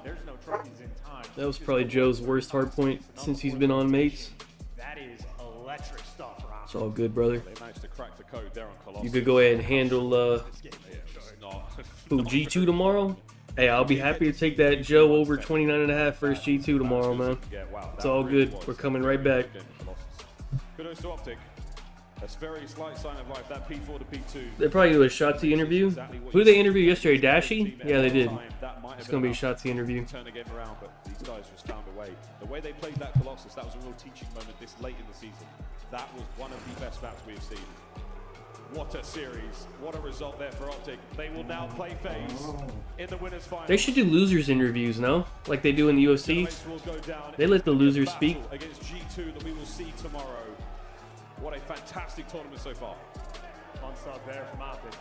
There's no trophies in time. That was probably Joe's worst hardpoint since he's been on mates. That is electric stuff, Rob. It's all good, brother. They managed to crack the code there on Colossus. You could go ahead and handle Not. who, G2 tomorrow? Hey, I'll be happy to take that Joe over 29.5 first G2 tomorrow, man. It's all good. We're coming right back. Kudos to Optic. That's very slight sign of life. That P4 to P2. They probably do a Shotzi interview. Who did they interview yesterday? Dashi? Yeah, they did. It's gonna be a Shotzi interview. Turn the game around, but these guys just found a way. The way they played that Colossus, that was a real teaching moment this late in the season. That was one of the best maps we have seen. What a series. What a result there for Optic. They will now play FaZe in the winners final. They should do losers interviews, no? Like they do in the UFC. They let the losers speak. Against G2 that we will see tomorrow. What a fantastic tournament so far. Fun stuff there from Optic.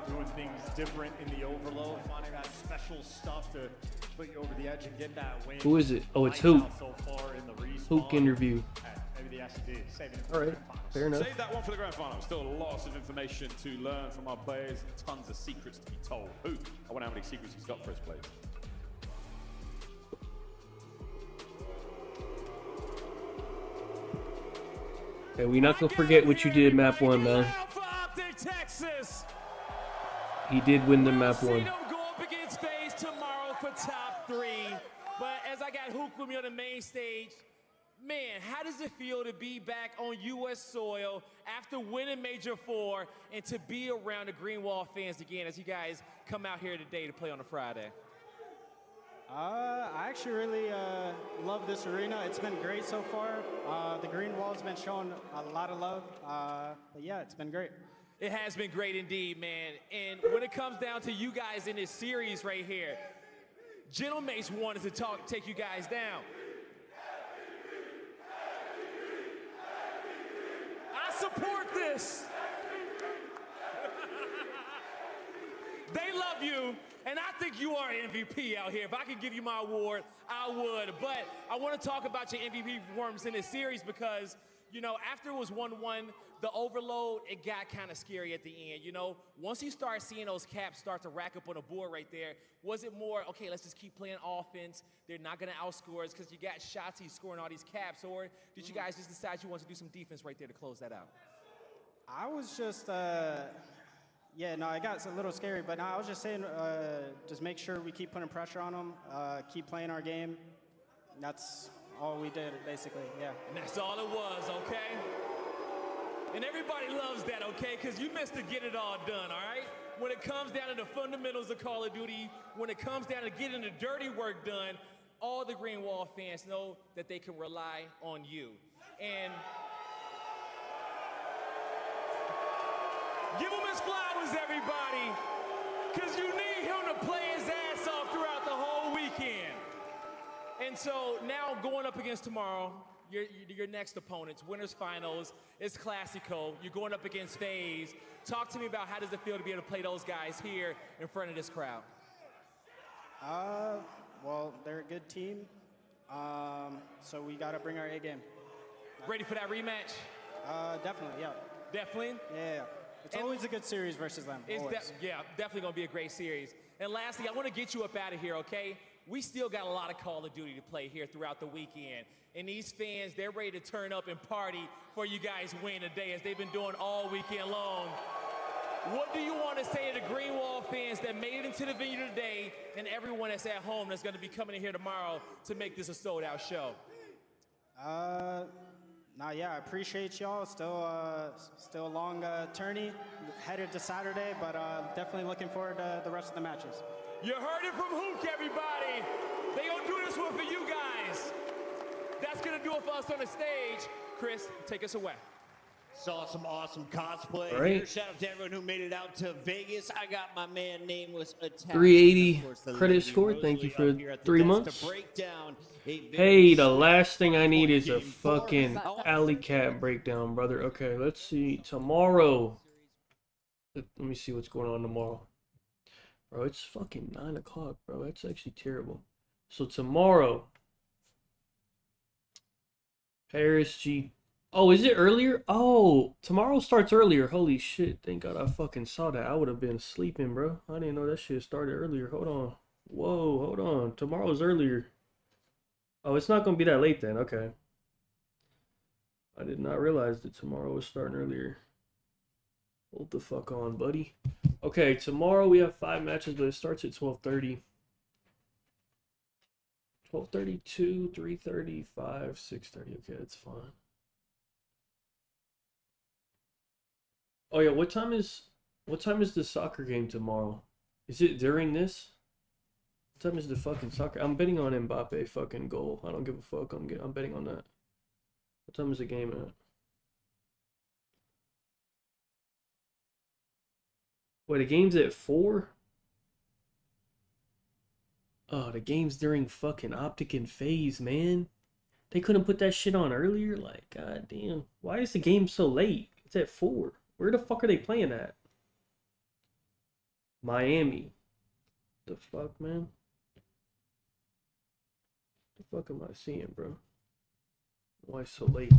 Doing things different in the overload, finding that special stuff to put you over the edge and get that win. Who is it? Oh, it's Lights Hook. out so far in the respawn. Hook interview. Maybe the SD. Saving it for All the right, grand finals. fair enough. Save that one for the grand final. Still lots of information to learn from our players. Tons of secrets to be told. Who? I wonder how many secrets he's got for his players. Hey, we not gonna forget what you did map 1, man. Texas. He did win the map 1. Go up against FaZe tomorrow for top 3. But as I got Hook with me on the main stage, man, how does it feel to be back on U.S. soil after winning Major 4 and to be around the Greenwall fans again as you guys come out here today to play on a Friday? I actually really love this arena. It's been great so far. The green wall's been showing a lot of love. But yeah, it's been great. It has been great indeed, man. And when it comes down to you guys in this series right here, Gentlemates wanted to take you guys down. support this. They love love you, and I think you are an MVP out here. If I could give you my award, I would. But I want to talk about your MVP performance in this series because, you know, after it was 1-1, the overload, it got kind of scary at the end. You know, once you start seeing those caps start to rack up on the board right there, was it more, okay, let's just keep playing offense. They're not going to outscore us because you got shots, he's scoring all these caps. Or did you guys just decide you want to do some defense right there to close that out? I was just, yeah, no, it got a little scary, but no, I was just saying, just make sure we keep putting pressure on them, keep playing our game. That's all we did, basically, yeah. And that's all it was, okay? And everybody loves that, okay? Because you missed to get it all done, all right? When it comes down to the fundamentals of Call of Duty, when it comes down to getting the dirty work done, all the Green Wall fans know that they can rely on you. And give him his flowers, everybody, because you need him to play his ass off throughout the whole weekend. And so now going up against tomorrow, your next opponents, winners finals, it's Classico. You're going up against FaZe. Talk to me about how does it feel to be able to play those guys here in front of this crowd? Well, they're a good team, so we got to bring our A game. Ready for that rematch? Definitely, yeah. Definitely? Yeah. It's always a good series versus them. Yeah, definitely going to be a great series. And lastly, I want to get you up out of here, okay? We still got a lot of Call of Duty to play here throughout the weekend. And these fans, they're ready to turn up and party for you guys win today, as they've been doing all weekend long. What do you want to say to the Green Wall fans that made it into the venue today and everyone that's at home that's going to be coming in here tomorrow to make this a sold-out show? Yeah, I appreciate y'all. Still a long tourney headed to Saturday, but definitely looking forward to the rest of the matches. You heard it from Hook, everybody. They gonna do this one for you guys. That's gonna do it for us on the stage. Chris, take us away. Saw some awesome cosplay. Right. Here. Shout out to everyone who made it out to Vegas. I got my man Nameless attached. 380 credit score. Thank you for 3 months. Hey, the last thing I need is a fucking alley cat breakdown, brother. Okay, let's see. Tomorrow. Let me see what's going on tomorrow. Bro, it's fucking 9 o'clock, bro. That's actually terrible. So tomorrow. Paris G. Oh, is it earlier? Oh, tomorrow starts earlier. Holy shit. Thank God I fucking saw that. I would have been sleeping, bro. I didn't know that shit started earlier. Hold on. Whoa, hold on. Tomorrow's earlier. Oh, it's not going to be that late then. Okay. I did not realize that tomorrow was starting earlier. Hold the fuck on, buddy. Okay, tomorrow we have 5 matches, but it starts at 12:30. 12:32, 3:30, 5, 6:30. Okay, that's fine. Oh yeah, what time is the soccer game tomorrow? Is it during this? What time is the fucking soccer? I'm betting on Mbappe fucking goal. I don't give a fuck. I'm betting on that. What time is the game at? Wait, the game's at 4? Oh, the game's during fucking Optic and FaZe, man. They couldn't put that shit on earlier? Like, goddamn. Why is the game so late? It's at 4. Where the fuck are they playing at? Miami. The fuck, man? The fuck am I seeing, bro? Why so late?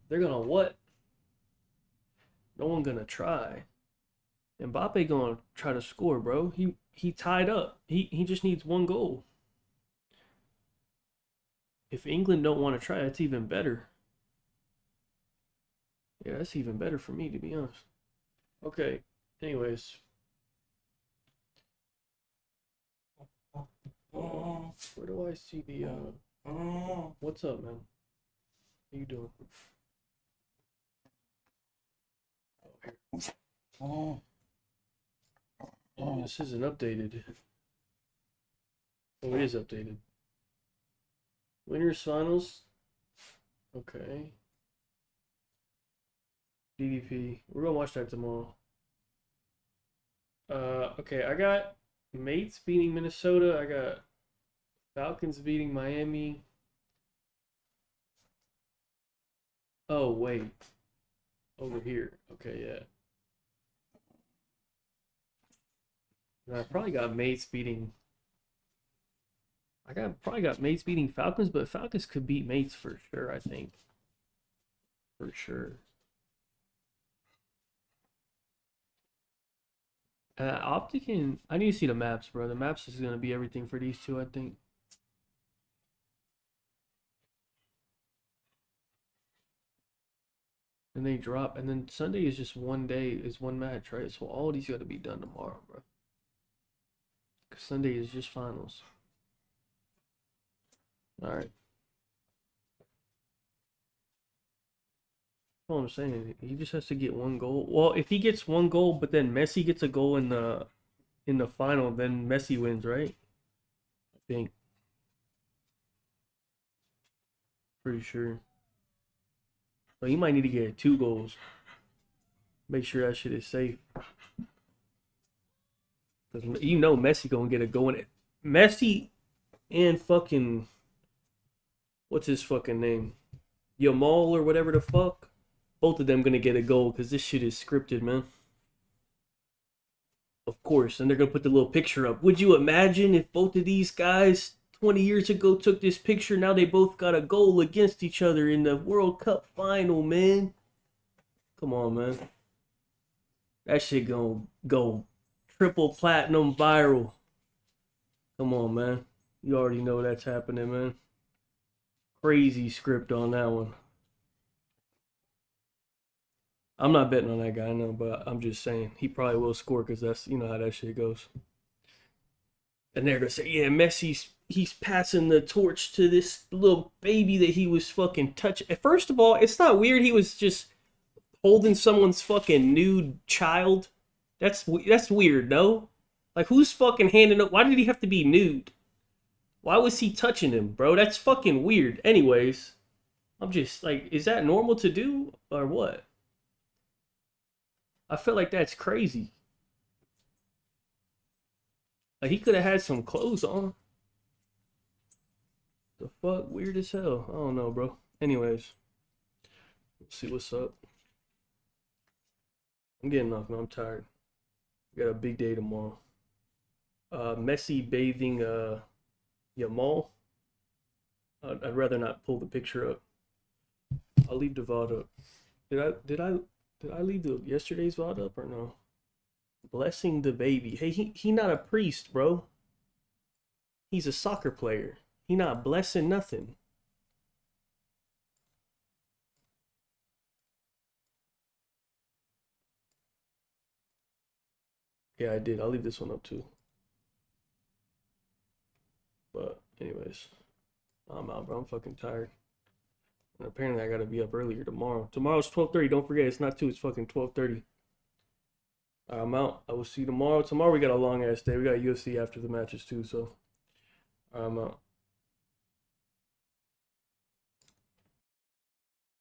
They're gonna what? No one gonna try. Mbappe gonna try to score, bro. He tied up. He just needs 1 goal. If England don't want to try, that's even better. Yeah, that's even better for me, to be honest. Okay. Anyways. Where do I see the what's up, man? How you doing? Oh, this isn't updated. Oh, it is updated. Winners finals. Okay. DDP. We're gonna watch that tomorrow. Okay, I got Mates beating Minnesota. I got Falcons beating Miami. Oh, wait. Over here. Okay, yeah. And I probably got mates beating. Probably got mates beating Falcons, but Falcons could beat mates for sure. I think. For sure. Optic I need to see the maps, bro. The maps is gonna be everything for these two, I think. And they drop, and then Sunday is just one day, is one match, right? So all these got to be done tomorrow, bro. Because Sunday is just finals. All right. That's all I'm saying. He just has to get one goal. Well, if he gets one goal, but then Messi gets a goal in the final, then Messi wins, right? I think. Pretty sure. But he might need to get 2 goals. Make sure that shit is safe. Because you know Messi gonna get a goal in it. Messi and fucking... What's his fucking name? Yamal or whatever the fuck. Both of them gonna get a goal because this shit is scripted, man. Of course. And they're gonna put the little picture up. Would you imagine if both of these guys 20 years ago took this picture? Now they both got a goal against each other in the World Cup final, man. Come on, man. That shit gonna go triple platinum viral. Come on, man. You already know that's happening, man. Crazy script on that one. I'm not betting on that guy, I know, but I'm just saying he probably will score because that's, you know how that shit goes. And they're gonna say, yeah, Messi's he's passing the torch to this little baby that he was fucking touching. First of all, it's not weird he was just holding someone's fucking nude child. That's weird, no? Like, who's fucking handing up? Why did he have to be nude? Why was he touching him, bro? That's fucking weird. Anyways, I'm just like, is that normal to do or what? I feel like that's crazy. Like, he could have had some clothes on. The fuck? Weird as hell. I don't know, bro. Anyways, let's see what's up. I'm getting off, man. I'm tired. We got a big day tomorrow. Messi bathing Yamal. I'd rather not pull the picture up. I'll leave the VOD up. Did I leave yesterday's VOD up or no? Blessing the baby. Hey, he not a priest, bro. He's a soccer player. He not blessing nothing. Yeah, I did. I'll leave this one up too. But anyways, I'm out, bro. I'm fucking tired. And apparently I gotta be up earlier tomorrow. Tomorrow's 12:30. Don't forget, it's not 2. It's fucking 12:30. I'm out. I will see you tomorrow. Tomorrow we got a long ass day. We got UFC after the matches too, so I'm out.